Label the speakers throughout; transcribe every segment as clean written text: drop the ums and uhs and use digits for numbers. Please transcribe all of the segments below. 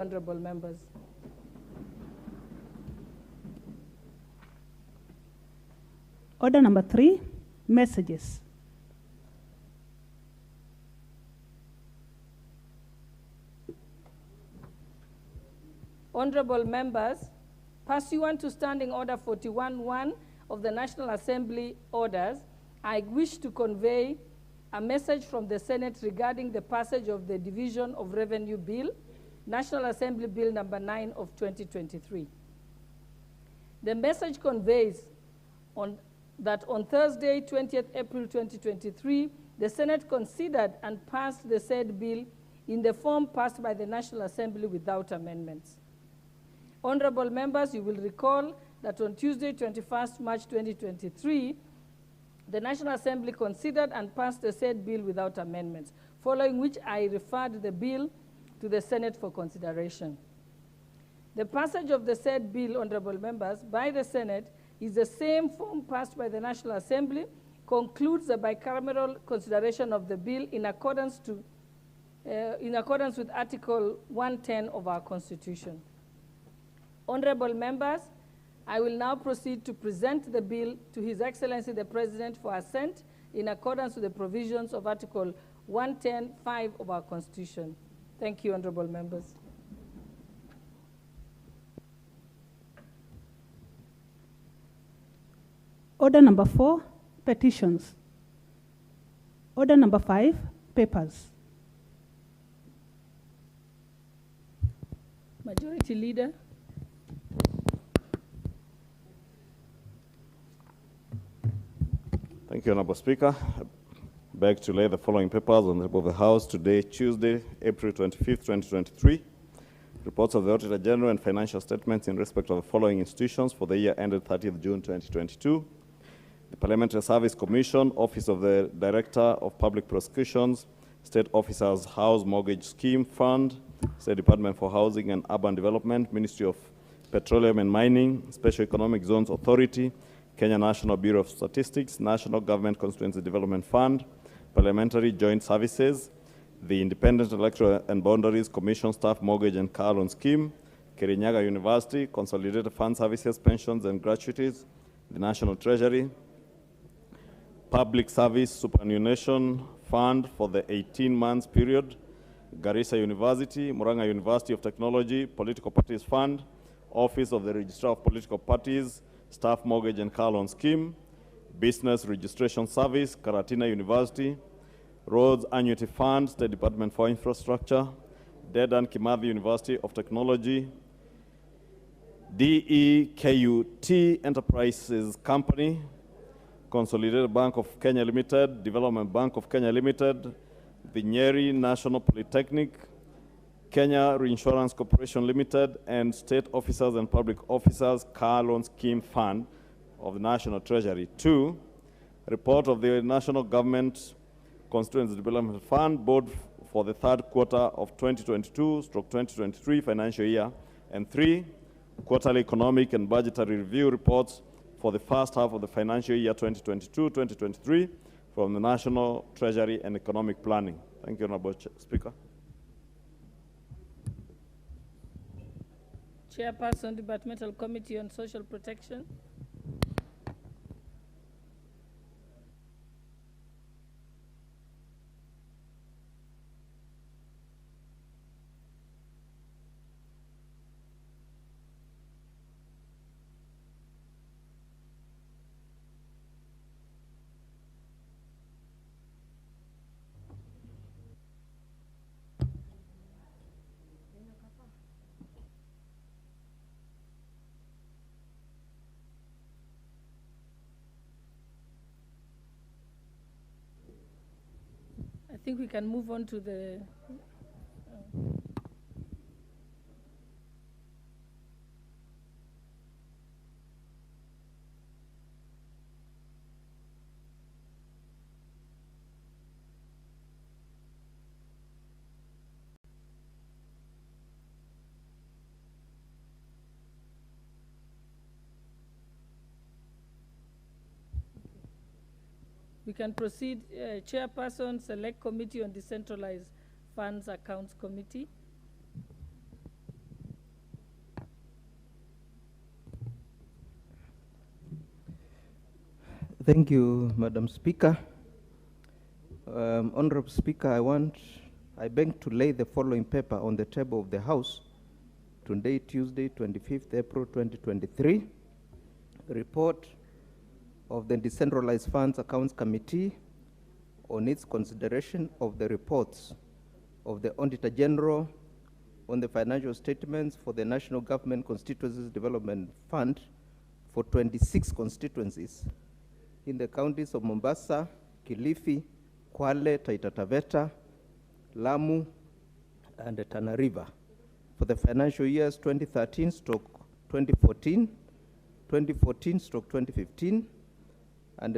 Speaker 1: Honorable members.
Speaker 2: Order number 3, messages.
Speaker 1: Honorable members, pursuant to Standing Order 41-1 of the National Assembly orders, I wish to convey a message from the Senate regarding the passage of the Division of Revenue Bill, National Assembly Bill number 9 of 2023. The message conveys that on Thursday, 20th April 2023, the Senate considered and passed the said bill in the form passed by the National Assembly without amendments. Honorable members, you will recall that on Tuesday, 21st March 2023, the National Assembly considered and passed the said bill without amendments, following which I referred the bill to the Senate for consideration. The passage of the said bill, honorable members, by the Senate is the same form passed by the National Assembly, concludes the bicameral consideration of the bill in accordance with Article 110 of our Constitution. Honorable members, I will now proceed to present the bill to His Excellency the President for assent in accordance with the provisions of Article 110(5) of our Constitution. Thank you, honorable members.
Speaker 2: Order number 4, petitions. Order number 5, papers.
Speaker 1: Majority Leader.
Speaker 3: Thank you, Honorable Speaker. I beg to lay the following papers on the table of the House today, Tuesday, April 25th, 2023. Reports of the Auditor General and financial statements in respect of the following institutions for the year ended 30th June 2022. The Parliamentary Service Commission, Office of the Director of Public Prosecutions, State Officers House Mortgage Scheme Fund, State Department for Housing and Urban Development, Ministry of Petroleum and Mining, Special Economic Zones Authority, Kenya National Bureau of Statistics, National Government Constituency Development Fund, Parliamentary Joint Services, the Independent Electoral and Boundaries Commission Staff Mortgage and Car Loan Scheme, Kirinyaga University, Consolidated Fund Services, Pensions and Gratuities, the National Treasury, Public Service Superannuation Fund for the 18 months period, Garissa University, Murang'a University of Technology, Political Parties Fund, Office of the Registrar of Political Parties, Staff Mortgage and Car Loan Scheme, Business Registration Service, Karatina University, Roads Annuity Fund, State Department for Infrastructure, Dedan Kimathi University of Technology, DEKUT Enterprises Company, Consolidated Bank of Kenya Limited, Development Bank of Kenya Limited, the Nyeri National Polytechnic, Kenya Reinsurance Corporation Limited, and State Officers and Public Officers Car Loan Scheme Fund of the National Treasury. 2, report of the National Government Constituency Development Fund Board for the third quarter of 2022/2023 financial year. And 3, quarterly economic and budgetary review reports for the first half of the financial year 2022/2023 from the National Treasury and Economic Planning. Thank you, Honorable Speaker.
Speaker 1: Chairperson, Departmental Committee on Social Protection. I think we can move on to the we can proceed. Chairperson, Select Committee on Decentralized Funds Accounts Committee.
Speaker 4: Thank you, Madam Speaker. Honorable Speaker, I beg to lay the following paper on the table of the House today, Tuesday, 25th April 2023. Report of the Decentralized Funds Accounts Committee on its consideration of the reports of the Auditor General on the financial statements for the National Government Constituencies Development Fund for 26 constituencies in the counties of Mombasa, Kilifi, Kwale, Taita Taveta, Lamu, and Tana River for the financial years 2013-2014, 2014-2015, and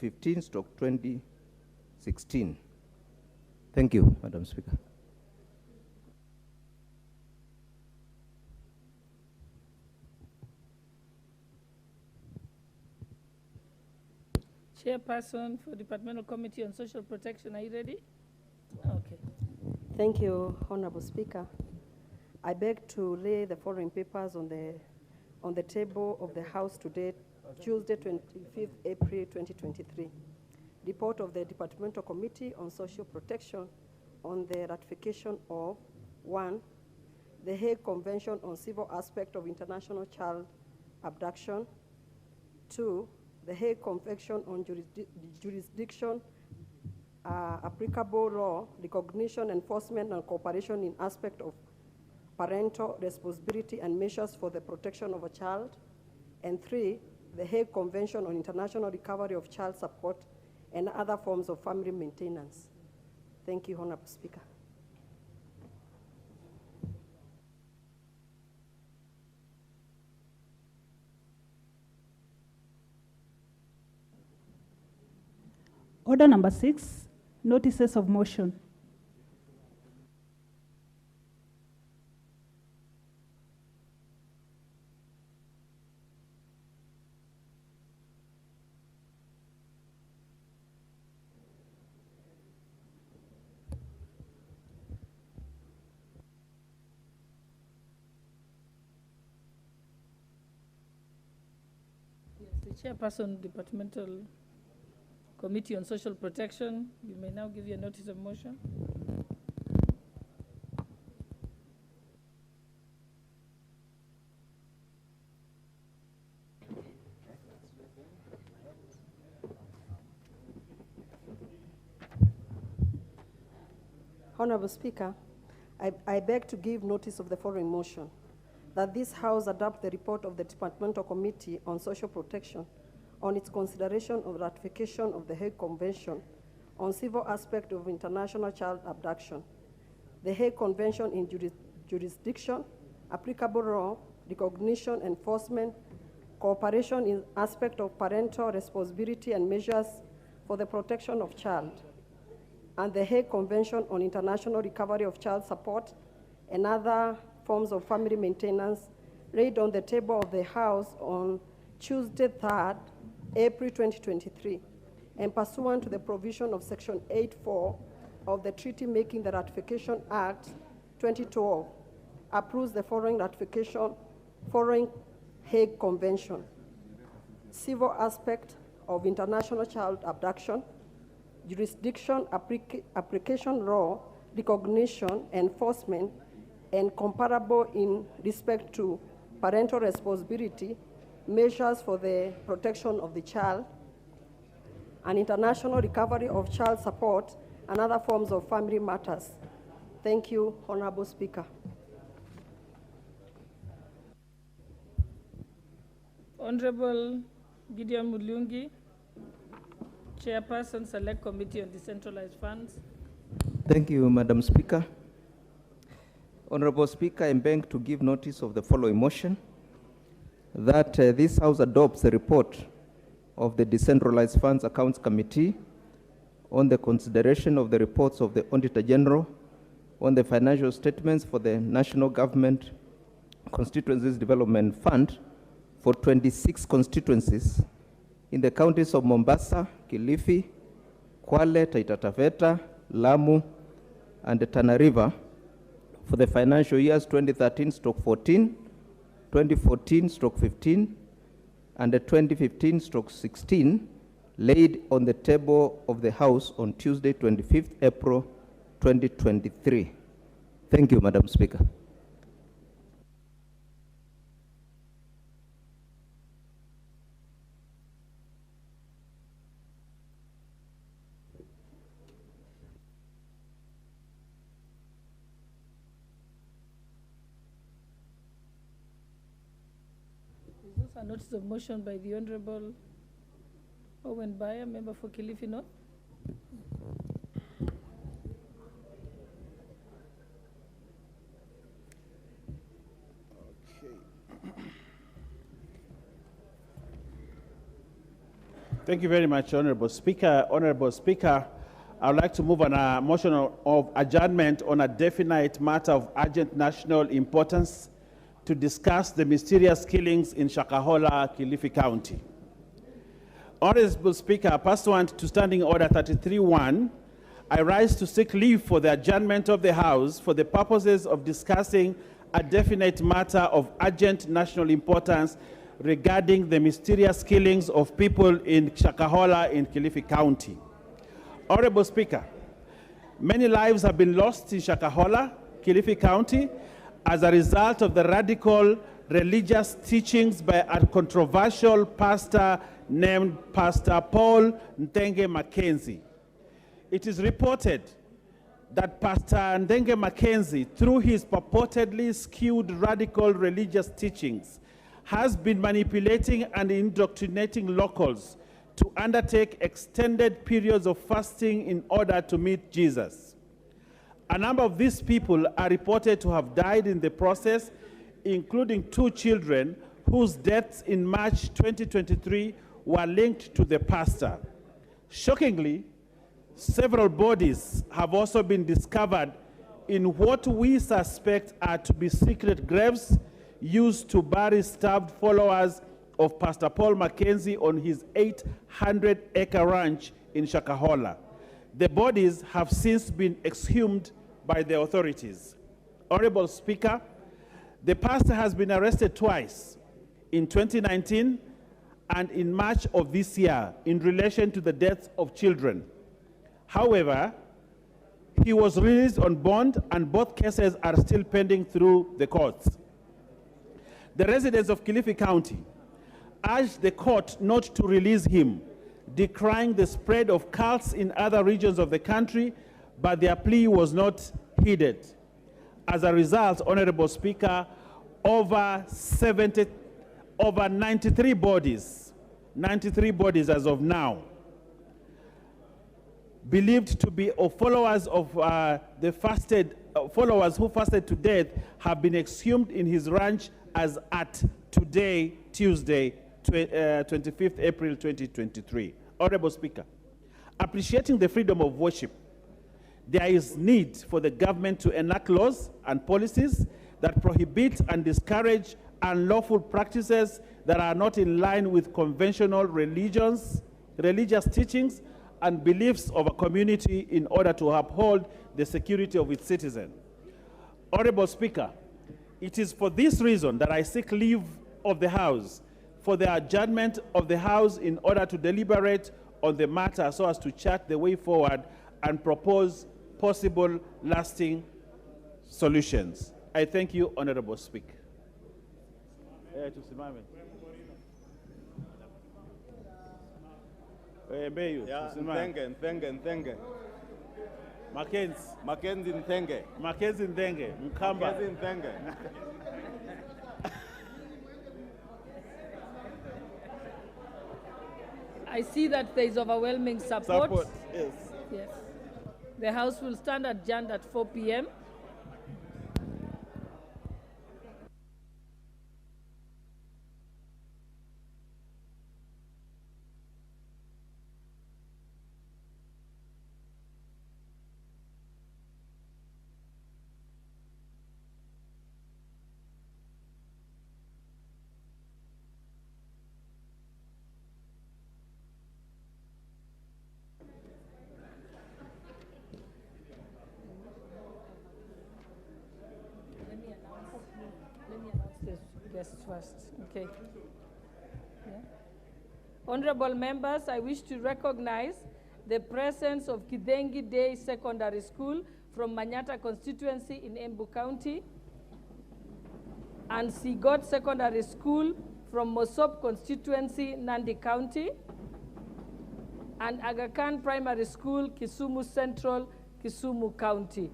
Speaker 4: 2015-2016. Thank you, Madam Speaker.
Speaker 1: Chairperson for Departmental Committee on Social Protection, are you ready? Okay.
Speaker 5: Thank you, Honorable Speaker. I beg to lay the following papers on the table of the House today, Tuesday, 25th April 2023. Report of the Departmental Committee on Social Protection on the ratification of 1. The Hague Convention on Civil Aspect of International Child Abduction. 2. The Hague Convention on Jurisdiction, Applicable Law, Recognition, Enforcement, and Cooperation in Aspect of Parental Responsibility and Measures for the Protection of a Child. And 3, the Hague Convention on International Recovery of Child Support and other forms of family maintenance. Thank you, Honorable Speaker.
Speaker 2: Order number 6, notices of motion.
Speaker 1: Yes, the Chairperson, Departmental Committee on Social Protection, you may now give your notice of motion.
Speaker 5: Honorable Speaker, I beg to give notice of the following motion, that this House adopt the report of the Departmental Committee on Social Protection on its consideration of ratification of the Hague Convention on Civil Aspect of International Child Abduction, the Hague Convention in Jurisdiction, Applicable Law, Recognition, Enforcement, Cooperation in Aspect of Parental Responsibility and Measures for the Protection of Child, and the Hague Convention on International Recovery of Child Support and other forms of family maintenance, laid on the table of the House on Tuesday, 3rd April 2023, and pursuant to the provision of Section 8.4 of the Treaty Making the Ratification Act 2012, approves the following ratification, following Hague Convention: Civil Aspect of International Child Abduction, Jurisdiction, Application Law, Recognition, Enforcement, and comparable in respect to parental responsibility, measures for the protection of the child, and international recovery of child support and other forms of family matters. Thank you, Honorable Speaker.
Speaker 1: Honorable Gideon Mulungi, Chairperson, Select Committee on Decentralized Funds.
Speaker 4: Thank you, Madam Speaker. Honorable Speaker, I beg to give notice of the following motion, that this House adopts the report of the Decentralized Funds Accounts Committee on the consideration of the reports of the Auditor General on the financial statements for the National Government Constituencies Development Fund for 26 constituencies in the counties of Mombasa, Kilifi, Kwale, Taita Taveta, Lamu, and Tana River for the financial years 2013-14, 2014-15, and the 2015/16 laid on the table of the House on Tuesday, 25th April 2023. Thank you, Madam Speaker.
Speaker 1: Is this a notice of motion by the Honorable Owen Bayer, member for Kilifi North?
Speaker 6: Thank you very much, Honorable Speaker. Honorable Speaker, I would like to move on a motion of adjournment on a definite matter of urgent national importance to discuss the mysterious killings in Shakahola, Kilifi County. Honorable Speaker, pursuant to Standing Order 33-1, I rise to seek leave for the adjournment of the House for the purposes of discussing a definite matter of urgent national importance regarding the mysterious killings of people in Shakahola in Kilifi County. Honorable Speaker, many lives have been lost in Shakahola, Kilifi County, as a result of the radical religious teachings by a controversial pastor named Pastor Paul Ntenge Mackenzie. It is reported that Pastor Ntenge Mackenzie, through his purportedly skewed radical religious teachings, has been manipulating and indoctrinating locals to undertake extended periods of fasting in order to meet Jesus. A number of these people are reported to have died in the process, including 2 children whose deaths in March 2023 were linked to the pastor. Shockingly, several bodies have also been discovered in what we suspect are to be secret graves used to bury starved followers of Pastor Paul Mackenzie on his 800-acre ranch in Shakahola. The bodies have since been exhumed by the authorities. Honorable Speaker, the pastor has been arrested twice, in 2019 and in March of this year, in relation to the deaths of children. However, he was released on bond and both cases are still pending through the courts. The residents of Kilifi County urged the court not to release him, decrying the spread of cults in other regions of the country, but their plea was not heeded. As a result, Honorable Speaker, over 93 bodies as of now, believed to be followers of followers who fasted to death, have been exhumed in his ranch as at today, Tuesday, 25th April 2023. Honorable Speaker, appreciating the freedom of worship, there is need for the government to enact laws and policies that prohibit and discourage unlawful practices that are not in line with conventional religious teachings and beliefs of a community in order to uphold the security of its citizens. Honorable Speaker, it is for this reason that I seek leave of the House for the adjournment of the House in order to deliberate on the matter so as to chart the way forward and propose possible lasting solutions. I thank you, Honorable Speaker.
Speaker 3: Ntenge.
Speaker 6: Mackenzie Ntenge.
Speaker 3: Mackenzie Ntenge.
Speaker 6: Mkamba.
Speaker 3: Mackenzie Ntenge.
Speaker 1: I see that there is overwhelming support.
Speaker 3: Yes.
Speaker 1: Yes. The House will stand adjourned at 4 p.m. Let me announce the guests first. Okay. Honorable members, I wish to recognize the presence of Kithengi Day Secondary School from Manyata constituency in Embu County, and Sigot Secondary School from Mosop constituency, Nandi County, and Aga Khan Primary School, Kisumu Central, Kisumu County,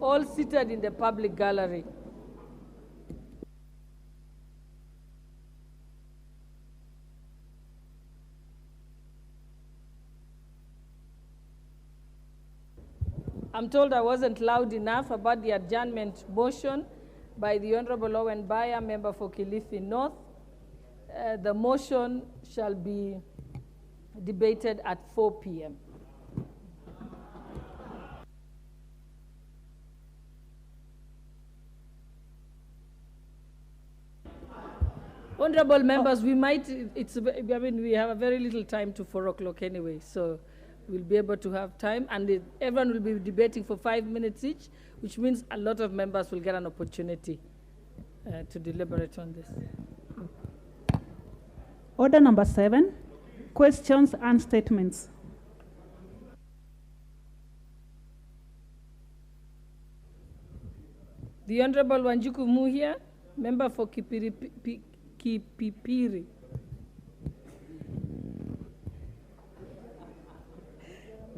Speaker 1: all seated in the public gallery. I'm told I wasn't loud enough about the adjournment motion by the Honorable Owen Baya, member for Kilifi North. The motion shall be debated at 4 p.m. Honorable members, we have a very little time to 4 o'clock anyway, so we'll be able to have time, and everyone will be debating for 5 minutes each, which means a lot of members will get an opportunity to deliberate on this.
Speaker 2: Order number 7, questions and statements.
Speaker 1: The Honorable Wanjuku Muhia, member for Kipipiri.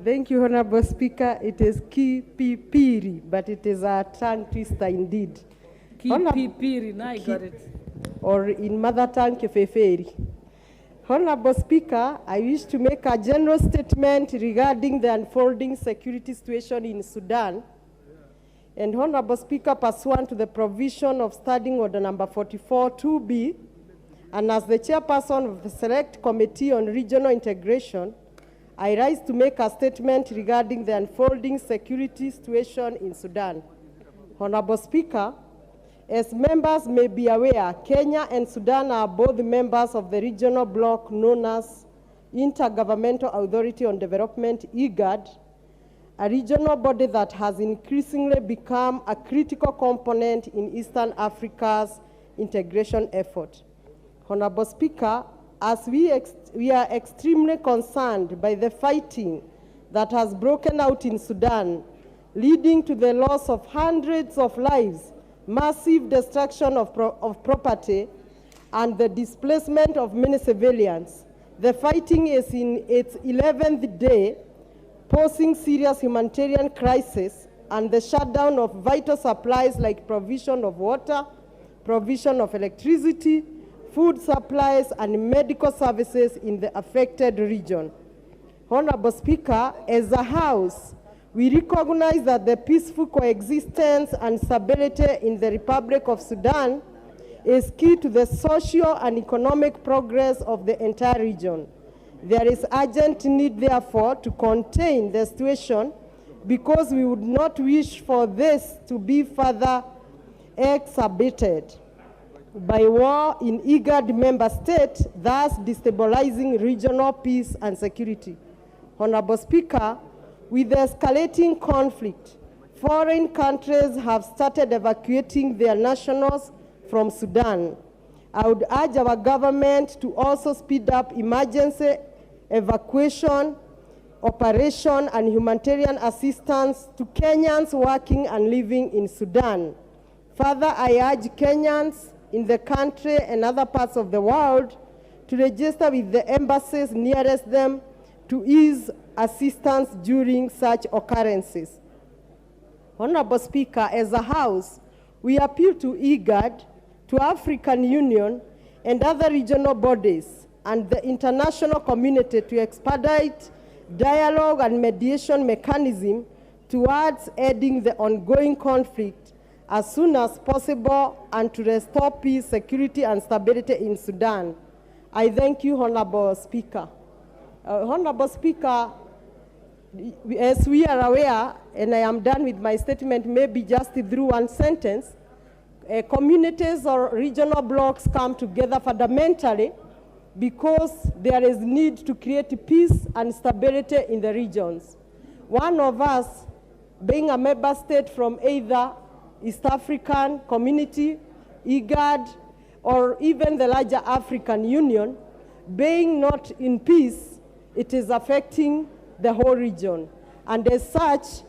Speaker 7: Thank you, Honorable Speaker. It is Kipipiri, but it is a tongue twister indeed.
Speaker 1: Kipipiri, now I got it.
Speaker 7: Or in mother tongue, Kefeferi. Honorable Speaker, I wish to make a general statement regarding the unfolding security situation in Sudan. And Honorable Speaker, pursuant to the provision of Standing Order number 44-2B, and as the chairperson of the Select Committee on Regional Integration, I rise to make a statement regarding the unfolding security situation in Sudan. Honorable Speaker, as members may be aware, Kenya and Sudan are both members of the regional bloc known as Intergovernmental Authority on Development, IGAD, a regional body that has increasingly become a critical component in Eastern Africa's integration effort. Honorable Speaker, as we are extremely concerned by the fighting that has broken out in Sudan, leading to the loss of hundreds of lives, massive destruction of property, and the displacement of many civilians. The fighting is in its 11th day, posing serious humanitarian crisis and the shutdown of vital supplies like provision of water, provision of electricity, food supplies, and medical services in the affected region. Honorable Speaker, as a House, we recognize that the peaceful coexistence and stability in the Republic of Sudan is key to the social and economic progress of the entire region. There is urgent need, therefore, to contain the situation because we would not wish for this to be further exacerbated by war in IGAD member states, thus destabilizing regional peace and security. Honorable Speaker, with the escalating conflict, foreign countries have started evacuating their nationals from Sudan. I would urge our government to also speed up emergency evacuation, operation, and humanitarian assistance to Kenyans working and living in Sudan. Further, I urge Kenyans in the country and other parts of the world to register with the embassies nearest them to ease assistance during such occurrences. Honorable Speaker, as a House, we appeal to IGAD, to African Union, and other regional bodies, and the international community to expedite dialogue and mediation mechanism towards ending the ongoing conflict as soon as possible and to restore peace, security, and stability in Sudan. I thank you, Honorable Speaker. Honorable Speaker, as we are aware, and I am done with my statement, maybe just through one sentence, communities or regional blocks come together fundamentally because there is need to create peace and stability in the regions. One of us, being a member state from either East African Community, IGAD, or even the larger African Union, being not in peace, it is affecting the whole region. And as such,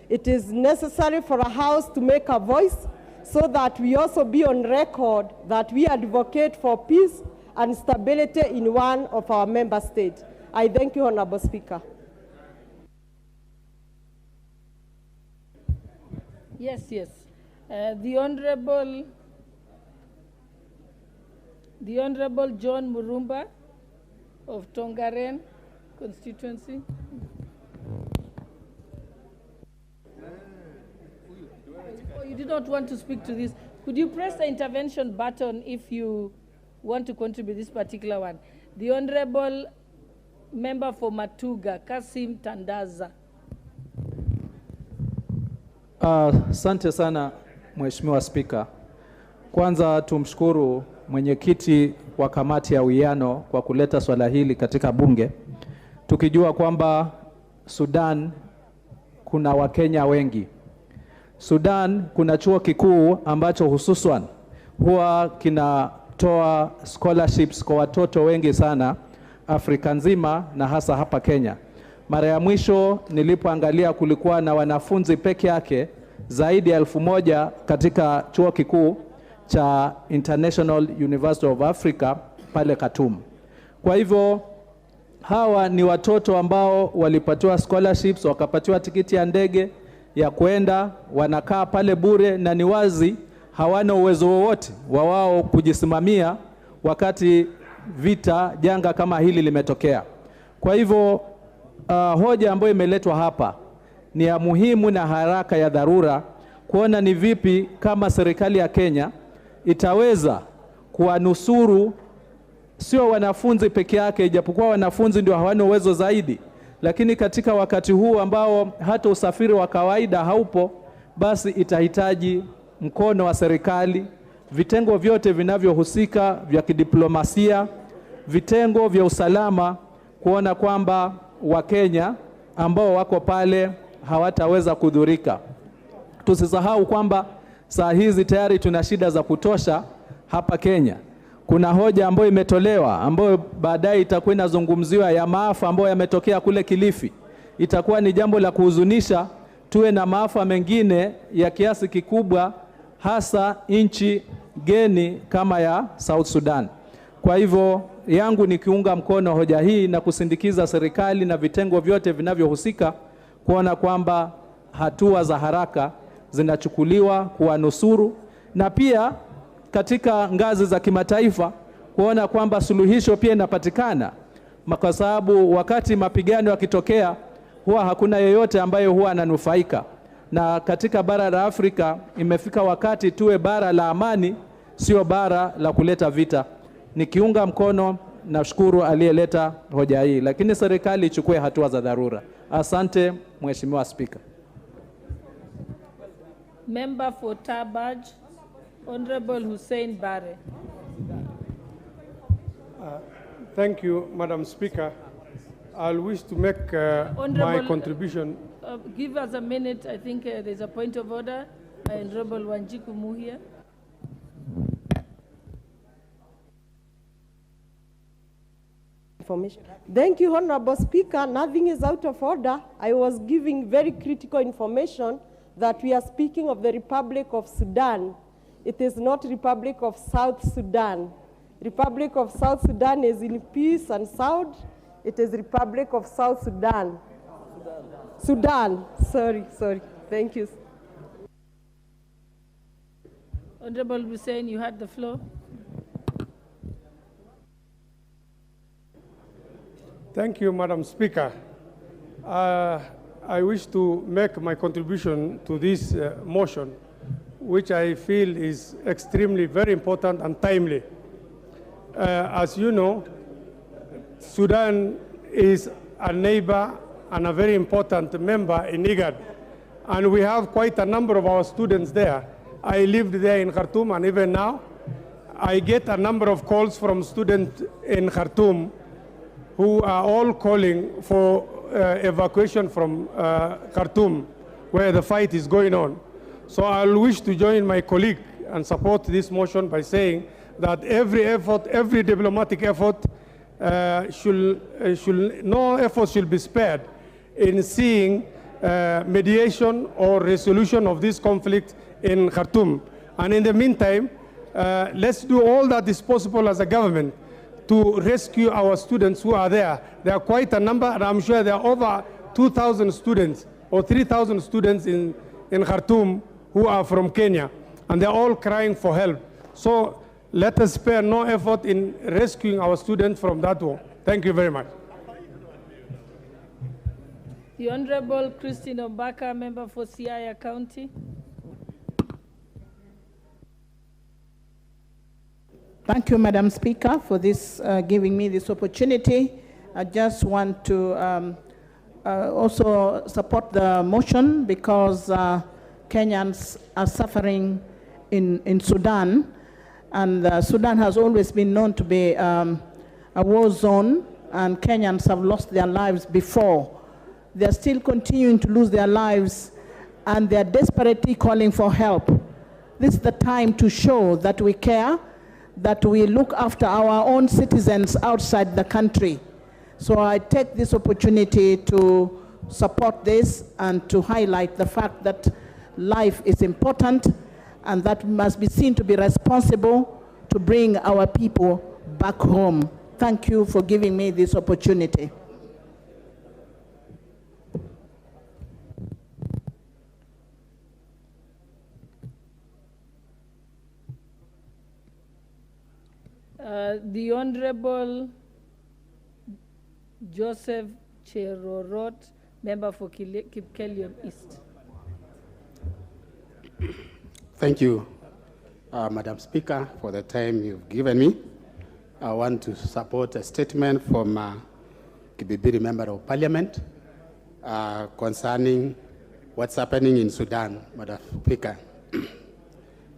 Speaker 7: it is necessary for a house to make a voice so that we also be on record that we advocate for peace and stability in one of our member states. I thank you, Honorable Speaker.
Speaker 1: Yes, yes. The Honorable John Murumba of Tongaren constituency. Oh, you did not want to speak to this. Could you press the intervention button if you want to contribute this particular one? The Honorable Member for Matuga, Kasim Tandaza.
Speaker 8: Asante sana Mheshimiwa Spika. Kwanza tumshukuru mwenyekiti wa kamati ya uwiano kwa kuleta swala hili katika bunge. Tukijua kwamba Sudan kuna Wakenya wengi. Sudan kuna chuo kikuu ambacho hususan huwa kinatoa scholarships kwa watoto wengi sana Afrika nzima na hasa hapa Kenya. Mara ya mwisho nilipoangalia kulikuwa na wanafunzi peke yake zaidi ya 1000 katika chuo kikuu cha International University of Africa pale Khartoum. Kwa hivyo hawa ni watoto ambao walipatiwa scholarships, wakapatiwa tikiti ya ndege ya kwenda, wanakaa pale bure, na ni wazi hawana uwezo wowote wa wao kujisimamia wakati vita janga kama hili limetokea. Kwa hivyo hoja ambayo imeletwa hapa ni ya muhimu na haraka ya dharura kuona ni vipi kama serikali ya Kenya itaweza kuwanusuru sio wanafunzi peke yake, ijapokuwa wanafunzi ndio hawana uwezo zaidi, lakini katika wakati huu ambao hata usafiri wa kawaida haupo, basi itahitaji mkono wa serikali, vitengo vyote vinavyohusika vya kidiplomasia, vitengo vya usalama, kuona kwamba Wakenya ambao wako pale hawataweza kudhurika. Tusisahau kwamba saa hizi tayari tuna shida za kutosha hapa Kenya. Kuna hoja ambayo imetolewa ambayo baadaye itakuwa inazungumziwa ya maafa ambayo yametokea kule Kilifi. Itakuwa ni jambo la kuhuzunisha tuwe na maafa mengine ya kiasi kikubwa, hasa nchi geni kama ya South Sudan. Kwa hivyo yangu ni kiunga mkono hoja hii na kusindikiza serikali na vitengo vyote vinavyohusika kuona kwamba hatua za haraka zinachukuliwa kuwanusuru, na pia katika ngazi za kimataifa kuona kwamba suluhisho pia inapatikana, kwa sababu wakati mapigano yakitokea huwa hakuna yeyote ambaye huwa ananufaika. Na katika bara la Afrika imefika wakati tuwe bara la amani, sio bara la kuleta vita. Nikiunga mkono na shukuru aliyeleta hoja hii, lakini serikali ichukue hatua za dharura. Asante Mheshimiwa Spika.
Speaker 1: Member for Tabaj, Honorable Hussein Bare.
Speaker 9: Thank you, Madam Speaker. I'll wish to make my contribution.
Speaker 1: Give us a minute. I think there's a point of order. Honorable Wanjiku Muhia.
Speaker 7: Information. Thank you, Honorable Speaker. Nothing is out of order. I was giving very critical information that we are speaking of the Republic of Sudan. It is not Republic of South Sudan. Republic of South Sudan is in peace and sound. It is Republic of South Sudan. Sudan. Sorry. Thank you.
Speaker 1: Honorable Hussein, you had the floor.
Speaker 9: Thank you, Madam Speaker. I wish to make my contribution to this motion, which I feel is extremely very important and timely. As you know, Sudan is a neighbor and a very important member in IGAD, and we have quite a number of our students there. I lived there in Khartoum, and even now, I get a number of calls from students in Khartoum who are all calling for evacuation from Khartoum, where the fight is going on. So I'll wish to join my colleague and support this motion by saying that every effort, every diplomatic effort no effort should be spared in seeing mediation or resolution of this conflict in Khartoum. And in the meantime, let's do all that is possible as a government to rescue our students who are there. There are quite a number, and I'm sure there are over 2,000 students or 3,000 students in Khartoum who are from Kenya, and they're all crying for help. So let us spare no effort in rescuing our students from that war. Thank you very much.
Speaker 1: The Honorable Christine Ombaka, member for Siaya County.
Speaker 10: Thank you, Madam Speaker, for this giving me this opportunity. I just want to also support the motion because Kenyans are suffering in Sudan, and Sudan has always been known to be a war zone, and Kenyans have lost their lives before. They're still continuing to lose their lives, and they're desperately calling for help. This is the time to show that we care, that we look after our own citizens outside the country. So I take this opportunity to support this and to highlight the fact that life is important and that must be seen to be responsible to bring our people back home. Thank you for giving me this opportunity.
Speaker 1: The Honorable Joseph Cherorot, member for Kipkelion East.
Speaker 11: Thank you, Madam Speaker, for the time you've given me. I want to support a statement from Kibibiri Member of Parliament concerning what's happening in Sudan, Madam Speaker.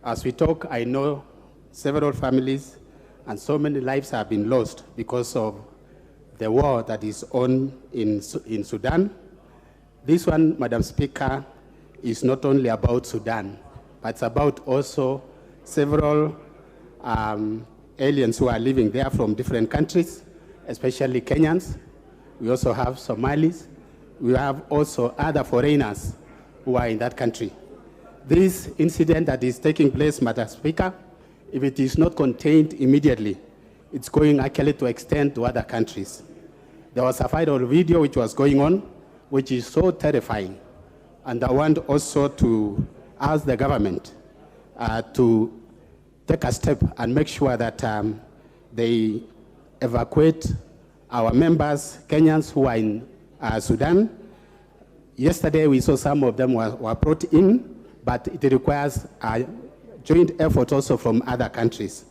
Speaker 11: As we talk, I know several families and so many lives have been lost because of the war that is on in Sudan. This one, Madam Speaker, is not only about Sudan, but it's about also several aliens who are living there from different countries, especially Kenyans. We also have Somalis. We have also other foreigners who are in that country. This incident that is taking place, Madam Speaker, if it is not contained immediately, it's going actually to extend to other countries. There was a viral video which was going on, which is so terrifying. And I want also to ask the government to take a step and make sure that they evacuate our members, Kenyans who are in Sudan. Yesterday we saw some of them were brought in, but it requires a joint effort also from other countries.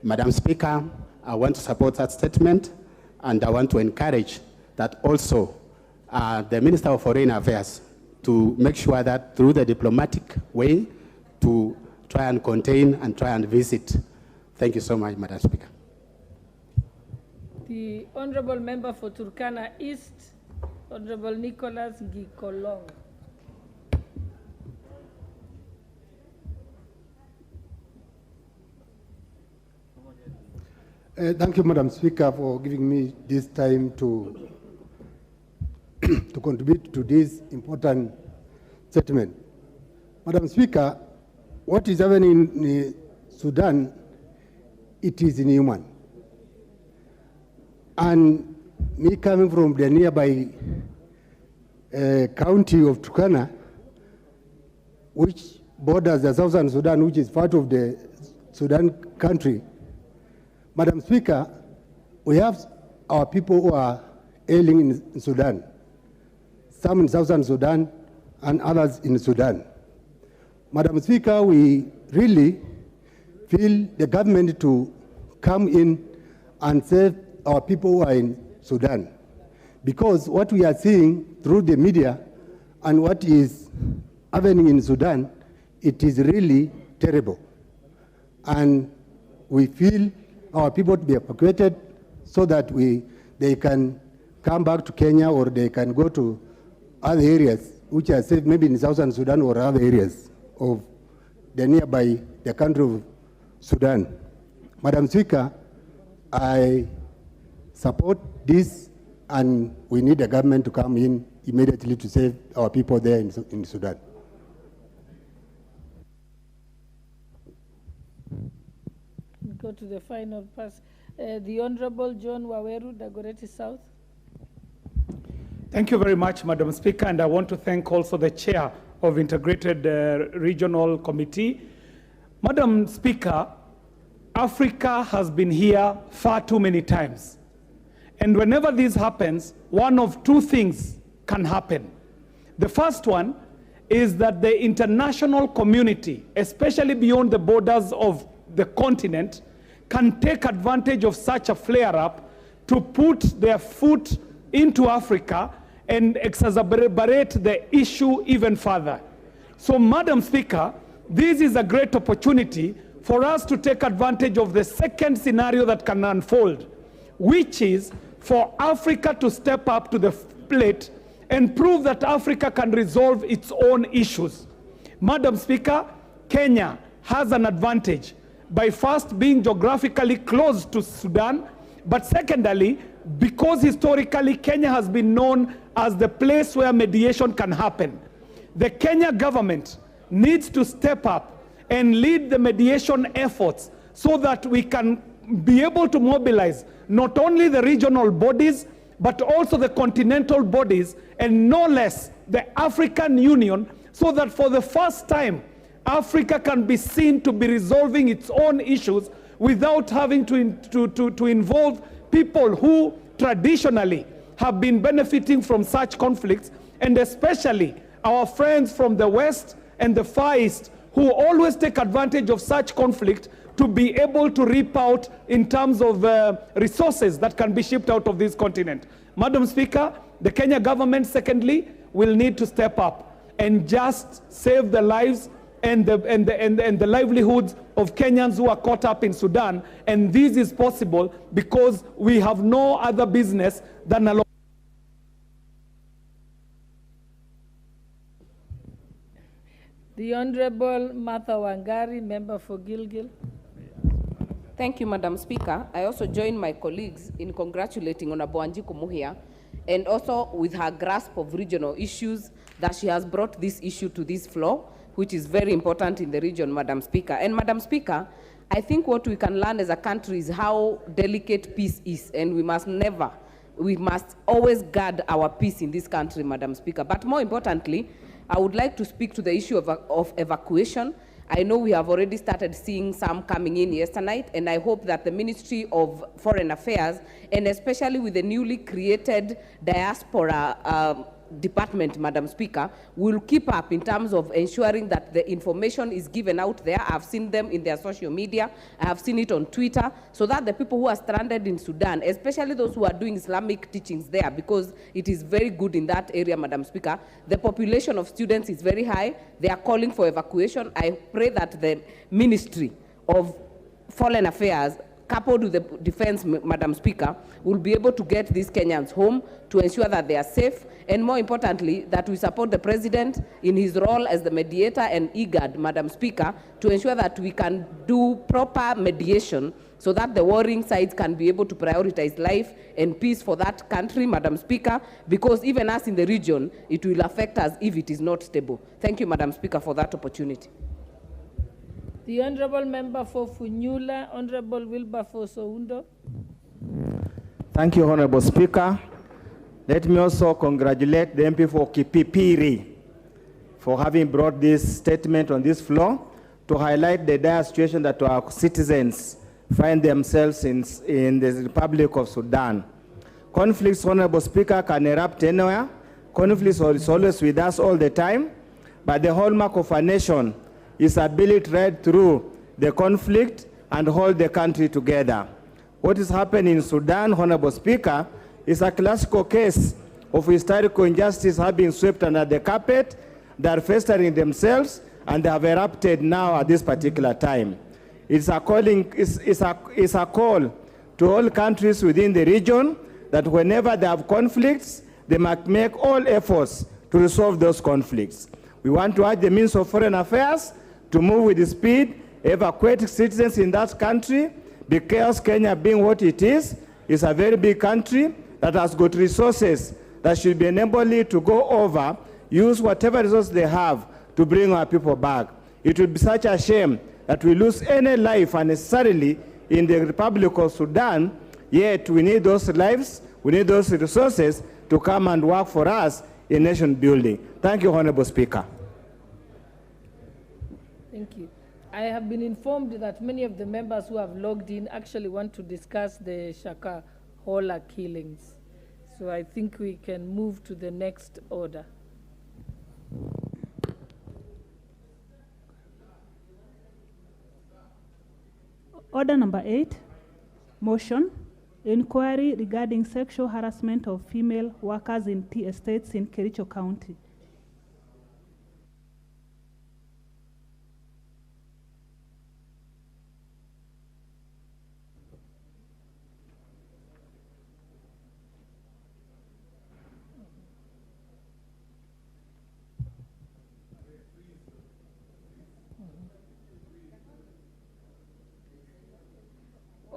Speaker 11: Madam Speaker, I want to support that statement, and I want to encourage that also the Minister of Foreign Affairs to make sure that through the diplomatic way to try and contain and try and visit. Thank you so much, Madam Speaker.
Speaker 1: The Honorable Member for Turkana East, Honorable Nicholas Gikolong.
Speaker 12: Thank you, Madam Speaker, for giving me this time to contribute to this important statement. Madam Speaker, what is happening in Sudan, it is inhuman. And me coming from the nearby county of Turkana, which borders the southern Sudan, which is part of the Sudan country, Madam Speaker, we have our people who are ailing in Sudan, some in southern Sudan and others in Sudan. Madam Speaker, we really feel the government to come in and save our people who are in Sudan. Because what we are seeing through the media and what is happening in Sudan, it is really terrible. And we feel our people to be evacuated so that they can come back to Kenya, or they can go to other areas which are safe, maybe in southern Sudan or other areas of the nearby the country of Sudan. Madam Speaker, I support this, and we need the government to come in immediately to save our people there in Sudan.
Speaker 1: Go to the final pass. The Honorable John Waweru, Dagoretti South.
Speaker 13: Thank you very much, Madam Speaker, and I want to thank also the Chair of Integrated Regional Committee. Madam Speaker, Africa has been here far too many times. And whenever this happens, one of two things can happen. The first one is that the international community, especially beyond the borders of the continent, can take advantage of such a flare-up to put their foot into Africa and exacerbate the issue even further. So, Madam Speaker, this is a great opportunity for us to take advantage of the second scenario that can unfold, which is for Africa to step up to the plate and prove that Africa can resolve its own issues. Madam Speaker, Kenya has an advantage by first being geographically close to Sudan, but secondly, because historically Kenya has been known as the place where mediation can happen. The Kenya government needs to step up and lead the mediation efforts so that we can be able to mobilize not only the regional bodies, but also the continental bodies, and no less the African Union, so that for the first time, Africa can be seen to be resolving its own issues without having to involve people who traditionally have been benefiting from such conflicts, and especially our friends from the West and the Far East, who always take advantage of such conflict to be able to reap out in terms of resources that can be shipped out of this continent. Madam Speaker, the Kenya government, secondly, will need to step up and just save the lives and the livelihoods of Kenyans who are caught up in Sudan. And this is possible because we have no other business than along.
Speaker 1: The Honorable Martha Wangari, member for Gilgil.
Speaker 14: Thank you, Madam Speaker. I also join my colleagues in congratulating Honorable Wanjiku Muhia, and also with her grasp of regional issues that she has brought this issue to this floor, which is very important in the region, Madam Speaker. And Madam Speaker, I think what we can learn as a country is how delicate peace is, and we must always guard our peace in this country, Madam Speaker. But more importantly, I would like to speak to the issue of evacuation. I know we have already started seeing some coming in yesterday, and I hope that the Ministry of Foreign Affairs, and especially with the newly created diaspora department, Madam Speaker, will keep up in terms of ensuring that the information is given out there. I've seen them in their social media. I have seen it on Twitter, so that the people who are stranded in Sudan, especially those who are doing Islamic teachings there, because it is very good in that area, Madam Speaker. The population of students is very high. They are calling for evacuation. I pray that the Ministry of Foreign Affairs, coupled with the defense, Madam Speaker, will be able to get these Kenyans home to ensure that they are safe, and more importantly, that we support the President in his role as the mediator and IGAD, Madam Speaker, to ensure that we can do proper mediation so that the warring sides can be able to prioritize life and peace for that country, Madam Speaker, because even us in the region, it will affect us if it is not stable. Thank you, Madam Speaker, for that opportunity.
Speaker 1: The Honorable Member for Funyula, Honorable Wilberforce Oundo.
Speaker 15: Thank you, Honorable Speaker. Let me also congratulate the MP for Kipipiri for having brought this statement on this floor to highlight the dire situation that our citizens find themselves in the Republic of Sudan. Conflicts, Honorable Speaker, can erupt anywhere. Conflicts is always with us all the time, but the hallmark of a nation is ability to ride through the conflict and hold the country together. What is happening in Sudan, Honorable Speaker, is a classical case of historical injustice having swept under the carpet. They are festering themselves, and they have erupted now at this particular time. It's a call to all countries within the region that whenever they have conflicts, they must make all efforts to resolve those conflicts. We want to urge the Ministry of Foreign Affairs to move with speed, evacuate citizens in that country, because Kenya being what it is is a very big country that has got resources that should be enabled to go over, use whatever resources they have to bring our people back. It would be such a shame that we lose any life unnecessarily in the Republic of Sudan, yet we need those lives, we need those resources to come and work for us in nation building. Thank you, Honorable Speaker.
Speaker 1: Thank you. I have been informed that many of the members who have logged in actually want to discuss the Shakahola killings. So I think we can move to the next order.
Speaker 2: Order number 8, motion, inquiry regarding sexual harassment of female workers in tea estates in Kericho County.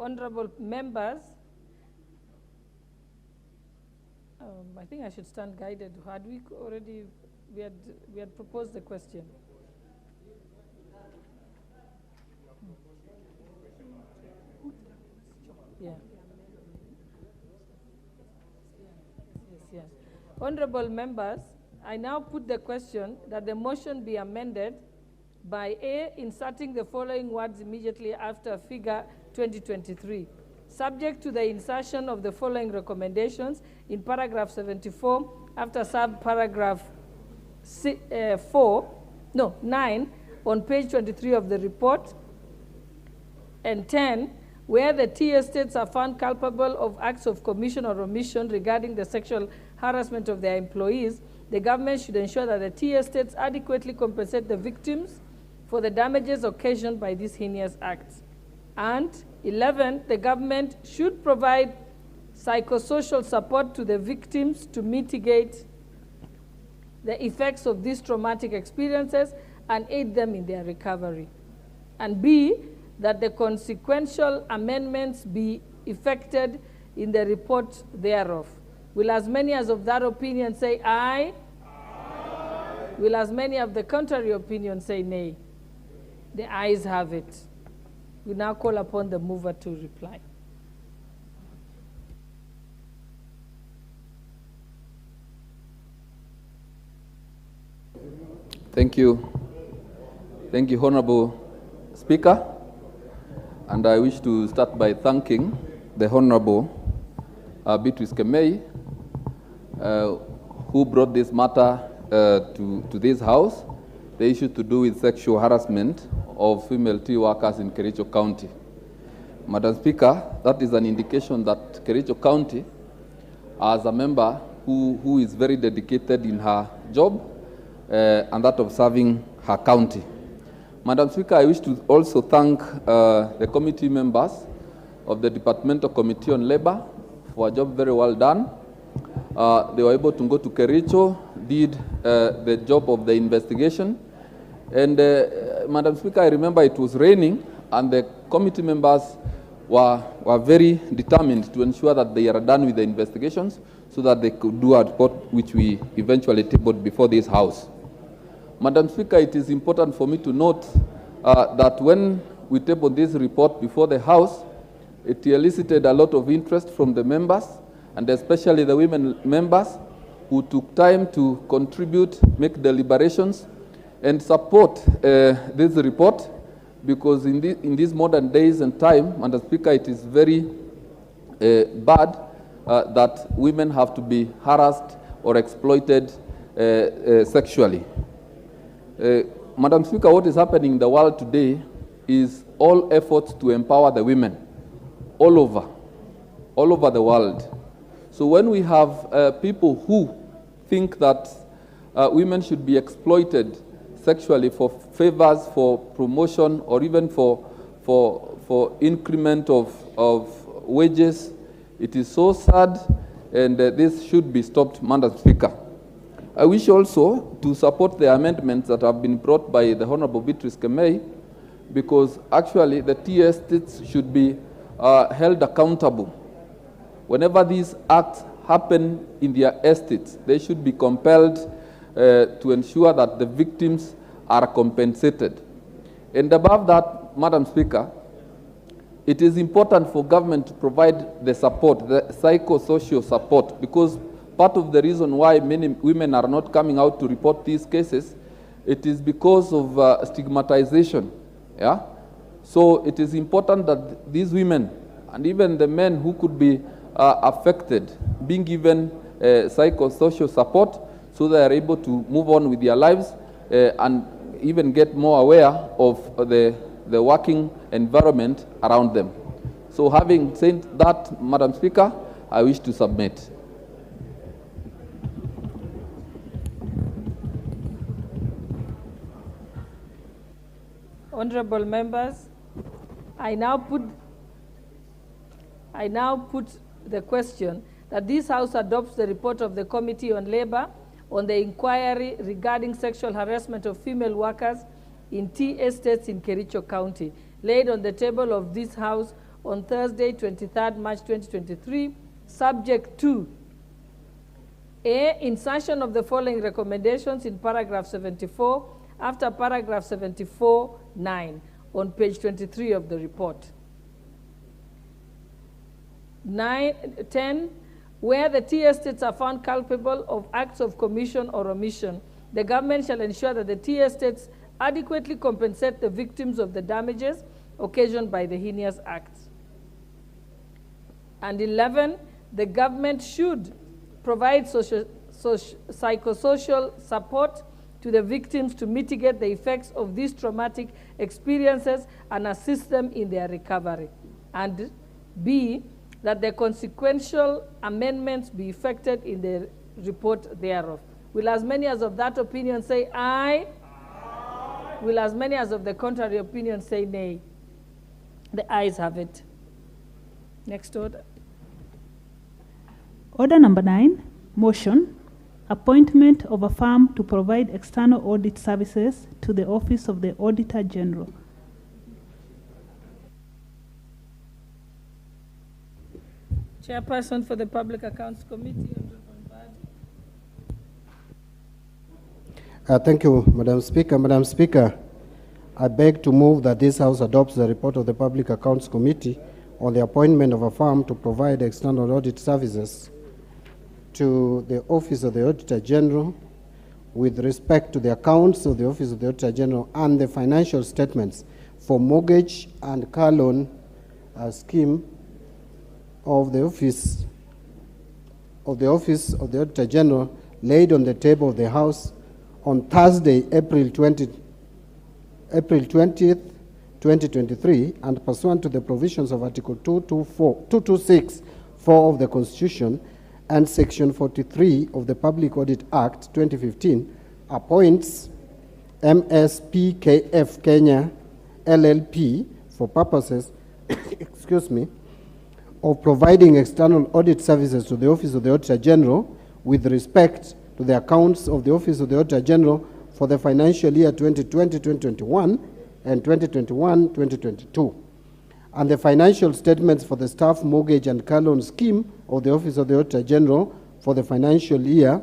Speaker 1: Honorable members, I think I should stand guided. Had we already, we had proposed the question. Yeah. Yes. Honorable members, I now put the question that the motion be amended by A, inserting the following words immediately after figure 2023, subject to the insertion of the following recommendations in paragraph 74 after subparagraph 9 on page 23 of the report, and 10, where the tea estates are found culpable of acts of commission or omission regarding the sexual harassment of their employees, the government should ensure that the tea estates adequately compensate the victims for the damages occasioned by these heinous acts. And 11, the government should provide psychosocial support to the victims to mitigate the effects of these traumatic experiences and aid them in their recovery. And B, that the consequential amendments be effected in the report thereof. Will as many as of that opinion say aye? Aye. Will as many of the contrary opinion say nay? The ayes have it. We now call upon the mover to reply.
Speaker 16: Thank you. Thank you, Honorable Speaker. And I wish to start by thanking the Honorable Beatrice Kemei, who brought this matter to this House, the issue to do with sexual harassment of female tea workers in Kericho County. Madam Speaker, that is an indication that Kericho County, as a member who is very dedicated in her job and that of serving her county. Madam Speaker, I wish to also thank the committee members of the Departmental Committee on Labor for a job very well done. They were able to go to Kericho, did the job of the investigation. And Madam Speaker, I remember it was raining and the committee members were very determined to ensure that they are done with the investigations so that they could do a report which we eventually tabled before this House. Madam Speaker, it is important for me to note that when we tabled this report before the House, it elicited a lot of interest from the members, and especially the women members who took time to contribute, make deliberations, and support this report, because in these modern days and time, Madam Speaker, it is very bad that women have to be harassed or exploited sexually. Madam Speaker, what is happening in the world today is all efforts to empower the women all over the world. So when we have people who think that women should be exploited sexually for favors, for promotion, or even for increment of wages, it is so sad, and this should be stopped, Madam Speaker. I wish also to support the amendments that have been brought by the Honorable Beatrice Kemei, because actually the tea estates should be held accountable whenever these acts happen in their estates, they should be compelled to ensure that the victims are compensated. And above that, Madam Speaker, it is important for government to provide the support, the psychosocial support, because part of the reason why many women are not coming out to report these cases, it is because of stigmatization. Yeah? So it is important that these women and even the men who could be affected being given psychosocial support so they are able to move on with their lives and even get more aware of the working environment around them. So having said that, Madam Speaker, I wish to submit.
Speaker 1: Honorable members, I now put the question that this House adopts the report of the Committee on Labor on the inquiry regarding sexual harassment of female workers in tea estates in Kericho County, laid on the table of this House on Thursday, 23rd March 2023, subject to A, insertion of the following recommendations in paragraph 74 after paragraph 74(9) on page 23 of the report. 10, where the tea estates are found culpable of acts of commission or omission, the government shall ensure that the tea estates adequately compensate the victims of the damages occasioned by the heinous acts. And 11, the government should provide psychosocial support to the victims to mitigate the effects of these traumatic experiences and assist them in their recovery. And B, that the consequential amendments be effected in the report thereof. Will as many as of that opinion say aye? Aye. Will as many as of the contrary opinion say nay? The ayes have it. Next order.
Speaker 2: Order number 9, motion, appointment of a firm to provide external audit services to the Office of the Auditor General.
Speaker 1: Chairperson for the Public Accounts Committee.
Speaker 12: Thank you, Madam Speaker. Madam Speaker, I beg to move that this House adopts the report of the Public Accounts Committee on the appointment of a firm to provide external audit services to the Office of the Auditor General with respect to the accounts of the Office of the Auditor General and the financial statements for mortgage and car loan scheme of the Office of the Auditor General, laid on the table of the House on Thursday, April 20th, 2023, and pursuant to the provisions of Article 226(4) of the Constitution and Section 43 of the Public Audit Act 2015, appoints MSPKF Kenya LLP for purposes of providing external audit services to the Office of the Auditor General with respect to the accounts of the Office of the Auditor General for the financial year 2020-2021 and 2021-2022, and the financial statements for the staff mortgage and car loan scheme of the Office of the Auditor General for the financial years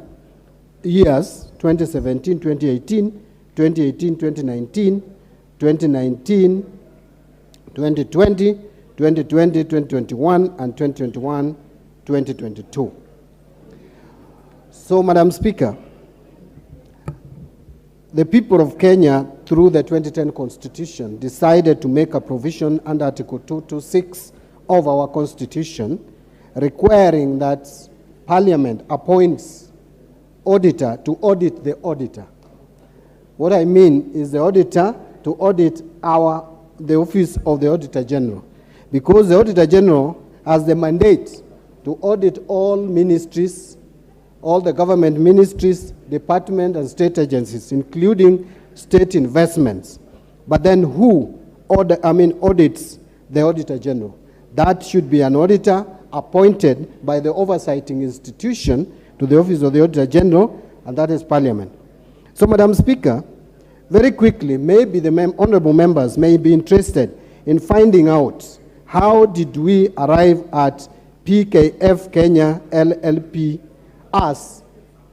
Speaker 12: 2017-2018, 2018-2019, 2019-2020, 2020-2021, and 2021-2022. So, Madam Speaker, the people of Kenya, through the 2010 Constitution, decided to make a provision under Article 226 of our Constitution, requiring that Parliament appoints auditor to audit the auditor. What I mean is the auditor to audit the Office of the Auditor General, because the Auditor General has the mandate to audit all ministries, all the government ministries, departments, and state agencies, including state investments. But then who audits the Auditor General? That should be an auditor appointed by the oversighting institution to the Office of the Auditor General, and that is Parliament. So, Madam Speaker, very quickly, maybe the honorable members may be interested in finding out how did we arrive at PKF Kenya LLP as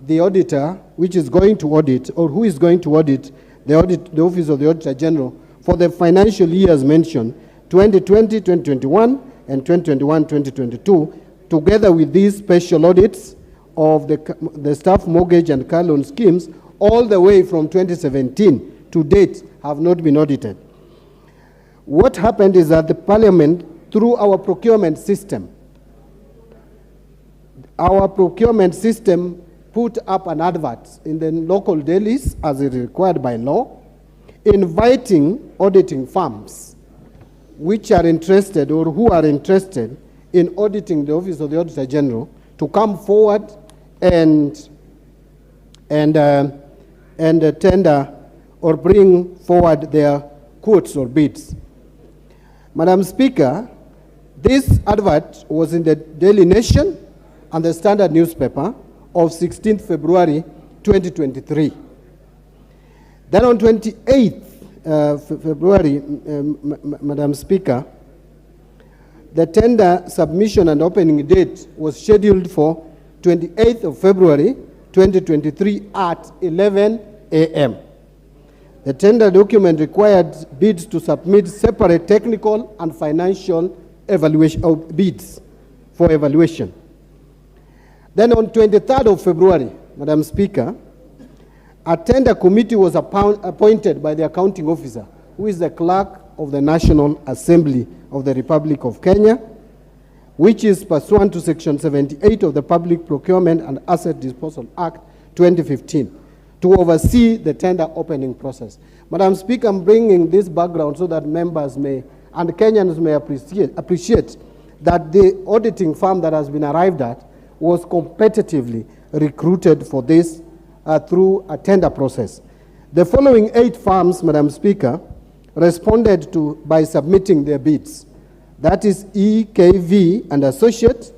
Speaker 12: the auditor, which is going to audit, or who is going to audit the Office of the Auditor General for the financial years mentioned, 2020, 2021, and 2021, 2022, together with these special audits of the staff mortgage and car loan schemes, all the way from 2017 to date, have not been audited. What happened is that the Parliament, through our procurement system put up an advert in the local dailies, as it is required by law, inviting auditing firms which are interested or who are interested in auditing the Office of the Auditor General to come forward and tender or bring forward their quotes or bids. Madam Speaker, this advert was in the Daily Nation and the Standard newspaper of 16th February 2023. Then on 28th February, Madam Speaker, the tender submission and opening date was scheduled for 28th of February 2023 at 11 a.m. The tender document required bids to submit separate technical and financial evaluation of bids for evaluation. Then on 23rd of February, Madam Speaker, a tender committee was appointed by the accounting officer, who is the clerk of the National Assembly of the Republic of Kenya, which is pursuant to Section 78 of the Public Procurement and Asset Disposal Act 2015, to oversee the tender opening process. Madam Speaker, I'm bringing this background so that members may, and Kenyans may appreciate that the auditing firm that has been arrived at was competitively recruited for this through a tender process. The following 8 firms, Madam Speaker, responded to by submitting their bids. That is EKV and Associate.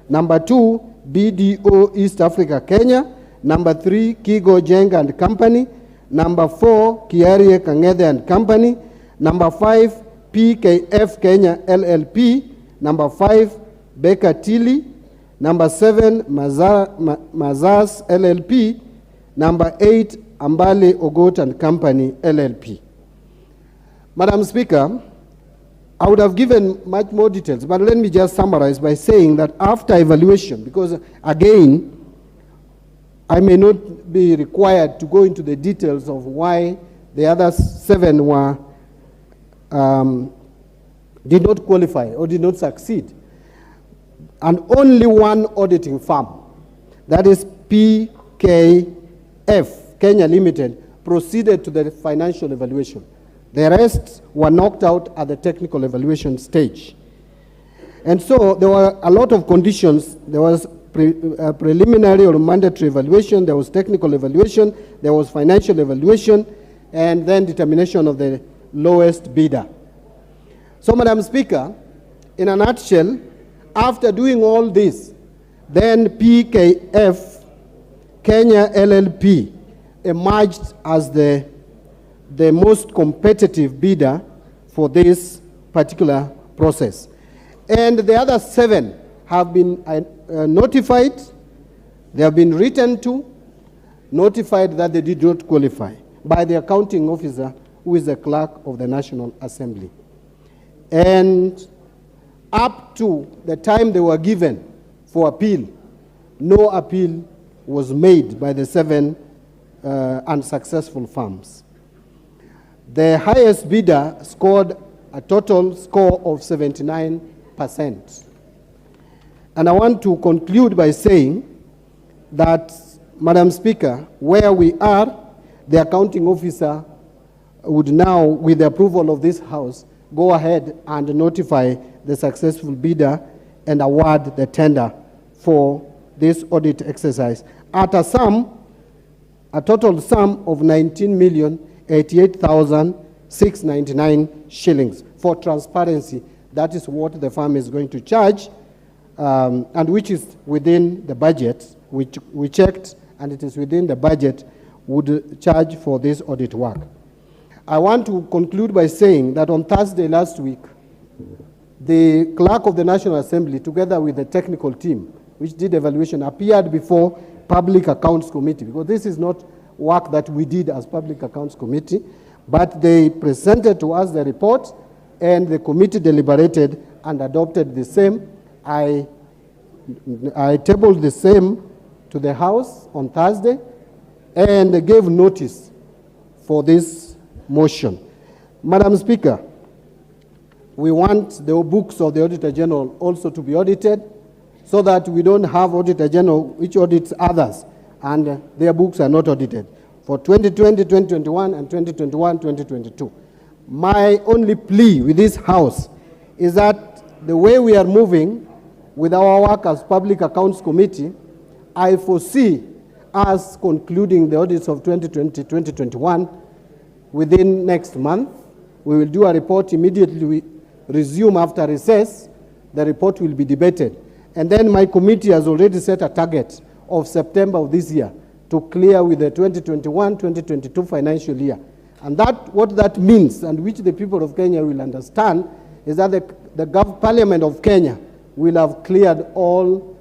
Speaker 12: Number 2, BDO East Africa Kenya. Number 3, Kigo Jenga and Company. Number 4, Kiarie Kangede and Company. Number 5, PKF Kenya LLP. Number 5, Baker Tilly. Number 7, Mazars LLP. Number 8, Ambale Ogot and Company LLP. Madam Speaker, I would have given much more details, but let me just summarize by saying that after evaluation, because again, I may not be required to go into the details of why the other 7 were, did not qualify or did not succeed. And only one auditing firm, that is PKF Kenya Limited, proceeded to the financial evaluation. The rest were knocked out at the technical evaluation stage. And so there were a lot of conditions. There was preliminary or mandatory evaluation, there was technical evaluation, there was financial evaluation, and then determination of the lowest bidder. So, Madam Speaker, in a nutshell, after doing all this, then PKF Kenya LLP emerged as the most competitive bidder for this particular process. And the other 7 have been notified, they have been written to, notified that they did not qualify by the accounting officer, who is the clerk of the National Assembly. And up to the time they were given for appeal, no appeal was made by the 7 unsuccessful firms. The highest bidder scored a total score of 79%. And I want to conclude by saying that, Madam Speaker, where we are, the accounting officer would now, with the approval of this House, go ahead and notify the successful bidder and award the tender for this audit exercise at a total sum of 19,088,699 shillings. For transparency, that is what the firm is going to charge, and which is within the budget, which we checked, and it is within the budget, would charge for this audit work. I want to conclude by saying that on Thursday last week, the clerk of the National Assembly, together with the technical team, which did evaluation, appeared before Public Accounts Committee, because this is not work that we did as Public Accounts Committee, but they presented to us the report, and the committee deliberated and adopted the same. I tabled the same to the House on Thursday and gave notice for this motion. Madam Speaker, we want the books of the Auditor General also to be audited, so that we don't have Auditor General which audits others and their books are not audited for 2020, 2021, and 2021, 2022. My only plea with this House is that the way we are moving with our work as Public Accounts Committee, I foresee us concluding the audits of 2020, 2021 within next month. We will do a report immediately. We resume after recess. The report will be debated. And then my committee has already set a target of September of this year to clear with the 2021-2022 financial year. And what that means, and which the people of Kenya will understand, is that the Parliament of Kenya will have cleared all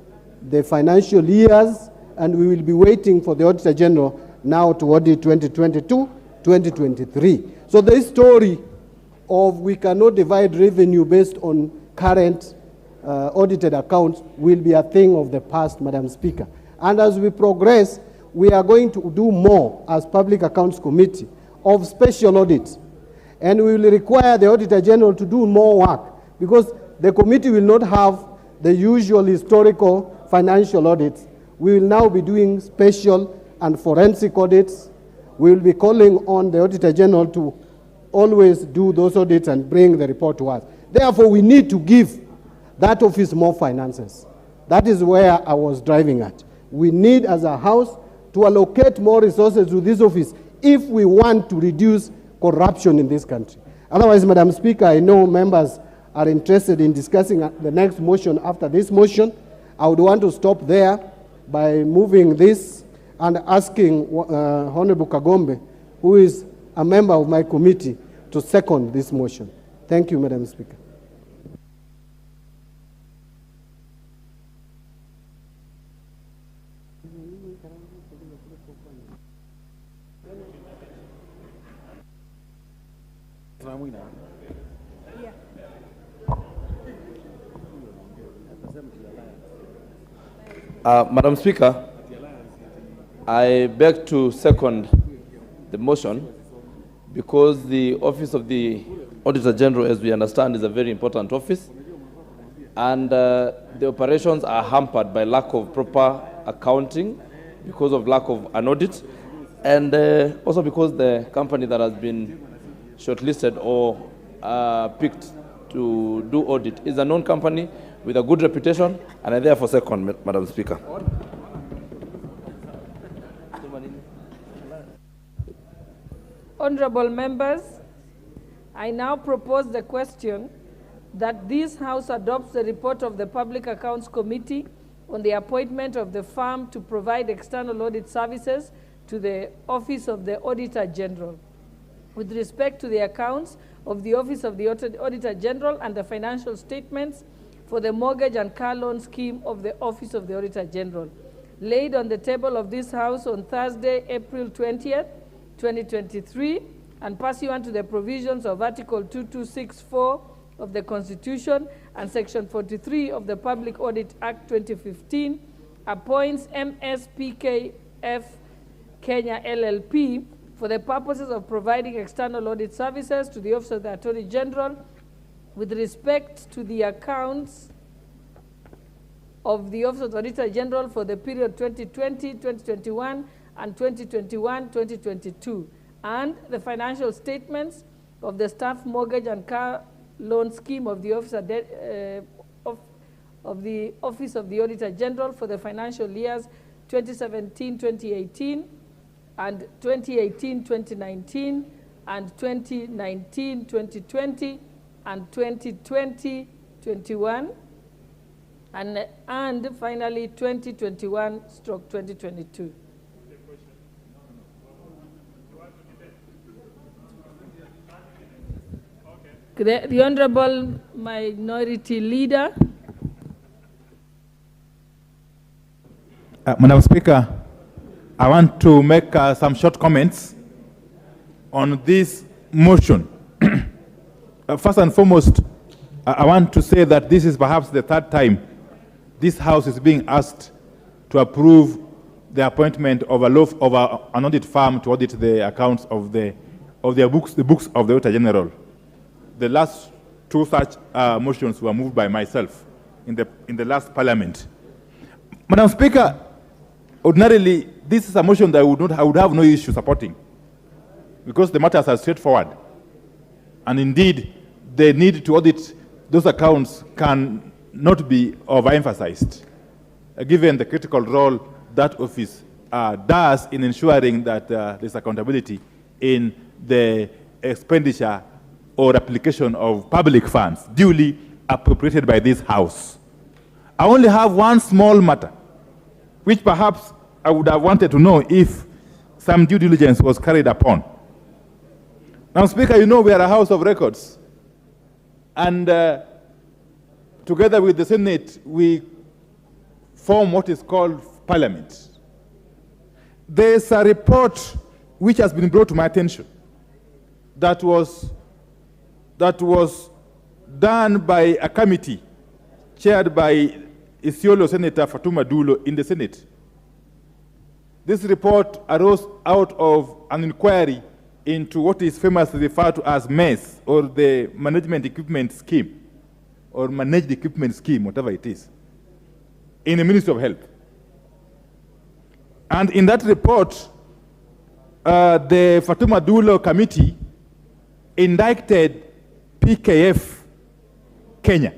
Speaker 12: the financial years, and we will be waiting for the Auditor General now to audit 2022-2023. So the story of we cannot divide revenue based on current audited accounts will be a thing of the past, Madam Speaker. And as we progress, we are going to do more as Public Accounts Committee of special audits. And we will require the Auditor General to do more work, because the committee will not have the usual historical financial audits. We will now be doing special and forensic audits. We will be calling on the Auditor General to always do those audits and bring the report to us. Therefore, we need to give that office more finances. That is where I was driving at. We need, as a House, to allocate more resources to this office if we want to reduce corruption in this country. Otherwise, Madam Speaker, I know members are interested in discussing the next motion after this motion. I would want to stop there by moving this and asking Honorable Kagombe, who is a member of my committee, to second this motion. Thank you, Madam Speaker.
Speaker 17: Madam Speaker, I beg to second the motion, because the Office of the Auditor General, as we understand, is a very important office, and the operations are hampered by lack of proper accounting because of lack of an audit, and also because the company that has been shortlisted or picked to do audit is a known company with a good reputation, and I therefore second, Madam Speaker.
Speaker 1: Honorable members, I now propose the question that this House adopts the report of the Public Accounts Committee on the appointment of the firm to provide external audit services to the Office of the Auditor General with respect to the accounts of the Office of the Auditor General and the financial statements for the mortgage and car loan scheme of the Office of the Auditor General, laid on the table of this House on Thursday, April 20th, 2023, and pursuant to the provisions of Article 2264 of the Constitution and Section 43 of the Public Audit Act 2015, appoints MSPKF Kenya LLP for the purposes of providing external audit services to the Office of the Attorney General with respect to the accounts of the Office of the Auditor General for the period 2020, 2021, and 2021-2022, and the financial statements of the staff mortgage and car loan scheme of the Office of the Auditor General for the financial years 2017-2018, and 2018-2019, and 2019-2020, and 2020-21, and finally 2021/2022. The Honorable Minority Leader.
Speaker 18: Madam Speaker, I want to make some short comments on this motion. First and foremost, I want to say that this is perhaps the third time this House is being asked to approve the appointment of an audit firm to audit the accounts of the books of the Auditor General. The last two such motions were moved by myself in the last Parliament. Madam Speaker, ordinarily, this is a motion that I would have no issue supporting, because the matters are straightforward. And indeed, the need to audit those accounts can not be overemphasized, given the critical role that office does in ensuring that there's accountability in the expenditure or application of public funds duly appropriated by this House. I only have one small matter, which perhaps I would have wanted to know if some due diligence was carried upon. Now, Speaker, you know we are a House of Records, and together with the Senate, we form what is called Parliament. There's a report which has been brought to my attention that was done by a committee chaired by Isiolo Senator Fatuma Dulo in the Senate. This report arose out of an inquiry into what is famously referred to as MES, or the Management Equipment Scheme, or Managed Equipment Scheme, whatever it is, in the Ministry of Health. And in that report, the Fatuma Dulo Committee indicted PKF Kenya,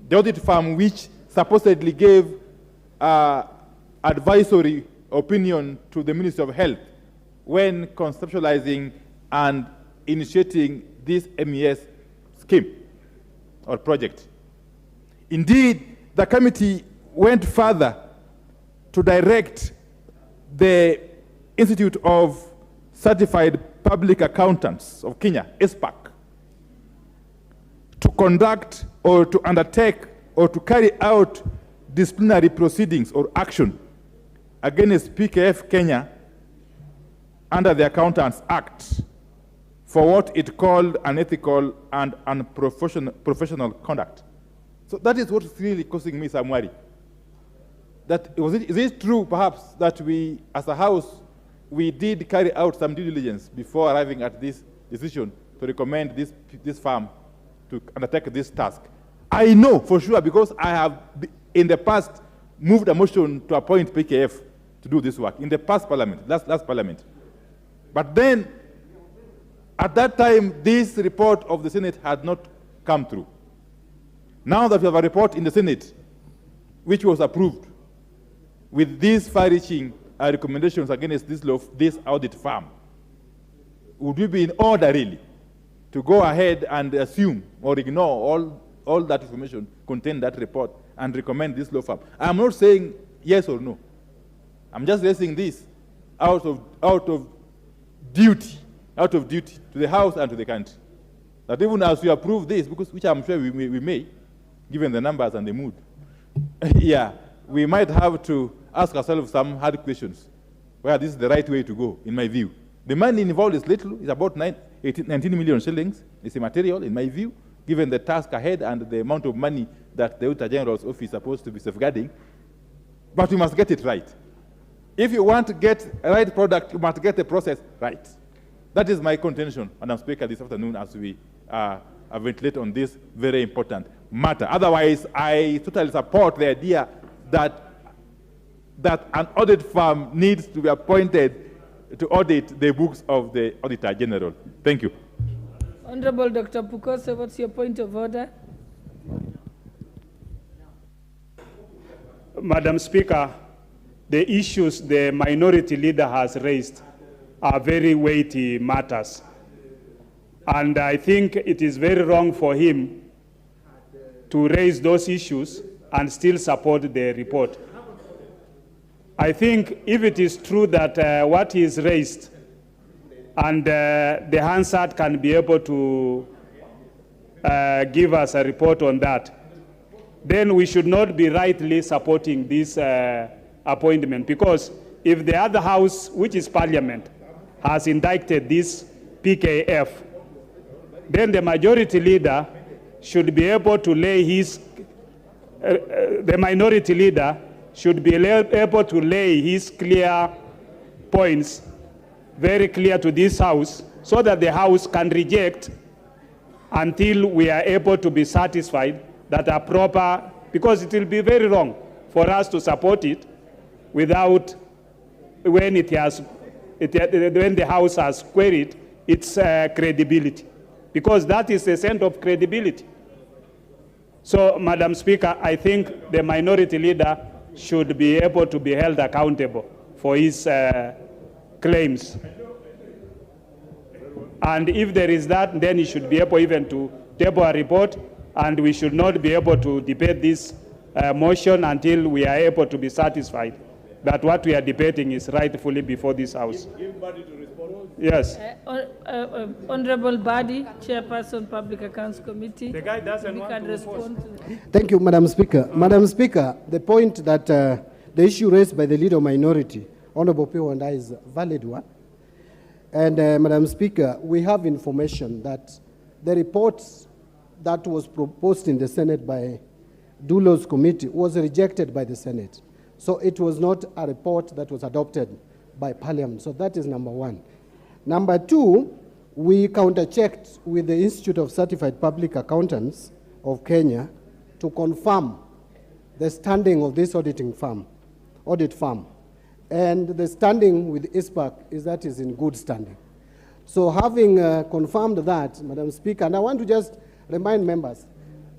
Speaker 18: the audit firm which supposedly gave advisory opinion to the Ministry of Health when conceptualizing and initiating this MES scheme or project. Indeed, the committee went further to direct the Institute of Certified Public Accountants of Kenya, ISPAC, to conduct or to undertake or to carry out disciplinary proceedings or action against PKF Kenya under the Accountants Act for what it called unethical and unprofessional conduct. So that is what's really causing me some worry. Is it true, perhaps, that we, as a House, we did carry out some due diligence before arriving at this decision to recommend this firm to undertake this task? I know for sure, because I have, in the past, moved a motion to appoint PKF to do this work in the past Parliament, last Parliament. But then, at that time, this report of the Senate had not come through. Now that we have a report in the Senate, which was approved, with these far-reaching recommendations against this audit firm, would we be in order, really, to go ahead and assume or ignore all that information contained in that report and recommend this law firm? I'm not saying yes or no. I'm just raising this out of duty to the House and to the country. That even as we approve this, which I'm sure we may, given the numbers and the mood, yeah, we might have to ask ourselves some hard questions, whether this is the right way to go, in my view. The money involved is little. It's about 19 million shillings. It's immaterial, in my view, given the task ahead and the amount of money that the Auditor General's office is supposed to be safeguarding. But we must get it right. If you want to get a right product, you must get the process right. That is my contention, Madam Speaker, this afternoon as we ventilate on this very important matter. Otherwise, I totally support the idea that an audit firm needs to be appointed to audit the books of the Auditor General. Thank you.
Speaker 1: Honorable Dr. Pukose, what's your point of order?
Speaker 13: Madam Speaker, the issues the minority leader has raised are very weighty matters. And I think it is very wrong for him to raise those issues and still support the report. I think if it is true that what is raised and the Hansard can be able to give us a report on that, then we should not be rightly supporting this appointment, because if the other house, which is Parliament, has indicted this PKF, then the majority leader should be able to lay his, the minority leader should be able to lay his clear points very clear to this house, so that the house can reject until we are able to be satisfied that are proper, because it will be very wrong for us to support it without, when it has, when the house has queried its credibility, because that is the sense of credibility. So, Madam Speaker, I think the minority leader should be able to be held accountable for his claims. And if there is that, then he should be able even to table a report, and we should not be able to debate this motion until we are able to be satisfied that what we are debating is rightfully before this House.
Speaker 6: Give Badi to respond.
Speaker 13: Yes.
Speaker 1: Honorable Badi, Chairperson, Public Accounts Committee.
Speaker 13: The guy doesn't want to
Speaker 1: respond.
Speaker 12: Thank you, Madam Speaker. Madam Speaker, the point that the issue raised by the leader minority, Honorable Pio and I, is a valid one. And Madam Speaker, we have information that the report that was proposed in the Senate by Dulo's committee was rejected by the Senate. So it was not a report that was adopted by Parliament. So that is number one. Number two, we counter-checked with the Institute of Certified Public Accountants of Kenya to confirm the standing of this audit firm. And the standing with ISPAC is that is in good standing. So having confirmed that, Madam Speaker, and I want to just remind members,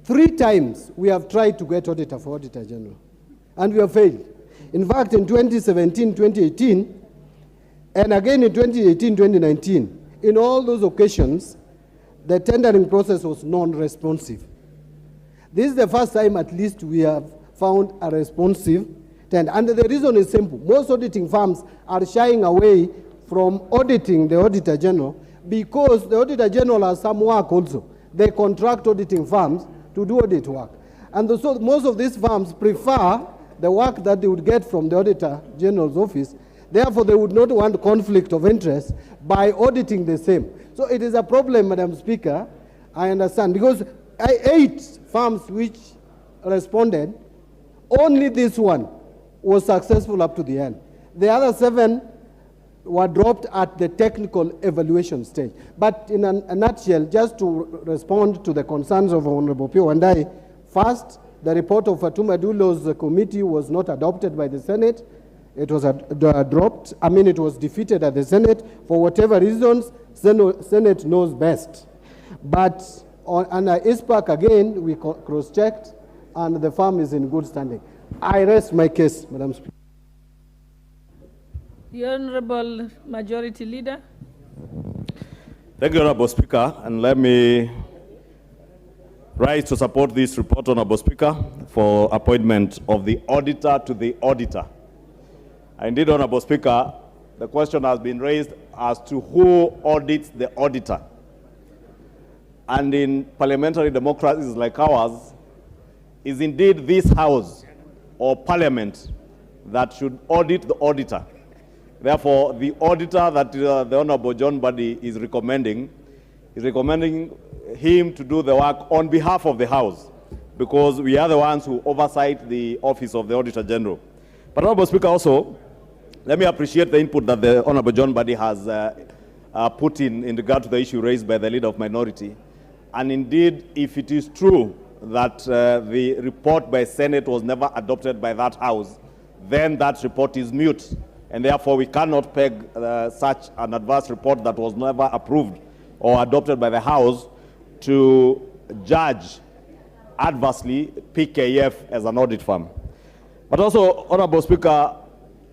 Speaker 12: 3 times we have tried to get auditor for Auditor General, and we have failed. In fact, in 2017, 2018, and again in 2018, 2019, in all those occasions, the tendering process was non-responsive. This is the first time at least we have found a responsive tender. And the reason is simple. Most auditing firms are shying away from auditing the Auditor General because the Auditor General has some work also. They contract auditing firms to do audit work. And so most of these firms prefer the work that they would get from the Auditor General's office. Therefore, they would not want conflict of interest by auditing the same. So it is a problem, Madam Speaker, I understand, because 8 firms which responded, only this one was successful up to the end. The other 7 were dropped at the technical evaluation stage. But in a nutshell, just to respond to the concerns of Honorable Pio and I, first, the report of Fatuma Dulo's committee was not adopted by the Senate. It was dropped. I mean, it was defeated at the Senate for whatever reasons. Senate knows best. But on ISPAC, again, we cross-checked, and the firm is in good standing. I rest my case, Madam Speaker.
Speaker 1: The Honorable Majority Leader.
Speaker 3: Thank you, Honorable Speaker, and let me rise to support this report, Honorable Speaker, for appointment of the auditor to the auditor. Indeed, Honorable Speaker, the question has been raised as to who audits the auditor. And in parliamentary democracies like ours, is indeed this House or Parliament that should audit the auditor. Therefore, the auditor that the Honorable John Badi is recommending him to do the work on behalf of the House, because we are the ones who oversight the office of the Auditor General. But Honorable Speaker, also, let me appreciate the input that the Honorable John Badi has put in regard to the issue raised by the leader of minority. And indeed, if it is true that the report by Senate was never adopted by that House, then that report is mute. And therefore, we cannot peg such an adverse report that was never approved or adopted by the House to judge adversely PKF as an audit firm. But also, Honorable Speaker,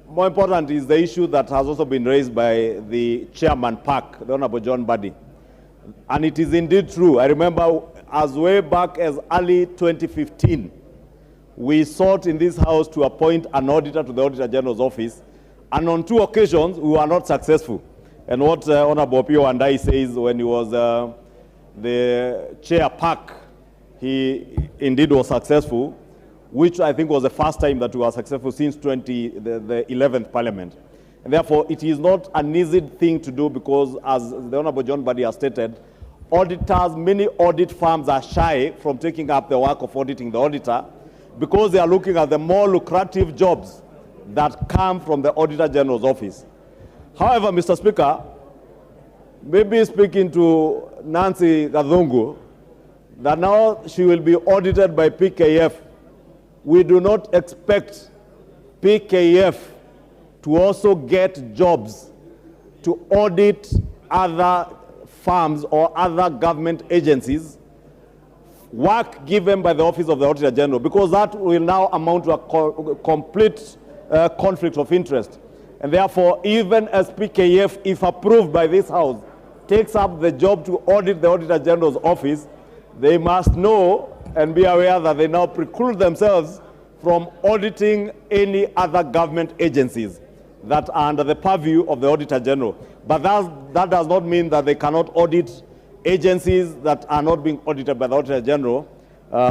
Speaker 3: more important is the issue that has also been raised by the Chairman PAC, the Honorable John Badi. And it is indeed true. I remember as way back as early 2015, we sought in this House to appoint an auditor to the Auditor General's office, and on 2 occasions we were not successful. And what Honorable Pio and I says when he was the chair Park, he indeed was successful, which I think was the first time that we were successful since the 11th Parliament. And therefore, it is not an easy thing to do because, as the Honorable John Buddy has stated, auditors, many audit firms are shy from taking up the work of auditing the auditor because they are looking at the more lucrative jobs that come from the Auditor General's office. However, Mr. Speaker, maybe speaking to Nancy Gadhungu, that now she will be audited by PKF. We do not expect PKF to also get jobs to audit other firms or other government agencies, work given by the Office of the Auditor General, because that will now amount to a complete conflict of interest. And therefore, even as PKF, if approved by this House, takes up the job to audit the Auditor General's office, they must know and be aware that they now preclude themselves from auditing any other government agencies that are under the purview of the Auditor General. But that does not mean that they cannot audit agencies that are not being audited by the Auditor General,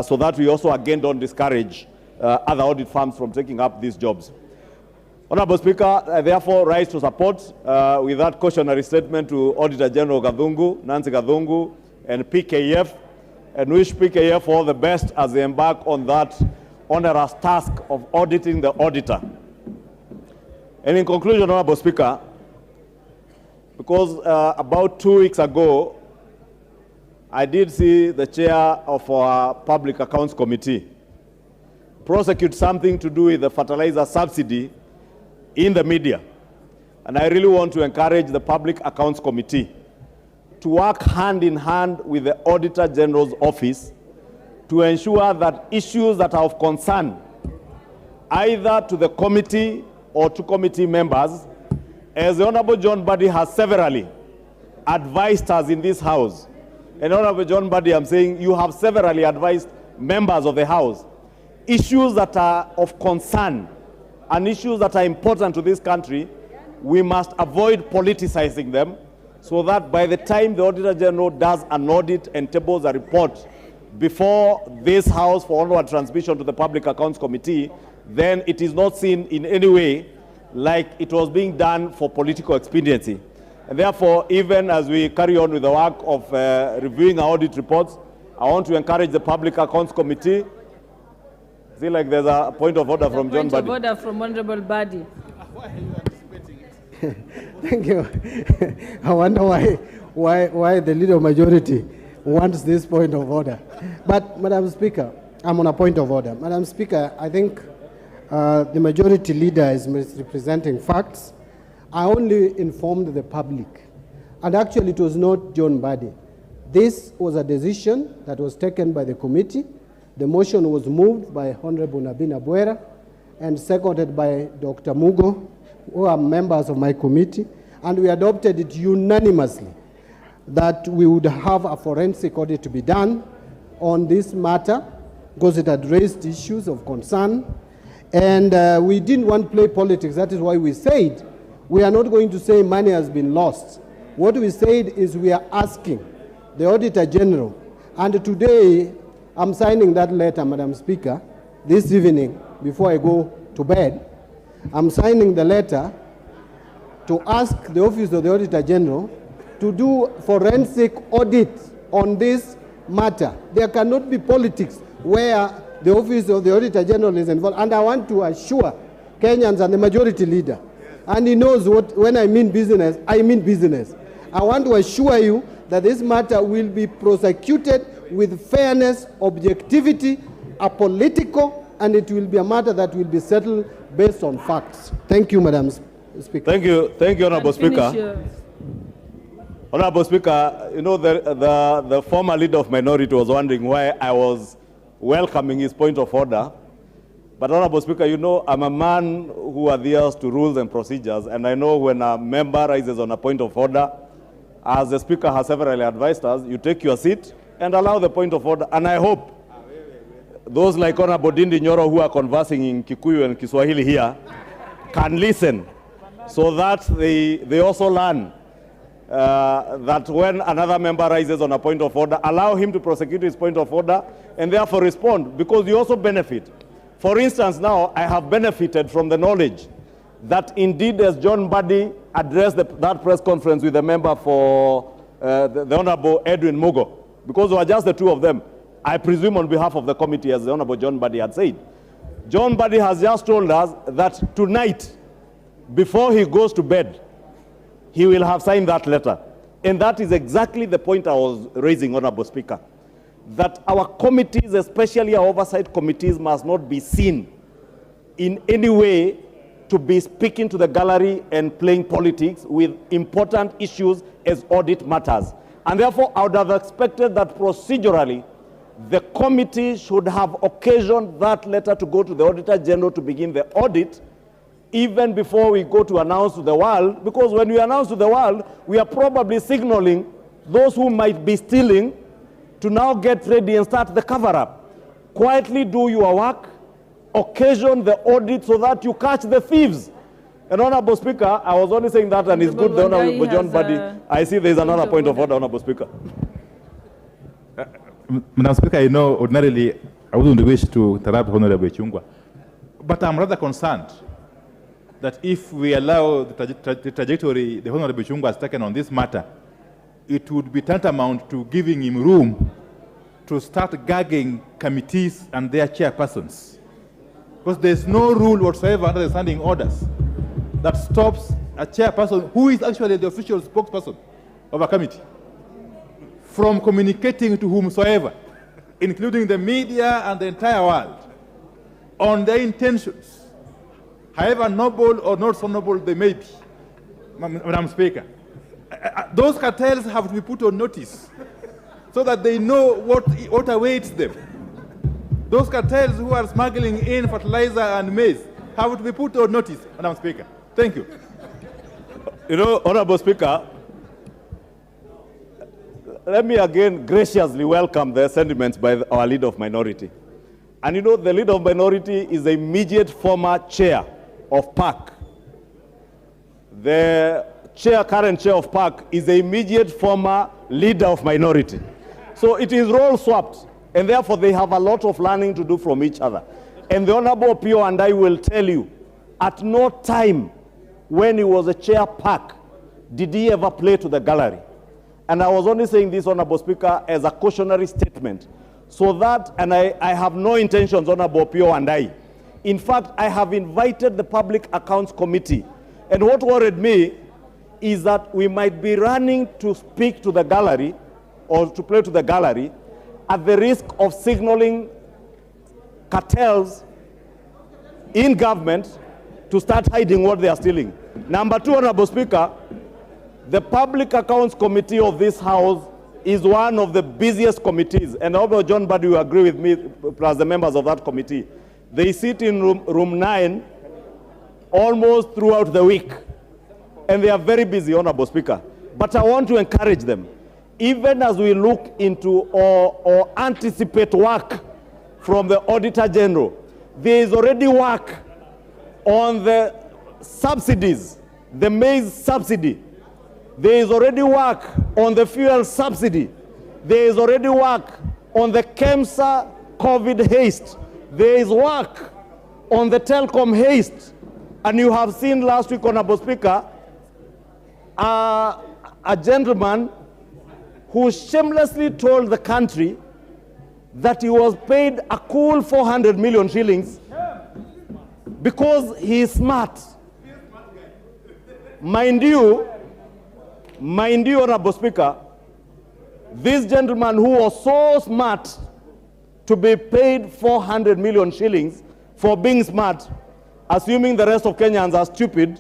Speaker 3: so that we also again don't discourage other audit firms from taking up these jobs. Honorable Speaker, I therefore rise to support with that cautionary statement to Auditor General Gadhungu, Nancy Gadhungu, and PKF, and wish PKF all the best as they embark on that onerous task of auditing the auditor. And in conclusion, Honorable Speaker, because about 2 weeks ago, I did see the chair of our Public Accounts Committee prosecute something to do with the fertilizer subsidy in the media. And I really want to encourage the Public Accounts Committee to work hand in hand with the Auditor General's office to ensure that issues that are of concern, either to the committee or to committee members, as the Honorable John Buddy has severally advised us in this House, and Honorable John Buddy, I'm saying you have severally advised members of the House, issues that are of concern and issues that are important to this country, we must avoid politicizing them so that by the time the Auditor General does an audit and tables a report before this House for onward transmission to the Public Accounts Committee, then it is not seen in any way like it was being done for political expediency. And therefore, even as we carry on with the work of reviewing our audit reports, I want to encourage the Public Accounts Committee. See, like there's a point of order from John Buddy.
Speaker 1: Point of order from Honorable Buddy.
Speaker 12: Thank you. I wonder why the leader of majority wants this point of order. But, Madam Speaker, I'm on a point of order. Madam Speaker, I think the majority leader is misrepresenting facts. I only informed the public. And actually, it was not John Buddy. This was a decision that was taken by the committee. The motion was moved by Honorable Nabina Bwera and seconded by Dr. Mugo, who are members of my committee, and we adopted it unanimously that we would have a forensic audit to be done on this matter because it had raised issues of concern. And we didn't want to play politics. That is why we said we are not going to say money has been lost. What we said is we are asking the Auditor General, and today I'm signing that letter, Madam Speaker, this evening before I go to bed. I'm signing the letter to ask the Office of the Auditor General to do forensic audit on this matter. There cannot be politics where the Office of the Auditor General is involved. And I want to assure Kenyans and the majority leader, and he knows what, when I mean business, I mean business. I want to assure you that this matter will be prosecuted with fairness, objectivity, apolitical, and it will be a matter that will be settled based on facts. Thank you, Madam Speaker.
Speaker 3: Thank you, Honorable Speaker. Honorable Speaker, you know, the former leader of minority was wondering why I was welcoming his point of order. But Honorable Speaker, you know, I'm a man who adheres to rules and procedures, and I know when a member rises on a point of order, as the Speaker has severally advised us, you take your seat and allow the point of order. And I hope those like Honorable Dindi Nyoro who are conversing in Kikuyu and Kiswahili here can listen so that they also learn that when another member rises on a point of order, allow him to prosecute his point of order and therefore respond, because you also benefit. For instance, now I have benefited from the knowledge that indeed, as John Buddy addressed that press conference with the member for the Honorable Edwin Mugo, because we were just the two of them, I presume on behalf of the committee, as the Honorable John Buddy had said. John Buddy has just told us that tonight, before he goes to bed, he will have signed that letter. And that is exactly the point I was raising, Honorable Speaker, that our committees, especially our oversight committees, must not be seen in any way to be speaking to the gallery and playing politics with important issues as audit matters. And therefore, I would have expected that procedurally, the committee should have occasioned that letter to go to the Auditor General to begin the audit, even before we go to announce to the world, because when we announce to the world, we are probably signaling those who might be stealing to now get ready and start the cover-up. Quietly do your work, occasion the audit so that you catch the thieves. And Honorable Speaker, I was only saying that, and it's good the Honorable John Buddy. I see there's another point of order, Honorable Speaker.
Speaker 18: Madam Speaker, I know ordinarily I wouldn't wish to interrupt Honorable Chungwa, but I'm rather concerned that if we allow the trajectory the Honorable Chungwa has taken on this matter, it would be tantamount to giving him room to start gagging committees and their chairpersons. Because there's no rule whatsoever under the standing orders that stops a chairperson, who is actually the official spokesperson of a committee, from communicating to whomsoever, including the media and the entire world, on their intentions, however noble or not so noble they may be. Madam Speaker, those cartels have to be put on notice so that they know what awaits them. Those cartels who are smuggling in fertilizer and maize have to be put on notice, Madam Speaker. Thank you.
Speaker 3: You know, Honorable Speaker, let me again graciously welcome the sentiments by our leader of minority. And you know, the leader of minority is the immediate former chair of PAC. The current chair of PAC is the immediate former leader of minority. So it is role swapped, and therefore they have a lot of learning to do from each other. And the Honorable Pio and I will tell you, at no time when he was a chair PAC did he ever play to the gallery. And I was only saying this, Honorable Speaker, as a cautionary statement, so that, and I have no intentions, Honorable Pio and I. In fact, I have invited the Public Accounts Committee. And what worried me is that we might be running to speak to the gallery or to play to the gallery at the risk of signaling cartels in government to start hiding what they are stealing. Number two, Honorable Speaker, the Public Accounts Committee of this House is one of the busiest committees, and Honorable John Buddy will agree with me, plus the members of that committee. They sit in room 9 almost throughout the week, and they are very busy, Honorable Speaker. But I want to encourage them, even as we look into or anticipate work from the Auditor General, there is already work on the subsidies, the maize subsidy. There is already work on the fuel subsidy. There is already work on the KEMSA COVID haste. There is work on the telecom haste. And you have seen last week, Honorable Speaker, a gentleman who shamelessly told the country that he was paid a cool 400 million shillings because he is smart. Mind you, Honorable Speaker, this gentleman who was so smart to be paid 400 million shillings for being smart, assuming the rest of Kenyans are stupid,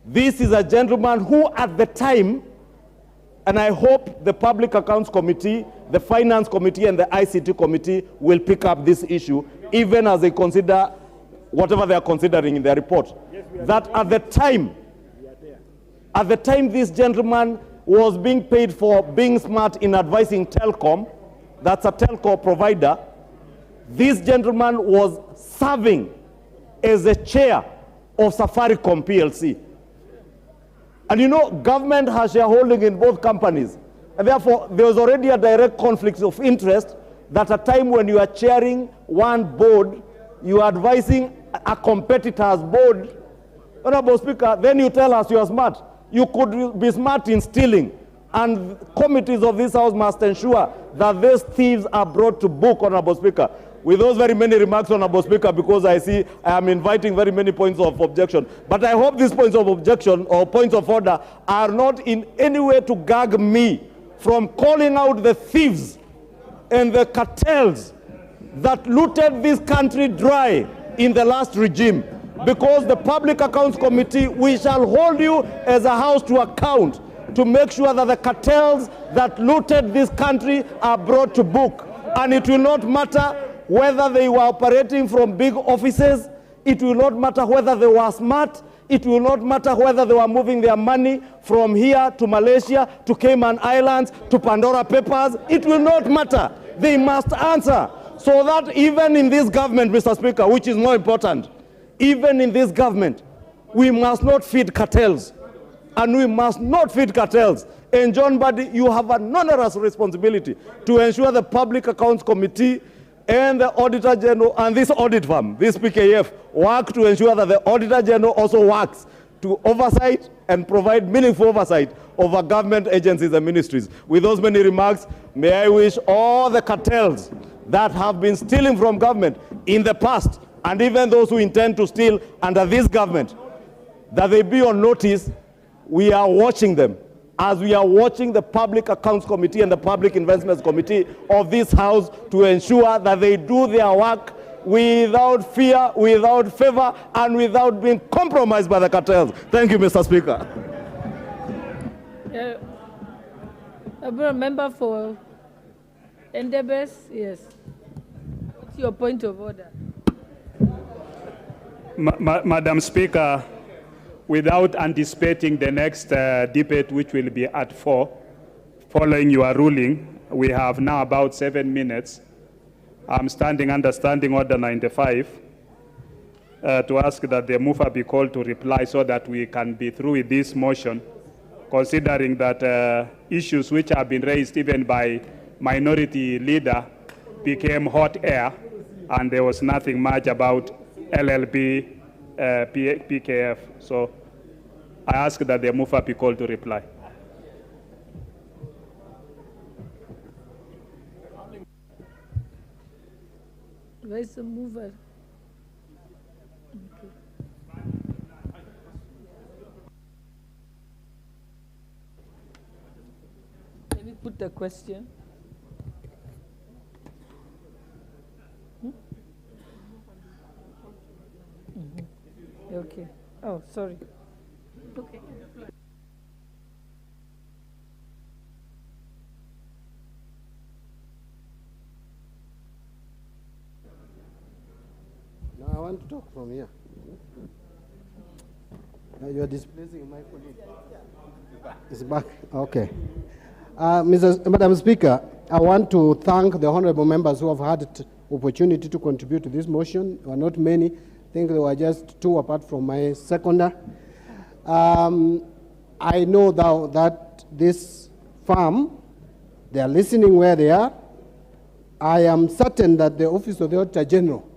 Speaker 3: this is a gentleman who at the time, and I hope the Public Accounts Committee, the Finance Committee, and the ICT Committee will pick up this issue, even as they consider whatever they are considering in their report. That at the time this gentleman was being paid for being smart in advising Telcom, that's a telco provider, this gentleman was serving as the chair of Safaricom PLC.
Speaker 19: And you know, government has shareholding in both companies. And therefore, there was already a direct conflict of interest that at a time when you are chairing one board, you are advising a competitor's board. Honorable Speaker, then you tell us you are smart. You could be smart in stealing. And committees of this House must ensure that these thieves are brought to book, Honorable Speaker. With those very many remarks, Honorable Speaker, because I see I am inviting very many points of objection. But I hope these points of objection or points of order are not in any way to gag me from calling out the thieves and the cartels that looted this country dry in the last regime. Because the Public Accounts Committee, we shall hold you as a house to account to make sure that the cartels that looted this country are brought to book. And it will not matter whether they were operating from big offices, it will not matter whether they were smart, it will not matter whether they were moving their money from here to Malaysia, to Cayman Islands, to Pandora Papers. It will not matter. They must answer. So that even in this government, Mr. Speaker, which is more important, even in this government, we must not feed cartels. And we must not feed cartels. And John Buddy, you have an onerous responsibility to ensure the Public Accounts Committee and the Auditor General and this audit firm, this PKF, work to ensure that the Auditor General also works to oversight and provide meaningful oversight over government agencies and ministries. With those many remarks, may I wish all the cartels that have been stealing from government in the past, and even those who intend to steal under this government, that they be on notice. We are watching them, as we are watching the Public Accounts Committee and the Public Investments Committee of this House to ensure that they do their work without fear, without favor, and without being compromised by the cartels. Thank you, Mr. Speaker.
Speaker 1: A member for Endebess, yes. What's your point of order?
Speaker 13: Madam Speaker, without anticipating the next debate, which will be at 4, following your ruling, we have now about 7 minutes. I'm standing under Standing Order 95 to ask that the mover be called to reply so that we can be through with this motion, considering that issues which have been raised even by minority leader became hot air, and there was nothing much about LLB PKF. So I ask that the mover be called to reply.
Speaker 1: Where's the mover? Okay. Let me put the question. Okay. Oh, sorry. Okay.
Speaker 12: No, I want to talk from here. You are displacing my colleague. It's back. Okay. Madam Speaker, I want to thank the honorable members who have had opportunity to contribute to this motion. There were not many. I think there were just 2 apart from my seconder. I know now that this farm, they are listening where they are. I am certain that the Office of the Auditor General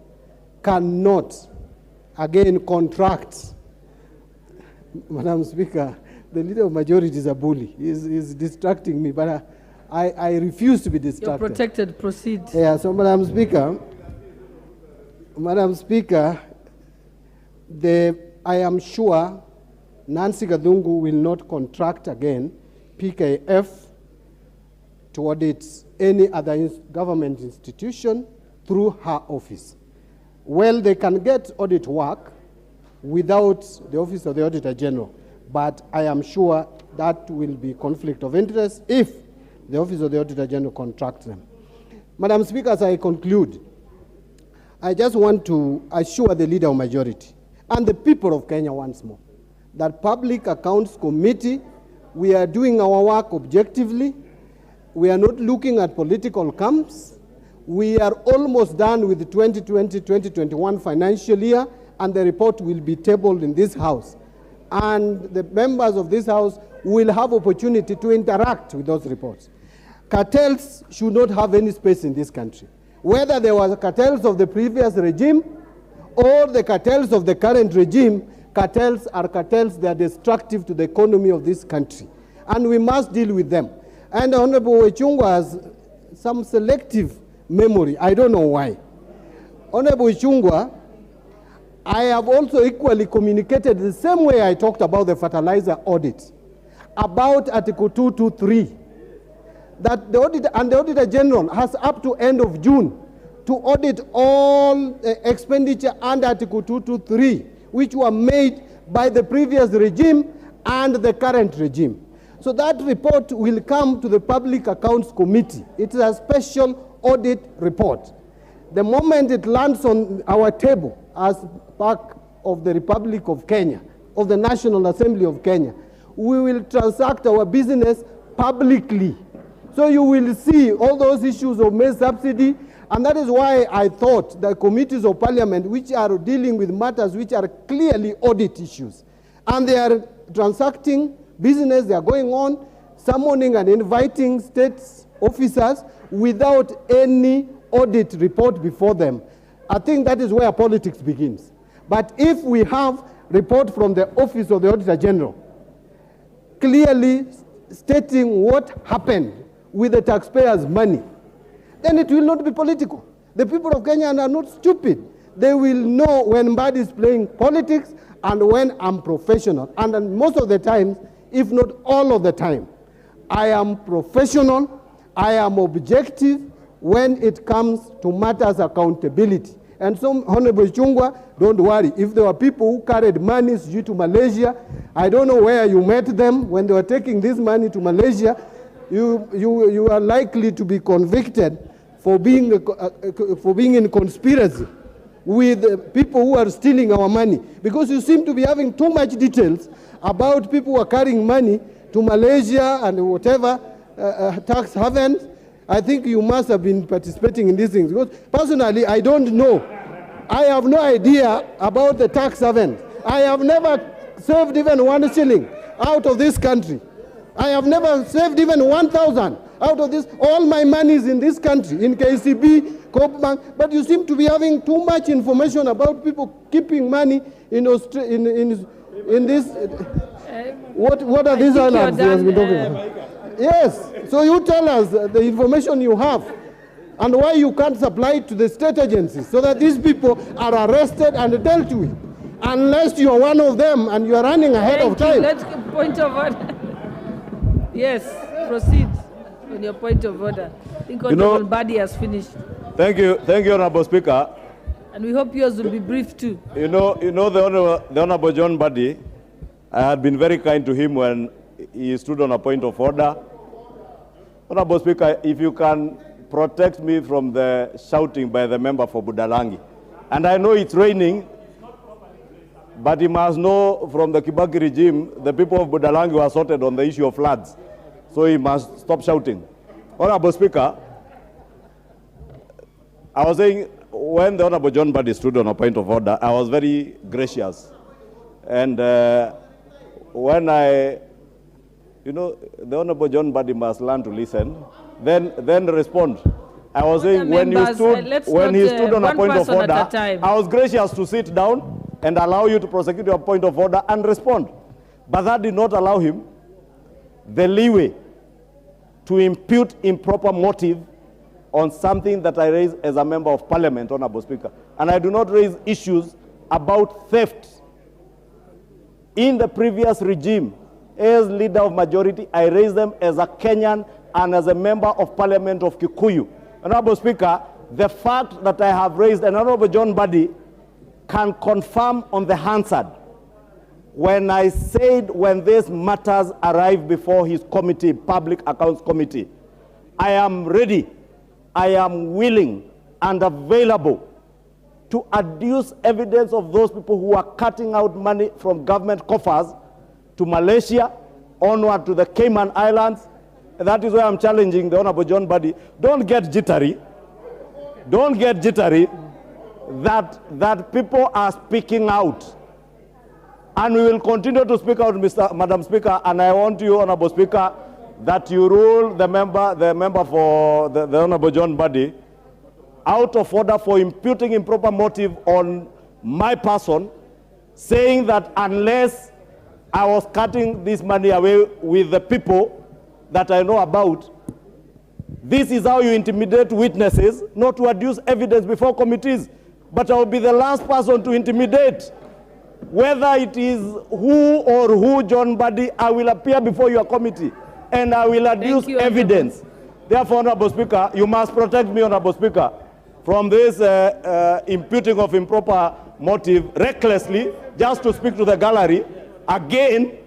Speaker 12: cannot, again, contract. Madam Speaker, the leader of majority is a bully. He's distracting me, but I refuse to be distracted.
Speaker 1: You're protected. Proceed.
Speaker 12: Yeah, so Madam Speaker, I am sure Nancy Gadungu will not contract again PKF to audit any other government institution through her office. Well, they can get audit work without the Office of the Auditor General, but I am sure that will be conflict of interest if the Office of the Auditor General contracts them. Madam Speaker, as I conclude, I just want to assure the leader of majority and the people of Kenya once more that Public Accounts Committee, we are doing our work objectively. We are not looking at political camps. We are almost done with the 2020-2021 financial year, and the report will be tabled in this House.
Speaker 20: and the members of this House will have opportunity to interact with those reports. Cartels should not have any space in this country. Whether there was cartels of the previous regime or the cartels of the current regime, cartels are cartels. They are destructive to the economy of this country, and we must deal with them. And Honorable Wechungwa has some selective memory. I don't know why. Honorable Wechungwa, I have also equally communicated the same way I talked about the fertilizer audit, about Article 223, that the Auditor and the Auditor General has up to end of June to audit all expenditure under Article 223, which were made by the previous regime and the current regime. So that report will come to the Public Accounts Committee. It is a special audit report. The moment it lands on our table as part of the Republic of Kenya, of the National Assembly of Kenya, we will transact our business publicly. So you will see all those issues of maize subsidy, and that is why I thought the committees of parliament which are dealing with matters which are clearly audit issues, and they are transacting business, they are going on, summoning and inviting state officers without any audit report before them. I think that is where politics begins. But if we have report from the Office of the Auditor General clearly stating what happened with the taxpayers' money, then it will not be political. The people of Kenya are not stupid. They will know when Mbadi is playing politics and when I'm professional. And most of the time, if not all of the time, I am professional, I am objective when it comes to matters accountability. And so, Honorable Chungwa, don't worry. If there were people who carried monies due to Malaysia, I don't know where you met them when they were taking this money to Malaysia, you are likely to be convicted for being in conspiracy with people who are stealing our money, because you seem to be having too much details about people who are carrying money to Malaysia and whatever tax havens. I think you must have been participating in these things, because personally I don't know. I have no idea about the tax havens. I have never saved even 1 shilling out of this country. I have never saved even 1,000 out of this. All my money is in this country, in KCB, Coop Bank. But you seem to be having too much information about people keeping money in this. What are these islands he has been talking about? Yes. So you tell us the information you have and why you can't supply it to the state agencies so that these people are arrested and dealt with. Unless you are one of them and you are running ahead of time.
Speaker 1: Let's point of order. Yes, proceed on your point of order. I think Honorable Mbadi has finished.
Speaker 3: Thank you, Honorable Speaker.
Speaker 1: And we hope yours will be brief too.
Speaker 3: You know the Honorable John Mbadi, I had been very kind to him when he stood on a point of order. Honorable Speaker, if you can protect me from the shouting by the member for Budalangi. And I know it's raining, but he must know from the Kibaki regime, the people of Budalangi were sorted on the issue of floods. So he must stop shouting. Honorable Speaker, I was saying, when the Honorable John Mbadi stood on a point of order, I was very gracious. And when the Honorable John Mbadi must learn to listen, then respond. I was saying, when he stood on a point of order, I was gracious to sit down and allow you to prosecute your point of order and respond. But that did not allow him the leeway to impute improper motive on something that I raised as a member of parliament, Honorable Speaker. And I do not raise issues about theft. In the previous regime, as leader of majority, I raised them as a Kenyan and as a member of parliament of Kikuyu. Honorable Speaker, the fact that I have raised, and Honorable John Mbadi can confirm on the Hansard, when I said when these matters arrive before his committee, Public Accounts Committee, I am ready, I am willing and available to adduce evidence of those people who are cutting out money from government coffers to Malaysia, onward to the Cayman Islands. And that is why I'm challenging the Honorable John Mbadi. Don't get jittery. Don't get jittery that people are speaking out
Speaker 19: And we will continue to speak out, Madam Speaker, and I want you, Honorable Speaker, that you rule the member for the Honorable John Buddy out of order for imputing improper motive on my person, saying that unless I was cutting this money away with the people that I know about, this is how you intimidate witnesses, not to adduce evidence before committees, but I will be the last person to intimidate. Whether it is who John Buddy, I will appear before your committee and I will adduce evidence. Therefore, Honorable Speaker, you must protect me, Honorable Speaker, from this imputing of improper motive recklessly, just to speak to the gallery again.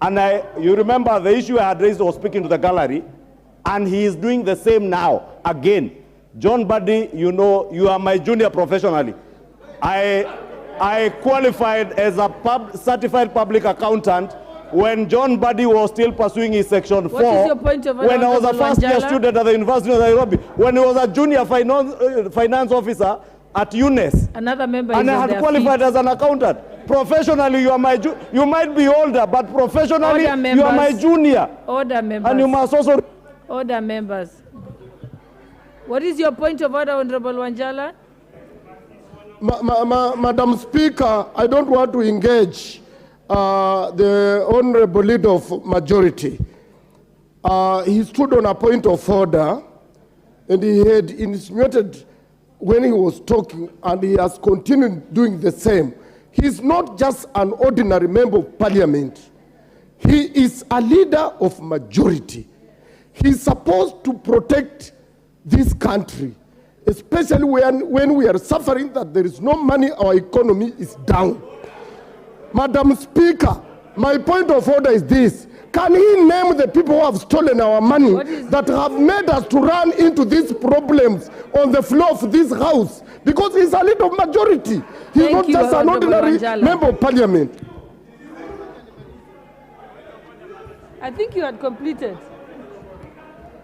Speaker 19: And you remember the issue I had raised was speaking to the gallery, and he is doing the same now again. John Buddy, you know, you are my junior professionally. I qualified as a certified public accountant when John Buddy was still pursuing his Section 4.
Speaker 1: What is your point of order,
Speaker 19: when I was a first-year
Speaker 1: Wanjala?
Speaker 19: student at the University of Nairobi, when he was a junior finance officer at UNES.
Speaker 1: Another member
Speaker 19: And
Speaker 1: is
Speaker 19: I
Speaker 1: on
Speaker 19: had
Speaker 1: their
Speaker 19: qualified
Speaker 1: feet.
Speaker 19: as an accountant. Professionally, you are my you might be older, but professionally,
Speaker 1: Order,
Speaker 19: you are my
Speaker 1: members.
Speaker 19: junior.
Speaker 1: Order, members.
Speaker 19: And you must also...
Speaker 1: Order, members. What is your point of order, Honorable Wanjala?
Speaker 21: Madam Speaker, I don't want to engage the Honorable Leader of Majority. He stood on a point of order, and he had insinuated when he was talking, and he has continued doing the same. He's not just an ordinary member of parliament. He is a leader of majority. He's supposed to protect this country, especially when we are suffering that there is no money, our economy is down. Madam Speaker, my point of order is this. Can he name the people who have stolen our money that have made us to run into these problems on the floor of this house? Because he's a leader of majority. He's not just an ordinary member of parliament.
Speaker 1: I think you had completed.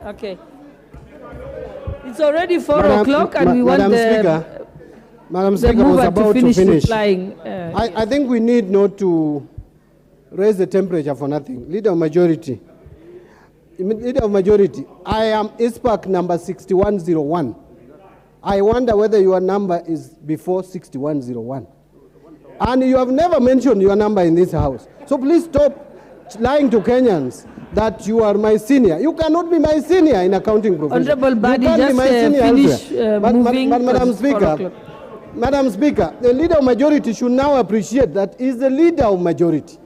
Speaker 1: Okay. It's already 4 o'clock and we want
Speaker 20: Madam
Speaker 1: the
Speaker 20: Speaker was
Speaker 1: mover
Speaker 20: about
Speaker 1: to finish
Speaker 20: replying.
Speaker 1: replying.
Speaker 20: I think we need not to raise the temperature for nothing. Leader of Majority. Leader of Majority, I am ISPAC number 6101. I wonder whether your number is before 6101. And you have never mentioned your number in this house. So please stop lying to Kenyans that you are my senior. You cannot be my senior in accounting profession.
Speaker 1: Honorable Badi,
Speaker 20: you can't
Speaker 1: just
Speaker 20: be my senior
Speaker 1: finish
Speaker 20: elsewhere.
Speaker 1: moving.
Speaker 20: But Madam Speaker, the leader of majority should now appreciate that he's the leader of majority.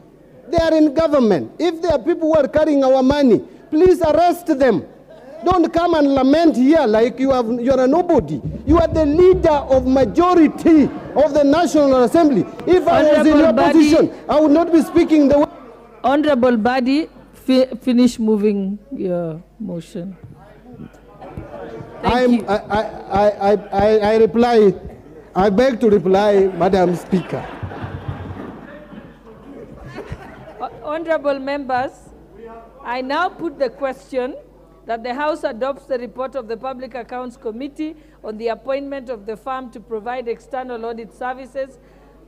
Speaker 20: They are in government. If there are people who are carrying our money, please arrest them. Don't come and lament here like you're a nobody. You are the leader of majority of the National Assembly. If I was in your position, I would not be speaking the way.
Speaker 1: Honorable Badi, finish moving your motion.
Speaker 20: I reply. I beg to reply, Madam Speaker.
Speaker 1: Honorable members, I now put the question that the House adopts the report of the Public Accounts Committee on the appointment of the firm to provide external audit services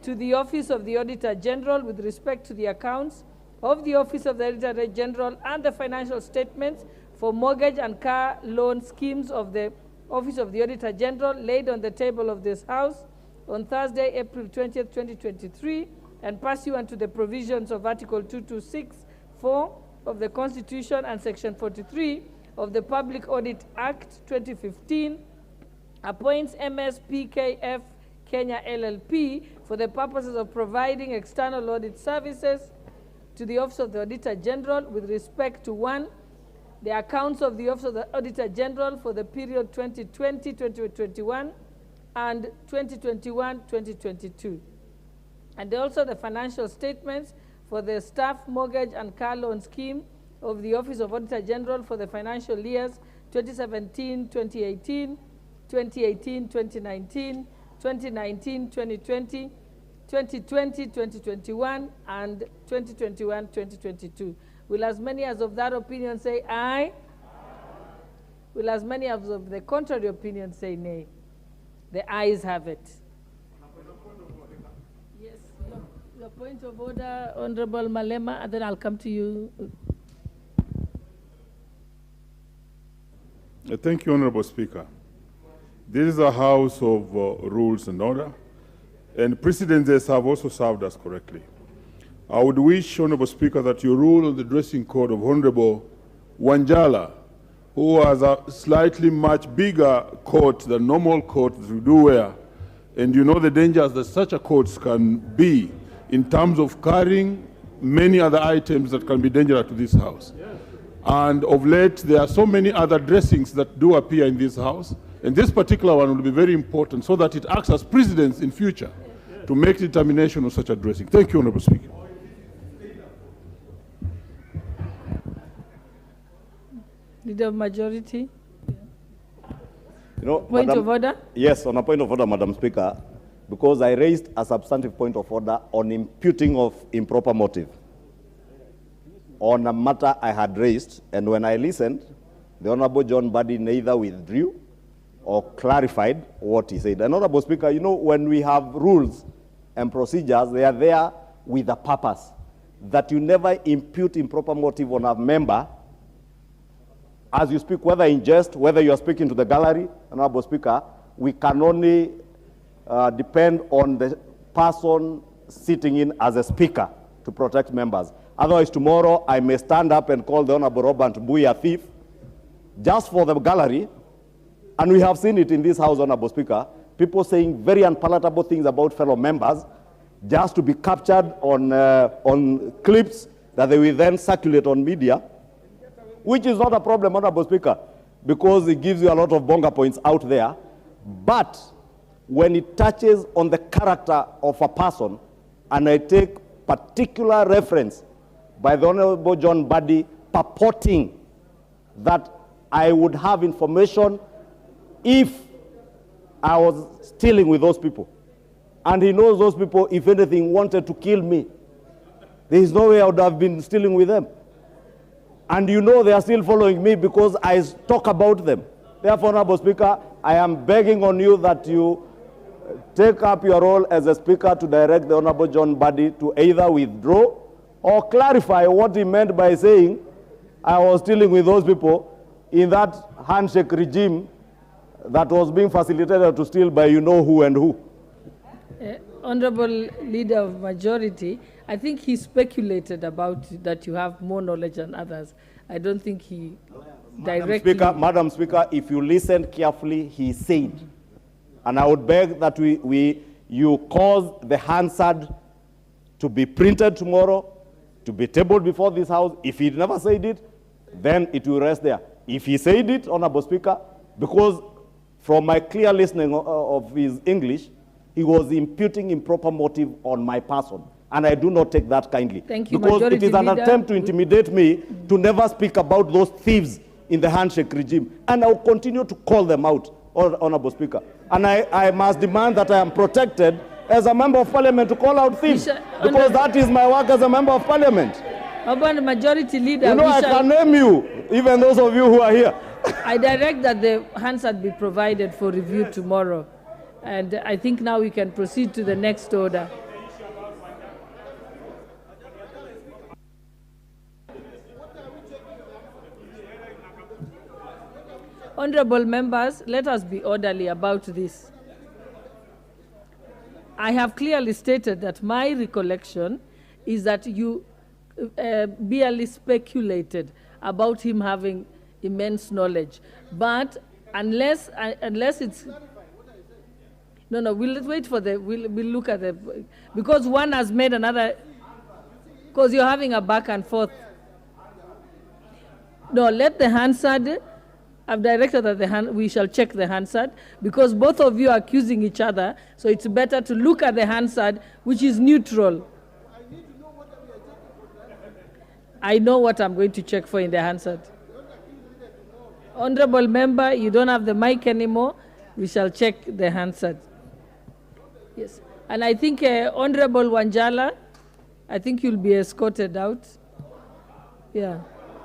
Speaker 1: to the Office of the Auditor General with respect to the accounts of the Office of the Auditor General and the financial statements for mortgage and car loan schemes of the Office of the Auditor General laid on the table of this House on Thursday, April 20th, 2023, and pursuant to the provisions of Article 226(4) of the Constitution and Section 43 of the Public Audit Act 2015, appoints MSPKF Kenya LLP for the purposes of providing external audit services to the Office of the Auditor General with respect to 1, the accounts of the Office of the Auditor General for the period 2020-2021 and 2021-2022, and also the financial statements for the staff mortgage and car loan scheme of the Office of Auditor General for the financial years 2017-2018, 2018-2019, 2019-2020, 2020-2021, and 2021-2022. Will as many as of that opinion say aye? Will as many as of the contrary opinion say nay? The ayes have it. Yes, your Point of order, Honorable Malema, and then I'll come to you.
Speaker 5: Thank you, Honorable Speaker. This is a house of rules and order, and precedents have also served us correctly. I would wish, Honorable Speaker, that you rule on the dressing code of Honorable Wanjala, who has a slightly much bigger coat than normal coat that we do wear. And you know the dangers that such a coat can be in terms of carrying many other items that can be dangerous to this house. And of late, there are so many other dressings that do appear in this house. And this particular one will be very important so that it acts as precedence in future to make determination of such a dressing. Thank you, Honorable Speaker.
Speaker 1: Leader of Majority.
Speaker 3: You know,
Speaker 1: Point of order?
Speaker 3: Yes, on a point of order, Madam Speaker, because I raised a substantive point of order on imputing of improper motive on a matter I had raised, and when I listened, the Honorable John Buddy neither withdrew or clarified what he said. And Honorable Speaker, you know, when we have rules and procedures, they are there with a purpose, that you never impute improper motive on a member as you speak, whether in jest, whether you are speaking to the gallery. Honorable Speaker, we can only depend on the person sitting in as a speaker to protect members. Otherwise, tomorrow I may stand up and call the Honorable Robert Bui a thief just for the gallery. And we have seen it in this house, Honorable Speaker, people saying very unpalatable things about fellow members just to be captured on clips that they will then circulate on media, which is not a problem, Honorable Speaker, because it gives you a lot of bonga points out there. But when it touches on the character of a person, and I take particular reference by the Honorable John Buddy purporting that I would have information if I was stealing with those people. And he knows those people, if anything, wanted to kill me. There is no way I would have been stealing with them. And you know they are still following me because I talk about them. Therefore, Honorable Speaker, I am begging on you that you take up your role as a speaker to direct the Honorable John Buddy to either withdraw or clarify what he meant by saying I was dealing with those people in that handshake regime that was being facilitated to steal by you know who and who.
Speaker 1: Honorable Leader of Majority, I think he speculated about that you have more knowledge than others. I don't think he directly...
Speaker 3: Madam Speaker, if you listen carefully, he said, and I would beg that you cause the Hansard to be printed tomorrow, to be tabled before this House. If he never said it, then it will rest there. If he said it, Honorable Speaker, because from my clear listening of his English, he was imputing improper motive on my person. And I do not take that kindly.
Speaker 1: Thank you,
Speaker 3: because
Speaker 1: Majority
Speaker 3: it is an
Speaker 1: Leader.
Speaker 3: attempt to intimidate me to never speak about those thieves in the handshake regime. And I will continue to call them out, Honorable Speaker. And I must demand that I am protected as a member of parliament to call out thieves. Because that is my work as a member of parliament.
Speaker 1: Urban Majority Leader,
Speaker 3: you know, I can name you, even those of you who are here.
Speaker 1: I direct that the Hansard be provided for review tomorrow. And I think now we can proceed to the next order. Honorable members, let us be orderly about this. I have clearly stated that my recollection is that you barely speculated about him having immense knowledge. But unless it's... No, we'll wait for we'll look at the... Because one has made another... Because you're having a back and forth. No, let the Hansard... I've directed that we shall check the Hansard because both of you are accusing each other, so it's better to look at the Hansard, which is neutral. I know what I'm going to check for in the Hansard. Honorable member, you don't have the mic anymore. We shall check the Hansard. Yes. And I think Honorable Wanjala, I think you'll be escorted out. Yeah.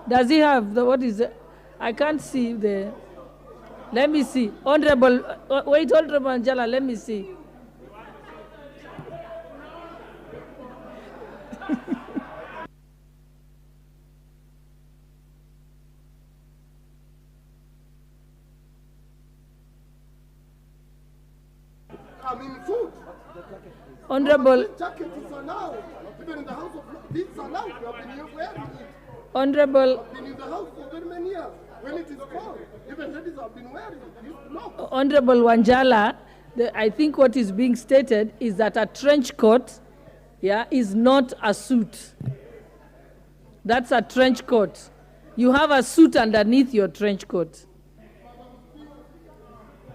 Speaker 1: Does he have what is it? I can't see the... Let me see. Honorable... wait, Honorable Wanjala, let me see.
Speaker 21: I mean, food.
Speaker 1: Honorable.
Speaker 21: Jacket is allowed. Even in the House of Lords, it's allowed. We have been here wearing it.
Speaker 1: Honorable.
Speaker 21: I've been in the House for very many years. When it is cold, even ladies have been wearing it. It's not.
Speaker 1: Honorable Wanjala, I think what is being stated is that a trench coat, yeah, is not a suit. That's a trench coat. You have a suit underneath your trench coat.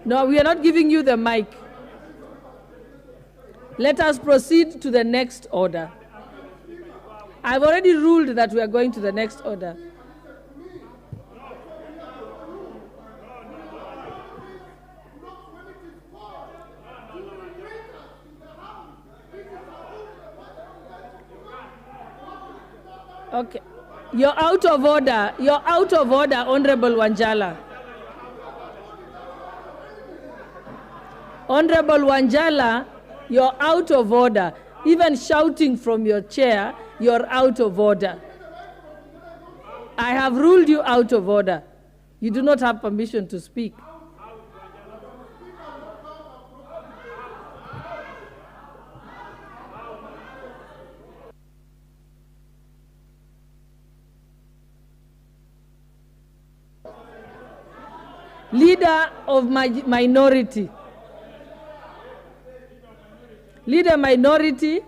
Speaker 1: No, we are not giving you the mic. Let us proceed to the next order. I've already ruled that we are going to the next order. Okay. You're out of order. You're out of order, Honorable Wanjala. Honorable Wanjala, you're out of order. Even shouting from your chair, you're out of order. I have ruled you out of order. You do not have permission to speak. Leader of my minority. Leader minority.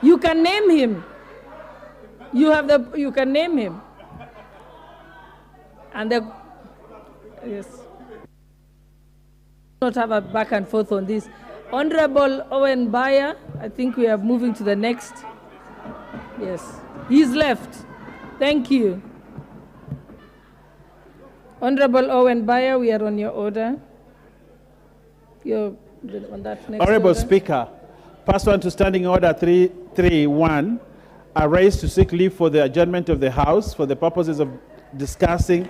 Speaker 1: You can name him. You can name him. And yes. Not have a back and forth on this. Honorable Owen Bayer, I think we are moving to the next. Yes, he's left. Thank you. Honorable Owen Bayer, we are on your order. You're on that next
Speaker 6: Honorable
Speaker 1: order.
Speaker 6: Speaker, pursuant to Standing Order 331, I raise to seek leave for the adjournment of the House for the purposes of discussing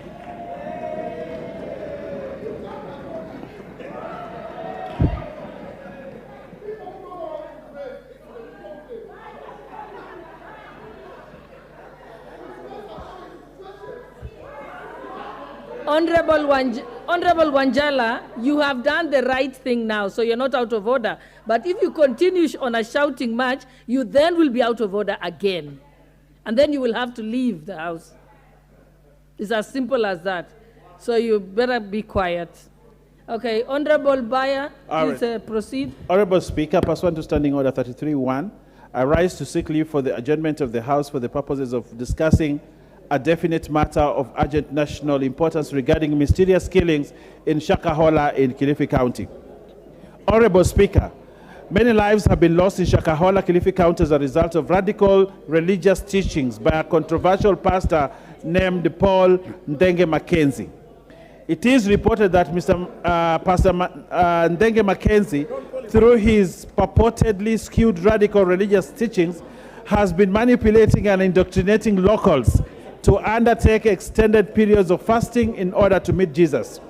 Speaker 1: Honorable Wanjala, you have done the right thing now, so you're not out of order. But if you continue on a shouting match, you then will be out of order again. And then you will have to leave the House. It's as simple as that. So you better be quiet. Okay, Honorable Bayer, please proceed.
Speaker 6: Honorable Speaker, pursuant to Standing Order 331, I rise to seek leave for the adjournment of the House for the purposes of discussing a definite matter of urgent national importance regarding mysterious killings in Shakahola in Kilifi County. Honorable Speaker, many lives have been lost in Shakahola, Kilifi County as a result of radical religious teachings by a controversial pastor named Paul Ndenge Mackenzie. It is reported that Pastor Ndenge Mackenzie, through his purportedly skewed radical religious teachings, has been manipulating and indoctrinating locals to undertake extended periods of fasting in order to meet Jesus.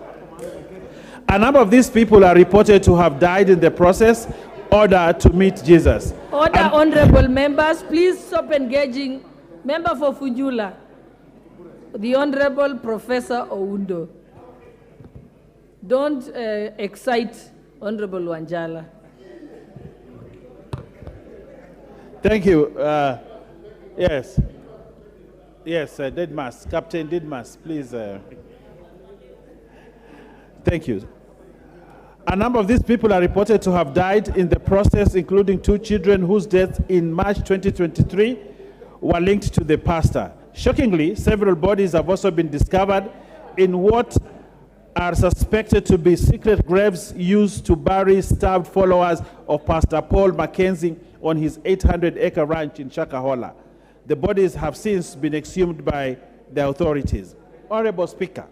Speaker 6: A number of these people are reported to have died in the process in order to meet Jesus.
Speaker 1: Order, honorable members, please stop engaging. Member for Fujula, the Honorable Professor Oundo. Don't excite Honorable Wanjala.
Speaker 6: Thank you. Yes. Yes, Didmas, Captain Didmas, please. Thank you. A number of these people are reported to have died in the process, including 2 children whose deaths in March 2023 were linked to the pastor. Shockingly, several bodies have also been discovered in what are suspected to be secret graves used to bury starved followers of Pastor Paul Mackenzie on his 800-acre ranch in Shakahola. The bodies have since been exhumed by the authorities. Honorable Speaker,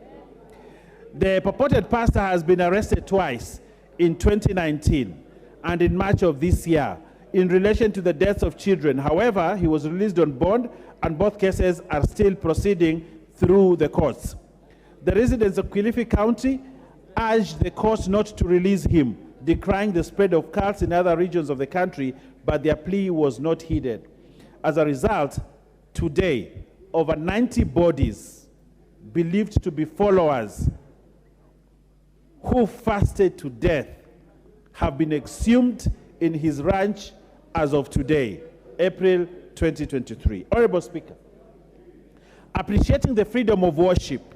Speaker 6: the purported pastor has been arrested twice in 2019 and in March of this year in relation to the deaths of children. However, he was released on bond and both cases are still proceeding through the courts. The residents of Kilifi County urged the court not to release him decrying the spread of cults in other regions of the country, but their plea was not heeded. As a result, today, over 90 bodies believed to be followers who fasted to death have been exhumed in his ranch as of today, April 2023. Honorable Speaker, appreciating the freedom of worship,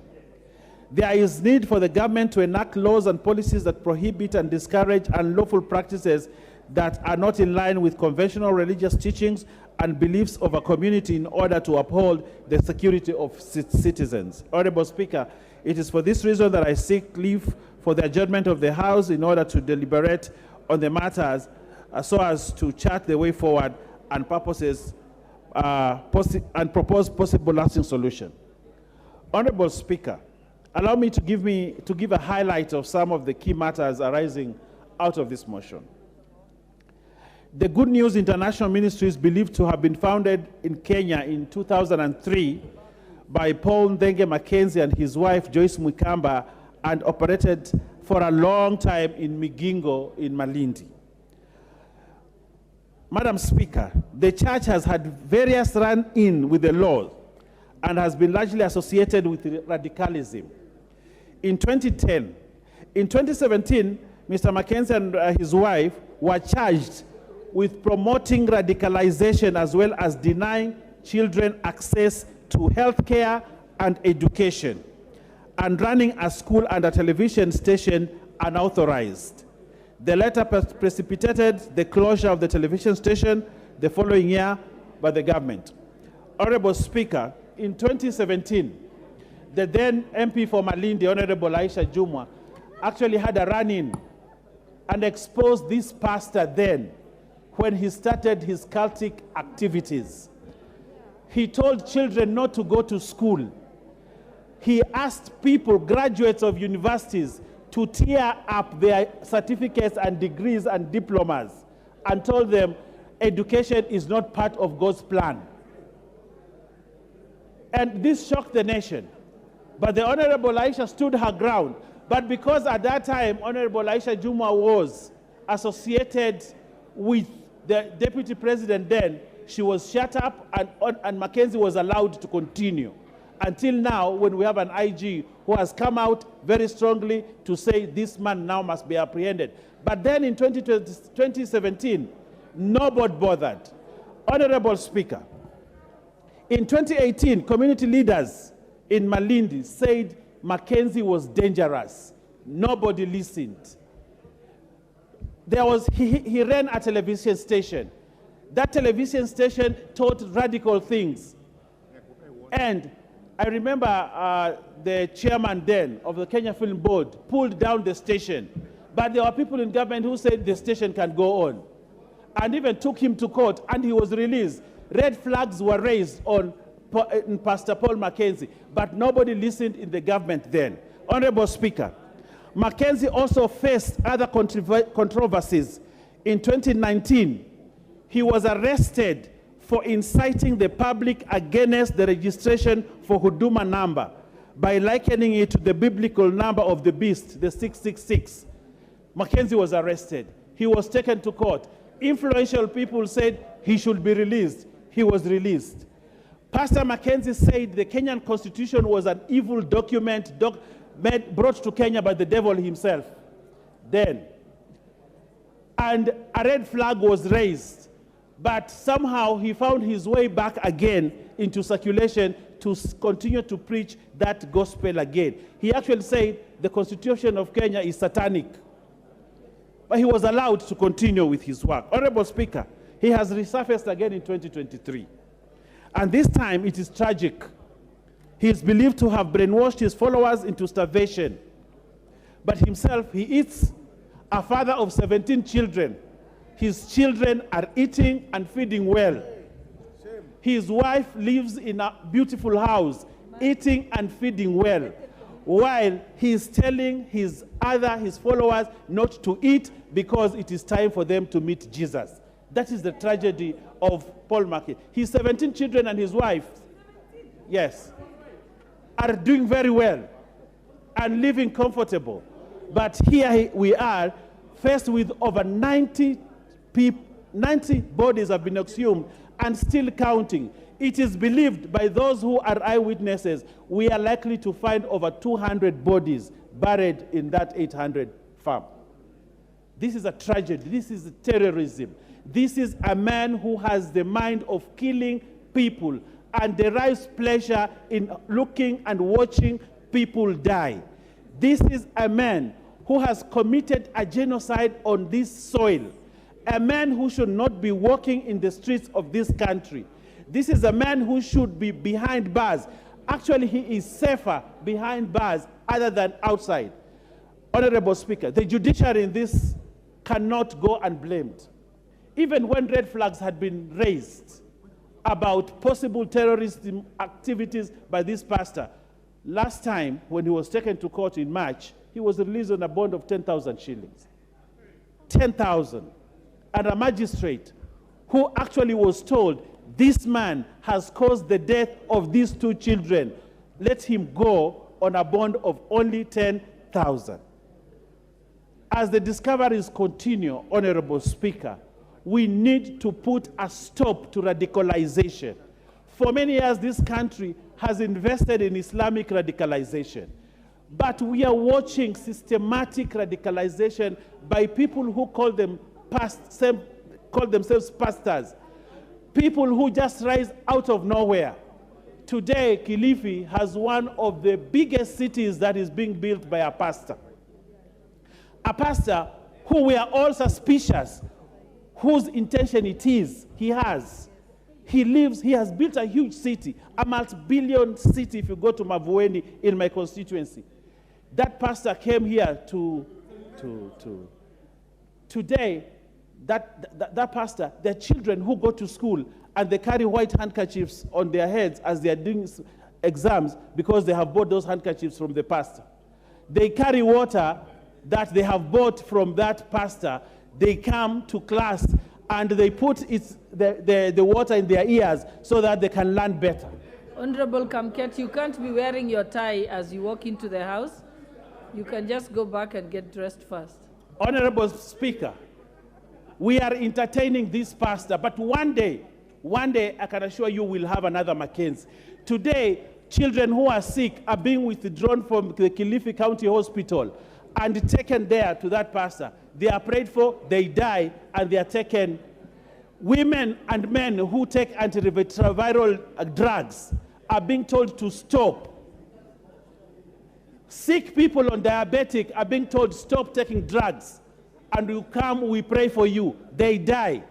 Speaker 6: there is need for the government to enact laws and policies that prohibit and discourage unlawful practices that are not in line with conventional religious teachings and beliefs of a community in order to uphold the security of citizens. Honorable Speaker, it is for this reason that I seek leave for the adjournment of the House in order to deliberate on the matters so as to chart the way forward and propose possible lasting solution. Honorable Speaker, allow me to give a highlight of some of the key matters arising out of this motion. The Good News International Ministry is believed to have been founded in Kenya in 2003 by Paul Ndenge Mackenzie and his wife Joyce Mwikamba, and operated for a long time in Migingo in Malindi. Madam Speaker, the church has had various run-in with the law and has been largely associated with radicalism. In 2010, in 2017, Mr. Mackenzie and his wife were charged with promoting radicalization as well as denying children access to health care and education, and running a school and a television station unauthorized. The latter precipitated the closure of the television station the following year by the government. Honorable Speaker, in 2017, the then MP for Malindi, Honorable Aisha Jumwa, actually had a run-in and exposed this pastor then when he started his cultic activities. He told children not to go to school. He asked people, graduates of universities, to tear up their certificates and degrees and diplomas and told them education is not part of God's plan. And this shocked the nation. But the Honorable Aisha stood her ground. But because at that time, Honorable Aisha Jumwa was associated with the Deputy President then, she was shut up and Mackenzie was allowed to continue. Until now, when we have an IG who has come out very strongly to say this man now must be apprehended. But then in 2017, nobody bothered. Honorable Speaker, in 2018, community leaders in Malindi said Mackenzie was dangerous. Nobody listened. He ran a television station. That television station taught radical things. And I remember the chairman then of the Kenya Film Board pulled down the station. But there were people in government who said the station can go on. And even took him to court, and he was released. Red flags were raised on Pastor Paul Mackenzie, but nobody listened in the government then. Honorable Speaker, Mackenzie also faced other controversies. In 2019, he was arrested for inciting the public against the registration for Huduma number by likening it to the biblical number of the beast, the 666. Mackenzie was arrested. He was taken to court. Influential people said he should be released. He was released. Pastor Mackenzie said the Kenyan Constitution was an evil document brought to Kenya by the devil himself. Then, and a red flag was raised, but somehow he found his way back again into circulation to continue to preach that gospel again. He actually said the Constitution of Kenya is satanic, but he was allowed to continue with his work. Honorable Speaker, he has resurfaced again in 2023. And this time it is tragic. He is believed to have brainwashed his followers into starvation. But himself, he eats, a father of 17 children. His children are eating and feeding well. His wife lives in a beautiful house, eating and feeding well, while he is telling his followers not to eat because it is time for them to meet Jesus. That is the tragedy of Paul Mackenzie. His 17 children and his wife, yes, are doing very well and living comfortable. But here we are faced with over 90 bodies have been exhumed and still counting. It is believed by those who are eyewitnesses, we are likely to find over 200 bodies buried in that 800 farm. This is a tragedy. This is terrorism. This is a man who has the mind of killing people and derives pleasure in looking and watching people die. This is a man who has committed a genocide on this soil, a man who should not be walking in the streets of this country. This is a man who should be behind bars. Actually, he is safer behind bars other than outside. Honorable Speaker, the judiciary in this cannot go unblamed. Even when red flags had been raised about possible terrorist activities by this pastor, last time when he was taken to court in March, he was released on a bond of 10,000 shillings. 10,000. And a magistrate who actually was told, this man has caused the death of these two children. Let him go on a bond of only 10,000. As the discoveries continue, Honorable Speaker, we need to put a stop to radicalization. For many years, this country has invested in Islamic radicalization. But we are watching systematic radicalization by people who call themselves pastors, people who just rise out of nowhere. Today, Kilifi has one of the biggest cities that is being built by a pastor. A pastor who we are all suspicious whose intention it is he has. He has built a huge city, a multi-billion city if you go to Mavueni in my constituency. That pastor came here today, that pastor, their children who go to school and they carry white handkerchiefs on their heads as they are doing exams because they have bought those handkerchiefs from the pastor. They carry water that they have bought from that pastor. They come to class and they put the water in their ears so that they can learn better.
Speaker 1: Honorable Kamket, you can't be wearing your tie as you walk into the house. You can just go back and get dressed first.
Speaker 6: Honorable Speaker, we are entertaining this pastor, but one day, I can assure you we'll have another Mackenzie. Today, children who are sick are being withdrawn from the Kilifi County Hospital and taken there to that pastor. They are prayed for, they die, and they are taken. Women and men who take antiretroviral drugs are being told to stop. Sick people on diabetic are being told stop taking drugs. And you come, we pray for you. They die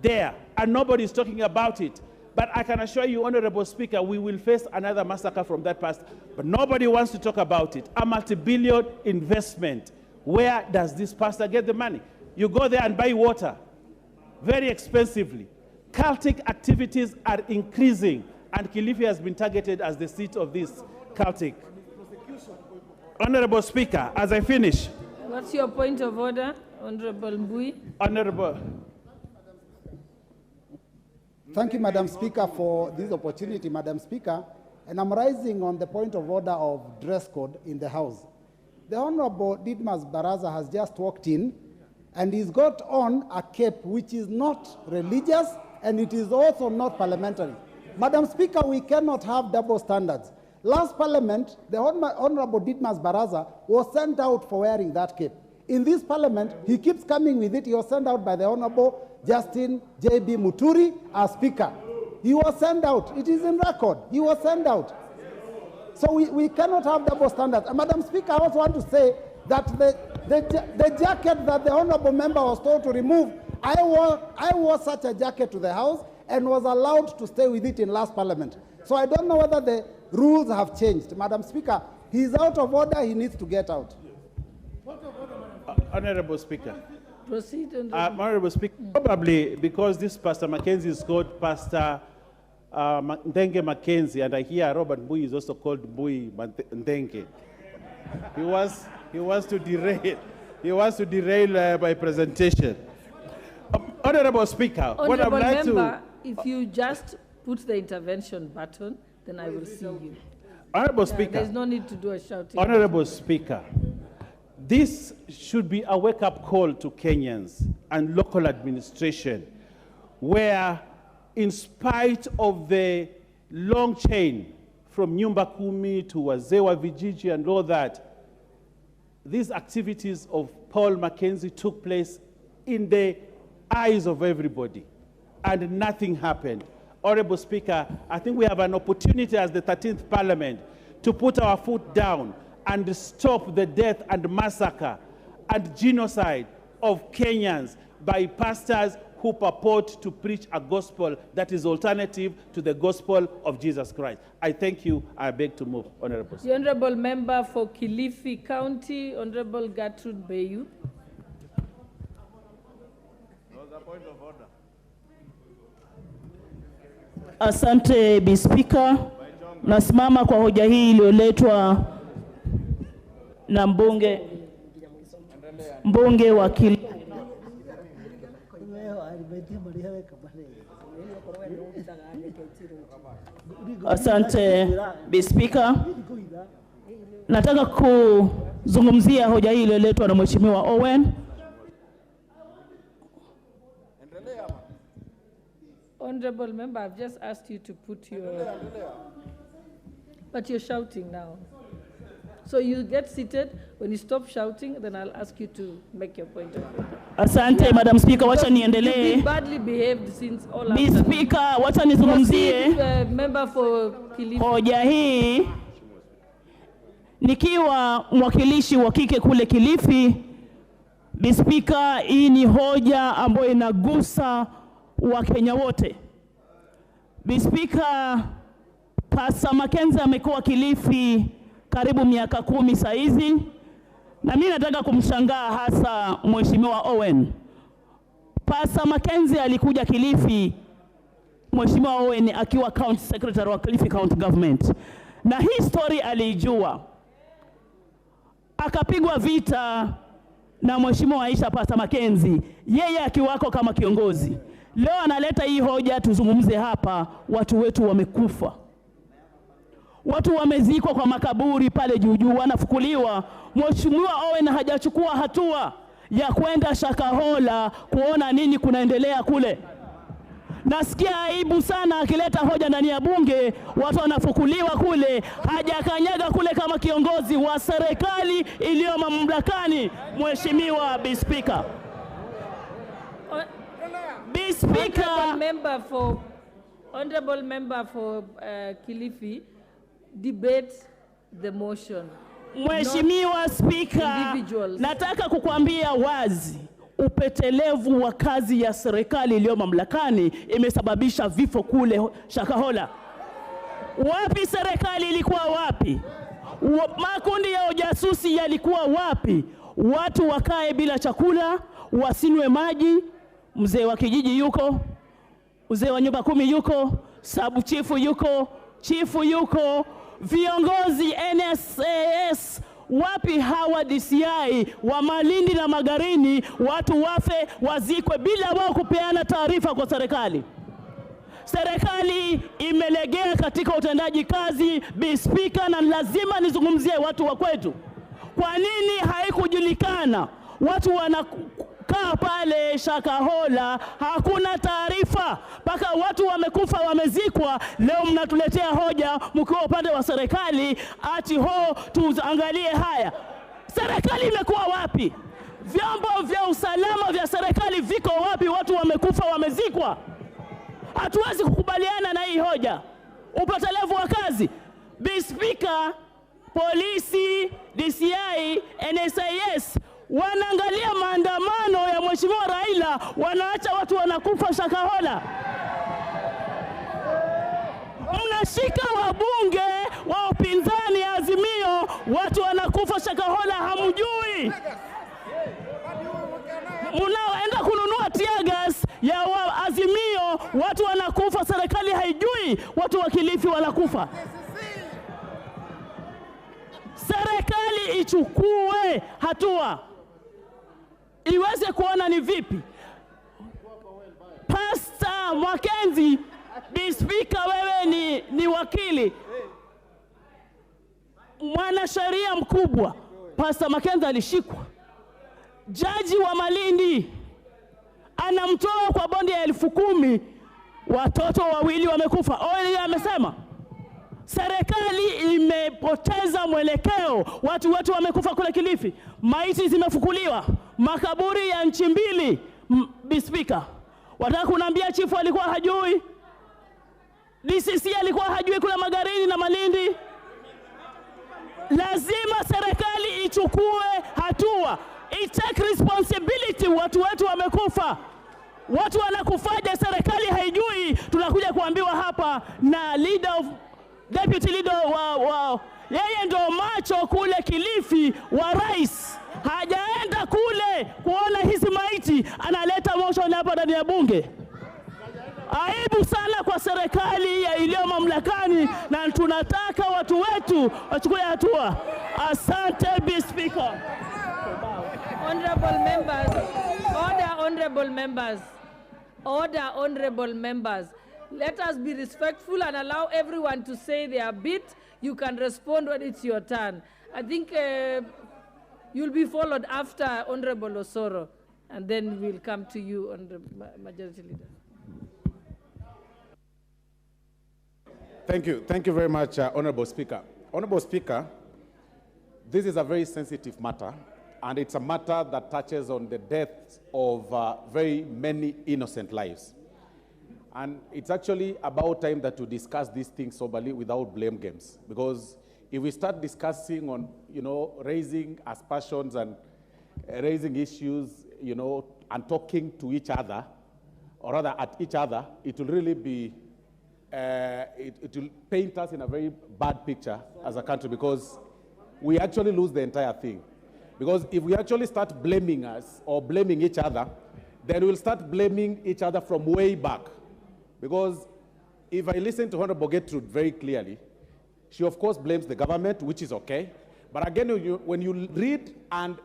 Speaker 6: there, and nobody is talking about it. But I can assure you, Honorable Speaker, we will face another massacre from that pastor. But nobody wants to talk about it. A multi-billion investment. Where does this pastor get the money? You go there and buy water very expensively. Cultic activities are increasing, and Kilifi has been targeted as the seat of this cultic. Honorable Speaker, as I finish.
Speaker 1: What's your point of order, Honorable Mbui?
Speaker 6: Honorable.
Speaker 4: Thank you, Madam Speaker, for this opportunity, Madam Speaker. And I'm rising on the point of order of dress code in the House. The Honorable Didmas Baraza has just walked in, and he's got on a cape which is not religious, and it is also not parliamentary. Madam Speaker, we cannot have double standards. Last Parliament, the Honorable Didmas Baraza was sent out for wearing that cape. In this Parliament, he keeps coming with it. He was sent out by the Honorable Justin J.B. Muturi as Speaker. He was sent out. It is in record. He was sent out. So we cannot have double standards. And Madam Speaker, I also want to say that the jacket that the Honorable Member was told to remove, I wore such a jacket to the House and was allowed to stay with it in last Parliament. So I don't know whether the rules have changed. Madam Speaker, he is out of order. He needs to get out.
Speaker 6: Honorable Speaker.
Speaker 1: Proceed.
Speaker 6: Honorable Speaker, probably because this Pastor Mackenzie is called Pastor Ndenge Mackenzie, and I hear Robert Mbui is also called Mbui Ndenge. He wants to derail. He wants to derail my presentation. Honorable Speaker, what I'd like
Speaker 1: Member, if you just put the intervention button, then I will see you.
Speaker 6: Honorable Speaker.
Speaker 1: There's no need to do a shouting.
Speaker 6: Honorable Speaker, This should be a wake-up call to Kenyans and local administration, where in spite of the long chain from Nyumba Kumi to Wazewa Vijiji and all that, these activities of Paul Mackenzie took place in the eyes of everybody, and nothing happened. Honorable Speaker, I think we have an opportunity as the 13th Parliament to put our foot down and stop the death and massacre and genocide of Kenyans by pastors who purport to preach a gospel that is alternative to the gospel of Jesus Christ. I thank you. I beg to move, Honorable Speaker.
Speaker 1: The Honorable Member for Kilifi County, Honorable Gertrude Bayu.
Speaker 8: Asante Bi Speaker, nasimama kwa hoja hii iliyoletwa na mbunge wa Kilifi. Asante Bi Speaker, nataka kuzungumzia hoja hii iliyoletwa na Mheshimiwa Owen.
Speaker 1: Honorable Member, I've just asked you to put your... But you're shouting now. So you get seated. When you stop shouting, then I'll ask you to make your point of order.
Speaker 8: Asante, Madam Speaker, wacha niendelee.
Speaker 1: You've been badly behaved since all
Speaker 8: Bi Speaker, wacha nizungumzie
Speaker 1: member for Kilifi.
Speaker 8: Hoja hii nikiwa mwakilishi wa kike kule Kilifi. Bi Speaker, hii ni hoja ambayo inagusa Wakenya wote. Bi Speaker, Pastor Mackenzie amekuwa Kilifi karibu miaka 10 saizi, na mimi nataka kumshangaa hasa Mheshimiwa Owen. Pastor Mackenzie alikuja Kilifi, Mheshimiwa Owen akiwa County Secretary wa Kilifi County Government, na hii story alijua. Akapigwa vita na Mheshimiwa Aisha Pastor Mackenzie, yeye akiwako kama kiongozi. Leo analeta hii hoja tuzungumze hapa. Watu wetu wamekufa, watu wamezikwa kwa makaburi pale juu, wanafukuliwa. Mheshimiwa Owen hajachukua hatua ya kwenda Shakahola kuona nini kunaendelea kule. Nasikia aibu sana akileta hoja ndani ya bunge, watu wanafukuliwa kule, hajakanyaga kule kama kiongozi wa serikali iliyo mamlakani. Mheshimiwa Bi Speaker, Bi Speaker,
Speaker 1: Honorable member for Kilifi, debate the motion.
Speaker 8: Mheshimiwa Speaker, nataka kukuambia wazi, upetelevu wa kazi ya serikali iliyo mamlakani imesababisha vifo kule Shakahola. Wapi serikali ilikuwa wapi? Makundi ya ujasusi yalikuwa wapi? Watu wakae bila chakula, wasinwe maji. Mzee wa kijiji yuko, mzee wa Nyumba Kumi yuko, sabu chifu yuko, chifu yuko, viongozi NSAS wapi? Hawa DCI wa Malindi na Magarini, watu wafe wazikwe bila wao kupeana taarifa kwa serikali. Serikali imelegea katika utendaji kazi, Bi Speaker, na lazima nizungumzie watu wa kwetu. Kwa nini haikujulikana? Watu wanakaa pale Shakahola, hakuna taarifa, mpaka watu wamekufa wamezikwa. Leo mnatuletea hoja mkiwa upande wa serikali ati tuangalie haya. Serikali imekuwa wapi? Vyombo vya usalama vya serikali viko wapi? Watu wamekufa wamezikwa. Hatuwezi kukubaliana na hii hoja. Upatelevu wa kazi. Bi Speaker, polisi, DCI, NSIS wanaangalia maandamano ya Mheshimiwa Raila, wanaacha watu wanakufa Shakahola. Mnashika wabunge wa upinzani Azimio, watu wanakufa Shakahola, hamjui. Mnaenda kununua tear gas ya Azimio, watu wanakufa, serikali haijui watu wa Kilifi wanakufa. Serikali ichukue hatua, iweze kuona ni vipi. Pastor Mackenzie, Bi Speaker, wewe ni wakili, mwanasheria mkubwa. Pastor Mackenzie alishikwa. Jaji wa Malindi anamtoa kwa bondi ya 10,000, watoto 2 wamekufa. Yeye amesema serikali imepoteza mwelekeo, watu wetu wamekufa kule Kilifi, maiti zimefukuliwa, makaburi ya nchi mbili. Speaker, wataka kuniambia chifu alikuwa hajui? DCC alikuwa hajui kula Magarini na Malindi? Lazima serikali ichukue hatua, take responsibility. Watu wetu wamekufa, watu wanakufaje, serikali haijui? Tunakuja kuambiwa hapa na deputy leader wa yeye ndo macho kule Kilifi wa rais, hajaenda kule kuona hizi maiti, analeta motion hapa ndani ya bunge. Aibu sana kwa serikali iliyo mamlakani, na tunataka watu wetu wachukue hatua. Asante, Mr. Speaker.
Speaker 1: Honorable members, order, honorable members, order, honorable members. Let us be respectful and allow everyone to say their bit. You can respond when it's your turn. I think you'll be followed after Honorable Osoro, and then we'll come to you, Honorable Majority Leader.
Speaker 6: Thank you very much, Honorable Speaker. Honorable Speaker, this is a very sensitive matter, and it's a matter that touches on the deaths of very many innocent lives. And it's actually about time that we discuss these things soberly without blame games. Because if we start discussing on, raising aspersions and raising issues, and talking to each other, or rather at each other, it will really be, it will paint us in a very bad picture as a country, because we actually lose the entire thing. Because if we actually start blaming us or blaming each other, then we'll start blaming each other from way back. Because if I listen to Honorable Gertrude very clearly, she of course blames the government, which is okay. But again, when you read and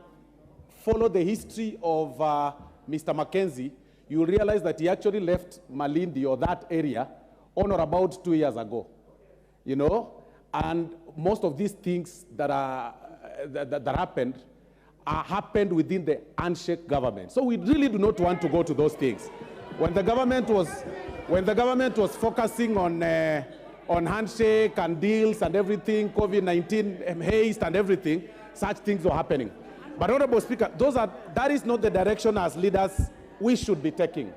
Speaker 6: follow the history of Mr. Mackenzie, you will realize that he actually left Malindi or that area on or about 2 years ago. And most of these things that happened within the handshake government. So we really do not want to go to those things. When the government was focusing on handshake and deals and everything, COVID-19 haste and everything, such things were happening. But Honorable Speaker, that is not the direction as leaders we should be taking.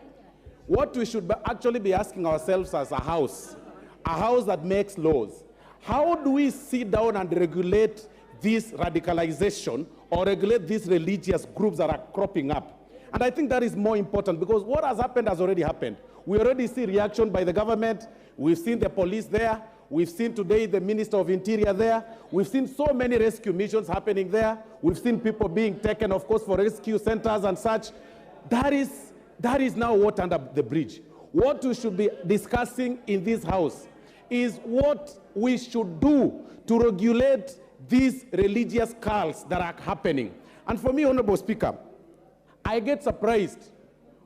Speaker 6: What we should actually be asking ourselves as a house that makes laws, how do we sit down and regulate this radicalization or regulate these religious groups that are cropping up? And I think that is more important, because what has already happened. We already see reaction by the government. We've seen the police there. We've seen today the Minister of Interior there. We've seen so many rescue missions happening there. We've seen people being taken, of course, for rescue centers and such. That is now water under the bridge. What we should be discussing in this house is what we should do to regulate these religious cults that are happening. And for me, Honorable Speaker, I get surprised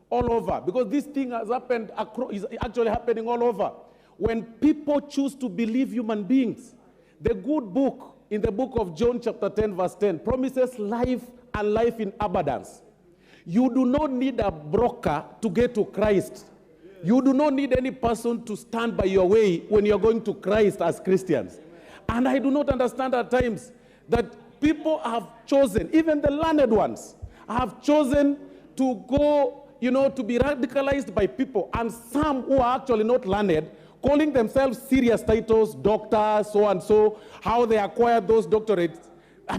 Speaker 6: all over, because this thing has happened, is actually happening all over. When people choose to believe human beings, the good book in the book of John chapter 10 verse 10 promises life and life in abundance. You do not need a broker to get to Christ. You do not need any person to stand by your way when you're going to Christ as Christians. And I do not understand at times that people have chosen, even the learned ones, have chosen to go, to be radicalized by people, and some who are actually not learned, calling themselves serious titles, doctors, so and so, how they acquired those doctorates,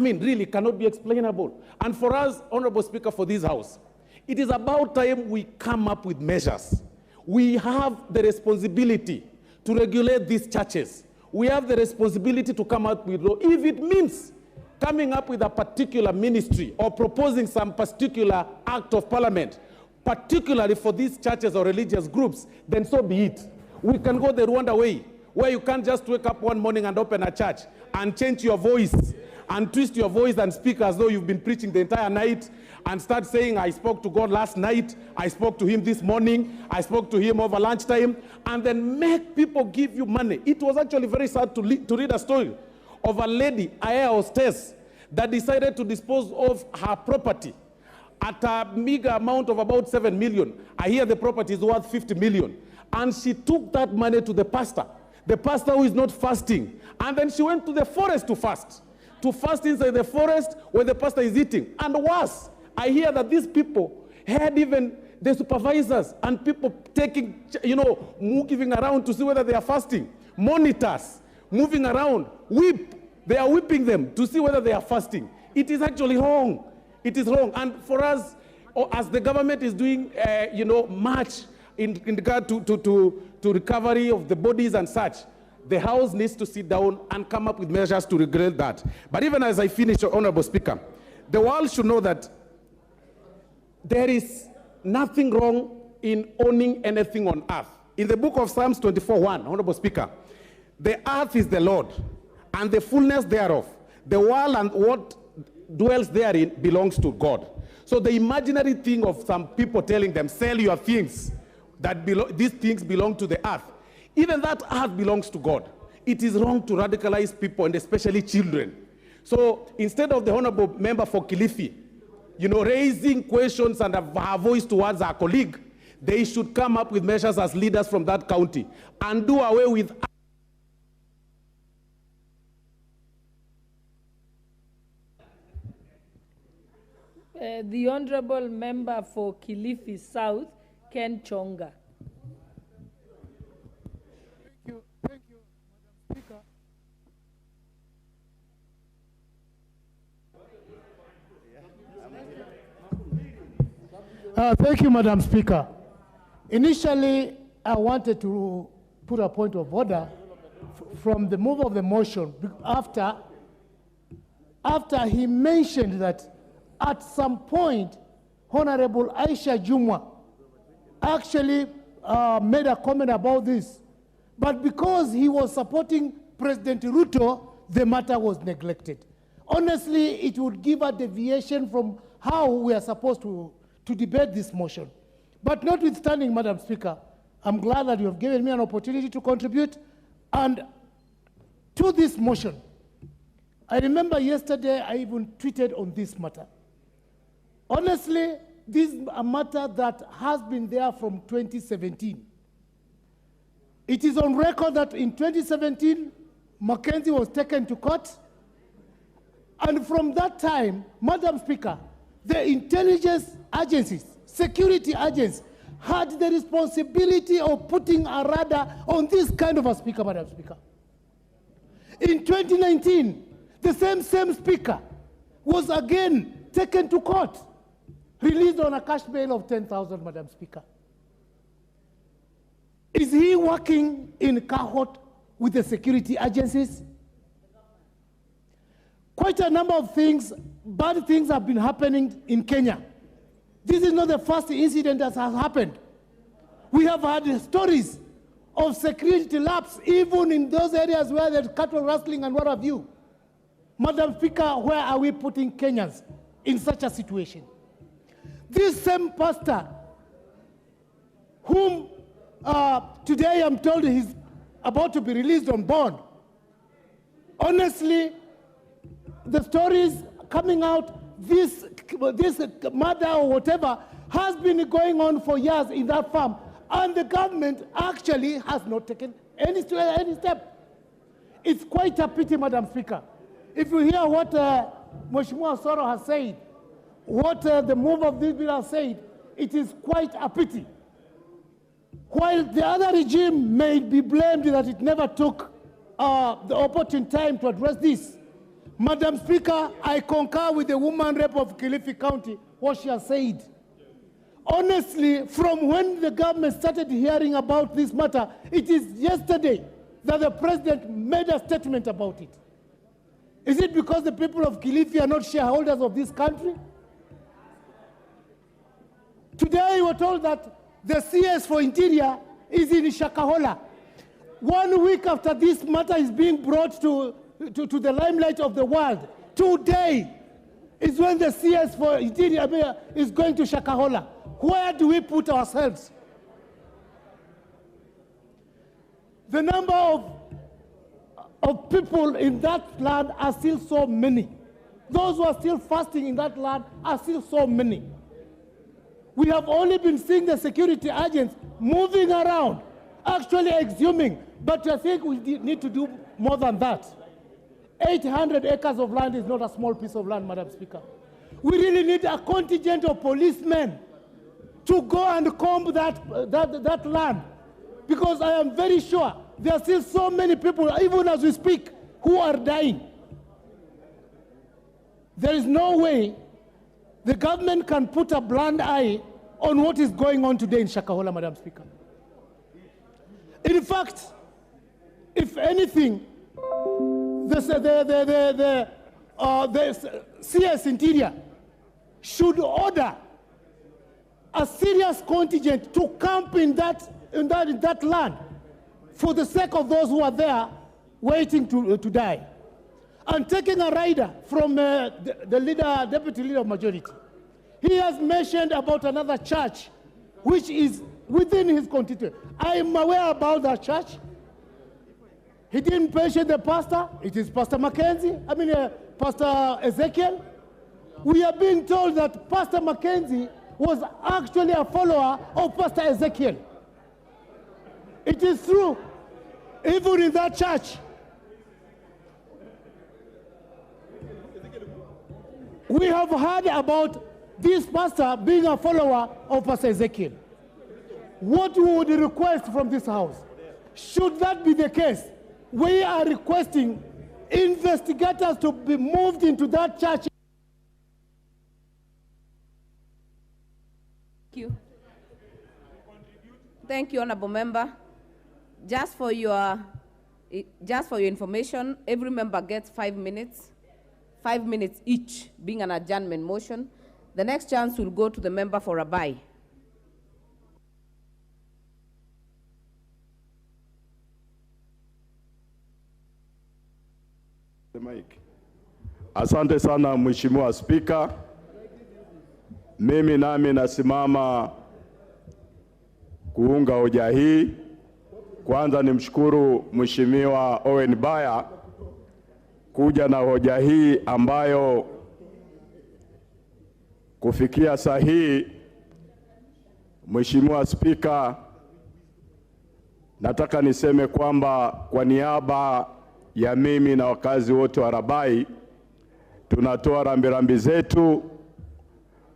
Speaker 6: really cannot be explainable. And for us, Honorable Speaker, for this House, it is about time we come up with measures. We have the responsibility to regulate these churches. We have the responsibility to come up with law. If it means coming up with a particular ministry or proposing some particular act of parliament, particularly for these churches or religious groups, then so be it. We can go the Rwanda way, where you can't just wake up one morning and open a church and change your voice and twist your voice and speak as though you've been preaching the entire night and start saying, I spoke to God last night, I spoke to him this morning, I spoke to him over lunchtime, and then make people give you money. It was actually very sad to read a story of a lady, a air hostess, that decided to dispose of her property at a meager amount of about 7 million. I hear the property is worth 50 million. And she took that money to the pastor who is not fasting. And then she went to the forest to fast inside the forest where the pastor is eating. And worse, I hear that these people had even the supervisors and people taking, moving around to see whether they are fasting. Monitors moving around, they are whipping them to see whether they are fasting. It is actually wrong. It is wrong. And for us, as the government is doing, much in regard to recovery of the bodies and such, the House needs to sit down and come up with measures to regulate that. But even as I finish, Honorable Speaker, the world should know that there is nothing wrong in owning anything on earth. In the book of Psalms 24:1, Honorable Speaker, the earth is the Lord, and the fullness thereof. The world and what dwells therein belongs to God. So the imaginary thing of some people telling them, sell your things, these things belong to the earth. Even that earth belongs to God. It is wrong to radicalize people, and especially children. So instead of the Honorable Member for Kilifi, raising questions and her voice towards our colleague, they should come up with measures as leaders from that county and do away with
Speaker 1: the Honorable Member for Kilifi South, Ken Chonga.
Speaker 7: Thank you, Madam Speaker. Thank you, Madam Speaker. Initially, I wanted to put a point of order from the move of the motion after he mentioned that at some point, Honorable Aisha Jumwa actually made a comment about this. But because he was supporting President Ruto, the matter was neglected. Honestly, it would give a deviation from how we are supposed to debate this motion. But notwithstanding, Madam Speaker, I'm glad that you have given me an opportunity to contribute. And to this motion, I remember yesterday I even tweeted on this matter. Honestly, this is a matter that has been there from 2017. It is on record that in 2017, Mackenzie was taken to court. And from that time, Madam Speaker, the intelligence agencies, security agents, had the responsibility of putting a radar on this kind of a speaker, Madam Speaker. In 2019, the same speaker was again taken to court, released on a cash bail of 10,000, Madam Speaker. Is he working in cohort with the security agencies? Quite a number of things, bad things have been happening in Kenya. This is not the first incident that has happened. We have had stories of security lapse, even in those areas where there's cattle rustling and what have you. Madam Speaker, where are we putting Kenyans in such a situation? This same pastor, whom today I'm told he's about to be released on bond, honestly, the stories coming out, this murder or whatever has been going on for years in that farm, and the government actually has not taken any step. It's quite a pity, Madam Speaker. If you hear what Mheshimiwa Soro has said, what the move of this bill has said, it is quite a pity. While the other regime may be blamed that it never took the opportune time to address this, Madam Speaker, I concur with the woman rep of Kilifi County, what she has said. Honestly, from when the government started hearing about this matter, it is yesterday that the president made a statement about it. Is it because the people of Kilifi are not shareholders of this country? Today we were told that the CS for Interior is in Shakahola. 1 week after this matter is being brought to the limelight of the world, today is when the CS for Interior is going to Shakahola. Where do we put ourselves? The number of people in that land are still so many. Those who are still fasting in that land are still so many. We have only been seeing the security agents moving around, actually exhuming, but I think we need to do more than that. 800 acres of land is not a small piece of land, Madam Speaker. We really need a contingent of policemen to go and comb that land, because I am very sure there are still so many people, even as we speak, who are dying. There is no way the government can put a blind eye on what is going on today in Shakahola, Madam Speaker. In fact, if anything, the CS Interior should order a serious contingent to camp in that land for the sake of those who are there waiting to die. And taking a rider from the deputy leader of majority, he has mentioned about another church which is within his constituency. I am aware about that church. He didn't mention the pastor. It is Pastor Mackenzie, Pastor Ezekiel. We are being told that Pastor Mackenzie was actually a follower of Pastor Ezekiel. It is true, even in that church. We have heard about this pastor being a follower of Pastor Ezekiel. What we would request from this house, should that be the case, we are requesting investigators to be moved into that church.
Speaker 14: Thank you. Thank you, Honorable Member. Just for your information, every member gets 5 minutes. 5 minutes each, being an adjournment motion. The next chance will go to the member for a buy.
Speaker 9: Asante sana Mheshimiwa Spika. Mimi nami nasimama kuunga hoja hii. Kwanza nimshukuru Mheshimiwa Owen Baya kuja na hoja hii ambayo kufikia sahihi. Mheshimiwa Spika, nataka niseme kwamba kwa niaba ya mimi na wakazi wote wa Rabai, tunatoa rambirambi zetu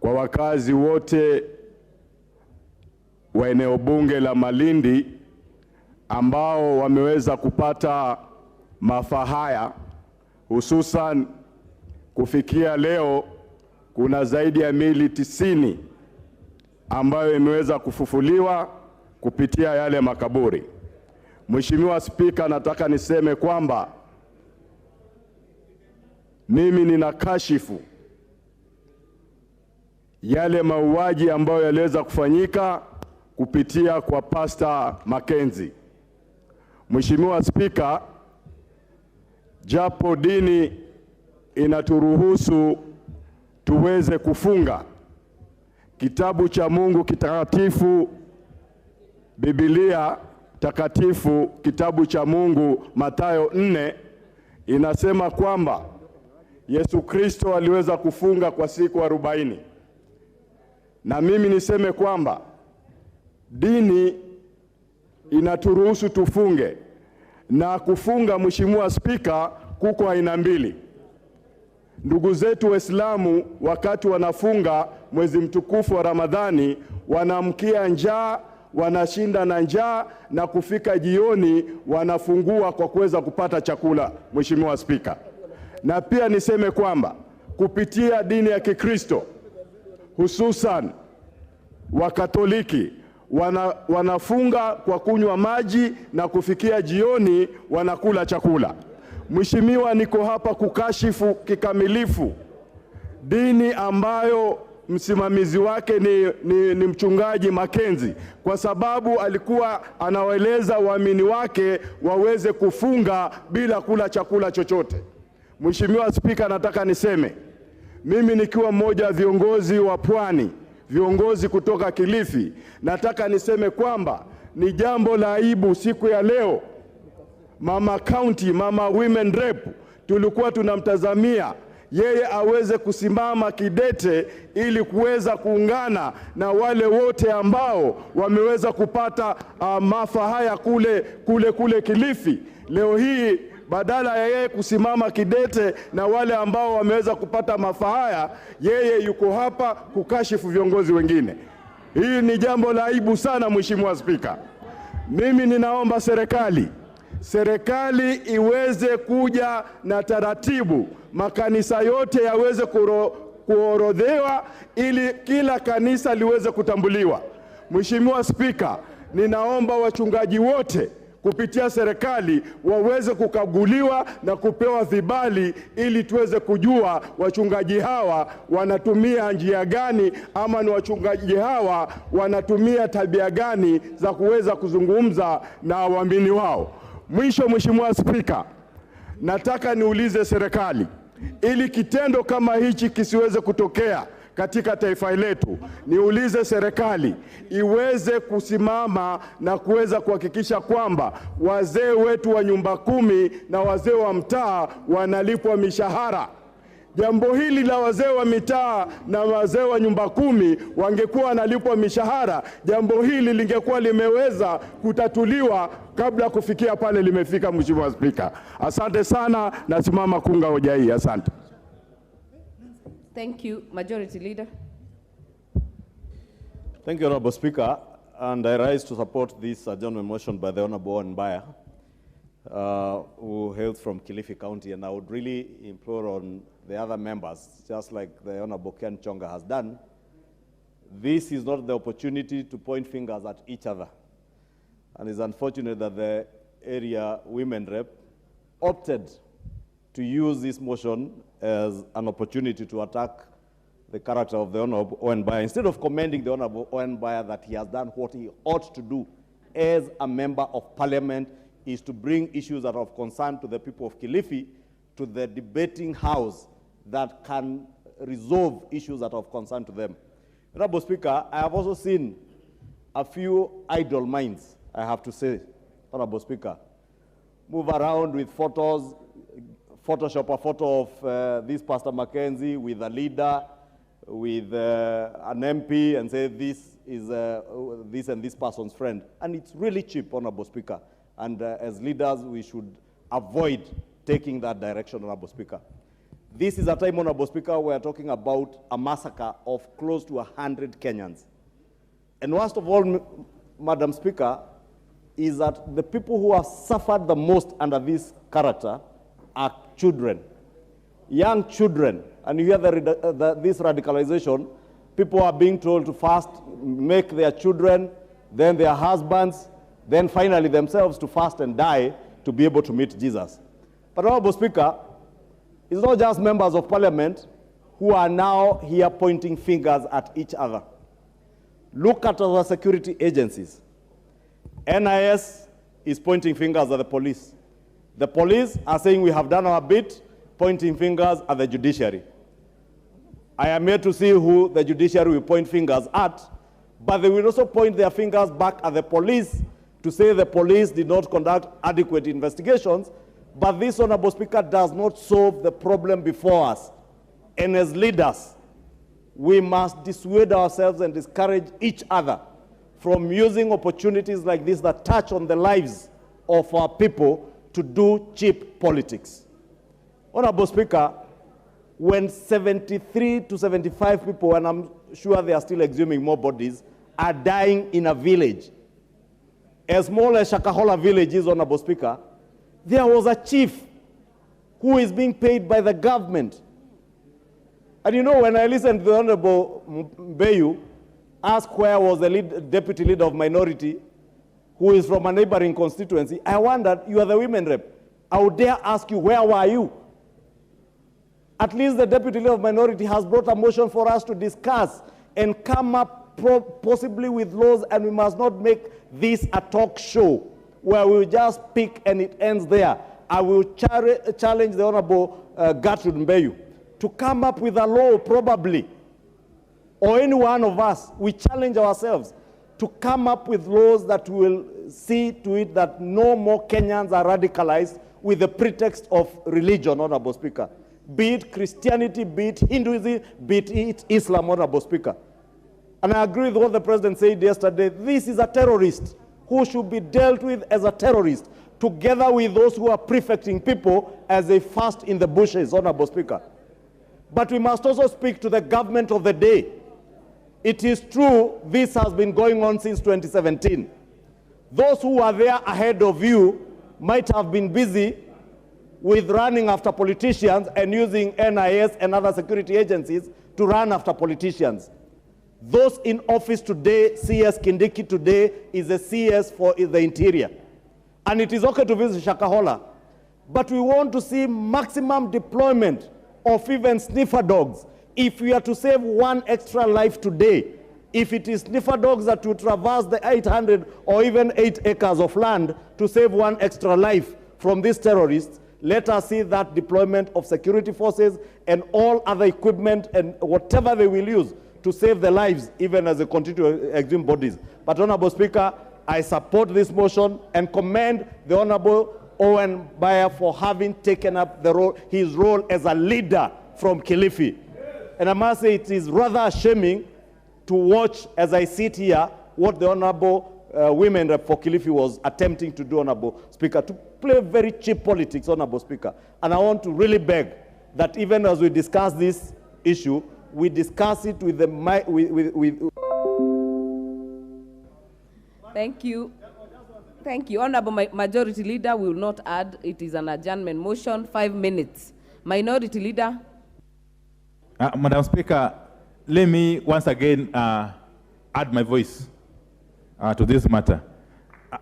Speaker 9: kwa wakazi wote wa eneo bunge la Malindi ambao wameweza kupata maafa haya, hususan kufikia leo kuna zaidi ya miili 90 ambayo imeweza kufufuliwa kupitia yale makaburi. Mheshimiwa Spika, nataka niseme kwamba mimi ninakashifu yale mauaji ambayo yaliweza kufanyika kupitia kwa Pastor Mackenzie. Mheshimiwa Spika, japo dini inaturuhusu tuweze kufunga, kitabu cha Mungu kitakatifu, Biblia takatifu, kitabu cha Mungu Mathayo 4 inasema kwamba Yesu Kristo aliweza kufunga kwa siku 40. Na mimi niseme kwamba dini inaturuhusu tufunge, na kufunga, Mheshimiwa Spika, kuko aina mbili. Ndugu zetu Waislamu wakati wanafunga mwezi mtukufu wa Ramadhani wanamkia njaa, wanashinda na njaa, na kufika jioni wanafungua kwa kuweza kupata chakula, Mheshimiwa Spika. Na pia niseme kwamba kupitia dini ya Kikristo, hususan Wakatoliki, wanafunga kwa kunywa maji na kufikia jioni wanakula chakula. Mheshimiwa, niko hapa kukashifu kikamilifu dini ambayo msimamizi wake ni mchungaji Mackenzie, kwa sababu alikuwa anawaeleza waamini wake waweze kufunga bila kula chakula chochote. Mheshimiwa Spika, nataka niseme mimi nikiwa mmoja wa viongozi wa Pwani, viongozi kutoka Kilifi, nataka niseme kwamba ni jambo la aibu siku ya leo Mama County, Mama Women Rep tulikuwa tunamtazamia yeye aweze kusimama kidete ili kuweza kuungana na wale wote ambao wameweza kupata maafa haya kule Kilifi. Leo hii badala ya yeye kusimama kidete na wale ambao wameweza kupata maafa haya, yeye yuko hapa kukashifu viongozi wengine. Hii ni jambo la aibu sana, Mheshimiwa Spika. Mimi ninaomba serikali iweze kuja na taratibu, makanisa yote yaweze kuorodhewa ili kila kanisa liweze kutambuliwa. Mheshimiwa Spika, ninaomba wachungaji wote kupitia serikali waweze kukaguliwa na kupewa vibali ili tuweze kujua wachungaji hawa wanatumia njia gani, ama ni wachungaji hawa wanatumia tabia gani za kuweza kuzungumza na waamini wao. Mwisho, Mheshimiwa Spika, nataka niulize serikali ili kitendo kama hichi kisiweze kutokea katika taifa letu. Niulize serikali iweze kusimama na kuweza kuhakikisha kwamba wazee wetu wa nyumba kumi na wazee wa mtaa wanalipwa mishahara. Jambo hili la wazee wa mitaa na wazee wa nyumba kumi wangekuwa wanalipwa mishahara, jambo hili lingekuwa limeweza kutatuliwa kabla kufikia pale limefika. Mheshimiwa Spika, asante sana, nasimama kuunga hoja hii. Asante.
Speaker 14: Thank you. Majority Leader.
Speaker 3: Thank you, Honorable Speaker. And I rise to support this adjournment motion by the Honorable Owen Mbaya, who hails from Kilifi County. And I would really implore on the other members, just like the Honorable Ken Chonga has done, this is not the opportunity to point fingers at each other. And it's unfortunate that the area women rep opted to use this motion as an opportunity to attack the character of the Honorable Owen Mbaya, instead of commending the Honorable Owen Mbaya that he has done what he ought to do as a member of parliament, is to bring issues that are of concern to the people of Kilifi to the debating house that can resolve issues that are of concern to them. Honorable Speaker, I have also seen a few idle minds, I have to say, Honorable Speaker, move around with photos, Photoshop a photo of this Pastor Mackenzie with a leader, with an MP, and say this is this and this person's friend. And it's really cheap, Honorable Speaker. And as leaders, we should avoid taking that direction, Honorable Speaker. This is a time, Honorable Speaker, we are talking about a massacre of close to 100 Kenyans. And worst of all, Madam Speaker, is that the people who have suffered the most under this character are children, young children. And you hear this radicalization, people are being told to fast, make their children, then their husbands, then finally themselves to fast and die to be able to meet Jesus. But Honorable Speaker, it's not just members of parliament who are now here pointing fingers at each other. Look at our security agencies. NIS is pointing fingers at the police. The police are saying we have done our bit, pointing fingers at the judiciary. I am here to see who the judiciary will point fingers at, but they will also point their fingers back at the police to say the police did not conduct adequate investigations. But this, Honorable Speaker, does not solve the problem before us. And as leaders, we must dissuade ourselves and discourage each other from using opportunities like this that touch on the lives of our people to do cheap politics. Honorable Speaker, when 73 to 75 people, and I'm sure they are still exhuming more bodies, are dying in a village, as small as Shakahola village is, Honorable Speaker, there was a chief who is being paid by the government. And you know, when I listened to the Honorable Mbeyu ask where was the deputy leader of minority, who is from a neighboring constituency, I wondered, you are the women rep. I would dare ask you, where were you? At least the deputy leader of minority has brought a motion for us to discuss and come up possibly with laws, and we must not make this a talk show where we will just pick and it ends there. I will challenge the Honorable Gertrude Mbeyu to come up with a law, probably, or any one of us, we challenge ourselves to come up with laws that will see to it that no more Kenyans are radicalized with the pretext of religion, Honorable Speaker.
Speaker 19: be it Christianity, be it Hinduism, be it Islam, Honorable Speaker. And I agree with what the President said yesterday. This is a terrorist who should be dealt with as a terrorist, together with those who are prefecting people as they fast in the bushes, Honorable Speaker. But we must also speak to the government of the day. It is true this has been going on since 2017. Those who are there ahead of you might have been busy with running after politicians and using NIS and other security agencies to run after politicians. Those in office today, CS Kindiki today, is a CS for the interior. And it is okay to visit Shakahola, but we want to see maximum deployment of even sniffer dogs. If we are to save one extra life today, if it is sniffer dogs that will traverse the 800 or even 8 acres of land to save one extra life from these terrorists, let us see that deployment of security forces and all other equipment and whatever they will use to save their lives, even as they continue to exhume bodies. But, Honorable Speaker, I support this motion and commend the Honorable Owen Bayer for having taken up his role as a leader from Kilifi. And I must say it is rather shaming to watch, as I sit here, what the Honorable Women Rep for Kilifi was attempting to do, Honorable Speaker, to play very cheap politics, Honorable Speaker. And I want to really beg that even as we discuss this issue, we discuss it with the
Speaker 14: Thank you. Thank you. Honorable Majority Leader, we will not add. It is an adjournment motion, 5 minutes. Minority Leader.
Speaker 18: Madam Speaker, let me once again add my voice to this matter.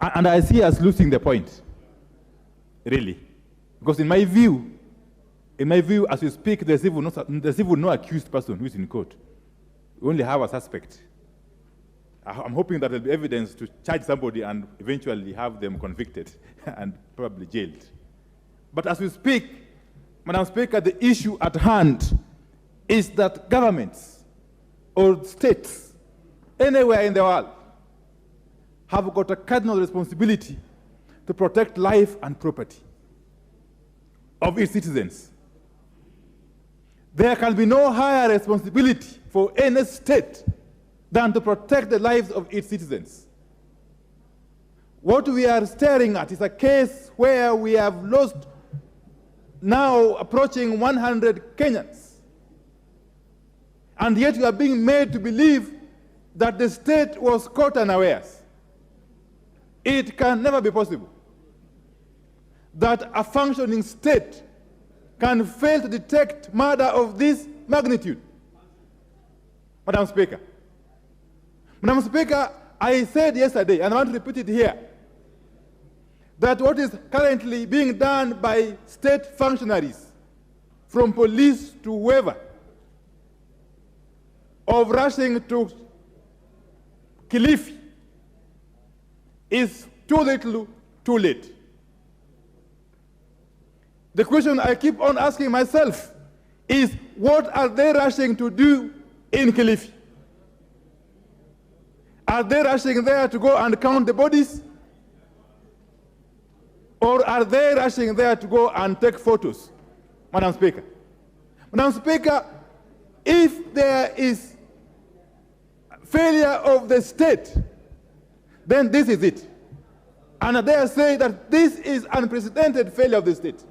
Speaker 18: And I see us losing the point, really. Because in my view, as we speak, there's even no accused person who is in court. We only have a suspect. I'm hoping that there'll be evidence to charge somebody and eventually have them convicted and probably jailed. But as we speak, Madam Speaker, the issue at hand is that governments or states anywhere in the world have got a cardinal responsibility to protect life and property of its citizens. There can be no higher responsibility for any state than to protect the lives of its citizens. What we are staring at is a case where we have lost now approaching 100 Kenyans. And yet we are being made to believe that the state was caught unawares. It can never be possible that a functioning state can fail to detect murder of this magnitude. Madam Speaker. Madam Speaker, I said yesterday, and I want to repeat it here, that what is currently being done by state functionaries, from police to whoever, of rushing to Kilifi, is too little, too late. The question I keep on asking myself is, what are they rushing to do in Kilifi? Are they rushing there to go and count the bodies? Or are they rushing there to go and take photos, Madam Speaker? Madam Speaker, if there is failure of the state, then this is it. And I dare say that this is unprecedented failure of the state.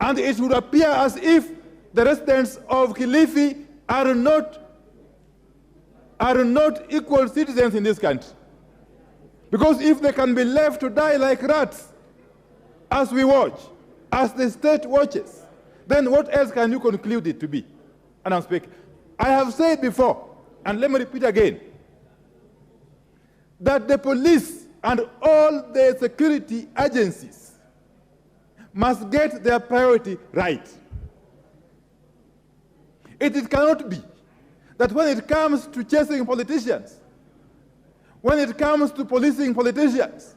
Speaker 18: And it would appear as if the residents of Kilifi are not equal citizens in this country. Because if they can be left to die like rats as we watch, as the state watches, then what else can you conclude it to be? And I'm speaking. I have said before, and let me repeat again, that the police and all the security agencies must get their priority right. It cannot be that when it comes to chasing politicians, when it comes to policing politicians,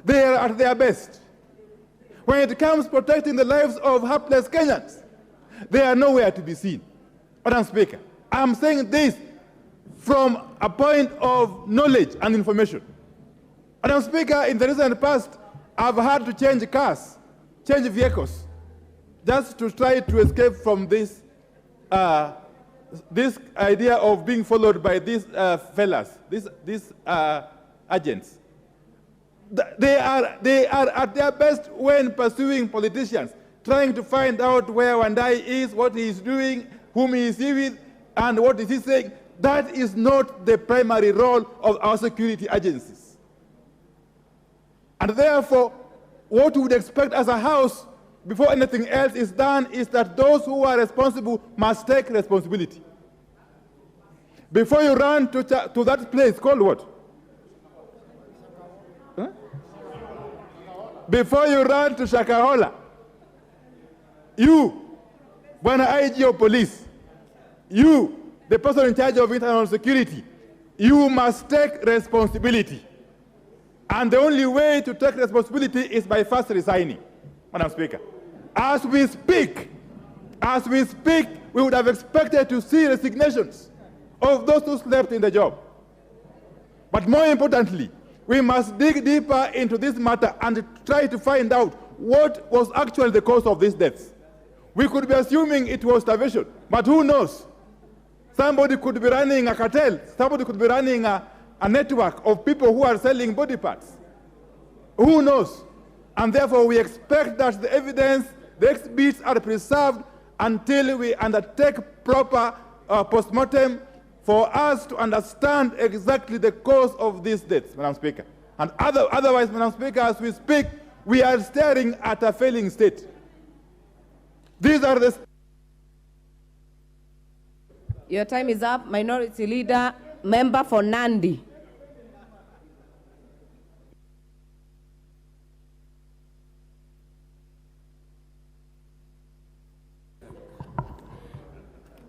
Speaker 18: they are at their best. When it comes to protecting the lives of helpless Kenyans, they are nowhere to be seen. Madam Speaker, I'm saying this from a point of knowledge and information. Madam Speaker, in the recent past, I've had to change cars, change vehicles, just to try to escape from this, this idea of being followed by these fellas, these agents. They are at their best when pursuing politicians, trying to find out where Wandai is, what he is doing, whom he is with, and what is he saying. That is not the primary role of our security agencies. And therefore, what we would expect as a house, before anything else is done, is that those who are responsible must take responsibility. Before you run to that place called what? Huh? Before you run to Shakahola, you, Bwana IG of police, you, the person in charge of internal security, you must take responsibility. And the only way to take responsibility is by first resigning, Madam Speaker. As we speak, we would have expected to see resignations of those who slept in the job. But more importantly, we must dig deeper into this matter and try to find out what was actually the cause of these deaths. We could be assuming it was starvation, but who knows? Somebody could be running a cartel. Somebody could be running a network of people who are selling body parts. Who knows? And therefore, we expect that the evidence, the exhibits are preserved until we undertake proper post-mortem for us to understand exactly the cause of these deaths, Madam Speaker. And otherwise, Madam Speaker, as we speak, we are staring at a failing state. These are the...
Speaker 14: Your time is up. Minority Leader, Member for Nandi.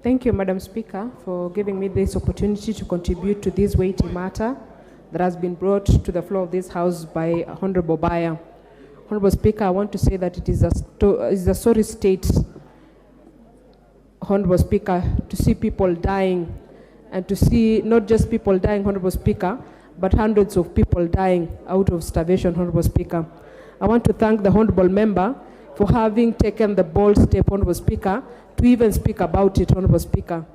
Speaker 10: Thank you, Madam Speaker, for giving me this opportunity to contribute to this weighty matter that has been brought to the floor of this House by Honorable Baya. Honorable Speaker, I want to say that it is a sorry state, Honorable Speaker, to see people dying, and to see not just people dying, Honorable Speaker, but hundreds of people dying out of starvation, Honorable Speaker. I want to thank the Honorable Member for having taken the bold step, Honorable Speaker, to even speak about it, Honorable Speaker.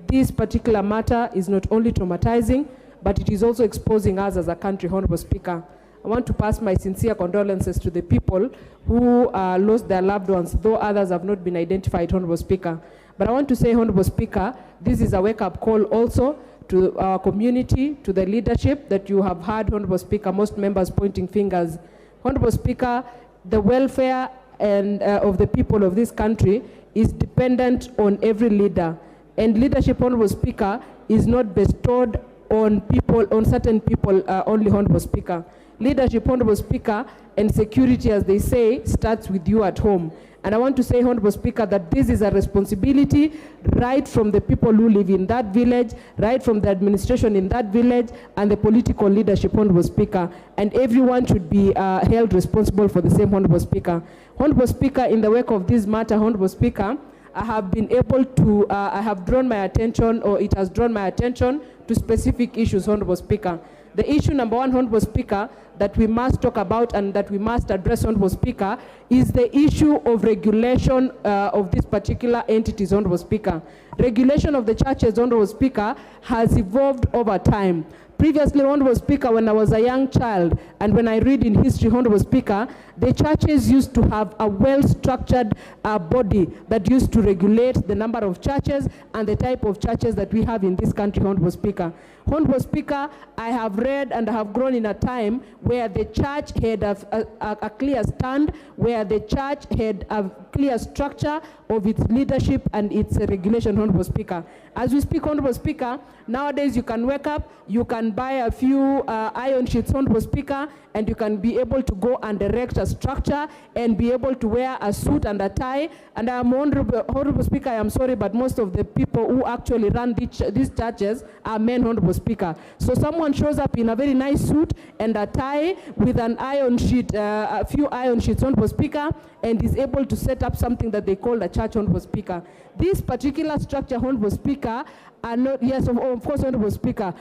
Speaker 10: This particular matter is not only traumatizing, but it is also exposing us as a country, Honorable Speaker. I want to pass my sincere condolences to the people who lost their loved ones, though others have not been identified, Honorable Speaker. But I want to say, Honorable Speaker, this is a wake-up call also to our community, to the leadership that you have heard, Honorable Speaker, most members pointing fingers. Honorable Speaker, the welfare of the people of this country is dependent on every leader. And leadership, Honorable Speaker, is not bestowed on people, on certain people only, Honorable Speaker. Leadership, Honorable Speaker, and security, as they say, starts with you at home. And I want to say, Honorable Speaker, that this is a responsibility right from the people who live in that village, right from the administration in that village, and the political leadership, Honorable Speaker. And everyone should be held responsible for the same, Honorable Speaker. Honorable Speaker, in the wake of this matter, Honorable Speaker, I have been able to, I have drawn my attention, or it has drawn my attention to specific issues, Honorable Speaker. The issue number one, Honorable Speaker, that we must talk about and that we must address, Honorable Speaker, is the issue of regulation of these particular entities, Honorable Speaker. Regulation of the churches, Honorable Speaker, has evolved over time. Previously, Honorable Speaker, when I was a young child, and when I read in history, Honorable Speaker, the churches used to have a well-structured body that used to regulate the number of churches and the type of churches that we have in this country, Honorable Speaker. Honorable Speaker, I have read and I have grown in a time where the church had a clear stand, where the church had a clear structure of its leadership and its regulation, Honorable Speaker. As we speak, Honorable Speaker, nowadays you can wake up, you can buy a few iron sheets, Honorable Speaker, and you can be able to go and erect a structure and be able to wear a suit and a tie. And I'm Honorable Speaker, I am sorry, but most of the people who actually run these churches are men, Honorable Speaker. So someone shows up in a very nice suit and a tie with an iron sheet, a few iron sheets, Honorable Speaker, and is able to set up something that they call a church, Honorable Speaker. This particular structure, Honorable Speaker, are not, yes, of course, Honorable Speaker.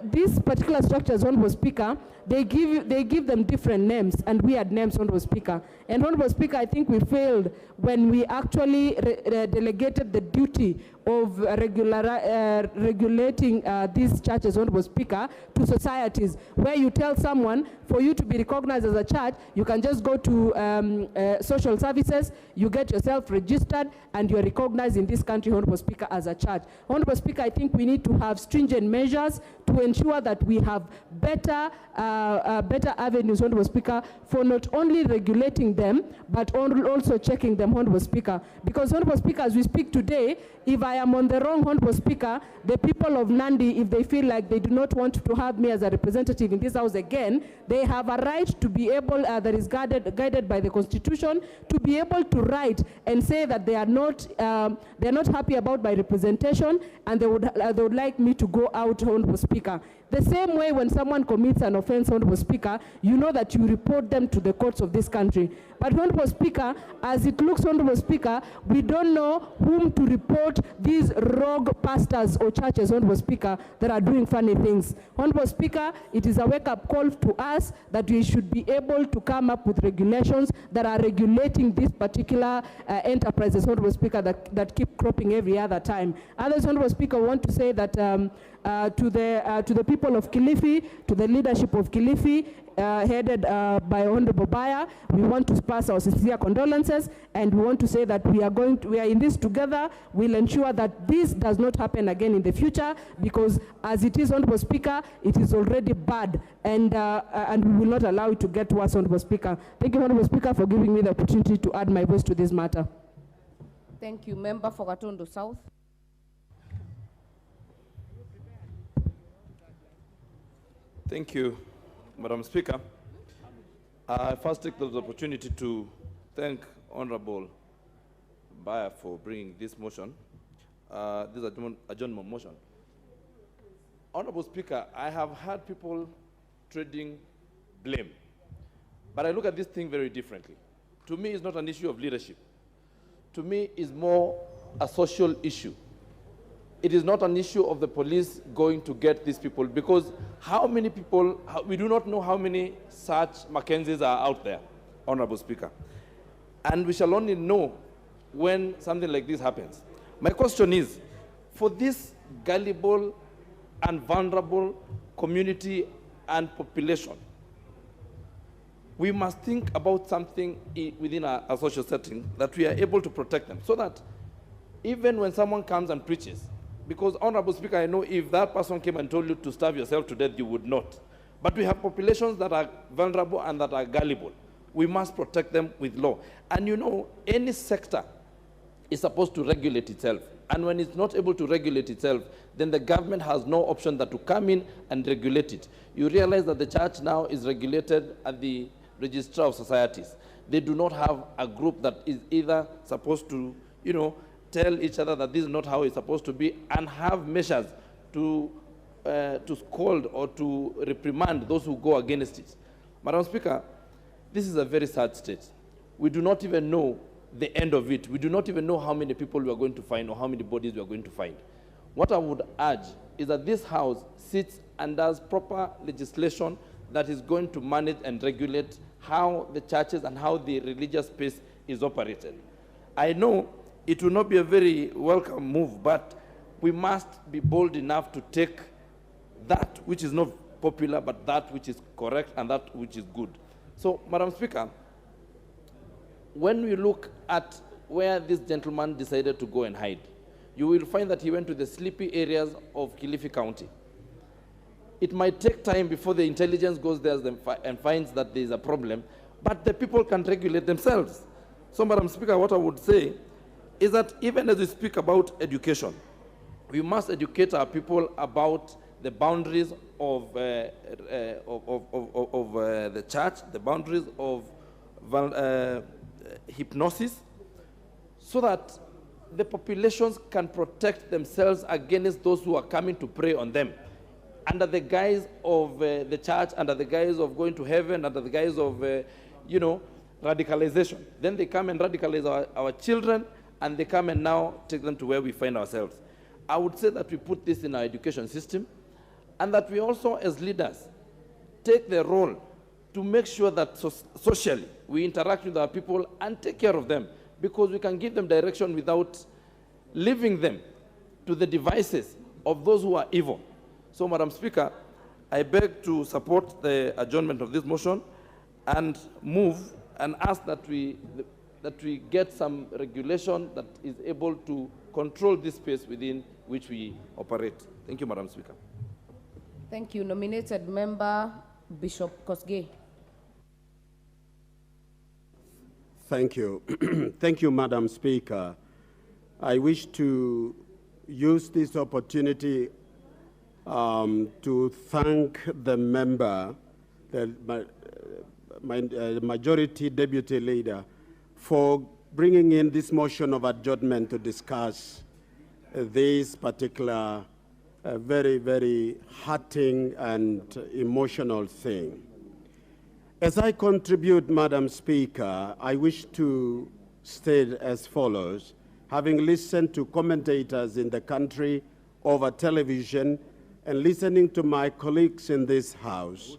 Speaker 10: These particular structures, Honorable Speaker, they give them different names, and we had names, Honorable Speaker. And Honorable Speaker, I think we failed when we actually delegated the duty of regulating these churches, Honorable Speaker, to societies, where you tell someone, for you to be recognized as a church, you can just go to social services, you get yourself registered, and you're recognized in this country, Honorable Speaker, as a church. Honorable Speaker, I think we need to have stringent measures to ensure that we have better avenues, Honorable Speaker, for not only regulating them, but also checking them, Honorable Speaker. Because, Honorable Speaker, as we speak today, if I am on the wrong, Honorable Speaker, the people of Nandi, if they feel like they do not want to have me as a representative in this house again, they have a right to be able, that is guided by the Constitution, to be able to write and say that they are not happy about my representation, and they would like me to go out, Honorable Speaker. The same way when someone commits an offense, Honorable Speaker, you know that you report them to the courts of this country. But Honorable Speaker, as it looks, Honorable Speaker, we don't know whom to report these rogue pastors or churches, Honorable Speaker, that are doing funny things. Honorable Speaker, it is a wake-up call to us that we should be able to come up with regulations that are regulating these particular enterprises, Honorable Speaker, that keep cropping every other time. Others, Honorable Speaker, want to say that to the people of Kilifi, to the leadership of Kilifi, headed by Honorable Baya, we want to pass our sincere condolences, and we want to say that we are in this together. We'll ensure that this does not happen again in the future, because as it is, Honorable Speaker, it is already bad, and we will not allow it to get worse, Honorable Speaker. Thank you, Honorable Speaker, for giving me the opportunity to add my voice to this matter.
Speaker 14: Thank you. Member for Gatondo South.
Speaker 17: Thank you, Madam Speaker. I first take this opportunity to thank Honorable Baya for bringing this motion, this adjournment motion. Honorable Speaker, I have heard people trading blame, but I look at this thing very differently. To me, it's not an issue of leadership. To me, it's more a social issue. It is not an issue of the police going to get these people, because how many people, we do not know how many such Mackenzies are out there, Honorable Speaker. And we shall only know when something like this happens. My question is, for this gullible and vulnerable community and population, we must think about something within a social setting that we are able to protect them, so that even when someone comes and preaches, because, Honorable Speaker, I know if that person came and told you to starve yourself to death, you would not. But we have populations that are vulnerable and that are gullible. We must protect them with law. And you know, any sector is supposed to regulate itself. And when it's not able to regulate itself, then the government has no option but to come in and regulate it. You realize that the church now is regulated at the Registrar of Societies. They do not have a group that is either supposed to, you know, tell each other that this is not how it's supposed to be, and have measures to scold or to reprimand those who go against it. Madam Speaker, this is a very sad state. We do not even know the end of it. We do not even know how many people we are going to find or how many bodies we are going to find. What I would urge is that this House sits and does proper legislation that is going to manage and regulate how the churches and how the religious space is operated. I know it will not be a very welcome move, but we must be bold enough to take that which is not popular, but that which is correct and that which is good. So, Madam Speaker, when we look at where this gentleman decided to go and hide, you will find that he went to the sleepy areas of Kilifi County. It might take time before the intelligence goes there and finds that there is a problem, but the people can regulate themselves. So, Madam Speaker, what I would say is that even as we speak about education, we must educate our people about the boundaries of the church, the boundaries of hypnosis, so that the populations can protect themselves against those who are coming to prey on them, under the guise of the church, under the guise of going to heaven, under the guise of, you know, radicalization. Then they come and radicalize our children, and they come and now take them to where we find ourselves. I would say that we put this in our education system, and that we also, as leaders, take the role to make sure that socially we interact with our people and take care of them, because we can give them direction without leaving them to the devices of those who are evil. So, Madam Speaker, I beg to support the adjournment of this motion and move and ask that we get some regulation that is able to control this space within which we operate. Thank you, Madam Speaker.
Speaker 14: Thank you. Nominated member, Bishop Kosgei.
Speaker 11: Thank you. Thank you, Madam Speaker. I wish to use this opportunity to thank the member, the majority deputy leader, for bringing in this motion of adjournment to discuss this particular very, very hurting and emotional thing. As I contribute, Madam Speaker, I wish to state as follows. Having listened to commentators in the country over television and listening to my colleagues in this House,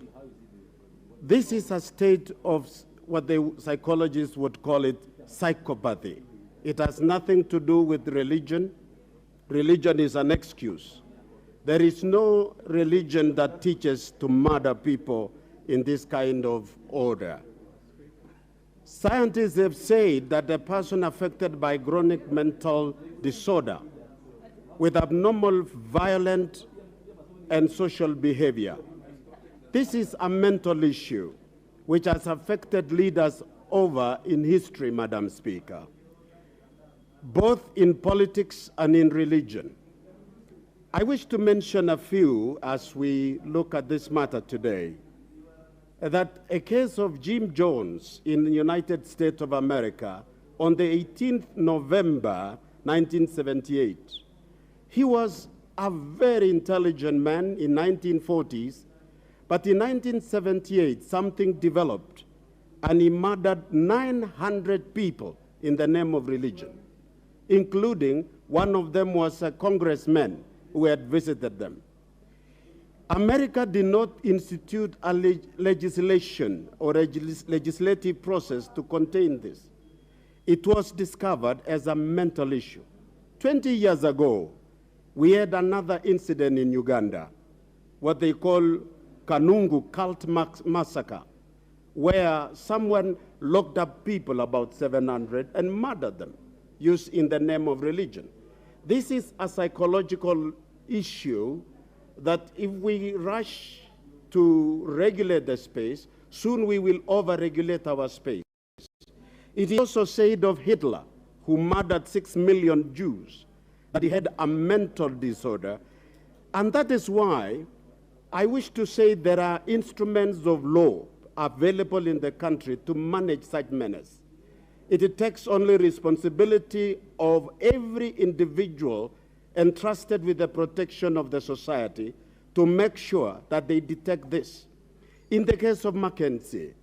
Speaker 11: this is a state of what the psychologists would call it psychopathy. It has nothing to do with religion. Religion is an excuse. There is no religion that teaches to murder people in this kind of order. Scientists have said that a person affected by chronic mental disorder with abnormal, violent, and social behavior. This is a mental issue which has affected leaders over in history, Madam Speaker, both in politics and in religion. I wish to mention a few as we look at this matter today. That a case of Jim Jones in the United States of America on the 18th November 1978. He was a very intelligent man in 1940s, but in 1978 something developed and he murdered 900 people in the name of religion, including one of them was a congressman who had visited them. America did not institute a legislation or a legislative process to contain this. It was discovered as a mental issue. 20 years ago, we had another incident in Uganda, what they call Kanungu cult massacre, where someone locked up people, about 700, and murdered them, used in the name of religion. This is a psychological issue that if we rush to regulate the space, soon we will over-regulate our space. It is also said of Hitler, who murdered 6 million Jews, that he had a mental disorder. And that is why I wish to say there are instruments of law available in the country to manage such menace. It takes only responsibility of every individual entrusted with the protection of the society to make sure that they detect this. In the case of Mackenzie,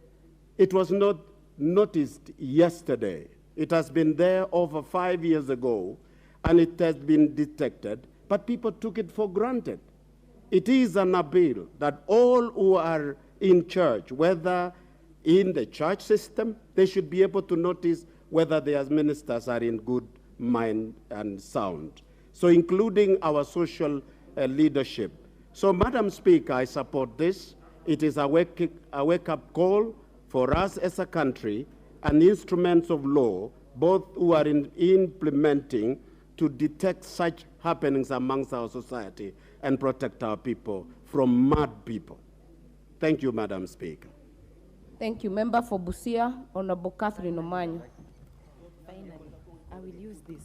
Speaker 11: it was not noticed yesterday. It has been there over 5 years ago, and it has been detected, but people took it for granted. It is an appeal that all who are in church, whether in the church system, they should be able to notice whether their ministers are in good mind and sound. So including our social leadership. So, Madam Speaker, I support this. It is a wake-up call for us as a country and instruments of law, both who are implementing to detect such happenings amongst our society and protect our people from mad people. Thank you, Madam Speaker.
Speaker 14: Thank you. Member for Busia, Honorable Catherine Omanyo.
Speaker 22: Finally, I will use this.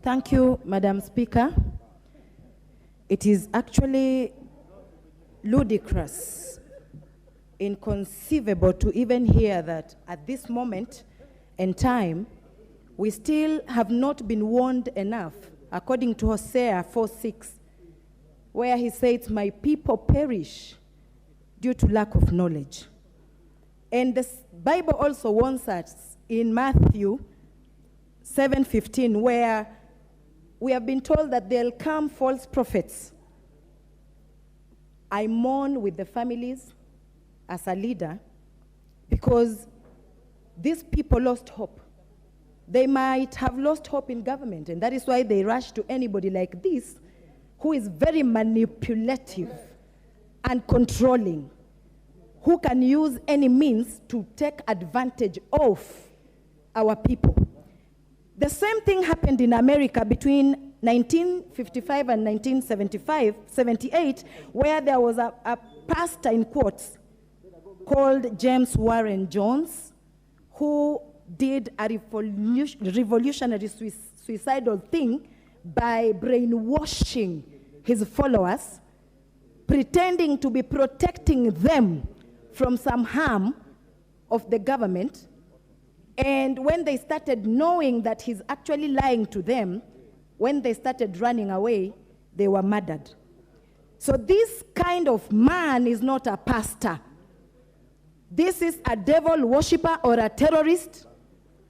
Speaker 22: Thank you, Madam Speaker. It is actually ludicrous, inconceivable to even hear that at this moment in time, we still have not been warned enough, according to Hosea 4:6, where he says, "My people perish due to lack of knowledge." And the Bible also warns us in Matthew 7:15, where we have been told that there'll come false prophets. I mourn with the families as a leader because these people lost hope. They might have lost hope in government, and that is why they rush to anybody like this who is very manipulative and controlling, who can use any means to take advantage of our people. The same thing happened in America between 1955 and 1978, where there was a pastor, in quotes, called James Warren Jones, who did a revolutionary suicidal thing by brainwashing his followers, pretending to be protecting them from some harm of the government. And when they started knowing that he's actually lying to them, when they started running away, they were murdered. So this kind of man is not a pastor. This is a devil worshiper or a terrorist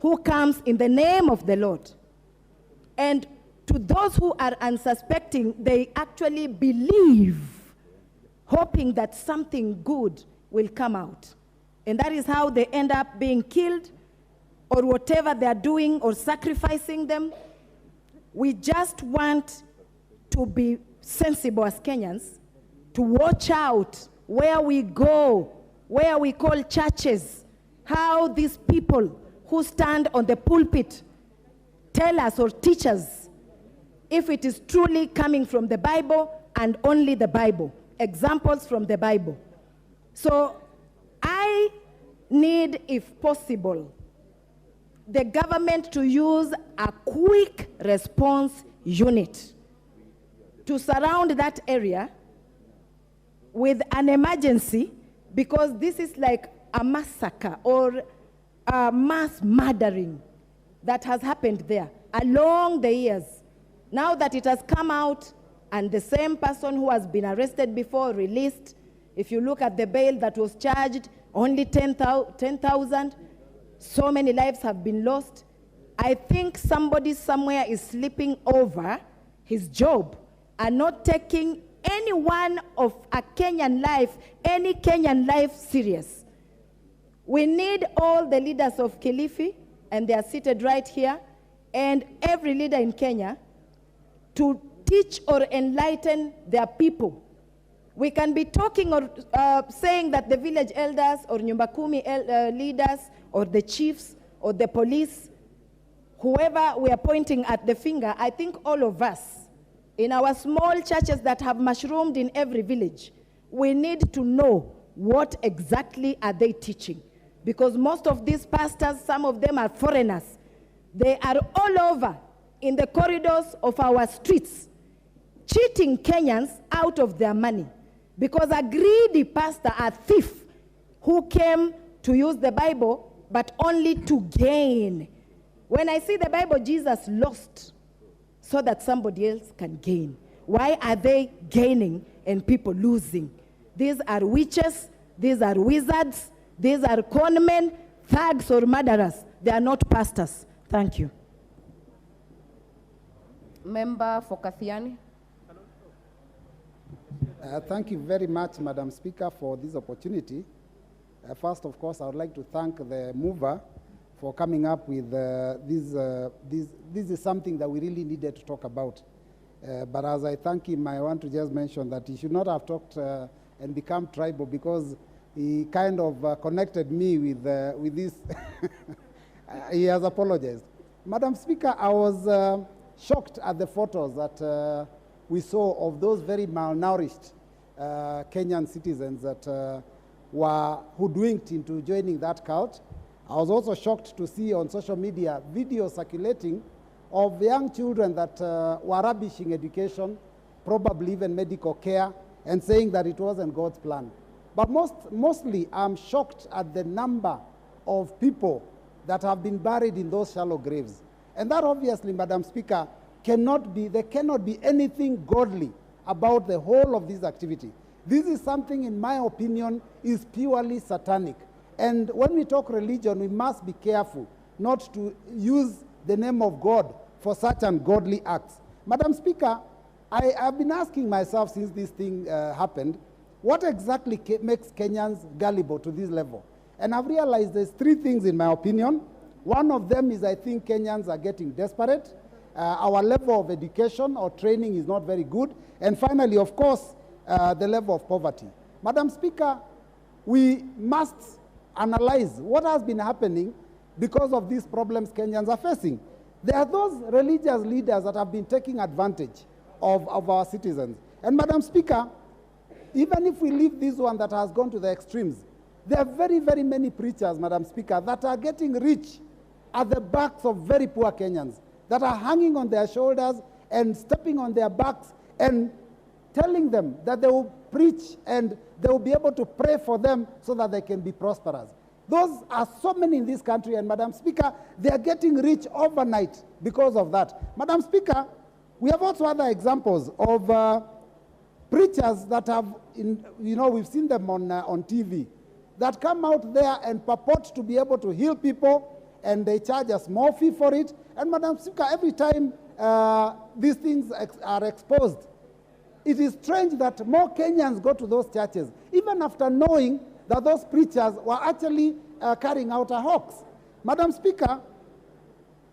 Speaker 22: who comes in the name of the Lord. And to those who are unsuspecting, they actually believe, hoping that something good will come out. And that is how they end up being killed, or whatever they are doing, or sacrificing them. We just want to be sensible as Kenyans, to watch out where we go, where we call churches, how these people who stand on the pulpit tell us or teach us if it is truly coming from the Bible and only the Bible. Examples from the Bible. So I need, if possible, the government to use a quick response unit to surround that area with an emergency, because this is like a massacre or a mass murdering that has happened there along the years. Now that it has come out and the same person who has been arrested before released, if you look at the bail that was charged, only 10,000, so many lives have been lost. I think somebody somewhere is slipping over his job and not taking any one of a Kenyan life, any Kenyan life serious. We need all the leaders of Kilifi, and they are seated right here, and every leader in Kenya to teach or enlighten their people. We can be talking or saying that the village elders or Nyumba Kumi leaders or the chiefs or the police, whoever we are pointing at the finger, I think all of us in our small churches that have mushroomed in every village, we need to know what exactly are they teaching. Because most of these pastors, some of them are foreigners. They are all over in the corridors of our streets, cheating Kenyans out of their money. Because a greedy pastor, a thief, who came to use the Bible, but only to gain. When I see the Bible, Jesus lost so that somebody else can gain. Why are they gaining and people losing? These are witches, these are wizards, these are conmen, thugs or murderers. They are not pastors. Thank you.
Speaker 14: Member for Kathiani.
Speaker 4: Thank you very much, Madam Speaker, for this opportunity. First, of course, I would like to thank the mover for coming up with this is something that we really needed to talk about. But as I thank him, I want to just mention that he should not have talked and become tribal, because he kind of connected me with this. He has apologized. Madam Speaker, I was shocked at the photos that we saw of those very malnourished Kenyan citizens that were hoodwinked into joining that cult. I was also shocked to see on social media videos circulating of young children that were rubbishing education, probably even medical care, and saying that it wasn't God's plan. But mostly, I'm shocked at the number of people that have been buried in those shallow graves. And that obviously, Madam Speaker, there cannot be anything godly about the whole of this activity. This is something, in my opinion, is purely satanic. And when we talk religion, we must be careful not to use the name of God for such ungodly acts. Madam Speaker, I've been asking myself since this thing happened, what exactly makes Kenyans gullible to this level? And I've realized there's three things in my opinion. One of them is I think Kenyans are getting desperate. Our level of education or training is not very good. And finally, of course, the level of poverty. Madam Speaker, we must analyze what has been happening because of these problems Kenyans are facing. There are those religious leaders that have been taking advantage of our citizens. And Madam Speaker, even if we leave this one that has gone to the extremes, there are very, very many preachers, Madam Speaker, that are getting rich at the backs of very poor Kenyans, that are hanging on their shoulders and stepping on their backs and telling them that they will preach and they will be able to pray for them so that they can be prosperous. Those are so many in this country, and Madam Speaker, they are getting rich overnight because of that. Madam Speaker, we have also other examples of preachers that have, we've seen them on TV, that come out there and purport to be able to heal people, and they charge a small fee for it. And Madam Speaker, every time these things are exposed, it is strange that more Kenyans go to those churches, even after knowing that those preachers were actually carrying out a hoax. Madam Speaker,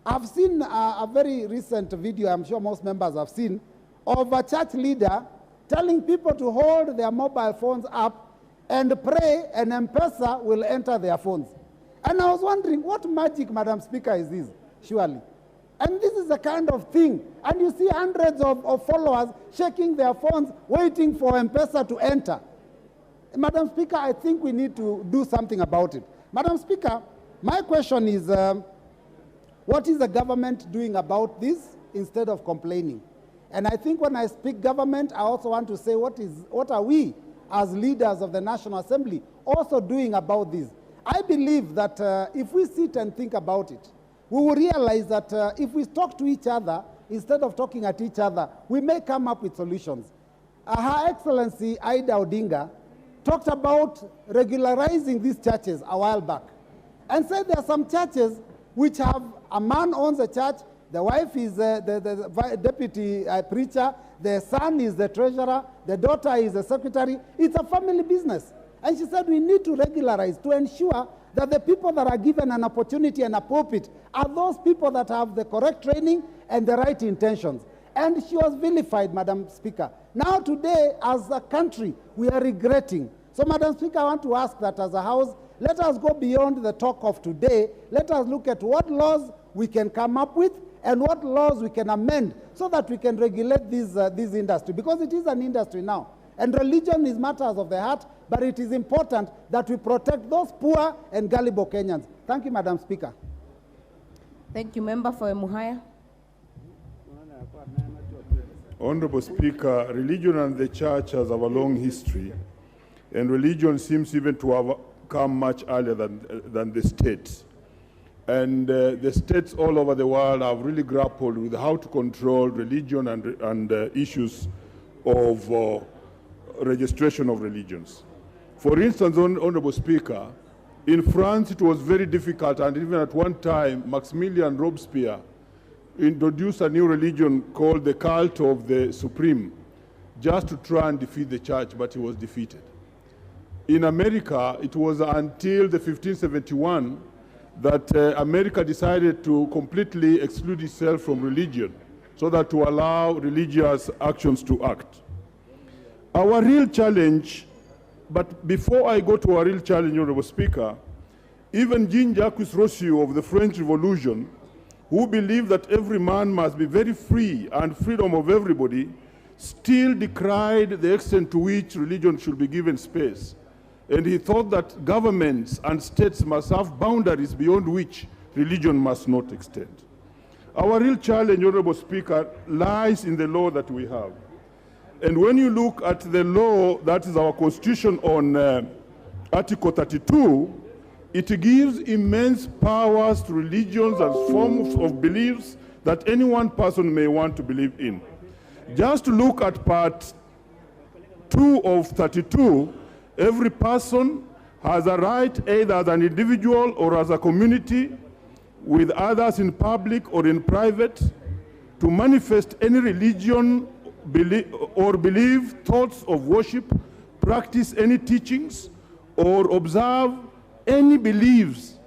Speaker 4: I've seen a very recent video, I'm sure most members have seen, of a church leader telling people to hold their mobile phones up and pray, and M-Pesa will enter their phones. And I was wondering, what magic, Madam Speaker, is this, surely? And this is the kind of thing. And you see hundreds of followers shaking their phones, waiting for M-Pesa to enter. Madam Speaker, I think we need to do something about it. Madam Speaker, my question is, what is the government doing about this instead of complaining? And I think when I speak government, I also want to say what are we as leaders of the National Assembly also doing about this? I believe that if we sit and think about it, we will realize that if we talk to each other, instead of talking at each other, we may come up with solutions. Her Excellency Ida Odinga talked about regularizing these churches a while back and said there are some churches which have a man owns a church, the wife is the deputy preacher, the son is the treasurer, the daughter is the secretary. It's a family business. And she said we need to regularize to ensure that the people that are given an opportunity and a pulpit are those people that have the correct training and the right intentions. And she was vilified, Madam Speaker. Now today, as a country, we are regretting. So, Madam Speaker, I want to ask that as a House, let us go beyond the talk of today. Let us look at what laws we can come up with and what laws we can amend so that we can regulate this industry, because it is an industry now. And religion is matters of the heart, but it is important that we protect those poor and gullible Kenyans. Thank you, Madam Speaker.
Speaker 14: Thank you, Member for Emuhaya.
Speaker 5: Honorable Speaker, religion and the church has a long history, and religion seems even to have come much earlier than the state. And the states all over the world have really grappled with how to control religion and issues of registration of religions. For instance, Honorable Speaker, in France it was very difficult, and even at one time Maximilian Robespierre introduced a new religion called the cult of the Supreme, just to try and defeat the church, but he was defeated. In America, it was until the 1571 that America decided to completely exclude itself from religion, so that to allow religious actions to act. Our real challenge, but before I go to our real challenge, Honorable Speaker, even Jean-Jacques Rousseau of the French Revolution, who believed that every man must be very free and freedom of everybody, still decried the extent to which religion should be given space. And he thought that governments and states must have boundaries beyond which religion must not extend. Our real challenge, Honorable Speaker, lies in the law that we have. And when you look at the law, that is our Constitution on Article 32, it gives immense powers to religions and forms of beliefs that any one person may want to believe in. Just to look at Part 2 of 32, every person has a right, either as an individual or as a community, with others in public or in private, to manifest any religion or believe thoughts of worship, practice any teachings, or observe any beliefs,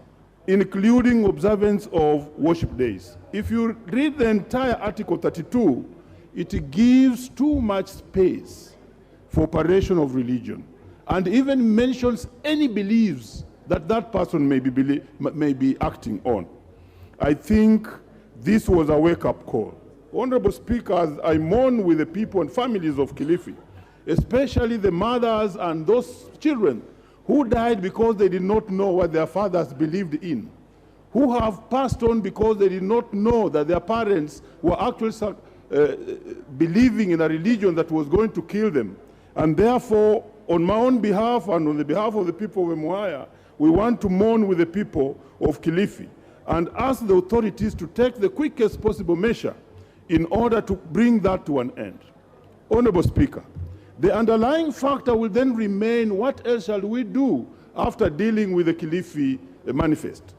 Speaker 5: including observance of worship days. If you read the entire Article 32, it gives too much space for operation of religion, and even mentions any beliefs that that person may be acting on. I think this was a wake-up call. Honorable Speaker, I mourn with the people and families of Kilifi, especially the mothers and those children who died because they did not know what their fathers believed in, who have passed on because they did not know that their parents were actually believing in a religion that was going to kill them. And therefore, on my own behalf and on the behalf of the people of Emuaya, we want to mourn with the people of Kilifi and ask the authorities to take the quickest possible measure in order to bring that to an end. Honorable Speaker, the underlying factor will then remain, what else shall we do after dealing with the Kilifi manifest?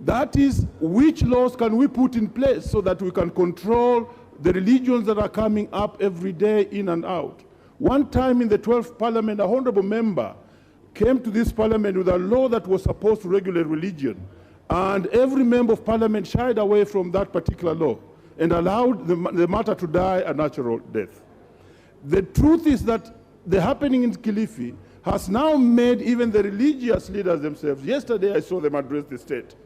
Speaker 5: That is, which laws can we put in place so that we can control the religions that are coming up every day in and out? One time in the 12th Parliament, a honorable member came to this Parliament with a law that was supposed to regulate religion, and every member of Parliament shied away from that particular law and allowed the matter to die a natural death. The truth is that the happening in Kilifi has now made even the religious leaders themselves. Yesterday I saw them address the state,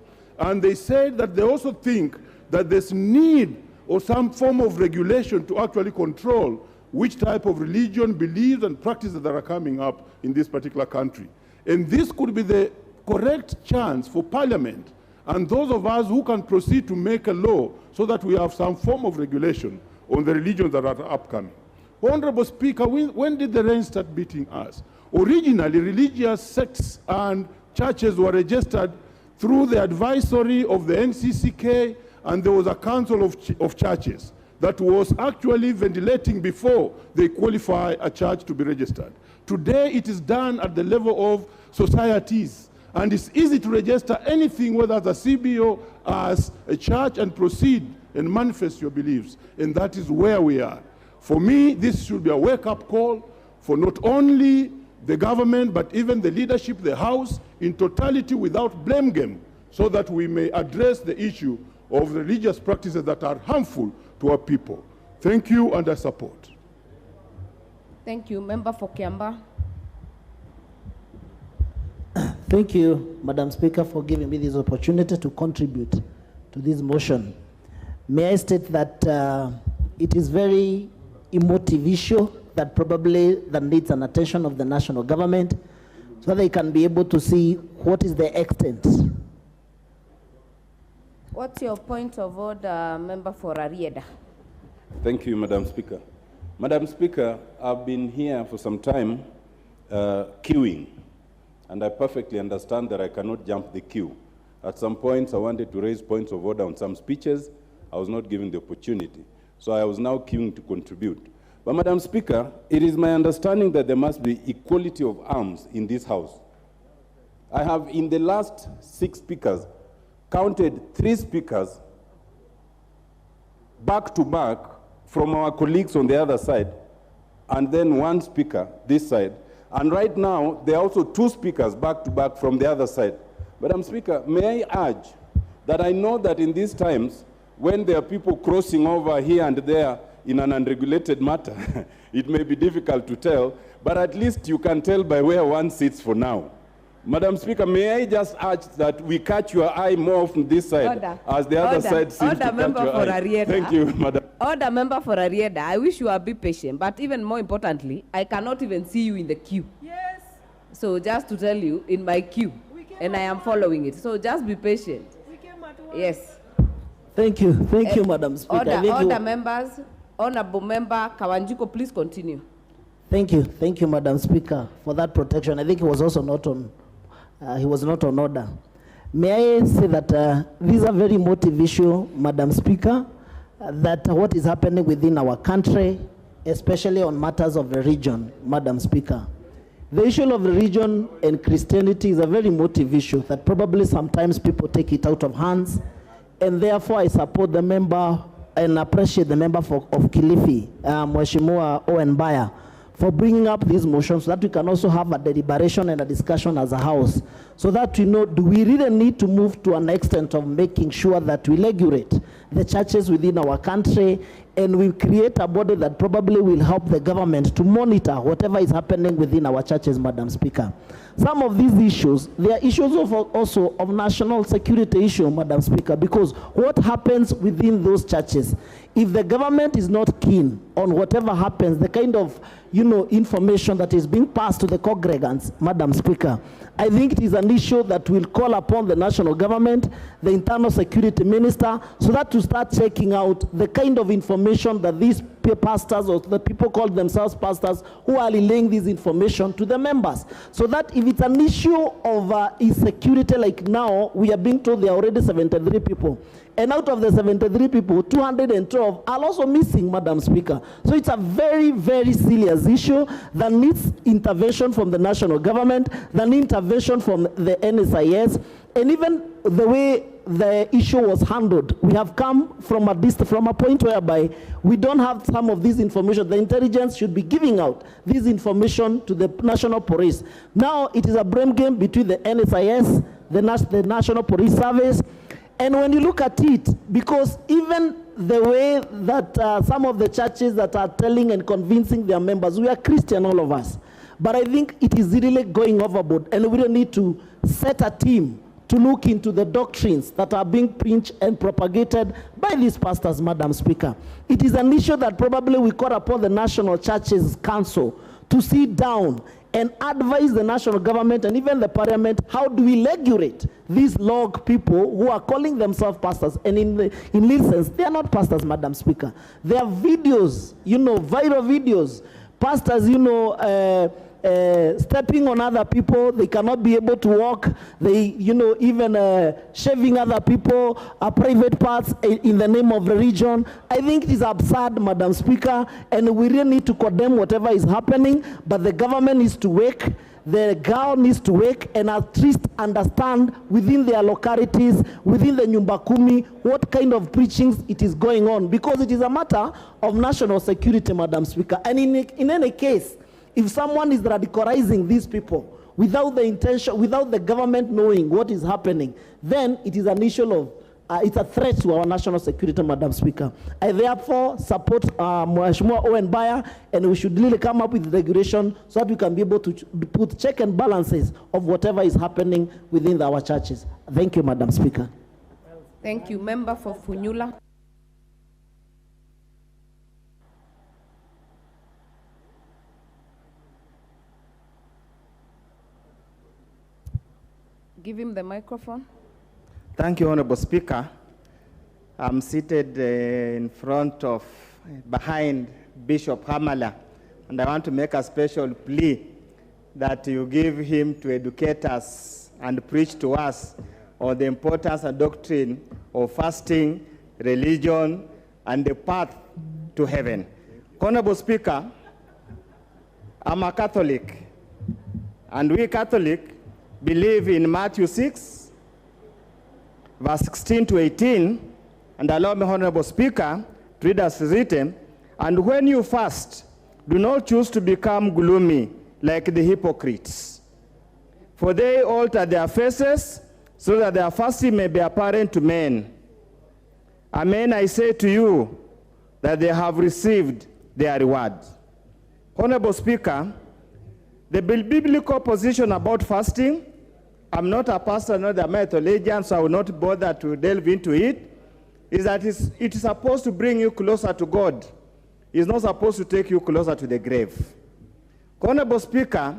Speaker 5: and they said that they also think that there's need or some form of regulation to actually control which type of religion, beliefs, and practices that are coming up in this particular country. And this could be the correct chance for Parliament and those of us who can proceed to make a law so that we have some form of regulation on the religions that are upcoming. Honorable Speaker, when did the rain start beating us? Originally, religious sects and churches were registered through the advisory of the NCCK, and there was a council of churches that was actually ventilating before they qualify a church to be registered. Today, it is done at the level of societies, and it's easy to register anything, whether as a CBO, as a church, and proceed and manifest your beliefs, and that is where we are. For me, this should be a wake-up call for not only the government, but even the leadership, the House, in totality without blame game, so that we may address the issue of religious practices that are harmful to our people. Thank you, and I support.
Speaker 14: Thank you. Member for Kiamba.
Speaker 15: Thank you, Madam Speaker, for giving me this opportunity to contribute to this motion. May I state that it is very emotive issue that probably that needs an attention of the national government so they can be able to see what is the extent.
Speaker 14: What's your point of order, Member for Arieda?
Speaker 16: Thank you, Madam Speaker. Madam Speaker, I've been here for some time queuing, and I perfectly understand that I cannot jump the queue. At some points, I wanted to raise points of order on some speeches. I was not given the opportunity. So I was now queuing to contribute. But Madam Speaker, it is my understanding that there must be equality of arms in this House. I have, in the last 6 speakers, counted 3 speakers back to back from our colleagues on the other side, and then 1 speaker this side. And right now, there are also 2 speakers back to back from the other side. Madam Speaker, may I urge that I know that in these times, when there are people crossing over here and there in an unregulated matter, it may be difficult to tell, but at least you can tell by where one sits for now. Madam Speaker, may I just urge that we catch your eye more from this side as the other side seems to catch your eye.
Speaker 14: Arieda.
Speaker 16: Thank you, Madam.
Speaker 14: Order, Member for Arieda. I wish you would be patient, but even more importantly, I cannot even see you in the queue. Yes. So just to tell you, in my queue, and I am following it. So just be patient. Yes.
Speaker 15: Thank you, Madam Speaker.
Speaker 14: Order, members. Honorable Member Kawanjiko, please continue.
Speaker 15: Thank you, Madam Speaker, for that protection. I think he was also not on. He was not on order. May I say that this is a very emotive issue, Madam Speaker, that what is happening within our country, especially on matters of religion, Madam Speaker. The issue of religion and Christianity is a very emotive issue that probably sometimes people take it out of hands, and therefore I support the member and appreciate the member of Kilifi, Mheshimiwa Owen Baya, for bringing up these motions so that we can also have a deliberation and a discussion as a house, so that we know, do we really need to move to an extent of making sure that we regulate the churches within our country, and we create a body that probably will help the government to monitor whatever is happening within our churches, Madam Speaker. Some of these issues, they are issues of also of national security issue, Madam Speaker, because what happens within those churches, if the government is not keen on whatever happens, the kind of, information that is being passed to the congregants, Madam Speaker, I think it is an issue that will call upon the national government, the internal security minister, so that to start checking out the kind of information that these pastors or the people call themselves pastors who are relaying this information to the members. So that if it's an issue of insecurity, like now, we are being told there are already 73 people. And out of the 73 people, 212 are also missing, Madam Speaker. So it's a very, very serious issue that needs intervention from the national government, that needs intervention from the NSIS, and even the way the issue was handled. We have come from a point whereby we don't have some of this information. The intelligence should be giving out this information to the national police. Now it is a blame game between the NSIS, the National Police Service. And when you look at it, because even the way that some of the churches that are telling and convincing their members, we are Christian, all of us, but I think it is really going overboard, and we really need to set a team to look into the doctrines that are being preached and propagated by these pastors, Madam Speaker. It is an issue that probably we call upon the National Churches Council to sit down and advise the national government and even the parliament, how do we regulate these log people who are calling themselves pastors? And in real sense, they are not pastors, Madam Speaker. They are videos, viral videos. Pastors, stepping on other people, they cannot be able to walk, they, even shaving other people, private parts in the name of religion. I think it is absurd, Madam Speaker, and we really need to condemn whatever is happening, but the government needs to wake, the girl needs to wake and at least understand within their localities, within the Nyumba Kumi, what kind of preachings it is going on, because it is a matter of national security, Madam Speaker. And in any case, if someone is radicalizing these people without the intention, without the government knowing what is happening, then it is an issue of, it's a threat to our national security, Madam Speaker. I therefore support Mheshimiwa Owen Baya, and we should really come up with regulation so that we can be able to put check and balances of whatever is happening within our churches. Thank you, Madam Speaker.
Speaker 14: Thank you. Member for Funyula. Give him the microphone.
Speaker 2: Thank you, Honorable Speaker. I'm seated behind Bishop Hamala, and I want to make a special plea that you give him to educate us and preach to us on the importance and doctrine of fasting, religion, and the path to heaven. Honorable Speaker, I'm a Catholic, and we Catholic believe in Matthew 6, verse 16 to 18, and allow me, Honorable Speaker, to read as written, and when you fast, do not choose to become gloomy like the hypocrites, for they alter their faces so that their fasting may be apparent to men. Amen, I say to you that they have received their reward. Honorable Speaker, the biblical position about fasting, I'm not a pastor, not a theologian, so I will not bother to delve into it, is that it is supposed to bring you closer to God. It's not supposed to take you closer to the grave. Honorable Speaker,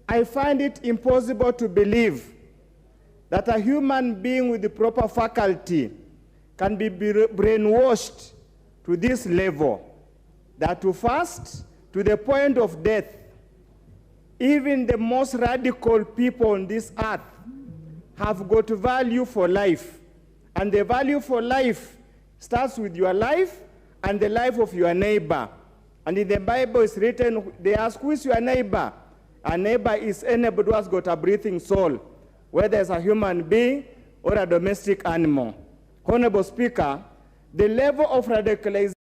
Speaker 2: I find it impossible to believe that a human being with the proper faculty can be brainwashed to this level, that to fast to the point of death. Even the most radical people on this earth have got value for life. And the value for life starts with your life and the life of your neighbor. And in the Bible it's written, they ask, who is your neighbor? A neighbor is anybody who has got a breathing soul, whether it's a human being or a domestic animal. Honorable Speaker, the level of radicalization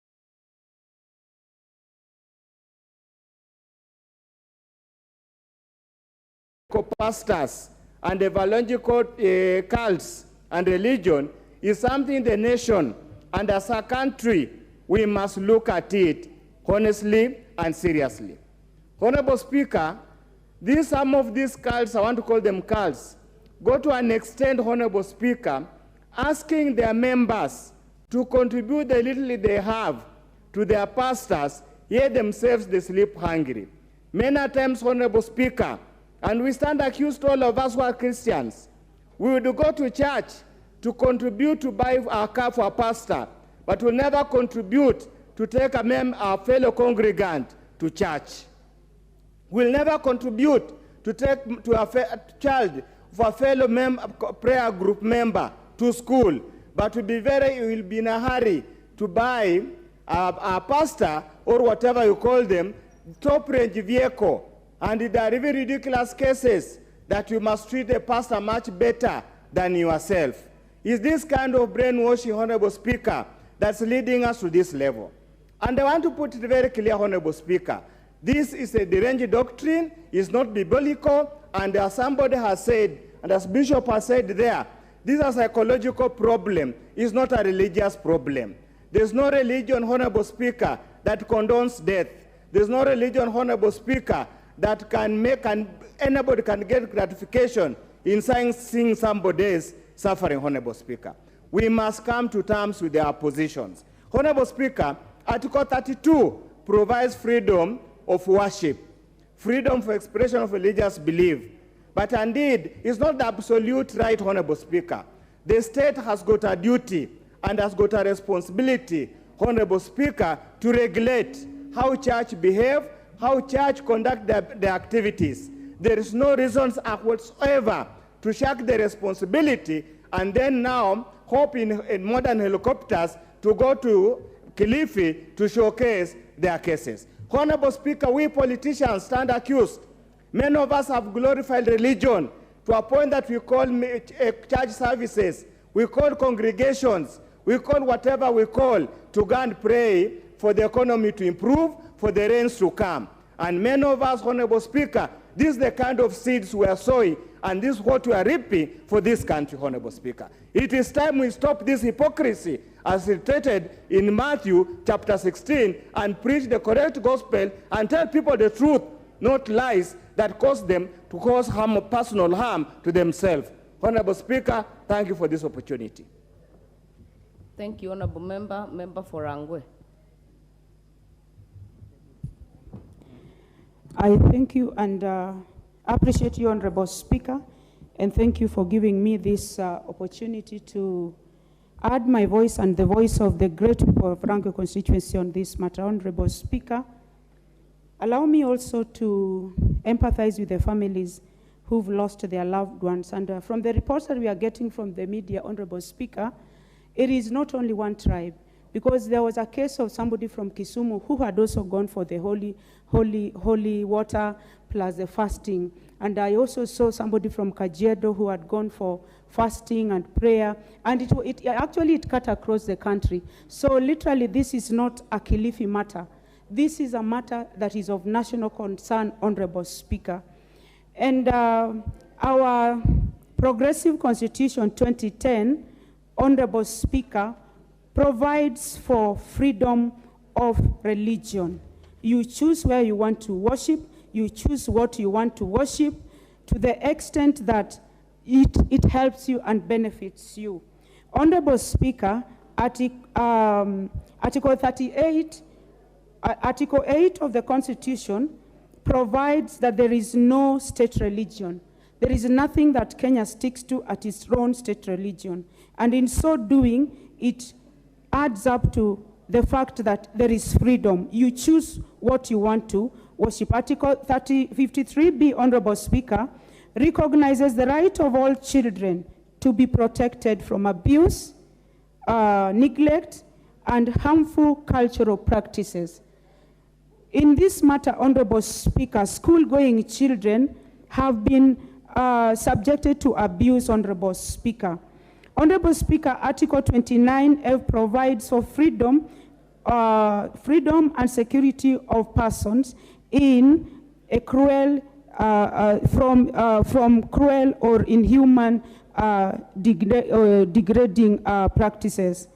Speaker 2: pastors and evangelical cults and religion is something the nation and as a country we must look at it honestly and seriously. Honorable Speaker, some of these cults, I want to call them cults, go to an extent, Honorable Speaker, asking their members to contribute the little they have to their pastors, yet themselves they sleep hungry. Many times, Honorable Speaker, and we stand accused, all of us who are Christians, we would go to church to contribute to buy our car for a pastor, but will never contribute to take our fellow congregant to church. We'll never contribute to take to a child for a fellow prayer group member to school, but will be in a hurry to buy a pastor or whatever you call them, top-range vehicle. And there are very ridiculous cases that you must treat a pastor much better than yourself. Is this kind of brainwashing, Honorable Speaker, that's leading us to this level? And I want to put it very clear, Honorable Speaker, this is a deranged doctrine, it's not biblical, and as somebody has said, and as Bishop has said there, this is a psychological problem, it's not a religious problem. There's no religion, Honorable Speaker, that condones death. There's no religion, Honorable Speaker, that can make anybody can get gratification in seeing somebody's suffering, Honorable Speaker. We must come to terms with their positions. Honorable Speaker, Article 32 provides freedom of worship, freedom for expression of religious belief. But indeed, it's not the absolute right, Honorable Speaker. The state has got a duty and has got a responsibility, Honorable Speaker, to regulate how church behave, how church conduct their activities. There is no reasons whatsoever to shirk the responsibility and then now hop in modern helicopters to go to Kilifi to showcase their cases. Honorable Speaker, we politicians stand accused. Many of us have glorified religion to a point that we call church services, we call congregations, we call whatever we call to go and pray for the economy to improve, for the rains to come. And many of us, Honorable Speaker, this is the kind of seeds we are sowing, and this is what we are reaping for this country, Honorable Speaker. It is time we stop this hypocrisy as stated in Matthew chapter 16 and preach the correct gospel and tell people the truth, not lies that cause them to cause harm, personal harm to themselves. Honorable Speaker, thank you for this opportunity.
Speaker 14: Thank you, Honorable Member. Member for Angwe.
Speaker 12: I thank you and appreciate you, Honorable Speaker, and thank you for giving me this opportunity to add my voice and the voice of the great people of Rango constituency on this matter. Honorable Speaker, allow me also to empathize with the families who've lost their loved ones. And from the reports that we are getting from the media, Honorable Speaker, it is not only one tribe, because there was a case of somebody from Kisumu who had also gone for the holy water plus the fasting. And I also saw somebody from Kajiado who had gone for fasting and prayer. And it cut across the country. So literally, this is not a Kilifi matter. This is a matter that is of national concern, Honorable Speaker. And our Progressive Constitution 2010, Honorable Speaker, provides for freedom of religion. You choose where you want to worship, you choose what you want to worship, to the extent that it helps you and benefits you. Honorable Speaker, Article 38, Article 8 of the Constitution provides that there is no state religion. There is nothing that Kenya sticks to at its own state religion. And in so doing, it adds up to the fact that there is freedom. You choose what you want to worship. Article 53B, Honorable Speaker, recognizes the right of all children to be protected from abuse, neglect, and harmful cultural practices. In this matter, Honorable Speaker, school-going children have been subjected to abuse, Honorable Speaker. Honorable Speaker, Article 29F provides for freedom and security of persons in a cruel, from cruel or inhuman degrading practices.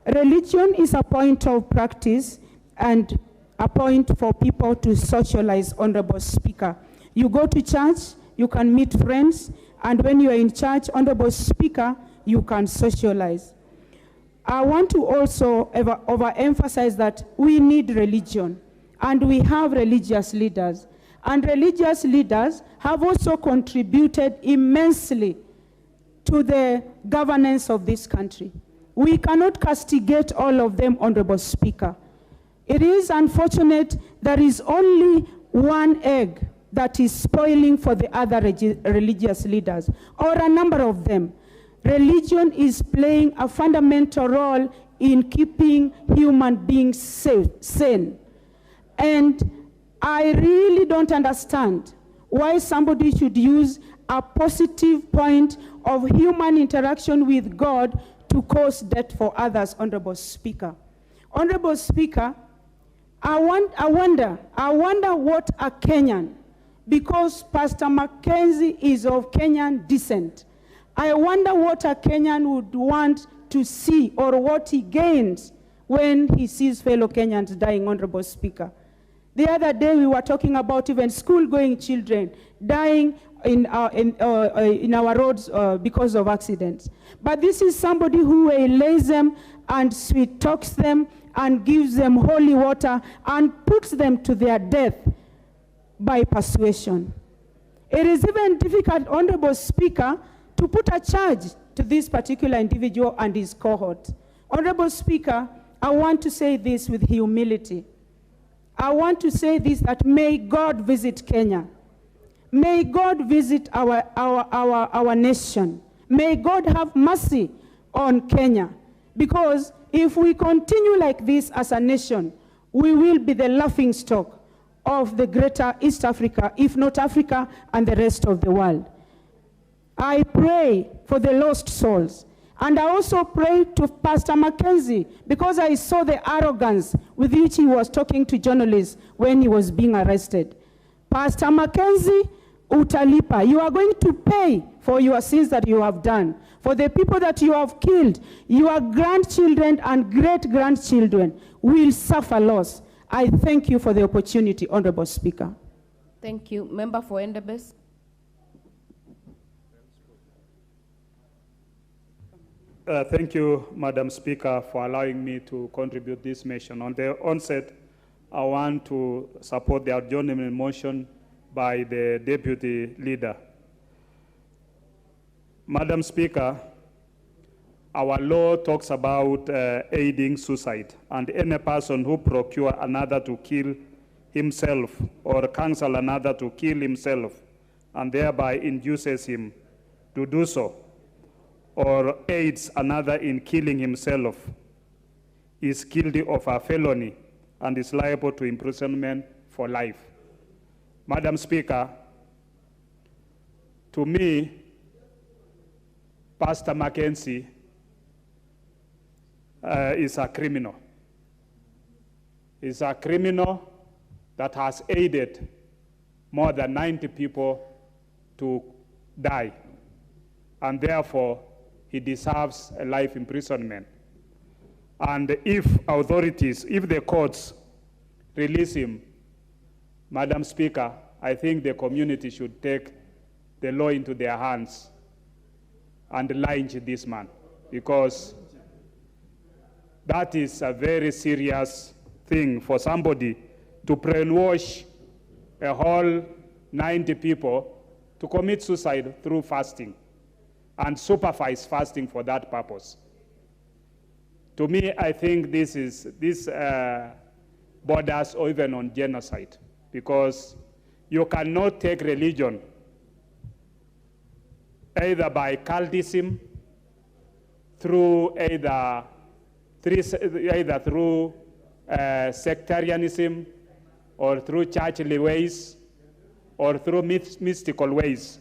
Speaker 12: Religion is a point of practice and a point for people to socialize, Honorable Speaker. You go to church, you can meet friends, and when you are in church, Honorable Speaker, you can socialize. I want to also overemphasize that we need religion, and we have religious leaders. And religious leaders have also contributed immensely to the governance of this country. We cannot castigate all of them, Honorable Speaker. It is unfortunate there is only one egg that is spoiling for the other religious leaders, or a number of them. Religion is playing a fundamental role in keeping human beings sane. And I really don't understand why somebody should use a positive point of human interaction with God to cause death for others, Honorable Speaker. Honorable Speaker, I wonder what a Kenyan, because Pastor Mackenzie is of Kenyan descent, I wonder what a Kenyan would want to see, or what he gains when he sees fellow Kenyans dying, Honorable Speaker. The other day we were talking about even school-going children dying in our roads because of accidents. But this is somebody who allays them and sweet talks them and gives them holy water and puts them to their death by persuasion. It is even difficult, Honorable Speaker, to put a charge to this particular individual and his cohort. Honorable Speaker, I want to say this with humility. I want to say this, that may God visit Kenya. May God visit our nation. May God have mercy on Kenya. Because if we continue like this as a nation, we will be the laughingstock of the greater East Africa, if not Africa and the rest of the world. I pray for the lost souls. And I also pray to Pastor Mackenzie, because I saw the arrogance with which he was talking to journalists when he was being arrested. Pastor Mackenzie, utalipa. You are going to pay for your sins that you have done, for the people that you have killed. Your grandchildren and great-grandchildren will suffer loss. I thank you for the opportunity, Honorable Speaker.
Speaker 14: Thank you. Member for Endebess.
Speaker 13: Thank you, Madam Speaker, for allowing me to contribute this motion. On the onset, I want to support the adjournment motion by the Deputy Leader. Madam Speaker, our law talks about aiding suicide, and any person who procures another to kill himself or counsel another to kill himself and thereby induces him to do so, or aids another in killing himself, is guilty of a felony and is liable to imprisonment for life. Madam Speaker, to me, Pastor Mackenzie is a criminal. He's a criminal that has aided more than 90 people to die, and therefore he deserves a life imprisonment. And if authorities, if the courts release him, Madam Speaker, I think the community should take the law into their hands and lynch this man, because that is a very serious thing for somebody to brainwash a whole 90 people to commit suicide through fasting and supervise fasting for that purpose. To me, I think this borders or even on genocide, because you cannot take religion either by cultism, through either through sectarianism, or through churchly ways, or through mystical ways,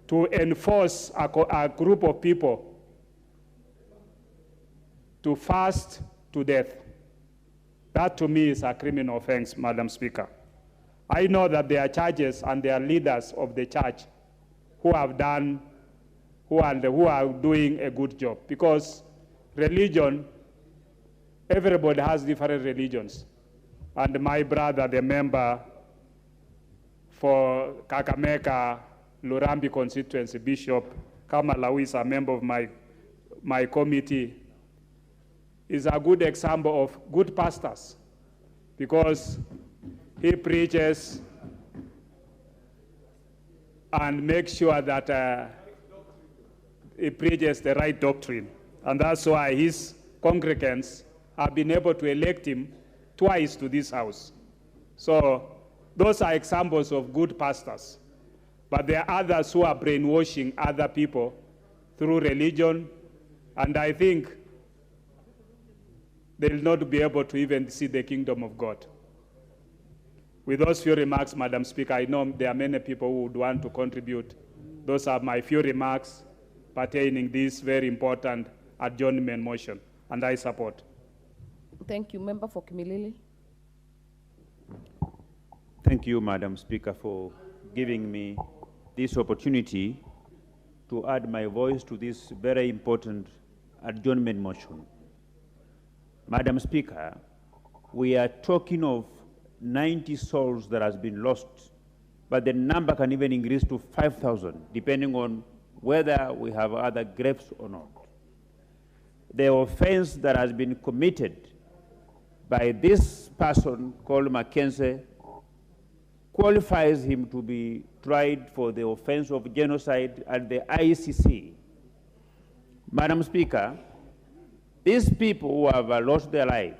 Speaker 13: to enforce a group of people to fast to death. That to me is a criminal offense, Madam Speaker. I know that there are churches and there are leaders of the church who are doing a good job, because religion, everybody has different religions. And my brother, the member for Kakamega, Lurambi constituency, Bishop Kamala, who is a member of my committee, is a good example of good pastors, because he preaches and makes sure that he preaches the right doctrine. And that's why his congregants have been able to elect him twice to this house. So those are examples of good pastors. But there are others who are brainwashing other people through religion, and I think they'll not be able to even see the kingdom of God. With those few remarks, Madam Speaker, I know there are many people who would want to contribute. Those are my few remarks pertaining this very important adjournment motion, and I support.
Speaker 14: Thank you. Member for Kimilili.
Speaker 20: Thank you, Madam Speaker, for giving me this opportunity to add my voice to this very important adjournment motion. Madam Speaker, we are talking of 90 souls that has been lost, but the number can even increase to 5,000, depending on whether we have other graves or not. The offense that has been committed by this person called Mackenzie qualifies him to be tried for the offense of genocide at the ICC. Madam Speaker, these people who have lost their lives,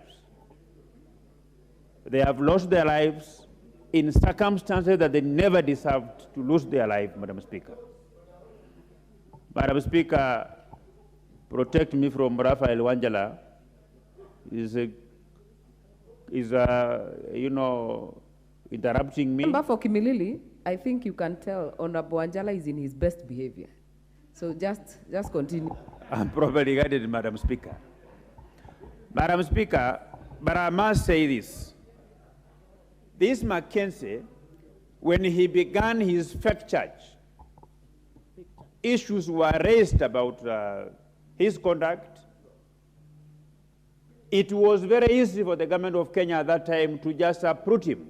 Speaker 20: they have lost their lives in circumstances that they never deserved to lose their life, Madam Speaker. Madam Speaker, protect me from Raphael Wanjala is interrupting me.
Speaker 14: Member for Kimilili, I think you can tell Honorable Wanjala is in his best behavior. So just continue.
Speaker 20: I'm properly guided, Madam Speaker. Madam Speaker, but I must say this. This Mackenzie, when he began his fake church, issues were raised about his conduct. It was very easy for the government of Kenya at that time to just uproot him.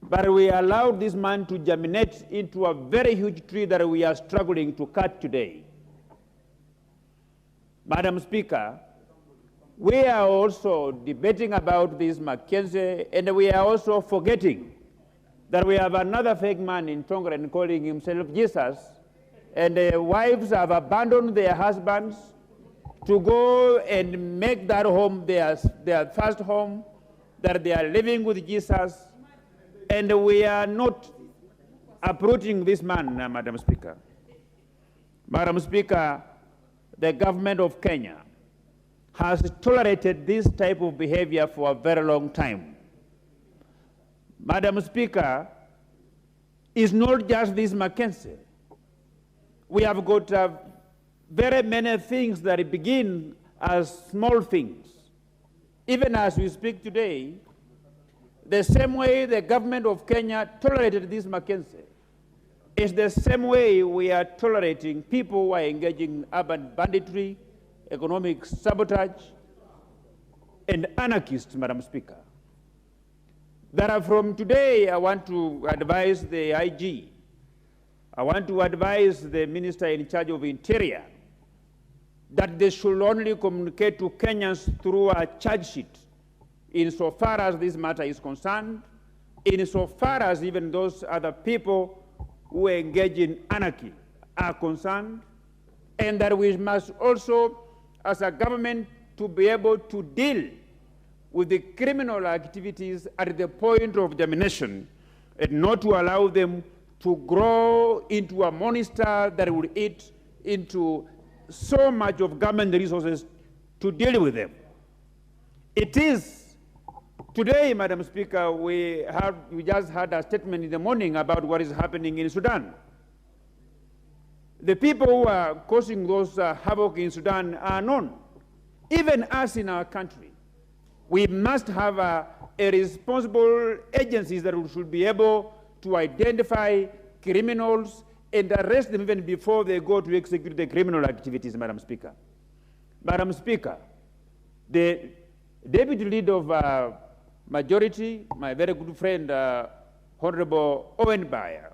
Speaker 20: But we allowed this man to germinate into a very huge tree that we are struggling to cut today. Madam Speaker, we are also debating about this Mackenzie, and we are also forgetting that we have another fake man in Tongren calling himself Jesus, and wives have abandoned their husbands to go and make that home their first home, that they are living with Jesus, and we are not uprooting this man, Madam Speaker. Madam Speaker, the government of Kenya has tolerated this type of behavior for a very long time. Madam Speaker, it's not just this Mackenzie. We have got very many things that begin as small things. Even as we speak today, the same way the government of Kenya tolerated this Mackenzie is the same way we are tolerating people who are engaging in urban banditry, economic sabotage, and anarchists, Madam Speaker. That from today, I want to advise the IG, I want to advise the Minister in charge of Interior that they should only communicate to Kenyans through a charge sheet insofar as this matter is concerned, insofar as even those other people who engage in anarchy are concerned, and that we must also, as a government, to be able to deal with the criminal activities at the point of germination and not to allow them to grow into a monster that will eat into so much of government resources to deal with them. It is today, Madam Speaker, we just had a statement in the morning about what is happening in Sudan. The people who are causing those havoc in Sudan are known. even us in our country, we must have a responsible agencies that should be able to identify criminals and arrest them even before they go to execute the criminal activities, Madam Speaker. Madam Speaker, the deputy leader of majority, my very good friend, Honorable Owen Bayer,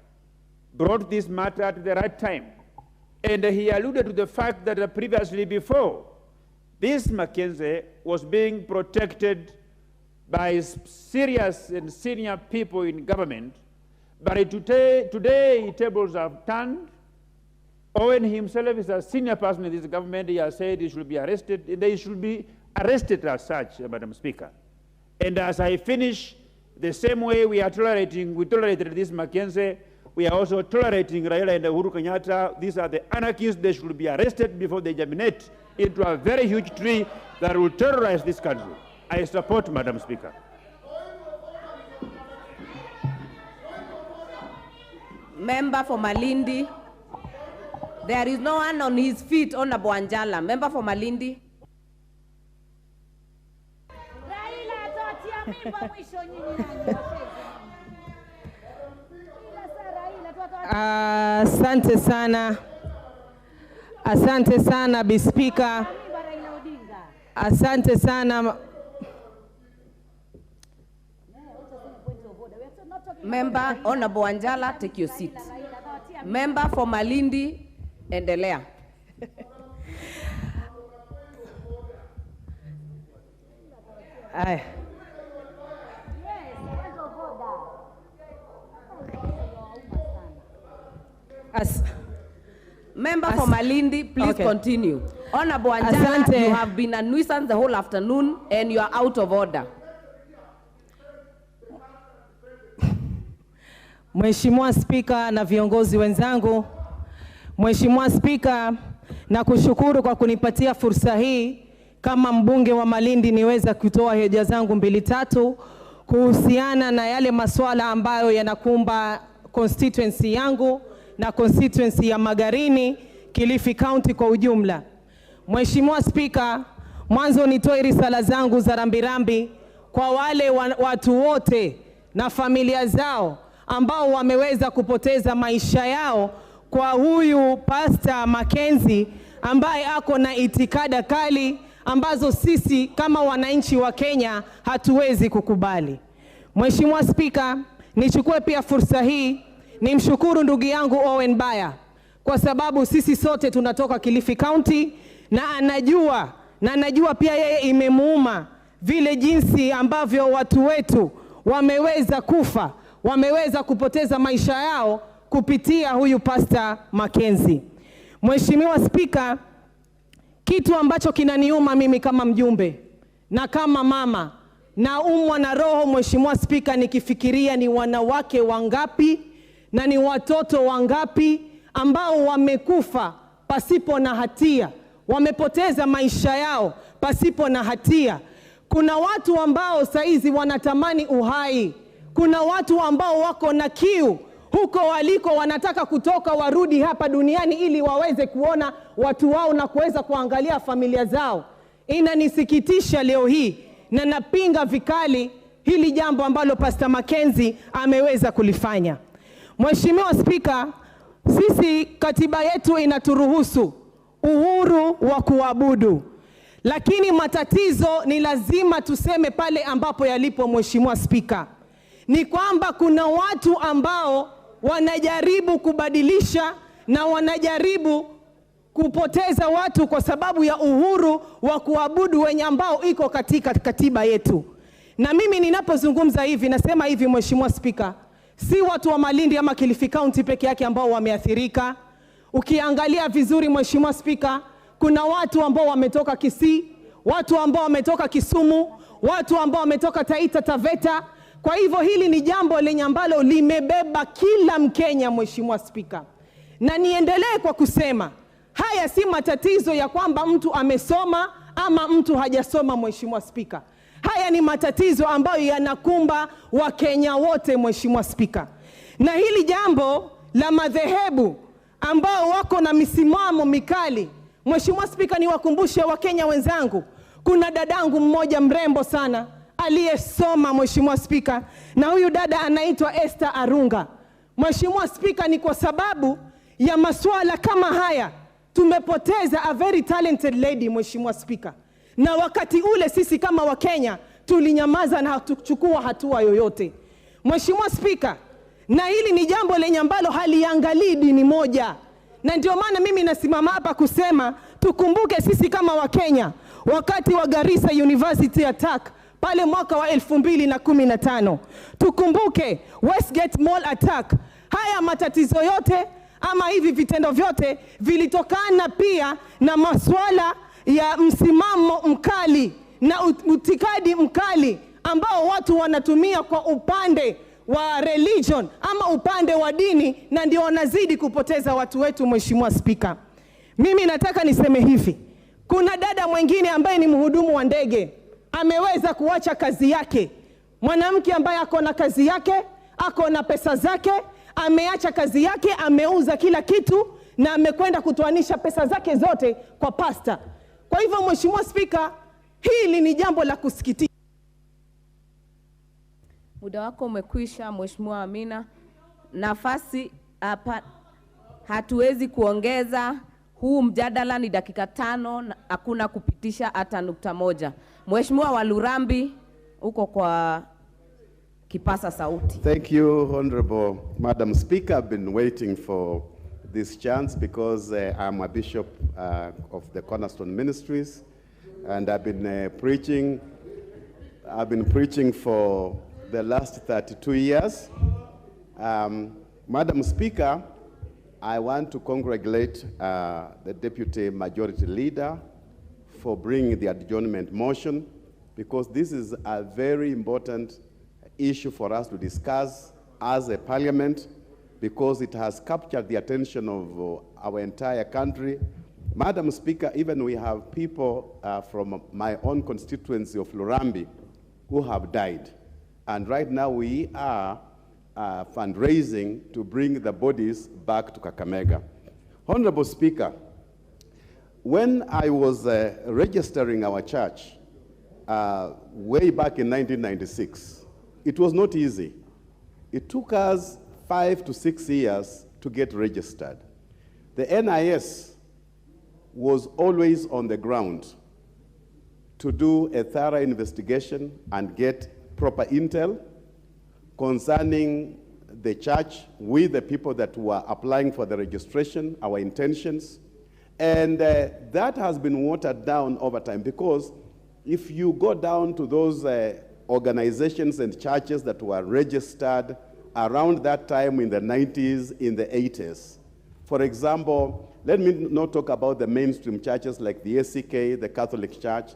Speaker 20: brought this matter at the right time. And he alluded to the fact that previously before, this Mackenzie was being protected by serious and senior people in government. But today tables have turned. Owen himself is a senior person in this government. He has said he should be arrested, and they should be arrested as such, Madam Speaker. And as I finish, the same way we tolerated this Mackenzie, we are also tolerating Raila and Uhuru Kenyatta. These are the anarchists. They should be arrested before they germinate into a very huge tree that will terrorize this country. I support, Madam Speaker.
Speaker 14: Member for Malindi. There is no one on his feet on Wanjala. Member for Malindi.
Speaker 8: Asante sana. Asante sana, Bi Speaker. Asante sana.
Speaker 14: Member Honorable Wanjala, take your seat. Member for Malindi, endelea. Member for Malindi, please continue. Honorable Wanjala, you have been a nuisance the whole afternoon and you are out of order.
Speaker 8: Mheshimiwa Spika na viongozi wenzangu, Mheshimiwa Spika, na kushukuru kwa kunipatia fursa hii kama mbunge wa Malindi niweza kutoa hoja zangu 2-3 kuhusiana na yale masuala ambayo yanakumba constituency yangu na constituency ya Magarini, Kilifi County kwa ujumla. Mheshimiwa Spika, mwanzo nitoe risala zangu za rambirambi kwa wale watu wote na familia zao ambao wameweza kupoteza maisha yao kwa huyu Pastor Mackenzie ambaye ako na itikada kali ambazo sisi kama wananchi wa Kenya hatuwezi kukubali. Mheshimiwa Spika, nichukue pia fursa hii nimshukuru ndugu yangu Owen Bayer kwa sababu sisi sote tunatoka Kilifi County na anajua pia yeye imemuuma vile jinsi ambavyo watu wetu wameweza kufa, wameweza kupoteza maisha yao kupitia huyu Pastor Mackenzie. Mheshimiwa Spika, kitu ambacho kinaniuma mimi kama mjumbe na kama mama na umwa na roho, Mheshimiwa Spika, nikifikiria ni wanawake wangapi na ni watoto wangapi ambao wamekufa pasipo na hatia, wamepoteza maisha yao pasipo na hatia. Kuna watu ambao saizi wanatamani uhai. Kuna watu ambao wako na kiu huko waliko, wanataka kutoka warudi hapa duniani ili waweze kuona watu wao na kuweza kuangalia familia zao. Inanisikitisha leo hii na napinga vikali hili jambo ambalo Pastor Mackenzie ameweza kulifanya. Mheshimiwa Spika, sisi katiba yetu inaturuhusu uhuru wa kuabudu. Lakini matatizo ni lazima tuseme pale ambapo yalipo. Mheshimiwa Spika, ni kwamba kuna watu ambao wanajaribu kubadilisha na wanajaribu kupoteza watu kwa sababu ya uhuru wa kuabudu wenye ambao iko katika katiba yetu. Na mimi ninapozungumza hivi nasema hivi, Mheshimiwa Spika, si watu wa Malindi ama Kilifi County peke yake ambao wameathirika. Ukiangalia vizuri Mheshimiwa Spika, kuna watu ambao wametoka Kisii, watu ambao wametoka Kisumu, watu ambao wametoka Taita Taveta. Kwa hivyo hili ni jambo lenye ambalo limebeba kila Mkenya, Mheshimiwa Spika. Na niendelee kwa kusema, haya si matatizo ya kwamba mtu amesoma ama mtu hajasoma, Mheshimiwa Spika. Haya ni matatizo ambayo yanakumba Wakenya wote, Mheshimiwa Spika. Na hili jambo la madhehebu ambao wako na misimamo mikali, Mheshimiwa Spika, niwakumbushe Wakenya wenzangu, Kuna dadangu mmoja mrembo sana aliyesoma, Mheshimiwa Spika, na huyu dada anaitwa Esther Arunga. Mheshimiwa Spika, ni kwa sababu ya masuala kama haya tumepoteza a very talented lady, Mheshimiwa Spika. Na wakati ule sisi kama Wakenya tulinyamaza na hatukuchukua hatua yoyote. Mheshimiwa Spika, na hili ni jambo lenye ambalo haliangalii dini moja. Na ndio maana mimi nasimama hapa kusema tukumbuke sisi kama Wakenya wakati wa Garissa University attack pale mwaka wa 2015. Tukumbuke Westgate Mall attack. Haya matatizo yote ama hivi vitendo vyote vilitokana pia na masuala ya msimamo mkali na utikadi mkali ambao watu wanatumia kwa upande wa religion ama upande wa dini, na ndio wanazidi kupoteza watu wetu. Mheshimiwa Spika, mimi nataka niseme hivi. Kuna dada mwingine ambaye ni mhudumu wa ndege, ameweza kuacha kazi yake. Mwanamke ambaye ako na kazi yake, ako na pesa zake, ameacha kazi yake, ameuza kila kitu na amekwenda kutoanisha pesa zake zote kwa pasta. Kwa hivyo Mheshimiwa Spika, hili ni jambo la kusikitisha.
Speaker 14: Muda wako umekwisha, Mheshimiwa Amina. Nafasi hapa hatuwezi kuongeza. Huu mjadala ni dakika 5, hakuna kupitisha hata nukta moja. Mheshimiwa Walurambi, uko kwa kipasa sauti.
Speaker 6: Thank you, Honorable Madam Speaker. I've been waiting for this chance because I'm a bishop of the Cornerstone Ministries, and I've been preaching for the last 32 years. Madam Speaker, I want to congratulate the Deputy Majority Leader for bringing the adjournment motion, because this is a very important issue for us to discuss as a parliament, because it has captured the attention of our entire country. Madam Speaker, even we have people from my own constituency of Lurambi who have died. And right now we are fundraising to bring the bodies back to Kakamega. Honorable Speaker, when I was registering our church way back in 1996, it was not easy. It took us 5 to 6 years to get registered. The NIS was always on the ground to do a thorough investigation and get proper intel concerning the church with the people that were applying for the registration, our intentions. And that has been watered down over time, because if you go down to those organizations and churches that were registered around that time in the 90s, in the 80s, for example, let me not talk about the mainstream churches like the ACK, the Catholic Church,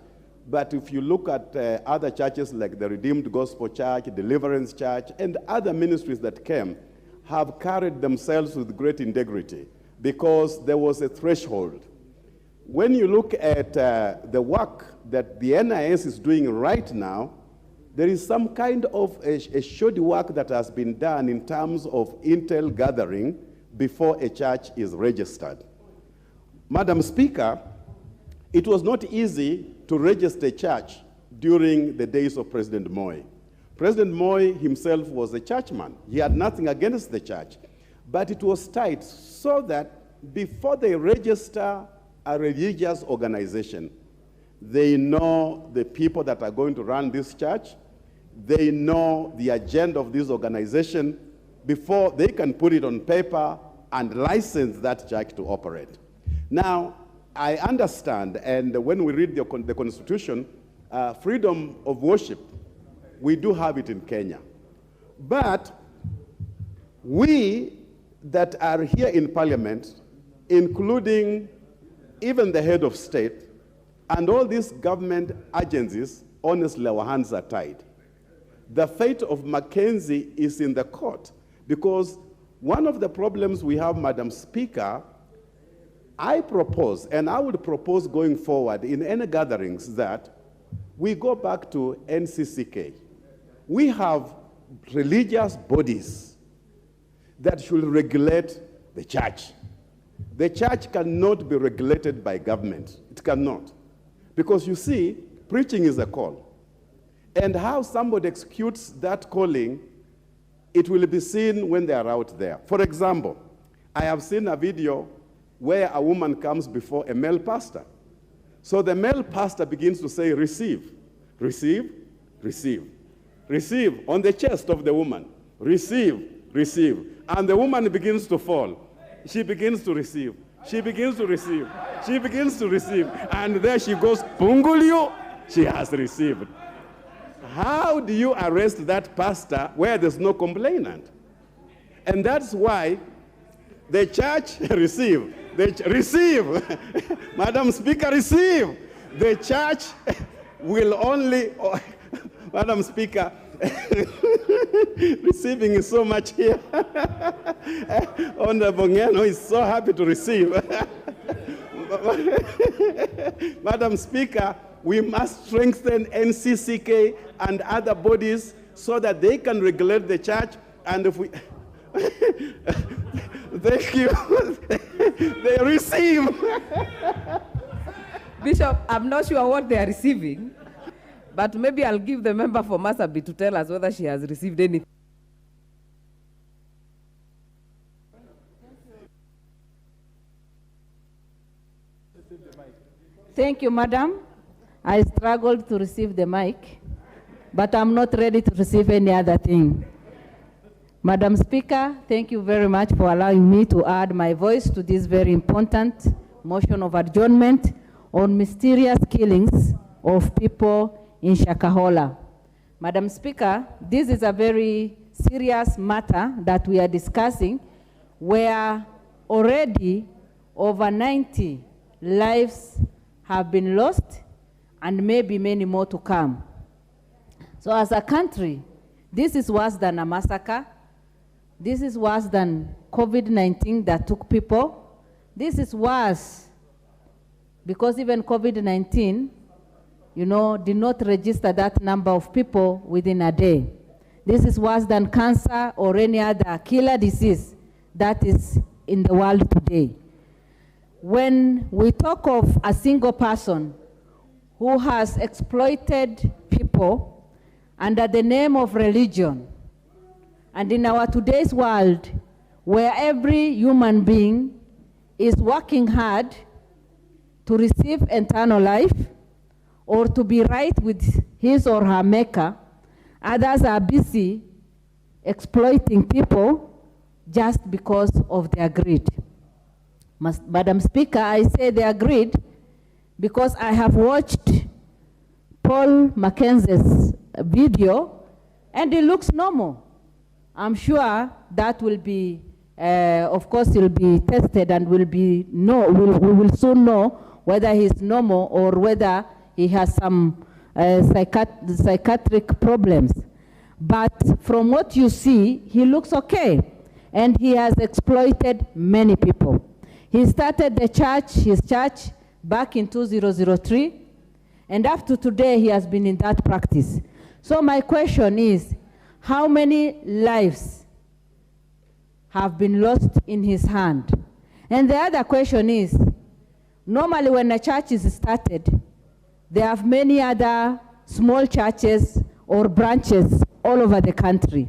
Speaker 6: but if you look at other churches like the Redeemed Gospel Church, Deliverance Church, and other ministries that came, have carried themselves with great integrity because there was a threshold. When you look at the work that the NIS is doing right now, there is some kind of a shoddy work that has been done in terms of intel gathering before a church is registered. Madam Speaker, it was not easy to register a church during the days of President Moi. President Moi himself was a churchman. He had nothing against the church, but it was tight so that before they register a religious organization, they know the people that are going to run this church, they know the agenda of this organization before they can put it on paper and license that church to operate. Now, I understand, and when we read the Constitution, freedom of worship, we do have it in Kenya. But we that are here in Parliament, including even the head of state, and all these government agencies, honestly, our hands are tied. The fate of Mackenzie is in the court, because one of the problems we have, Madam Speaker, I propose, and I would propose going forward in any gatherings, that we go back to NCCK. We have religious bodies that should regulate the church. The church cannot be regulated by government. It cannot. Because you see, Preaching is a call. And how somebody executes that calling, it will be seen when they are out there. For example, I have seen a video where a woman comes before a male pastor. So the male pastor begins to say, receive, receive, receive. Receive on the chest of the woman. Receive, receive. And the woman begins to fall. She begins to receive. She begins to receive. She begins to receive. And there she goes, Pungulio, she has received. How do you arrest that pastor where there's no complainant? And that's why the church receive. Receive. Madam Speaker, receive. The church will only, Madam Speaker, receiving is so much here. Honorable Ngeno is so happy to receive. Madam Speaker, we must strengthen NCCK and other bodies so that they can regulate the church. And if we, thank you, they receive.
Speaker 14: Bishop, I'm not sure what they are receiving, but maybe I'll give the member for Masabi to tell us whether she has received anything.
Speaker 1: Thank you, Madam. I struggled to receive the mic, but I'm not ready to receive any other thing. Madam Speaker, thank you very much for allowing me to add my voice to this very important motion of adjournment on mysterious killings of people in Shakahola. Madam Speaker, this is a very serious matter that we are discussing, where already over 90 lives have been lost and maybe many more to come. So as a country, this is worse than a massacre. This is worse than COVID-19 that took people. This is worse because even COVID-19, did not register that number of people within a day. This is worse than cancer or any other killer disease that is in the world today. When we talk of a single person who has exploited people under the name of religion, and in our today's world, where every human being is working hard to receive eternal life or to be right with his or her maker, others are busy exploiting people just because of their greed. Madam Speaker, I say they are greed because I have watched Paul Mackenzie's video and it looks normal. I'm sure that will be, of course, it will be tested and we will soon know whether he's normal or whether he has some psychiatric problems. But from what you see, he looks okay, and he has exploited many people. He started his church back in 2003, and up to today, he has been in that practice. So my question is, how many lives have been lost in his hand? And the other question is, normally when a church is started, there are many other small churches or branches all over the country.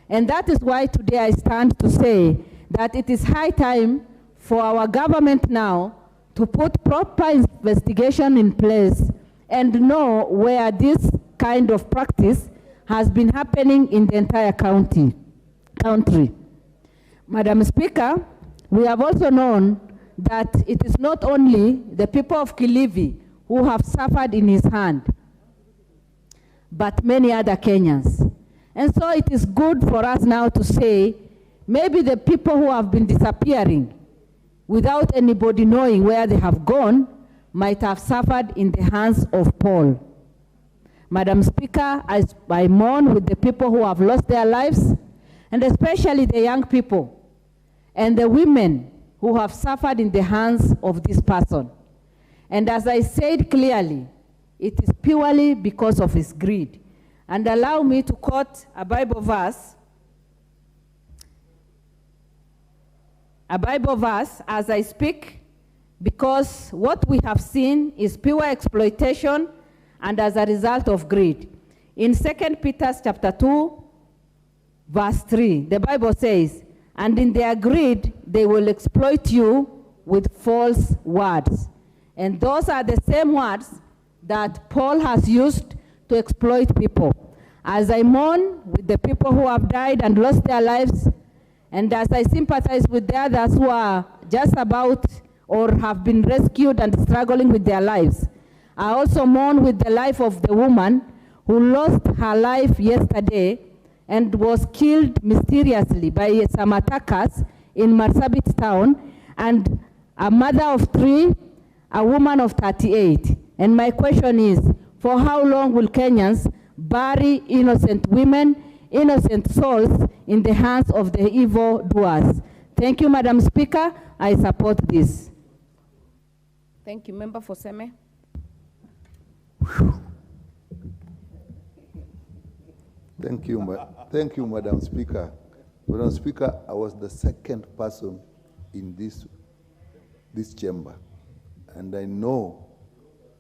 Speaker 1: And that is why today I stand to say that it is high time for our government now to put proper investigation in place and know where this kind of practice has been happening in the entire country. Madam Speaker, we have also known that it is not only the people of Kilifi who have suffered in his hand, but many other Kenyans. And so it is good for us now to say, maybe the people who have been disappearing without anybody knowing where they have gone might have suffered in the hands of Paul. Madam Speaker, I mourn with the people who have lost their lives, and especially the young people and the women who have suffered in the hands of this person. And as I said clearly, it is purely because of his greed. And allow me to quote a Bible verse as I speak, because what we have seen is pure exploitation and as a result of greed. In 2 Peter chapter 2, verse 3, the Bible says, and in their greed, they will exploit you with false words. And those are the same words that Paul has used to exploit people. As I mourn with the people who have died and lost their lives, and as I sympathize with the others who are just about or have been rescued and struggling with their lives, I also mourn with the life of the woman who lost her life yesterday and was killed mysteriously by some attackers in Marsabit town, and a mother of 3, a woman of 38. And my question is, for how long will Kenyans bury innocent women, innocent souls in the hands of the evil doers? Thank you, Madam Speaker. I support this.
Speaker 14: Thank you. Member for Seme.
Speaker 7: Thank you, Madam Speaker. Madam Speaker, I was the second person in this chamber, and I know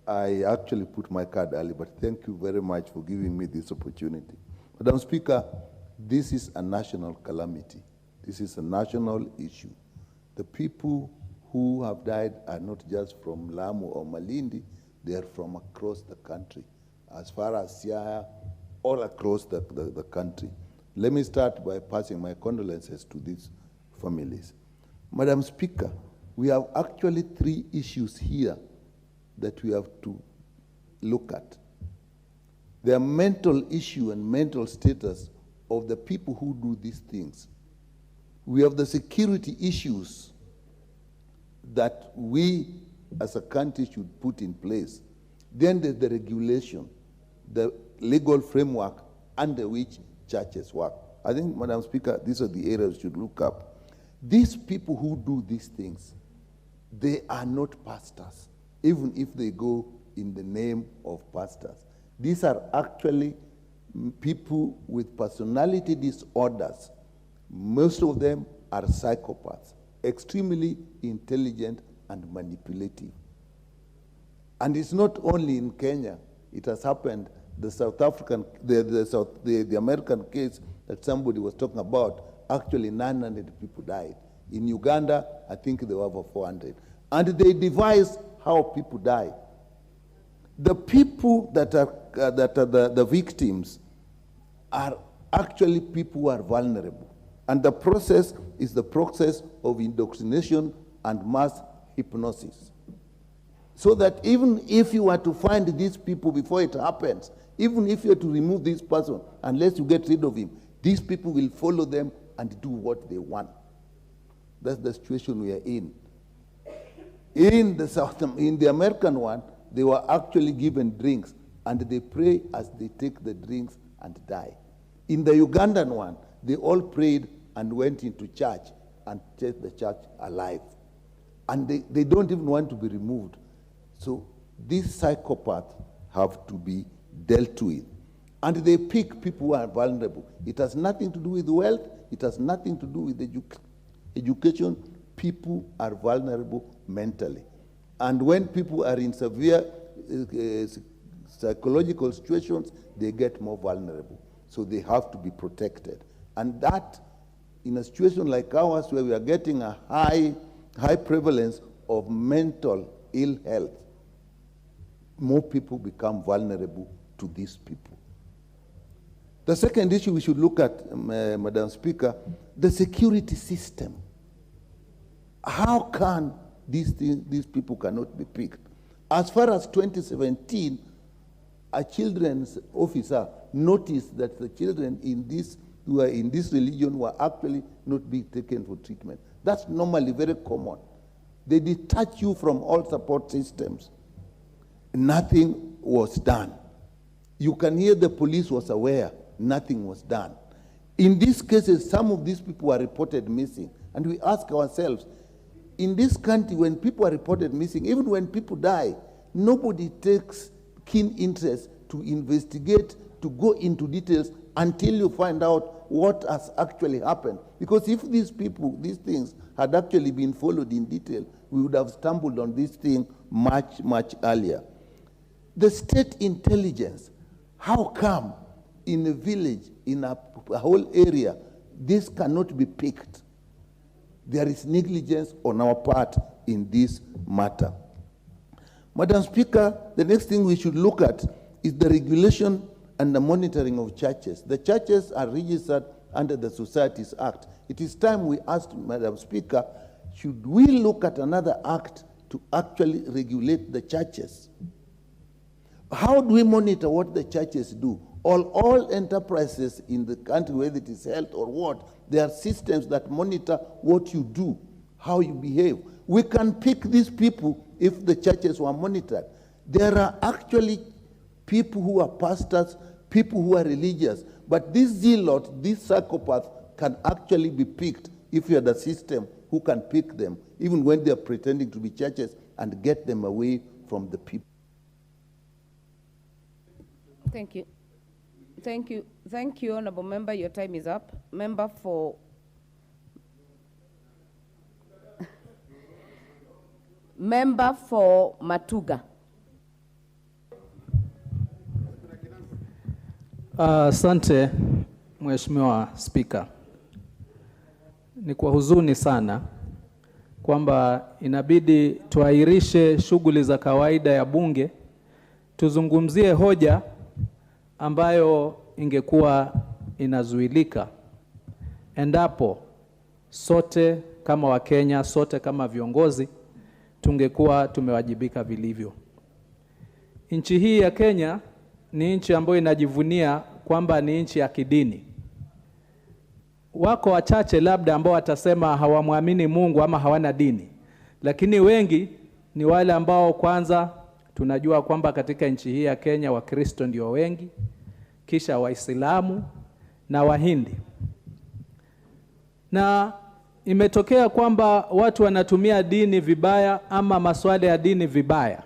Speaker 7: I actually put my card early, but thank you very much for giving me this opportunity. Madam Speaker, this is a national calamity. This is a national issue. The people who have died are not just from Lamu or Malindi, they are from across the country, as far as Siaya, all across the country. Let me start by passing my condolences to these families. Madam Speaker, we have actually 3 issues here that we have to look at. The mental issue and mental status of the people who do these things. We have the security issues that we as a country should put in place. Then there's the regulation, the legal framework under which churches work. I think, Madam Speaker, these are the areas we should look up. These people who do these things, they are not pastors, even if they go in the name of pastors. These are actually people with personality disorders. Most of them are psychopaths, extremely intelligent and manipulative. And it's not only in Kenya, it has happened. The South African, the American case that somebody was talking about, actually 900 people died. In Uganda, I think there were over 400. And they devised how people die. The people that are the victims are actually people who are vulnerable. And the process is the process of indoctrination and mass hypnosis. So that even if you were to find these people before it happens, even if you are to remove this person, unless you get rid of him, these people will follow them and do what they want. That's the situation we are in. In the American one, they were actually given drinks, and they pray as they take the drinks and die. In the Ugandan one, they all prayed and went into church and kept the church alive. And they don't even want to be removed. So these psychopaths have to be dealt with. And they pick people who are vulnerable. It has nothing to do with wealth. It has nothing to do with education. People are vulnerable mentally. And when people are in severe psychological situations, they get more vulnerable. So they have to be protected. And that, in a situation like ours, where we are getting a high prevalence of mental ill health, more people become vulnerable to these people. The second issue we should look at, Madam Speaker, the security system. How can these people cannot be picked? As far as 2017, a children's officer noticed that the children who are in this religion were actually not being taken for treatment. That's normally very common. They detach you from all support systems. Nothing was done. You can hear the police was aware. Nothing was done. In these cases, some of these people were reported missing. And we ask ourselves, in this country, when people are reported missing, even when people die, nobody takes keen interest to investigate, to go into details until you find out what has actually happened. Because if these things had actually been followed in detail, we would have stumbled on this thing much, much earlier. The state intelligence, how come in a village, in a whole area, this cannot be picked? There is negligence on our part in this matter. Madam Speaker, the next thing we should look at is the regulation and the monitoring of churches. The churches are registered under the Societies Act. It is time we asked, Madam Speaker, should we look at another act to actually regulate the churches? How do we monitor what the churches do? All enterprises in the country, whether it is health or what, there are systems that monitor what you do, how you behave. We can pick these people if the churches were monitored. There are actually people who are pastors, people who are religious, but this zealot, this psychopath can actually be picked if you are the system who can pick them, even when they are pretending to be churches, and get them away from the people.
Speaker 14: Thank you. Thank you. Thank you, Honorable Member. Your time is up. Member for Matuga.
Speaker 9: Asante, Mheshimiwa Spika. Ni kwa huzuni sana kwamba inabidi tuahirishe shughuli za kawaida ya bunge, tuzungumzie hoja ambayo ingekuwa inazuilika endapo sote kama Wakenya, sote kama viongozi tungekuwa tumewajibika vilivyo. Nchi hii ya Kenya ni nchi ambayo inajivunia kwamba ni nchi ya kidini. Wako wachache labda ambao watasema hawamwamini Mungu ama hawana dini, lakini wengi ni wale ambao kwanza tunajua kwamba katika nchi hii ya Kenya Wakristo ndio wengi, kisha Waislamu na Wahindi. Na imetokea kwamba watu wanatumia dini vibaya ama masuala ya dini vibaya.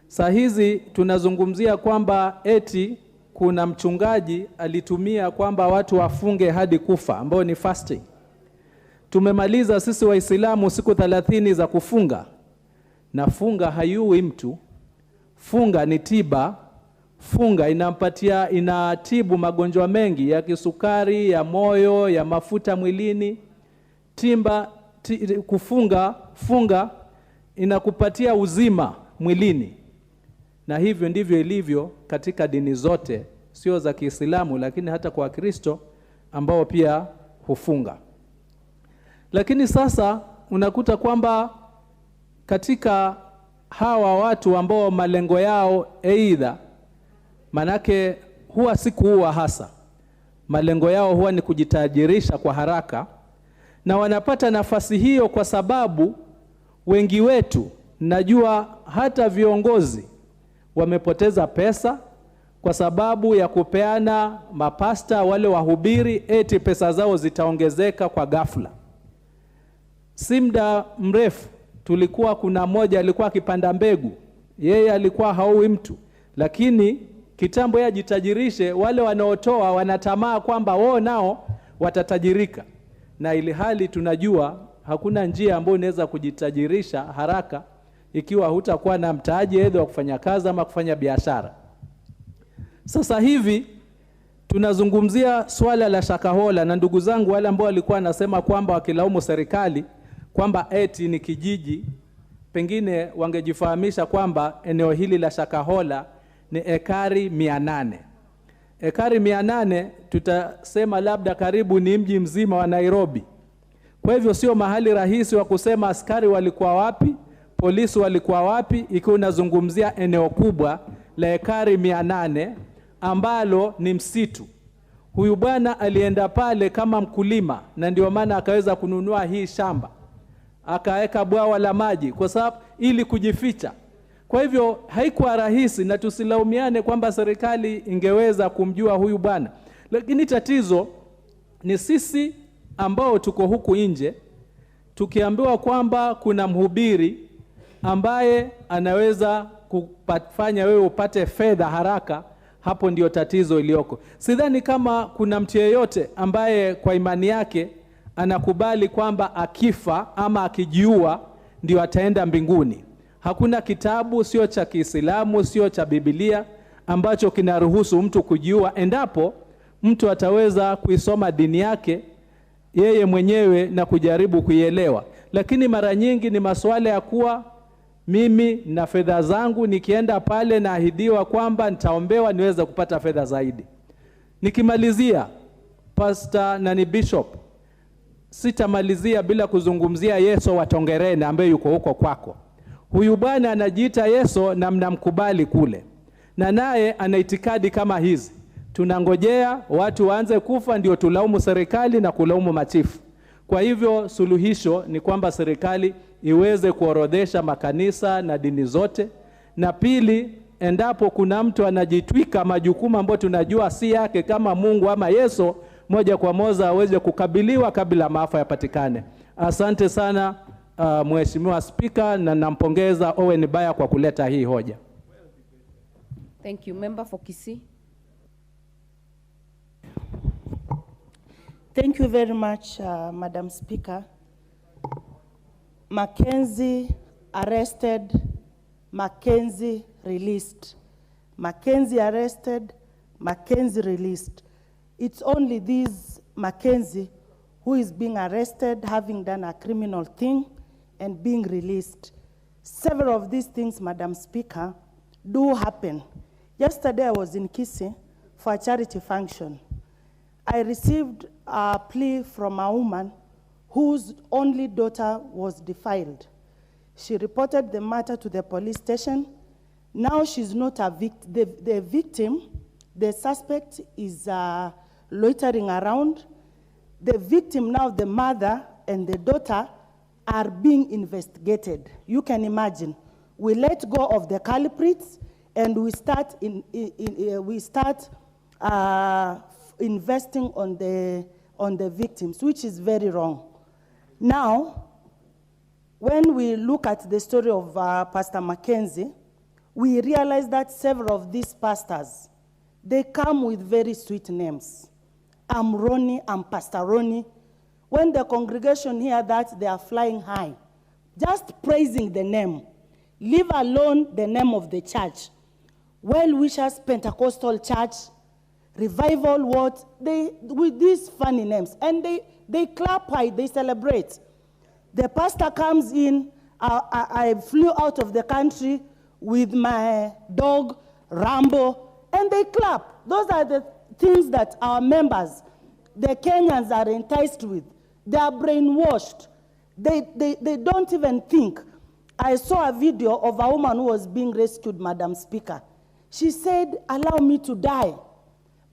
Speaker 9: Saa hizi tunazungumzia kwamba eti kuna mchungaji alitumia kwamba watu wafunge hadi kufa, ambao ni fasting. Tumemaliza sisi Waislamu siku 30 za kufunga. Na funga hayui mtu. Funga ni tiba. Funga inatibu magonjwa mengi ya kisukari, ya moyo, ya mafuta mwilini. Funga inakupatia uzima mwilini. Na hivyo ndivyo ilivyo katika dini zote, sio za Kiislamu, lakini hata kwa Kristo ambao pia hufunga. Lakini sasa unakuta kwamba katika hawa watu ambao malengo yao aidha, manake huwa si kuua hasa, malengo yao huwa ni kujitajirisha kwa haraka, na wanapata nafasi hiyo kwa sababu wengi wetu, najua hata viongozi, wamepoteza pesa kwa sababu ya kupeana mapasta wale wahubiri eti pesa zao zitaongezeka kwa ghafla. Si muda mrefu tulikuwa kuna mmoja alikuwa akipanda mbegu, yeye alikuwa haui mtu, lakini kitambo ya jitajirishe, wale wanaotoa wanatamaa kwamba wao nao watatajirika, na ili hali tunajua hakuna njia ambayo unaweza kujitajirisha haraka ikiwa hutakuwa na mtaji aidha wa kufanya kazi ama kufanya biashara. Sasa hivi tunazungumzia swala la Shakahola, na ndugu zangu wale ambao walikuwa nasema kwamba wakilaumu serikali kwamba eti ni kijiji, pengine wangejifahamisha kwamba eneo hili la Shakahola ni ekari 800. Ekari 800 tutasema labda karibu ni mji mzima wa Nairobi. Kwa hivyo sio mahali rahisi wa kusema askari walikuwa wapi, polisi walikuwa wapi, ikiwa unazungumzia eneo kubwa la ekari 800 ambalo ni msitu. Huyu bwana alienda pale kama mkulima, na ndio maana akaweza kununua hii shamba, akaweka bwawa la maji kwa sababu ili kujificha. Kwa hivyo haikuwa rahisi, na tusilaumiane kwamba serikali ingeweza kumjua huyu bwana. Lakini tatizo ni sisi ambao tuko huku nje, tukiambiwa kwamba kuna mhubiri ambaye anaweza kufanya wewe upate fedha haraka, hapo ndio tatizo iliyoko. Sidhani kama kuna mtu yeyote ambaye kwa imani yake anakubali kwamba akifa ama akijiua ndio ataenda mbinguni. Hakuna kitabu, sio cha Kiislamu, sio cha Biblia, ambacho kinaruhusu mtu kujiua endapo mtu ataweza kuisoma dini yake yeye mwenyewe na kujaribu kuielewa. Lakini mara nyingi ni masuala ya kuwa mimi na fedha zangu, nikienda pale naahidiwa kwamba nitaombewa niweze kupata fedha zaidi. Nikimalizia, pastor na ni bishop, sitamalizia bila kuzungumzia Yesu wa Tongereni ambaye yuko huko kwako. Huyu bwana anajiita Yesu na mnamkubali kule, na naye ana itikadi kama hizi. Tunangojea watu waanze kufa ndio tulaumu serikali na kulaumu machifu. Kwa hivyo suluhisho ni kwamba serikali iweze kuorodhesha makanisa na dini zote, na pili, endapo kuna mtu anajitwika majukumu ambayo tunajua si yake kama Mungu ama Yesu, moja kwa moja aweze kukabiliwa kabla maafa yapatikane. Asante sana Mheshimiwa Spika, na nampongeza Owen Baya kwa kuleta hii hoja.
Speaker 14: Thank you. Member for Kisii.
Speaker 3: Thank you very much, Madam Speaker. Mackenzie arrested, Mackenzie released. Mackenzie arrested, Mackenzie released. It's only this Mackenzie who is being arrested, having done a criminal thing, and being released. Several of these things, Madam Speaker, do happen. Yesterday I was in Kisii for a charity function. I received a plea from a woman whose only daughter was defiled. She reported the matter to the police station. Now she's not a victim. The victim, the suspect, is loitering around. The victim, now the mother and the daughter, are being investigated. You can imagine. We let go of the culprits and we start investing on the victims, which is very wrong. Now, when we look at the story of Pastor Mackenzie, we realize that several of these pastors, they come with very sweet names. I'm Ronnie, I'm Pastor Ronnie. When the congregation hear that, they are flying high, just praising the name. Leave alone the name of the church. Well-wishers Pentecostal Church, Revival, what? With these funny names. And they clap high, they celebrate. The pastor comes in, I flew out of the country with my dog, Rambo, and they clap. Those are the things that our members, the Kenyans, are enticed with. They are brainwashed. They don't even think. I saw a video of a woman who was being rescued, Madam Speaker. She said, allow me to die.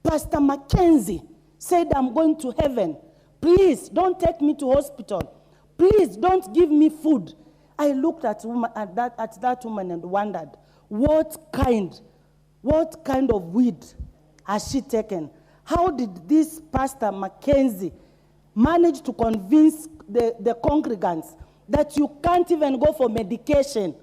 Speaker 3: Pastor Mackenzie said, I'm going to heaven. Please don't take me to hospital. Please don't give me food. I looked at that woman and wondered, what kind of weed has she taken? How did this Pastor Mackenzie manage to convince the congregants that you can't even go for medication,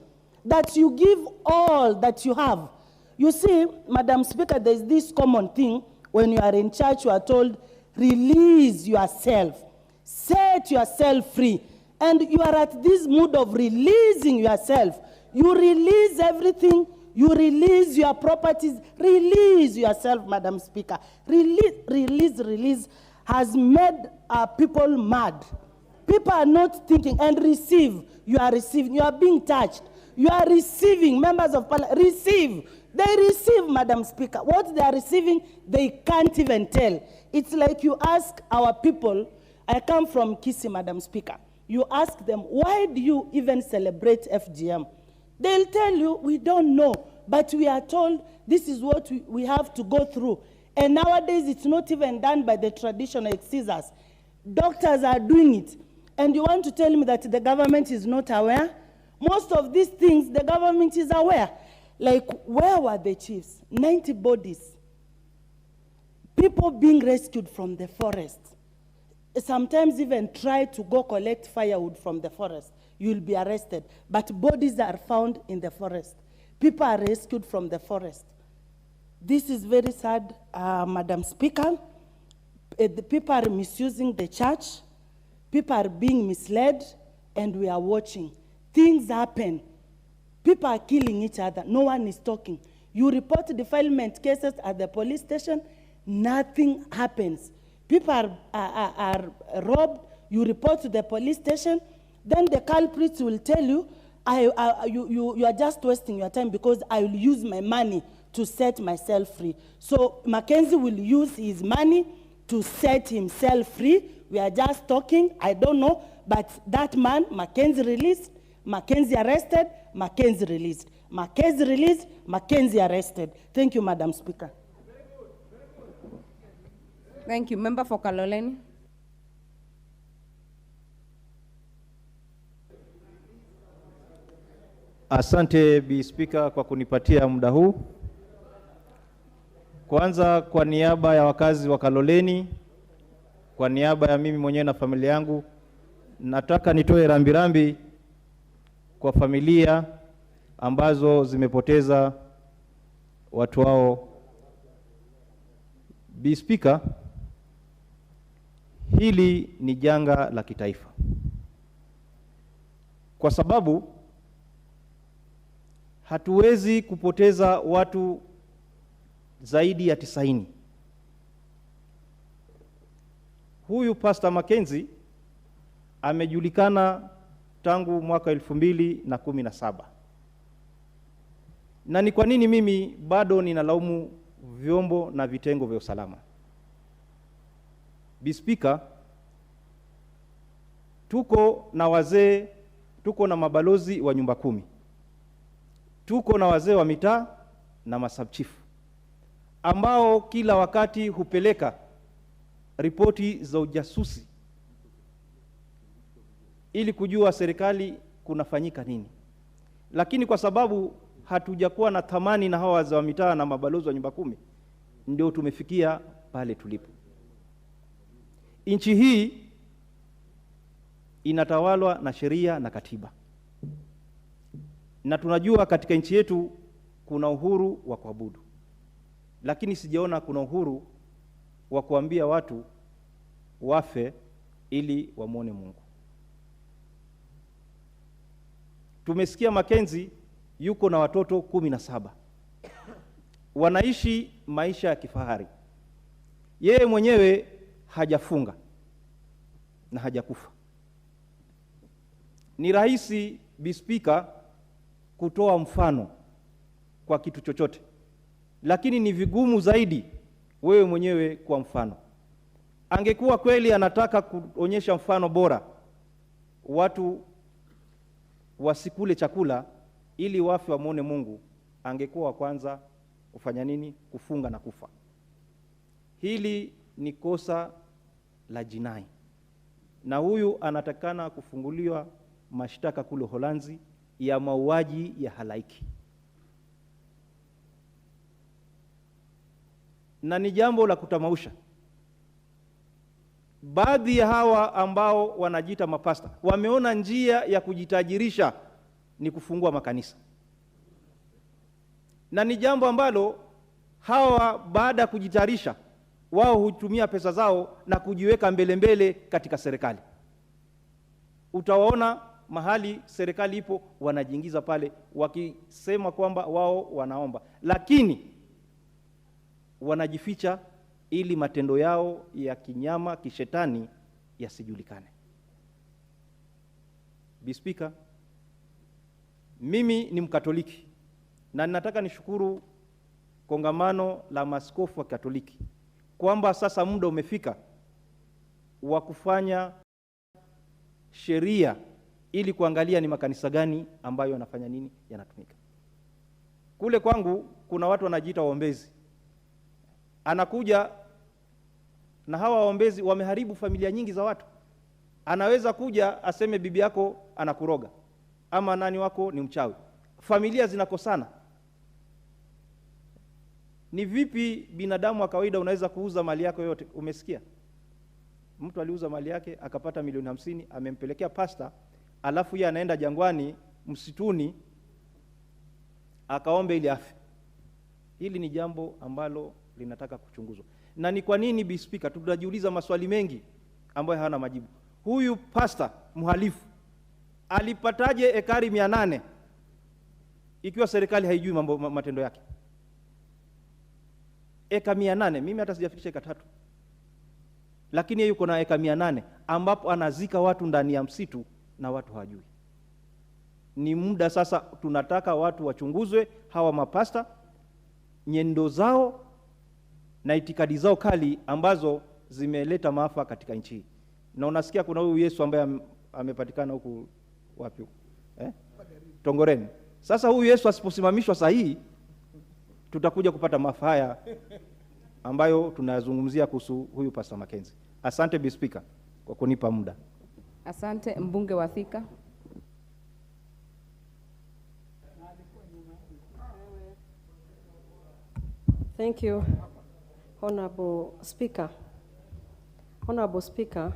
Speaker 3: that you give all that you have? You see, Madam Speaker, there's this common thing. When you are in church, you are told, release yourself. Set yourself free. And you are at this mood of releasing yourself. You release everything. You release your properties. Release yourself, Madam Speaker. Release has made people mad. People are not thinking and receive. You are receiving. You are being touched. You are receiving. Members of Parliament, receive. They receive, Madam Speaker. What they are receiving, they can't even tell. It's like you ask our people, I come from Kisii, Madam Speaker. You ask them, why do you even celebrate FGM? They'll tell you, we don't know, but we are told this is what we have to go through. And nowadays, it's not even done by the traditional excisors. Doctors are doing it. And you want to tell me that the government is not aware? Most of these things, the government is aware. Like, where were the chiefs? 90 bodies. People being rescued from the forest. Sometimes even try to go collect firewood from the forest. You'll be arrested. But bodies are found in the forest. People are rescued from the forest. This is very sad, Madam Speaker. The people are misusing the church. People are being misled, and we are watching. Things happen. People are killing each other. No one is talking. You report defilement cases at the police station, nothing happens. People are robbed. You report to the police station, then the culprits will tell you, you are just wasting your time because I will use my money to set myself free. So Mackenzie will use his money to set himself free. We are just talking, I don't know, but that man, Mackenzie released, Mackenzie arrested, Mackenzie released. Mackenzie released, Mackenzie arrested. Thank you, Madam Speaker.
Speaker 14: Thank you. Member for Kaloleni.
Speaker 19: Asante Bi Speaker kwa kunipatia muda huu. Kwanza kwa niaba ya wakazi wa Kaloleni, kwa niaba ya mimi mwenyewe na familia yangu, nataka nitoe rambirambi kwa familia ambazo zimepoteza watu wao. Bi Speaker, hili ni janga la kitaifa. Kwa sababu hatuwezi kupoteza watu zaidi ya 90. Huyu Pastor Mackenzie amejulikana tangu mwaka 2017. Na ni kwa nini mimi bado ninalaumu vyombo na vitengo vya usalama? Bi Speaker, tuko na wazee, tuko na mabalozi wa nyumba 10. Tuko na wazee wa mitaa na masubchifu ambao kila wakati hupeleka ripoti za ujasusi ili kujua serikali kunafanyika nini. Lakini kwa sababu hatujakuwa na thamani na hawa wazee wa mitaa na mabalozi wa nyumba 10, ndio tumefikia pale tulipo. Nchi hii inatawalwa na sheria na katiba. Na tunajua katika nchi yetu kuna uhuru wa kuabudu. Lakini sijaona kuna uhuru wa kuambia watu wafe ili wamuone Mungu. Tumesikia Mackenzie yuko na watoto 17. Wanaishi maisha ya kifahari. Yeye mwenyewe hajafunga na hajakufa. Ni rahisi Bi Speaker kutoa mfano kwa kitu chochote, lakini ni vigumu zaidi wewe mwenyewe kwa mfano. Angekuwa kweli anataka kuonyesha mfano bora, watu wasikule chakula ili wafe wamuone Mungu, angekuwa wa kwanza kufanya nini? Kufunga na kufa. Hili ni kosa la jinai, na huyu anatakana kufunguliwa mashtaka kule Holanzi ya mauaji ya halaiki. Na ni jambo la kutamausha. Baadhi ya hawa ambao wanajiita mapasta wameona njia ya kujitajirisha ni kufungua makanisa. Na ni jambo ambalo hawa baada ya kujitayarisha wao hutumia pesa zao na kujiweka mbele katika serikali. Utawaona mahali serikali ipo wanajiingiza pale wakisema kwamba wao wanaomba, lakini wanajificha ili matendo yao ya kinyama kishetani yasijulikane. Bi Speaker, mimi ni Mkatoliki na ninataka nishukuru kongamano la maaskofu wa Katoliki kwamba sasa muda umefika wa kufanya sheria ili kuangalia ni makanisa gani ambayo yanafanya nini, yanatumika. Kule kwangu kuna watu wanajiita waombezi. Anakuja na hawa waombezi wameharibu familia nyingi za watu. Anaweza kuja aseme bibi yako anakuroga ama nani wako ni mchawi. Familia zinakosana. Ni vipi binadamu wa kawaida unaweza kuuza mali yako yote? Umesikia? Mtu aliuza mali yake akapata milioni 50, amempelekea pasta, alafu yeye anaenda jangwani msituni akaombe ili afe. Hili ni jambo ambalo linataka kuchunguzwa. Na ni kwa nini Bi Speaker tunajiuliza maswali mengi ambayo hayana majibu. Huyu pasta mhalifu alipataje ekari 800 ikiwa serikali haijui matendo yake? Eka 800, mimi hata sijafikisha eka 3. Lakini yeye yuko na eka 800 ambapo anazika watu ndani ya msitu na watu hawajui. Ni muda sasa tunataka watu wachunguzwe, hawa mapasta, nyendo zao na itikadi zao kali ambazo zimeleta maafa katika nchi hii. Na unasikia kuna huyu Yesu ambaye amepatikana huku wapi huku? Tongoreni. Sasa huyu Yesu asiposimamishwa sahihi, tutakuja kupata maafa haya ambayo tunazungumzia kuhusu huyu Pastor Mackenzie. Asante Bi Speaker kwa kunipa muda.
Speaker 14: Asante mbunge wa Thika.
Speaker 18: Thank you, Honorable Speaker. Honorable Speaker,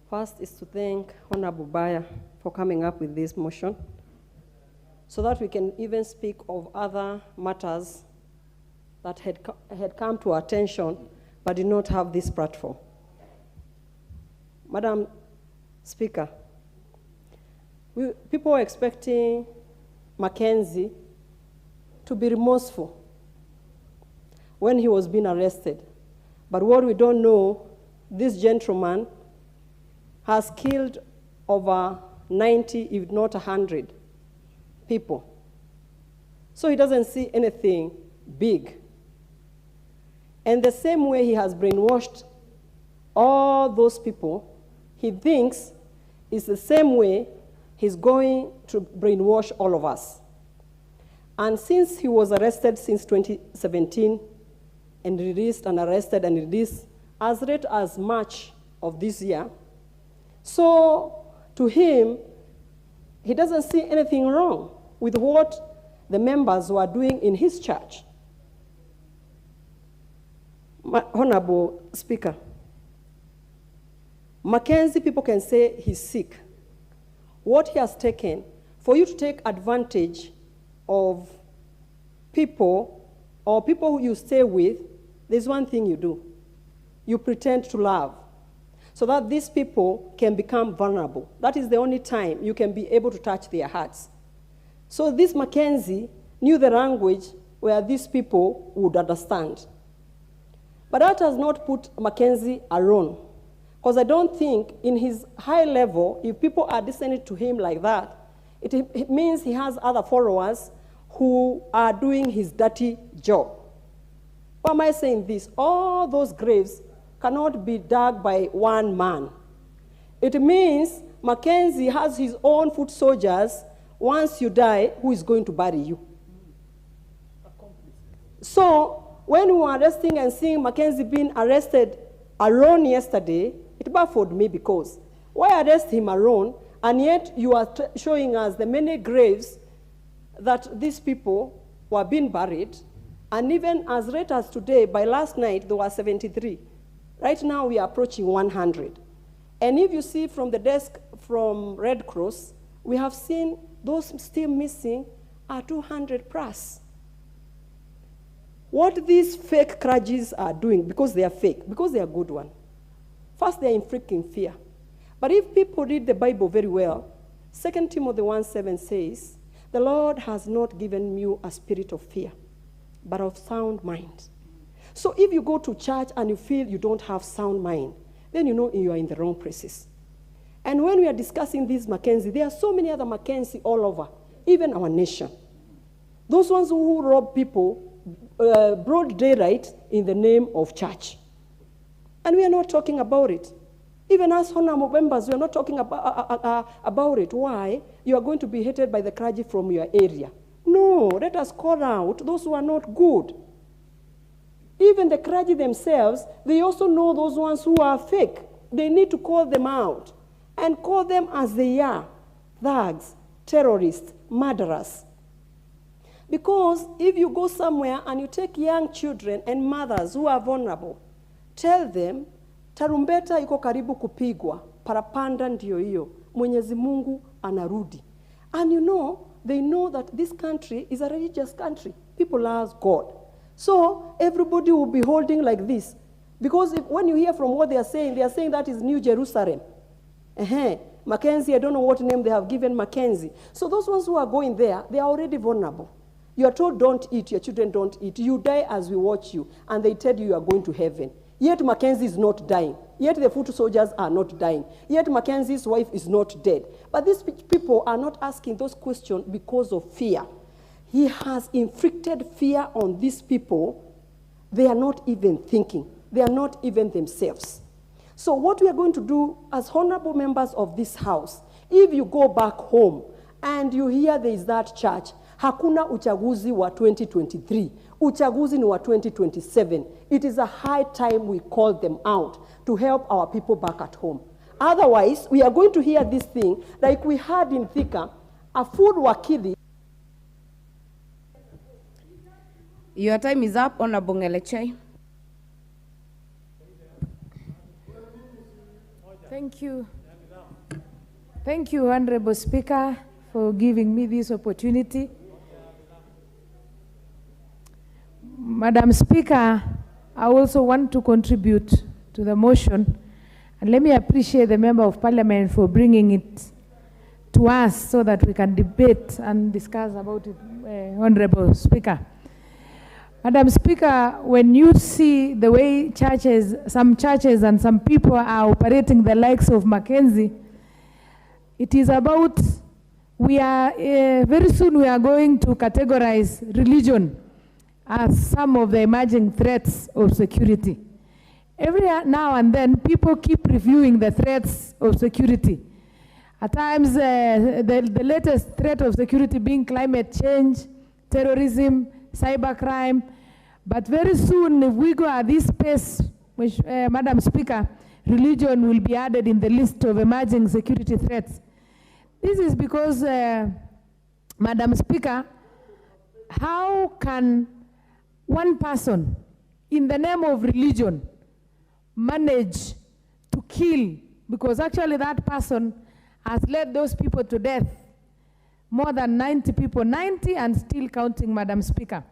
Speaker 18: first is to thank Honorable Baya for coming up with this motion so that we can even speak of other matters that had come to our attention but did not have this platform. Madam Speaker, people were expecting Mackenzie to be remorseful when he was being arrested. But what we don't know, this gentleman has killed over 90, if not 100 people. So he doesn't see anything big. And the same way he has brainwashed all those people, he thinks it's the same way he's going to brainwash all of us. And since he was arrested since 2017, and released and arrested and released as late as March of this year, so to him, he doesn't see anything wrong with what the members were doing in his church. Honorable Speaker, Mackenzie, people can say he's sick. What he has taken, for you to take advantage of people or people who you stay with, there's one thing you do. You pretend to love so that these people can become vulnerable. That is the only time you can be able to touch their hearts. So this Mackenzie knew the language where these people would understand. But that has not put Mackenzie alone, because I don't think in his high level, if people are listening to him like that, it means he has other followers who are doing his dirty job. Why am I saying this? All those graves cannot be dug by one man. It means Mackenzie has his own foot soldiers. Once you die, who is going to bury you? So when we were arresting and seeing Mackenzie being arrested alone yesterday, it baffled me, because why arrest him alone, and yet you are showing us the many graves that these people were being buried, and even as late as today, by last night, there were 73. Right now, we are approaching 100. And if you see from the desk from Red Cross, we have seen those still missing are 200 plus. What these fake clergies are doing, because they are fake, because they are good one, first they are inflicting fear. But if people read the Bible very well, 2 Timothy 1:7 says, the Lord has not given you a spirit of fear, but of sound mind. So if you go to church and you feel you don't have sound mind, then you know you are in the wrong places. And when we are discussing this Mackenzie, there are so many other Mackenzie all over, even our nation. Those ones who rob people broad daylight in the name of church. And we are not talking about it. Even as honorable members, we are not talking about it. Why? You are going to be hated by the clergy from your area. No, let us call out those who are not good. Even the clergy themselves, they also know those ones who are fake. They need to call them out and call them as they are: thugs, terrorists, murderers. Because if you go somewhere and you take young children and mothers who are vulnerable, tell them, tarumbeta iko karibu kupigwa, parapanda ndio hiyo, Mwenyezi Mungu anarudi. And you know, they know that this country is a religious country. People love God. So everybody will be holding like this. Because when you hear from what they are saying that is New Jerusalem. Mackenzie, I don't know what name they have given Mackenzie. So those ones who are going there, they are already vulnerable. You are told don't eat, your children don't eat. You die as we watch you, and they tell you are going to heaven. Yet Mackenzie is not dying. Yet the foot soldiers are not dying. Yet Mackenzie's wife is not dead. But these people are not asking those questions because of fear. He has inflicted fear on these people. They are not even thinking. They are not even themselves. So what we are going to do as honorable members of this house, if you go back home and you hear there is that church, hakuna uchaguzi wa 2023, uchaguzi ni wa 2027. It is a high time we call them out to help our people back at home. Otherwise, we are going to hear this thing like we had in Thika, a food wakili.
Speaker 14: Your time is up, Honorable Ngelechei.
Speaker 10: Thank you. Thank you, Honorable Speaker, for giving me this opportunity. Madam Speaker, I also want to contribute to the motion, and let me appreciate the Member of Parliament for bringing it to us so that we can debate and discuss about it, Honorable Speaker. Madam Speaker, when you see the way some churches and some people are operating the likes of Mackenzie, it is about, very soon we are going to categorize religion as some of the emerging threats of security. Every now and then, people keep reviewing the threats of security. At times, the latest threat of security being climate change, terrorism, cybercrime. But very soon, if we go at this pace, which, Madam Speaker, religion will be added in the list of emerging security threats. This is because, Madam Speaker, how can one person, in the name of religion, manage to kill, because actually that person has led those people to death, more than 90 people, 90 and still counting, Madam Speaker.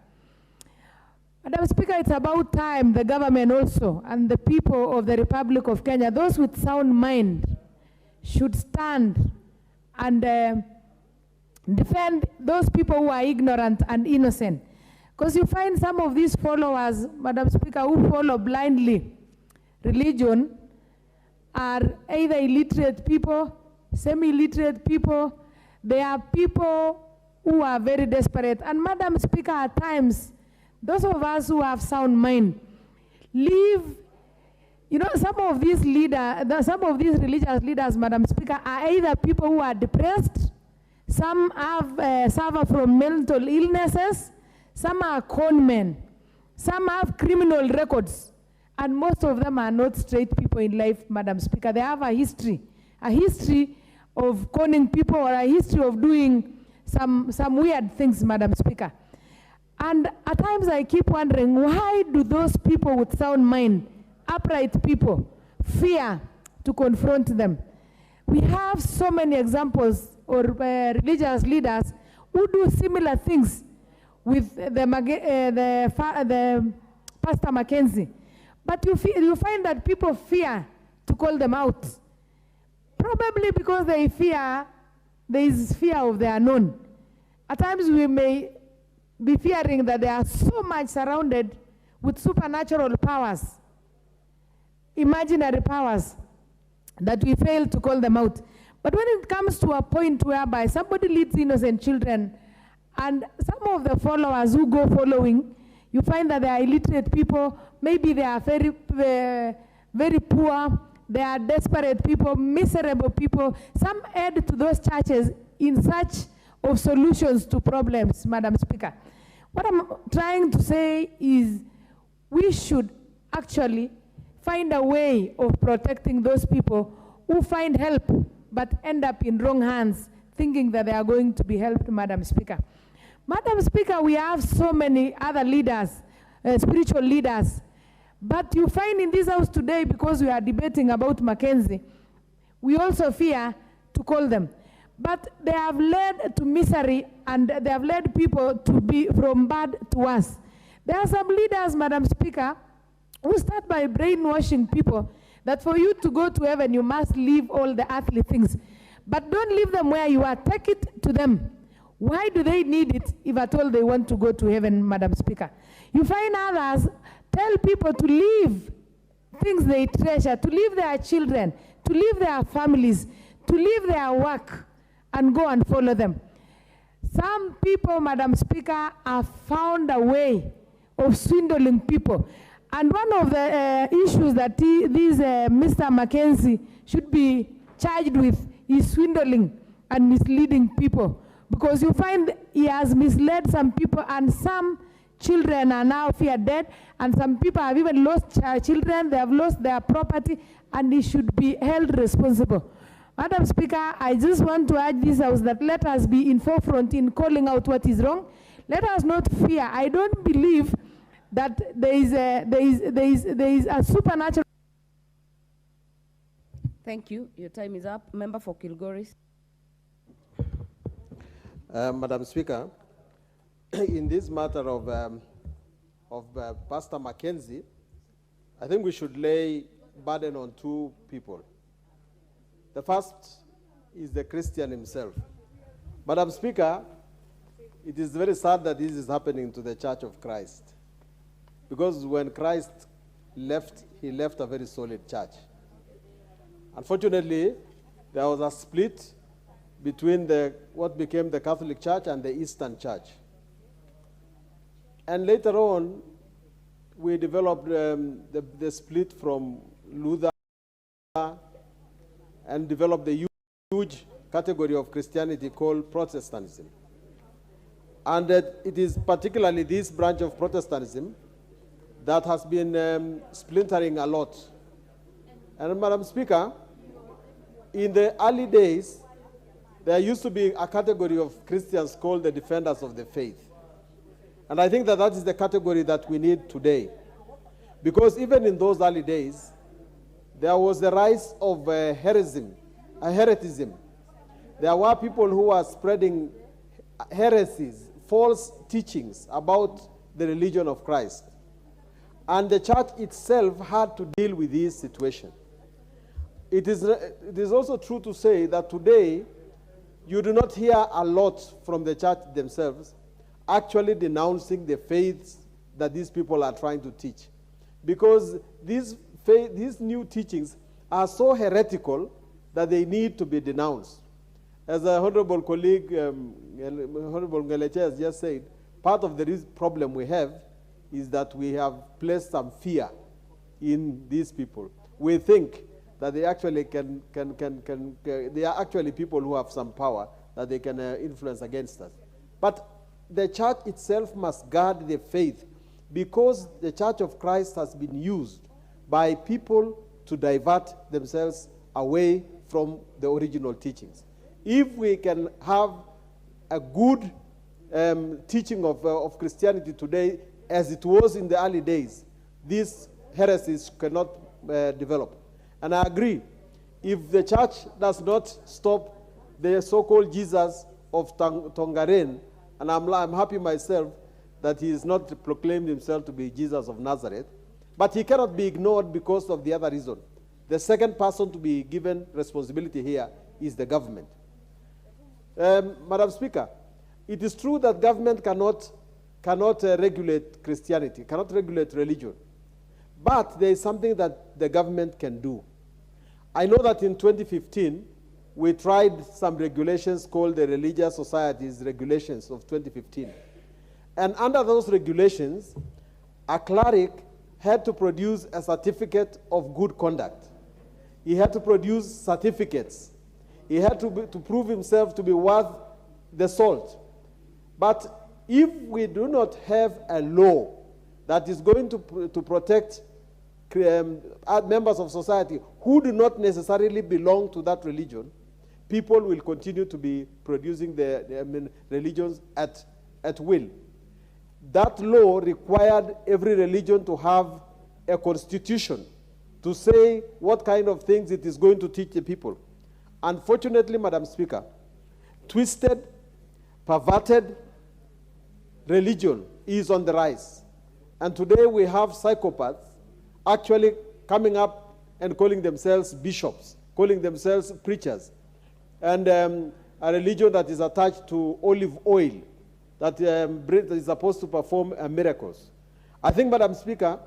Speaker 10: Madam Speaker, it's about time the government also and the people of the Republic of Kenya, those with sound mind, should stand and defend those people who are ignorant and innocent. Because you find some of these followers, Madam Speaker, who follow blindly religion are either illiterate people, semi-illiterate people. They are people who are very desperate. And Madam Speaker, at times, those of us who have sound mind, leave, you know, some of these religious leaders, Madam Speaker, are either people who are depressed, some have suffer from mental illnesses, some are con men, some have criminal records, and most of them are not straight people in life, Madam Speaker. They have a history of conning people or a history of doing some weird things, Madam Speaker. And at times I keep wondering, why do those people with sound mind, upright people, fear to confront them? We have so many examples of religious leaders who do similar things with the Pastor Mackenzie. But you find that people fear to call them out. Probably because they fear, there is fear of the unknown. At times we may be fearing that they are so much surrounded with supernatural powers, imaginary powers, that we fail to call them out. But when it comes to a point whereby somebody leads innocent children, and some of the followers who go following, you find that they are illiterate people, maybe they are very, very poor, they are desperate people, miserable people. Some add to those churches in search of solutions to problems, Madam Speaker. What I'm trying to say is we should actually find a way of protecting those people who find help but end up in wrong hands, thinking that they are going to be helped, Madam Speaker. Madam Speaker, we have so many other leaders, spiritual leaders, but you find in this house today, because we are debating about Mackenzie, we also fear to call them. But they have led to misery, and they have led people to be from bad to worse. There are some leaders, Madam Speaker, who start by brainwashing people that for you to go to heaven, you must leave all the earthly things. But don't leave them where you are. Take it to them. Why do they need it if at all they want to go to heaven, Madam Speaker? You find others tell people to leave things they treasure, to leave their children, to leave their families, to leave their work and go and follow them. Some people, Madam Speaker, have found a way of swindling people. And one of the issues that Mr. Mackenzie should be charged with is swindling and misleading people. Because you find he has misled some people, and some children are now feared dead, and some people have even lost children, they have lost their property, and he should be held responsible. Madam Speaker, I just want to urge this House that let us be in forefront in calling out what is wrong. Let us not fear. I don't believe that there is a supernatural.
Speaker 14: Thank you. Your time is up. Member for Kilgoris.
Speaker 17: Madam Speaker, in this matter of Pastor Mackenzie, I think we should lay burden on two people. The first is the Christian himself. Madam Speaker, it is very sad that this is happening to the Church of Christ. Because when Christ left, he left a very solid church. Unfortunately, there was a split between what became the Catholic Church and the Eastern Church. And later on, we developed the split from Luther and developed the huge category of Christianity called Protestantism. And it is particularly this branch of Protestantism that has been splintering a lot. And Madam Speaker, in the early days, there used to be a category of Christians called the defenders of the faith. And I think that that is the category that we need today. Because even in those early days, there was the rise of heretism. There were people who were spreading heresies, false teachings about the religion of Christ. And the church itself had to deal with this situation. It is also true to say that today, you do not hear a lot from the church themselves actually denouncing the faiths that these people are trying to teach. Because these new teachings are so heretical that they need to be denounced. As a honorable colleague, Honorable Ngeleche has just said, part of the problem we have is that we have placed some fear in these people. We think that they actually they are actually people who have some power that they can influence against us. But the church itself must guard the faith, because the Church of Christ has been used by people to divert themselves away from the original teachings. If we can have a good teaching of Christianity today, as it was in the early days, these heresies cannot develop. And I agree, if the church does not stop the so-called Jesus of Tongaren, and I'm happy myself that he is not proclaimed himself to be Jesus of Nazareth, but he cannot be ignored because of the other reason. The second person to be given responsibility here is the government. Madam Speaker, it is true that government cannot regulate Christianity, cannot regulate religion. But there is something that the government can do. I know that in 2015, we tried some regulations called the Religious Societies Regulations of 2015. And under those regulations, a cleric had to produce a certificate of good conduct. He had to produce certificates. He had to prove himself to be worth the salt. But if we do not have a law that is going to protect members of society who do not necessarily belong to that religion, people will continue to be producing their religions at will. That law required every religion to have a constitution to say what kind of things it is going to teach the people. Unfortunately, Madam Speaker, twisted, perverted religion is on the rise. And today we have psychopaths actually coming up and calling themselves bishops, calling themselves preachers, and a religion that is attached to olive oil, that is supposed to perform miracles. I think, Madam Speaker,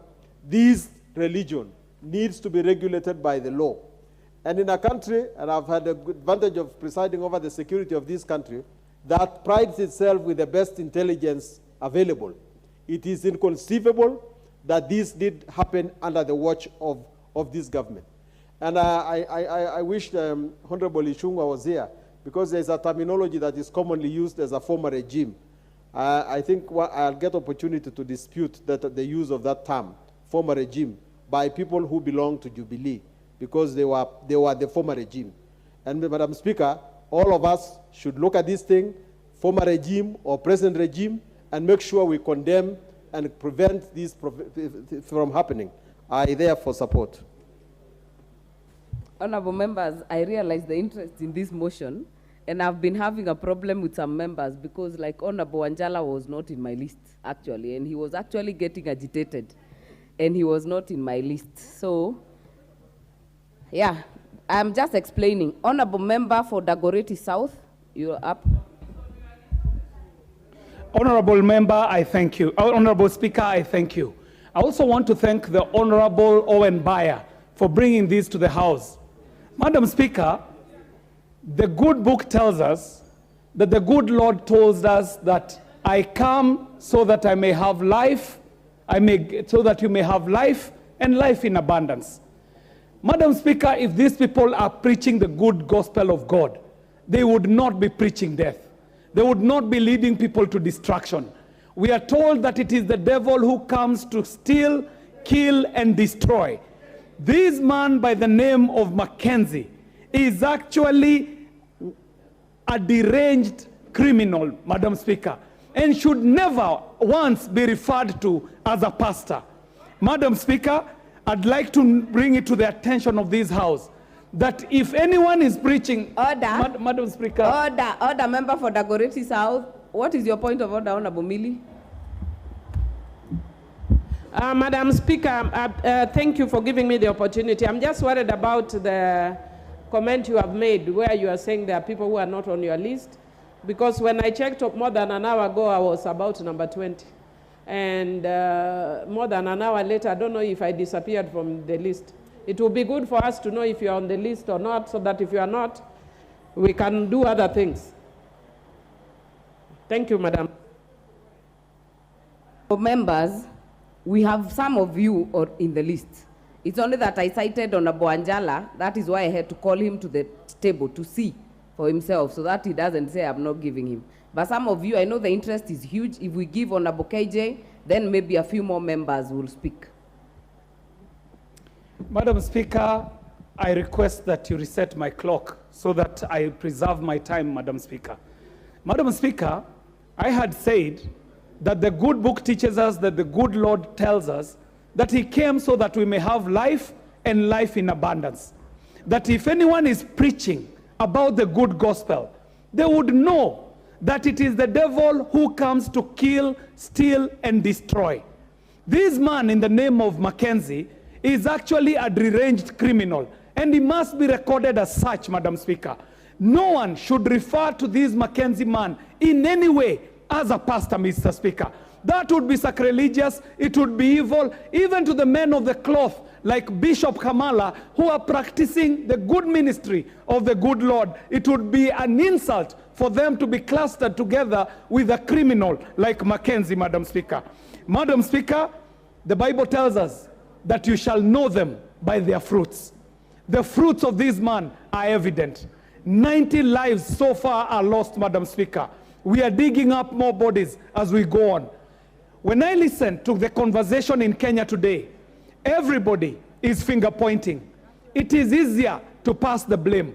Speaker 17: this religion needs to be regulated by the law. And in a country, and I've had the advantage of presiding over the security of this country, that prides itself with the best intelligence available, it is inconceivable that this did happen under the watch of this government. And I wish Honorable Ishungwa was here, because there's a terminology that is commonly used as a former regime. I think I'll get opportunity to dispute that the use of that term, former regime, by people who belong to Jubilee, because they were the former regime. And Madam Speaker, all of us should look at this thing, former regime or present regime, and make sure we condemn and prevent this from happening. I therefore support.
Speaker 14: Honorable members, I realize the interest in this motion, and I've been having a problem with some members because, like, Honorable Wanjala was not in my list, actually, and he was actually getting agitated, and he was not in my list. So, yeah, I'm just explaining. Honorable member for Dagoretti South, you're up.
Speaker 11: Honorable member, I thank you. Honorable Speaker, I thank you. I also want to thank the Honorable Owen Bayer for bringing this to the House. Madam Speaker, the good book tells us that the good Lord told us that I come so that I may have life, so that you may have life and life in abundance. Madam Speaker, if these people are preaching the good gospel of God, they would not be preaching death. They would not be leading people to destruction. We are told that it is the devil who comes to steal, kill, and destroy. This man by the name of Mackenzie is actually a deranged criminal, Madam Speaker, and should never once be referred to as a pastor. Madam Speaker, I'd like to bring it to the attention of this House that if anyone is preaching...
Speaker 14: Order.
Speaker 11: Madam Speaker.
Speaker 14: Order, member for Dagoretti South. What is your point of order, Honorable Millie?
Speaker 21: Madam Speaker, thank you for giving me the opportunity. I'm just worried about the comment you have made where you are saying there are people who are not on your list, because when I checked up more than an hour ago, I was about number 20. And more than an hour later, I don't know if I disappeared from the list. It will be good for us to know if you're on the list or not, so that if you are not, we can do other things. Thank you, Madam.
Speaker 14: Members, we have some of you in the list. It's only that I cited Honorable Anjala. That is why I had to call him to the table to see for himself, so that he doesn't say I'm not giving him. But some of you, I know the interest is huge. If we give Honorable KJ, then maybe a few more members will speak.
Speaker 11: Madam Speaker, I request that you reset my clock so that I preserve my time, Madam Speaker. Madam Speaker, I had said that the good book teaches us, that the good Lord tells us, that he came so that we may have life and life in abundance. That if anyone is preaching about the good gospel, they would know that it is the devil who comes to kill, steal, and destroy. This man in the name of Mackenzie is actually a deranged criminal, and he must be recorded as such, Madam Speaker. No one should refer to this Mackenzie man in any way as a pastor, Mr. Speaker. That would be sacrilegious, it would be evil, even to the men of the cloth, like Bishop Kamala, who are practicing the good ministry of the good Lord. It would be an insult for them to be clustered together with a criminal like Mackenzie, Madam Speaker. Madam Speaker, the Bible tells us that you shall know them by their fruits. The fruits of this man are evident. 90 lives so far are lost, Madam Speaker. We are digging up more bodies as we go on. When I listen to the conversation in Kenya today, everybody is finger pointing. It is easier to pass the blame.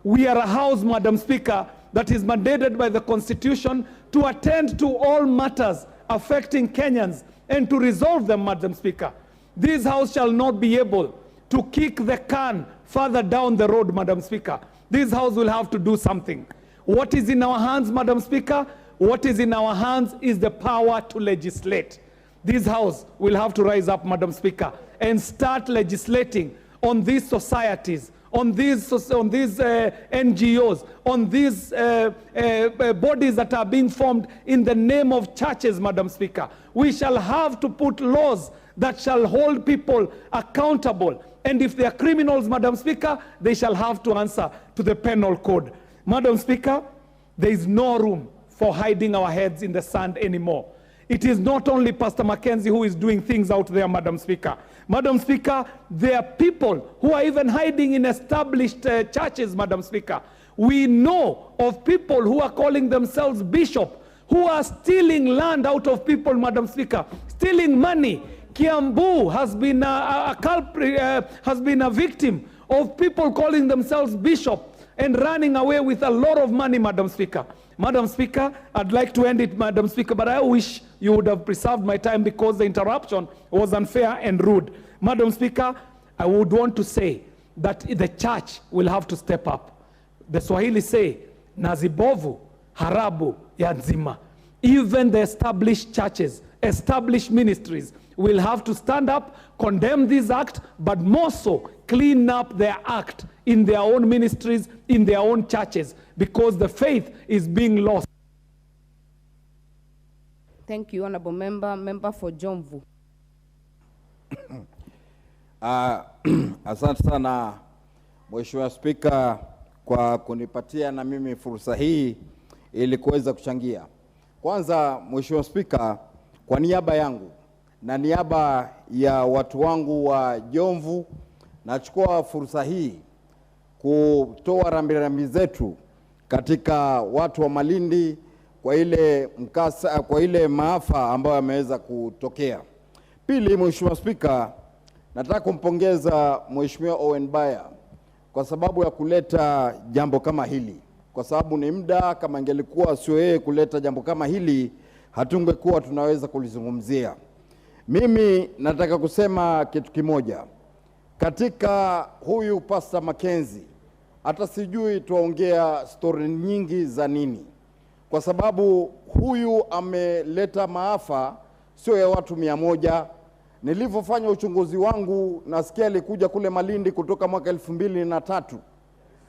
Speaker 11: We are a house, Madam Speaker, that is mandated by the Constitution to attend to all matters affecting Kenyans and to resolve them, Madam Speaker. This house shall not be able to kick the can further down the road, Madam Speaker. This house will have to do something. What is in our hands, Madam Speaker? What is in our hands is the power to legislate. This house will have to rise up, Madam Speaker, and start legislating on these societies, on these NGOs, on these bodies that are being formed in the name of churches, Madam Speaker. We shall have to put laws that shall hold people accountable. And if they are criminals, Madam Speaker, they shall have to answer to the penal code. Madam Speaker, there is no room for hiding our heads in the sand anymore. It is not only Pastor Mackenzie who is doing things out there, Madam Speaker. Madam Speaker, there are people who are even hiding in established churches, Madam Speaker. We know of people who are calling themselves bishop, who are stealing land out of people, Madam Speaker, stealing money. Kiambu has been a culprit, has been a victim of people calling themselves bishop and running away with a lot of money, Madam Speaker. Madam Speaker, I'd like to end it, Madam Speaker, but I wish you would have preserved my time because the interruption was unfair and rude. Madam Speaker, I would want to say that the church will have to step up. The Swahili say, nazibovu harabu ya nzima. Even the established churches, established ministries will have to stand up, condemn this act, but more so clean up their act in their own ministries, in their own churches, because the faith is being lost.
Speaker 14: Thank you, Honorable Member. Member for Jomvu.
Speaker 4: Asante sana Mheshimiwa Spika kwa kunipatia na mimi fursa hii ili kuweza kuchangia. Kwanza Mheshimiwa Spika, kwa niaba yangu na niaba ya watu wangu wa Jomvu, nachukua fursa hii kutoa rambirambi zetu katika watu wa Malindi kwa ile mkasa, kwa ile maafa ambayo yameweza kutokea. Pili, Mheshimiwa Spika, nataka kumpongeza Mheshimiwa Owen Baya kwa sababu ya kuleta jambo kama hili. Kwa sababu ni muda, kama ingelikuwa sio yeye kuleta jambo kama hili, hatungekuwa tunaweza kulizungumzia. Mimi nataka kusema kitu kimoja. Katika huyu Pastor Mackenzie, hata sijui tuongea story nyingi za nini. Kwa sababu huyu ameleta maafa sio ya watu 100. Nilivyofanya uchunguzi wangu, nasikia alikuja kule Malindi kutoka mwaka 2003.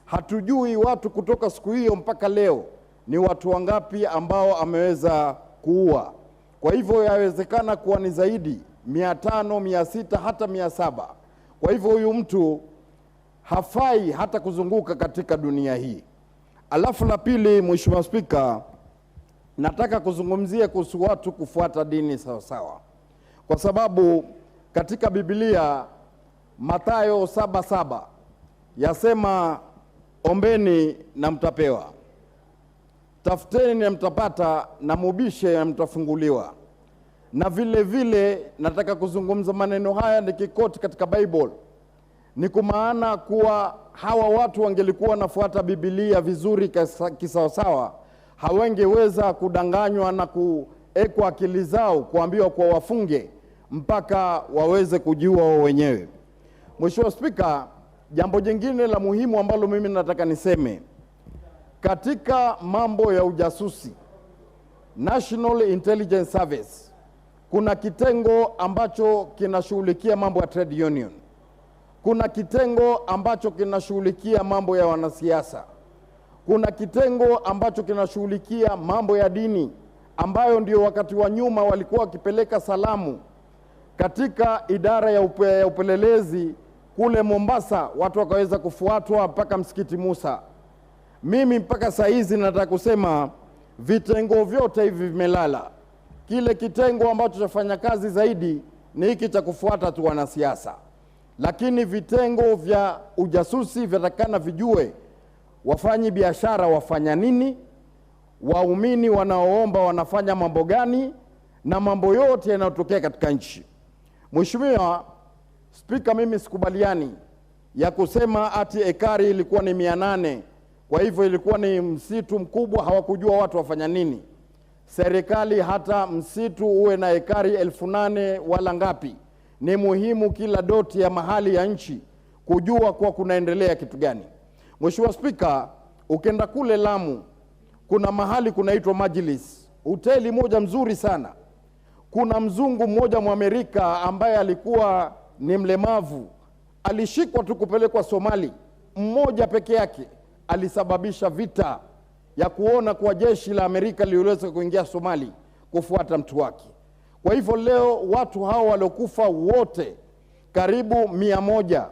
Speaker 4: Hatujui watu kutoka siku hiyo mpaka leo ni watu wangapi ambao ameweza kuua. Kwa hivyo yawezekana kuwa ni zaidi 500, 600, hata 700. Kwa hivyo huyu mtu hafai hata kuzunguka katika dunia hii. Alafu la pili, Mheshimiwa Spika, nataka kuzungumzia kuhusu watu kufuata dini sawa sawa. Kwa sababu katika Biblia Mathayo 7:7 yasema, ombeni na mtapewa, tafuteni na mtapata, na mubishe na mtafunguliwa. Na vile vile nataka kuzungumza maneno haya nikikoti katika Bible. Ni kumaana kuwa hawa watu wangelikuwa wanafuata Biblia vizuri kisawasawa, hawangeweza kudanganywa na kuekwa akili zao kuambiwa kwa wafunge mpaka waweze kujua wao wenyewe. Mheshimiwa Spika, jambo jingine la muhimu ambalo mimi nataka niseme, katika mambo ya ujasusi, National Intelligence Service, kuna kitengo ambacho kinashughulikia mambo ya trade union. Kuna kitengo ambacho kinashughulikia mambo ya wanasiasa. Kuna kitengo ambacho kinashughulikia mambo ya dini, ambayo ndio wakati wa nyuma walikuwa wakipeleka salamu katika idara ya upelelezi kule Mombasa, watu wakaweza kufuatwa mpaka msikiti Musa. Mimi mpaka saa hizi nataka kusema vitengo vyote hivi vimelala. Kile kitengo ambacho chafanya kazi zaidi ni hiki cha kufuata tu wanasiasa. Lakini vitengo vya ujasusi vyatakana vijue wafanyi biashara wafanya nini, waumini wanaoomba wanafanya mambo gani, na mambo yote yanayotokea katika nchi. Mheshimiwa Spika, mimi sikubaliani ya kusema ati ekari ilikuwa ni 800, kwa hivyo ilikuwa ni msitu mkubwa, hawakujua watu wafanya nini. Serikali hata msitu uwe na ekari 8,000 wala ngapi, ni muhimu kila doti ya mahali ya nchi kujua kwa kunaendelea kitu gani. Mheshimiwa Spika, ukenda kule Lamu, kuna mahali kunaitwa Majlis, hoteli moja mzuri sana. Kuna mzungu mmoja Mwamerika ambaye alikuwa ni mlemavu, alishikwa tu kupelekwa Somali. Mmoja peke yake alisababisha vita ya kuona kwa jeshi la Amerika liweze kuingia Somali kufuata mtu wake. Kwa hivyo leo watu hao waliokufa wote karibu 100,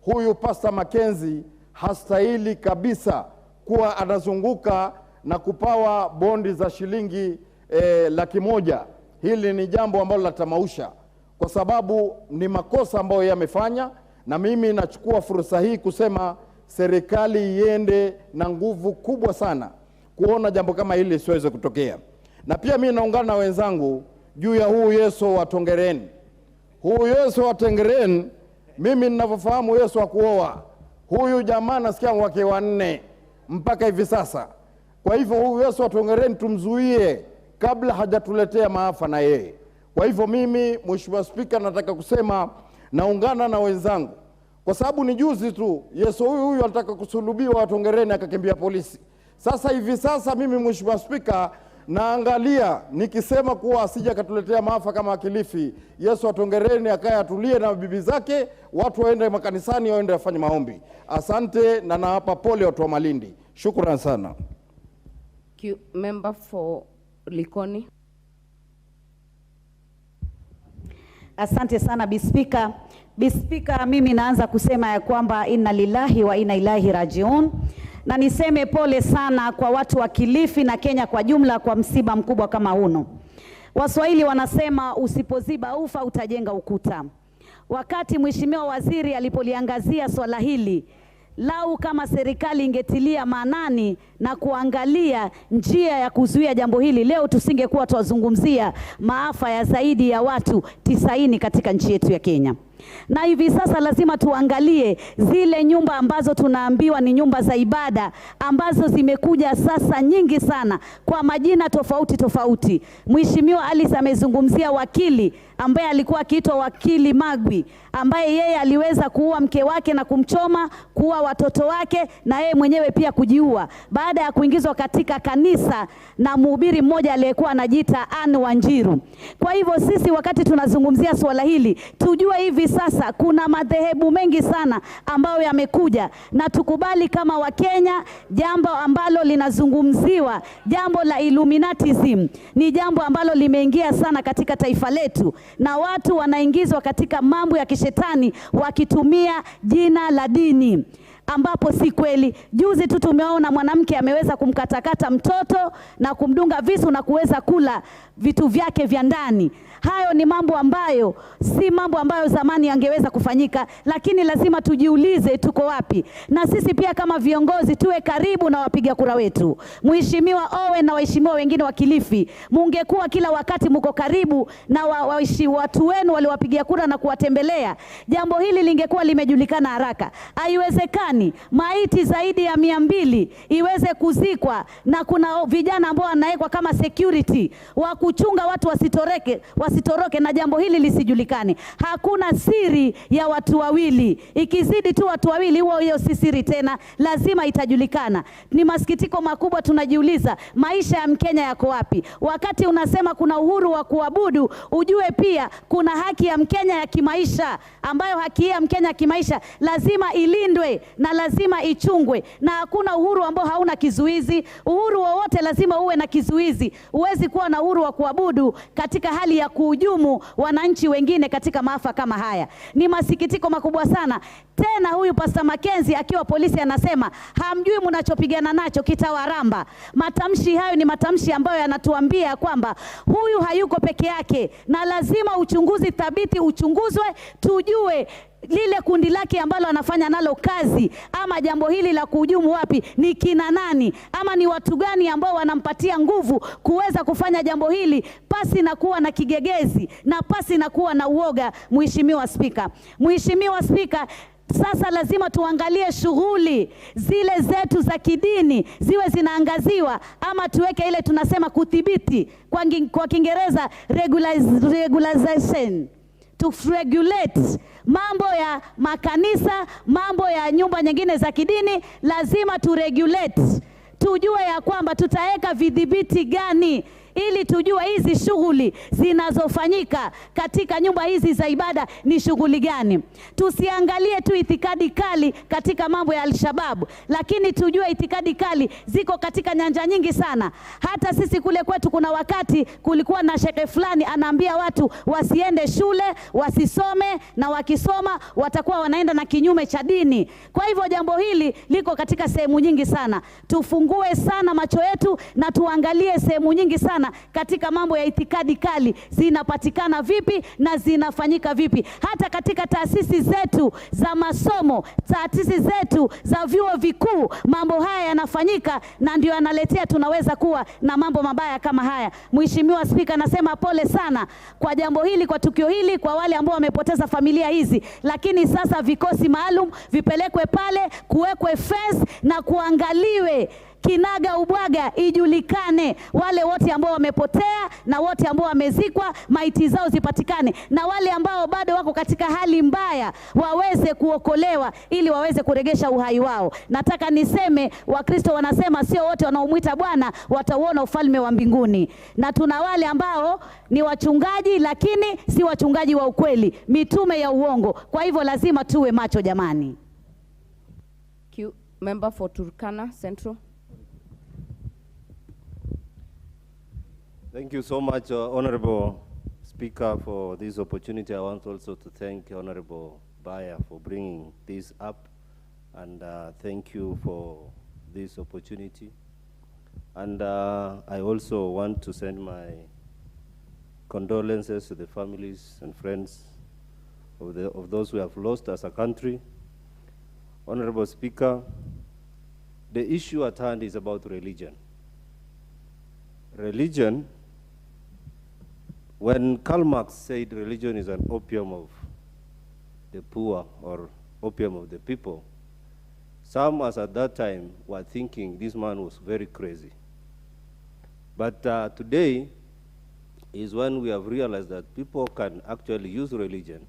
Speaker 4: huyu Pastor Mackenzie hastahili kabisa kuwa anazunguka na kupawa bondi za shilingi 100,000. Hili ni jambo ambalo latamausha, kwa sababu ni makosa ambayo yamefanya, na mimi nachukua fursa hii kusema serikali iende na nguvu kubwa sana kuona jambo kama hili siweze kutokea. Na pia mimi naungana na wenzangu juu ya huu Yesu wa Tongereni. Huu Yesu wa Tongereni, mimi ninavyofahamu Yesu wa kuoa, huyu jamaa nasikia wake 4 mpaka hivi sasa. Kwa hivyo huyu Yesu wa Tongereni tumzuie kabla hajatuletea maafa na yeye. Kwa hivyo mimi, Mheshimiwa Spika, nataka kusema naungana na wenzangu, kwa sababu ni juzi tu Yesu huyu anataka kusulubiwa wa Tongereni akakimbia polisi. Sasa hivi sasa mimi, Mheshimiwa Spika, naangalia nikisema kuwa asija katuletea maafa kama Kilifi. Yesu wa Tongereni akaya atulie na bibi zake, watu waende makanisani, waende wafanye maombi. Asante, na nawapa pole watu wa Malindi. Shukrani sana.
Speaker 14: Member for Likoni.
Speaker 5: Asante sana Bispika. Bispika, mimi naanza kusema ya kwamba inna lillahi wa inna ilaihi rajiun, na niseme pole sana kwa watu wa Kilifi na Kenya kwa jumla kwa msiba mkubwa kama uno. Waswahili wanasema usipoziba ufa utajenga ukuta. Wakati Mheshimiwa Waziri alipoliangazia swala hili, lau kama serikali ingetilia maanani na kuangalia njia ya kuzuia jambo hili, leo tusingekuwa tuwazungumzia maafa ya zaidi ya watu 90 katika nchi yetu ya Kenya. Na hivi sasa lazima tuangalie zile nyumba ambazo tunaambiwa ni nyumba za ibada, ambazo zimekuja sasa nyingi sana kwa majina tofauti tofauti. Mheshimiwa Alice amezungumzia wakili ambaye alikuwa akiitwa wakili Magwi, ambaye yeye aliweza kuua mke wake na kumchoma, kuua watoto wake, na yeye mwenyewe pia kujiua baada ya kuingizwa katika kanisa na mhubiri mmoja aliyekuwa anajiita Anne Wanjiru. Kwa hivyo sisi wakati tunazungumzia swala hili, tujue hivi sasa kuna madhehebu mengi sana ambayo yamekuja, na tukubali kama Wakenya jambo ambalo linazungumziwa, jambo la Illuminatism, ni jambo ambalo limeingia sana katika taifa letu, na watu wanaingizwa katika mambo ya kishetani wakitumia jina la dini ambapo si kweli. Juzi tu tumeona mwanamke ameweza kumkatakata mtoto na kumdunga visu na kuweza kula vitu vyake vya ndani. Hayo ni mambo ambayo si mambo ambayo zamani yangeweza kufanyika, lakini lazima tujiulize tuko wapi. Na sisi pia kama viongozi tuwe karibu na wapiga kura wetu. Mheshimiwa Owen na waheshimiwa wengine wa Kilifi, mungekuwa kila wakati mko karibu na watu wenu waliwapigia kura na kuwatembelea, jambo hili lingekuwa limejulikana haraka. Haiwezekani maiti zaidi ya 200 iweze kuzikwa na kuna vijana ambao wanawekwa kama security wa kuchunga watu wasitoroke na jambo hili lisijulikane. Hakuna siri ya watu wawili. Ikizidi tu watu wawili, hiyo si siri tena, lazima itajulikana. Ni masikitiko makubwa, tunajiuliza maisha ya Mkenya yako wapi? Wakati unasema kuna uhuru wa kuabudu, ujue pia kuna haki ya Mkenya ya kimaisha, ambayo haki ya Mkenya ya kimaisha lazima ilindwe na lazima ichungwe, na hakuna uhuru ambao hauna kizuizi. Uhuru wowote lazima uwe na kizuizi. Huwezi kuwa na uhuru wa kuabudu katika hali ya kuhujumu wananchi wengine katika maafa kama haya. Ni masikitiko makubwa sana. Tena huyu Pastor Mackenzie akiwa polisi anasema hamjui mnachopigana nacho kitawaramba. Matamshi hayo ni matamshi ambayo yanatuambia kwamba huyu hayuko peke yake, na lazima uchunguzi thabiti uchunguzwe, tujue lile kundi lake ambalo anafanya nalo kazi ama jambo hili la kuhujumu wapi ni kina nani, ama ni watu gani ambao wanampatia nguvu kuweza kufanya jambo hili pasi na kuwa na kigegezi na pasi na kuwa na uoga. Mheshimiwa Spika, Mheshimiwa Spika, sasa lazima tuangalie shughuli zile zetu za kidini ziwe zinaangaziwa, ama tuweke ile tunasema kudhibiti, kwa Kiingereza regularization, to regulate mambo ya makanisa, mambo ya nyumba nyingine za kidini. Lazima tu regulate, tujue ya kwamba tutaweka vidhibiti gani ili tujue hizi shughuli zinazofanyika katika nyumba hizi za ibada ni shughuli gani. Tusiangalie tu itikadi kali katika mambo ya Al-Shabaab, lakini tujue itikadi kali ziko katika nyanja nyingi sana. Hata sisi kule kwetu kuna wakati kulikuwa na shekhe fulani anaambia watu wasiende shule, wasisome, na wakisoma watakuwa wanaenda na kinyume cha dini. Kwa hivyo jambo hili liko katika sehemu nyingi sana. Tufungue sana macho yetu na tuangalie sehemu nyingi sana katika mambo ya itikadi kali zinapatikana vipi na zinafanyika vipi. Hata katika taasisi zetu za masomo, taasisi zetu za vyuo vikuu, mambo haya yanafanyika na ndio yanaletea tunaweza kuwa na mambo mabaya kama haya. Mheshimiwa Spika, nasema pole sana kwa jambo hili, kwa tukio hili, kwa wale ambao wamepoteza familia hizi, lakini sasa vikosi maalum vipelekwe pale, kuwekwe fence na kuangaliwe kinaga ubwaga, ijulikane wale wote ambao wamepotea na wote ambao wamezikwa, maiti zao zipatikane, na wale ambao bado wako katika hali mbaya waweze kuokolewa ili waweze kuregesha uhai wao. Nataka niseme, Wakristo wanasema sio wote wanaomwita Bwana watauona ufalme wa mbinguni, na tuna wale ambao ni wachungaji lakini si wachungaji wa ukweli, mitume ya uongo. Kwa hivyo lazima tuwe macho jamani.
Speaker 14: Member for Turkana Central.
Speaker 16: Thank you so much, Honorable Speaker, for this opportunity. I want also to thank Honorable Baya for bringing this up, and thank you for this opportunity. And I also want to send my condolences to the families and friends of those who have lost as a country. Honorable Speaker, the issue at hand is about religion. Religion, when Karl Marx said religion is an opium of the poor or opium of the people, some as at that time were thinking this man was very crazy. But today is when we have realized that people can actually use religion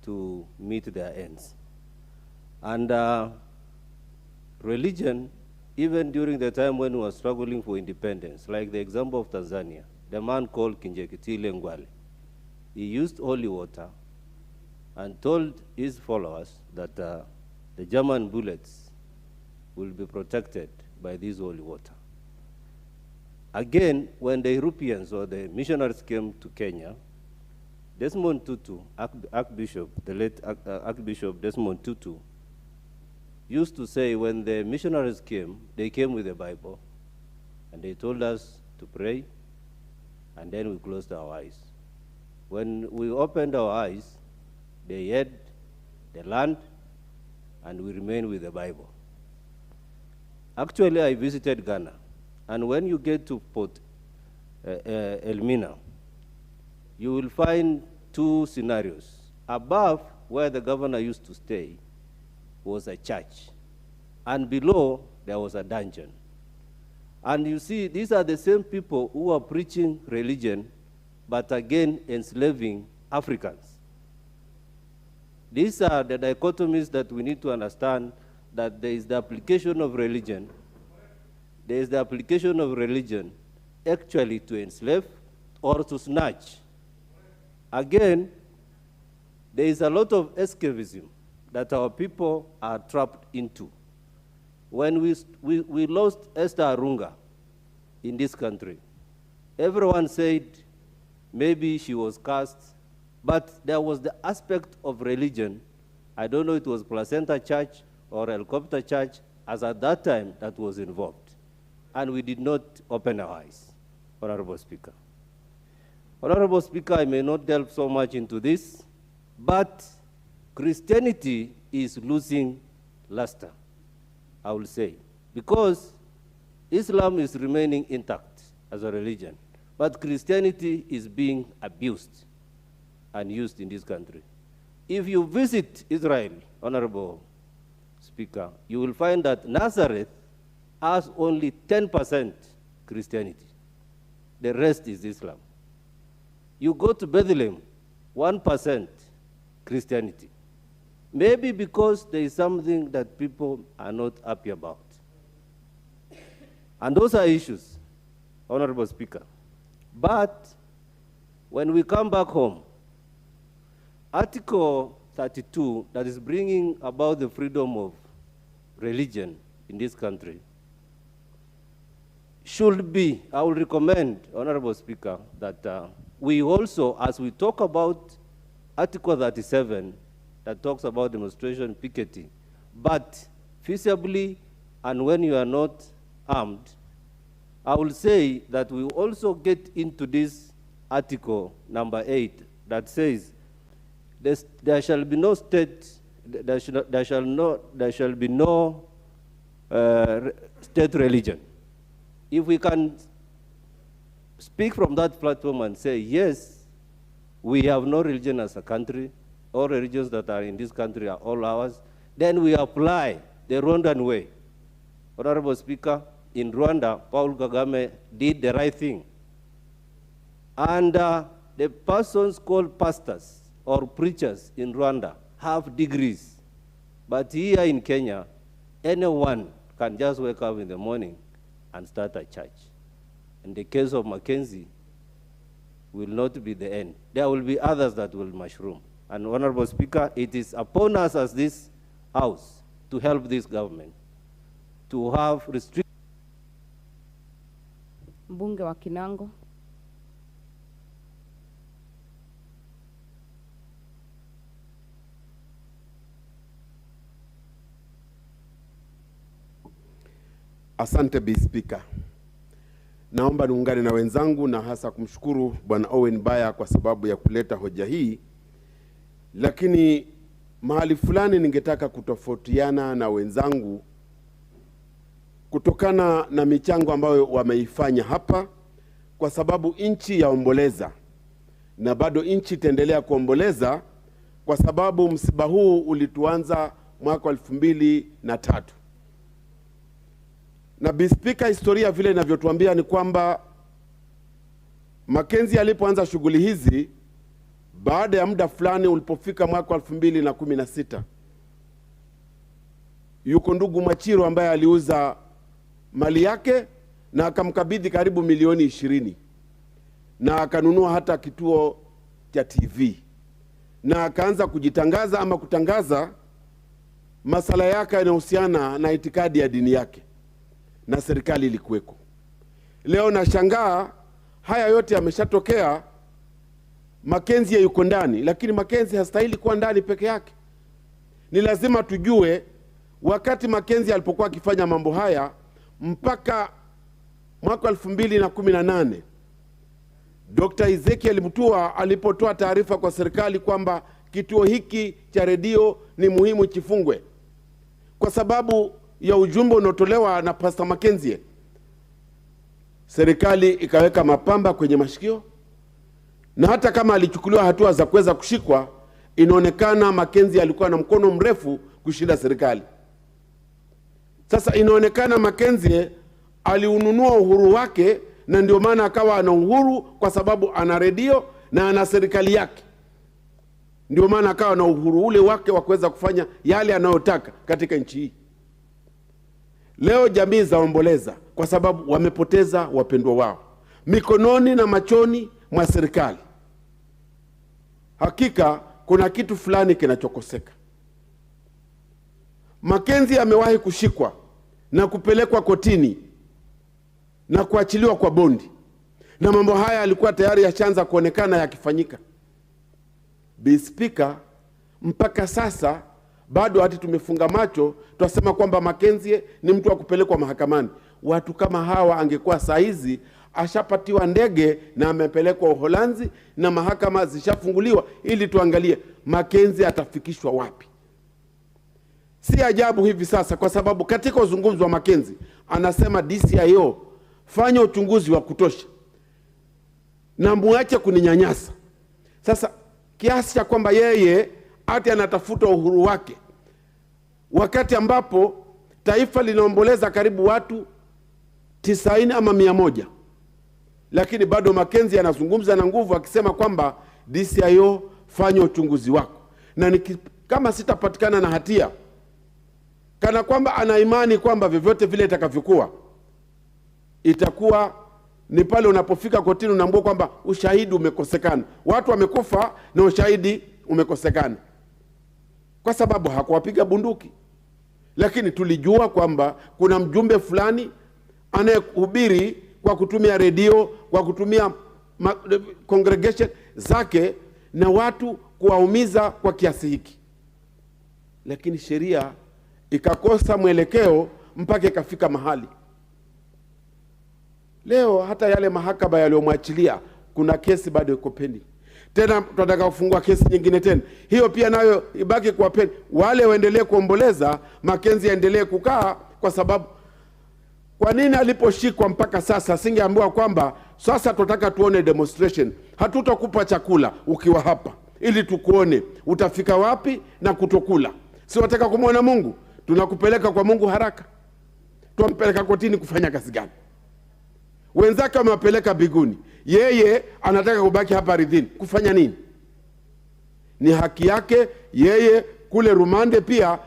Speaker 16: to meet their ends. And religion, even during the time when we were struggling for independence, like the example of Tanzania, the man called Kinjekitile Ngwale, he used holy water and told his followers that the German bullets will be protected by this holy water. Again, when the Europeans or the missionaries came to Kenya, Desmond Tutu, Archbishop, the late Archbishop Desmond Tutu, used to say when the missionaries came, they came with the Bible, and they told us to pray, and then we closed our eyes. When we opened our eyes, they had the land, and we remained with the Bible. Actually, I visited Ghana, and when you get to Port Elmina, you will find two scenarios. Above, where the governor used to stay, was a church, and below, there was a dungeon. And you see, these are the same people who are preaching religion, but again enslaving Africans. These are the dichotomies that we need to understand, that there is the application of religion. There is the application of religion actually to enslave or to snatch. Again, there is a lot of escapism that our people are trapped into. When we lost Esther Arunga in this country, everyone said maybe she was cast, but there was the aspect of religion. I don't know if it was Placenta Church or Helicopter Church, as at that time that was involved. And we did not open our eyes, Honorable Speaker. Honorable Speaker, I may not delve so much into this, but Christianity is losing luster, I will say, because Islam is remaining intact as a religion, but Christianity is being abused and used in this country. If you visit Israel, Honorable Speaker, you will find that Nazareth has only 10% Christianity. The rest is Islam. You go to Bethlehem, 1% Christianity. Maybe because there is something that people are not happy about. And those are issues, Honorable Speaker. But when we come back home, Article 32, that is bringing about the freedom of religion in this country, should be, I will recommend, Honorable Speaker, that we also, as we talk about Article 37, that talks about demonstration picketing, but feasibly and when you are not armed, I will say that we also get into this article number 8 that says there shall be no state, there shall be no state religion. If we can speak from that platform and say, yes, we have no religion as a country, all religions that are in this country are all ours, then we apply the Rwandan way. Honorable Speaker, in Rwanda, Paul Kagame did the right thing. And the persons called pastors or preachers in Rwanda have degrees. But here in Kenya, anyone can just wake up in the morning and start a church. In the case of Mackenzie, will not be the end. There will be others that will mushroom. And Honorable Speaker, it is upon us as this House to help this government to have restrictions.
Speaker 14: Mbunge wa Kinango.
Speaker 6: Asante Bi Speaker. Naomba niungane na wenzangu na hasa kumshukuru Bwana Owen Baya kwa sababu ya kuleta hoja hii. Lakini mahali fulani ningetaka kutofautiana na wenzangu kutokana na michango ambayo wameifanya hapa, kwa sababu nchi yaomboleza na bado nchi itaendelea kuomboleza kwa sababu msiba huu ulituanza mwaka 2003. Na Bi Speaker, historia vile inavyotuambia ni kwamba Mackenzie alipoanza shughuli hizi, baada ya muda fulani ulipofika mwaka 2016, yuko ndugu Machiro ambaye aliuza mali yake na akamkabidhi karibu milioni 20, na akanunua hata kituo cha TV, na akaanza kujitangaza ama kutangaza masala yake yanayohusiana na itikadi ya dini yake, na serikali ilikuweko. Leo nashangaa haya yote yameshatokea, Mackenzie yuko ndani, lakini Mackenzie hastahili kuwa ndani peke yake. Ni lazima tujue wakati Mackenzie alipokuwa akifanya mambo haya mpaka mwaka 2018, Dr. Ezekiel Mutua alipotoa taarifa kwa serikali kwamba kituo hiki cha redio ni muhimu kifungwe kwa sababu ya ujumbe unaotolewa na Pastor Mackenzie, serikali ikaweka mapamba kwenye mashikio, na hata kama alichukuliwa hatua za kuweza kushikwa, inaonekana Mackenzie alikuwa na mkono mrefu kushinda serikali. Sasa inaonekana Mackenzie aliununua uhuru wake, na ndio maana akawa ana uhuru kwa sababu ana redio na ana serikali yake. Ndio maana akawa na uhuru ule wake wa kuweza kufanya yale anayotaka katika nchi hii. Leo jamii zaomboleza kwa sababu wamepoteza wapendwa wao mikononi na machoni mwa serikali. Hakika kuna kitu fulani kinachokoseka. Mackenzie amewahi kushikwa na kupelekwa kotini na kuachiliwa kwa bondi, na mambo haya alikuwa tayari yashaanza kuonekana yakifanyika. Bi Speaker, mpaka sasa bado hati tumefunga macho, tunasema kwamba Mackenzie ni mtu wa kupelekwa mahakamani. Watu kama hawa angekuwa saa hizi ashapatiwa ndege na amepelekwa Uholanzi na mahakama zishafunguliwa ili tuangalie Mackenzie atafikishwa wapi. Si ajabu hivi sasa, kwa sababu katika uzungumzi wa Mackenzie anasema DCIO, fanya uchunguzi wa kutosha na muache kuninyanyasa. Sasa kiasi cha kwamba yeye ati anatafuta uhuru wake wakati ambapo taifa linaomboleza karibu watu 90 ama 100, lakini bado Mackenzie anazungumza na nguvu akisema kwamba DCIO, fanya uchunguzi wako, na kama sitapatikana na hatia, kana kwamba ana imani kwamba vyovyote vile itakavyokuwa itakuwa
Speaker 15: ni pale unapofika kotini unaambiwa kwamba ushahidi umekosekana. Watu wamekufa na ushahidi umekosekana, kwa sababu hakuwapiga bunduki. Lakini tulijua kwamba kuna mjumbe fulani anayehubiri kwa kutumia redio, kwa kutumia congregation zake, na watu kuwaumiza kwa kiasi hiki. Lakini sheria ikakosa mwelekeo mpaka ikafika mahali leo hata yale mahakama yaliyomwachilia kuna kesi bado iko pending. Tena tunataka kufungua kesi nyingine tena. Hiyo pia nayo ibaki kwa pending. Wale waendelee kuomboleza, Mackenzie aendelee kukaa, kwa sababu kwa nini aliposhikwa mpaka sasa singeambiwa kwamba sasa tunataka tuone demonstration. Hatutakupa chakula ukiwa hapa ili tukuone utafika wapi na kutokula. Si wataka kumwona Mungu? Tunakupeleka kwa Mungu haraka. Tumpeleka kotini kufanya kazi gani? Wenzake wamewapeleka biguni, yeye anataka kubaki hapa ardhini kufanya nini? Ni haki yake yeye kule rumande pia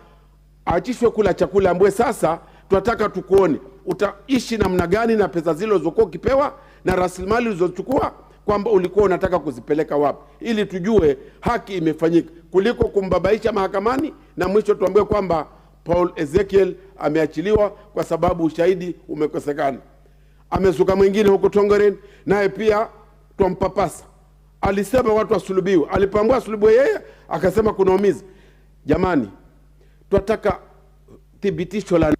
Speaker 15: aachishwe kula chakula, ambwe sasa tunataka tukuone utaishi namna gani na pesa zile ulizokuwa ukipewa na rasilimali ulizochukua, kwamba ulikuwa unataka kuzipeleka wapi, ili tujue haki imefanyika, kuliko kumbabaisha mahakamani na mwisho tuambiwe kwamba Paul Ezekiel ameachiliwa kwa sababu ushahidi umekosekana. Amezuka mwingine huko Tongaren, naye pia twampapasa. Alisema watu wasulubiwe, alipambua sulubiwe yeye akasema kunaumiza. Jamani, tunataka thibitisho la.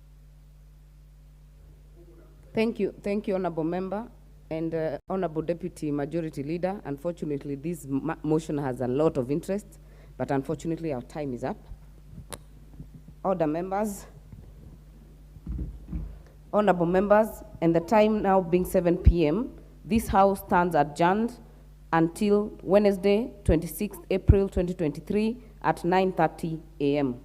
Speaker 14: Thank you, Honorable Member and Honorable Deputy Majority Leader. Unfortunately, this motion has a lot of interest, but unfortunately our time is up. Order, members. Honorable members, and the time now being 7 p.m., this House stands adjourned until Wednesday, 26th April 2023 at 9:30 a.m.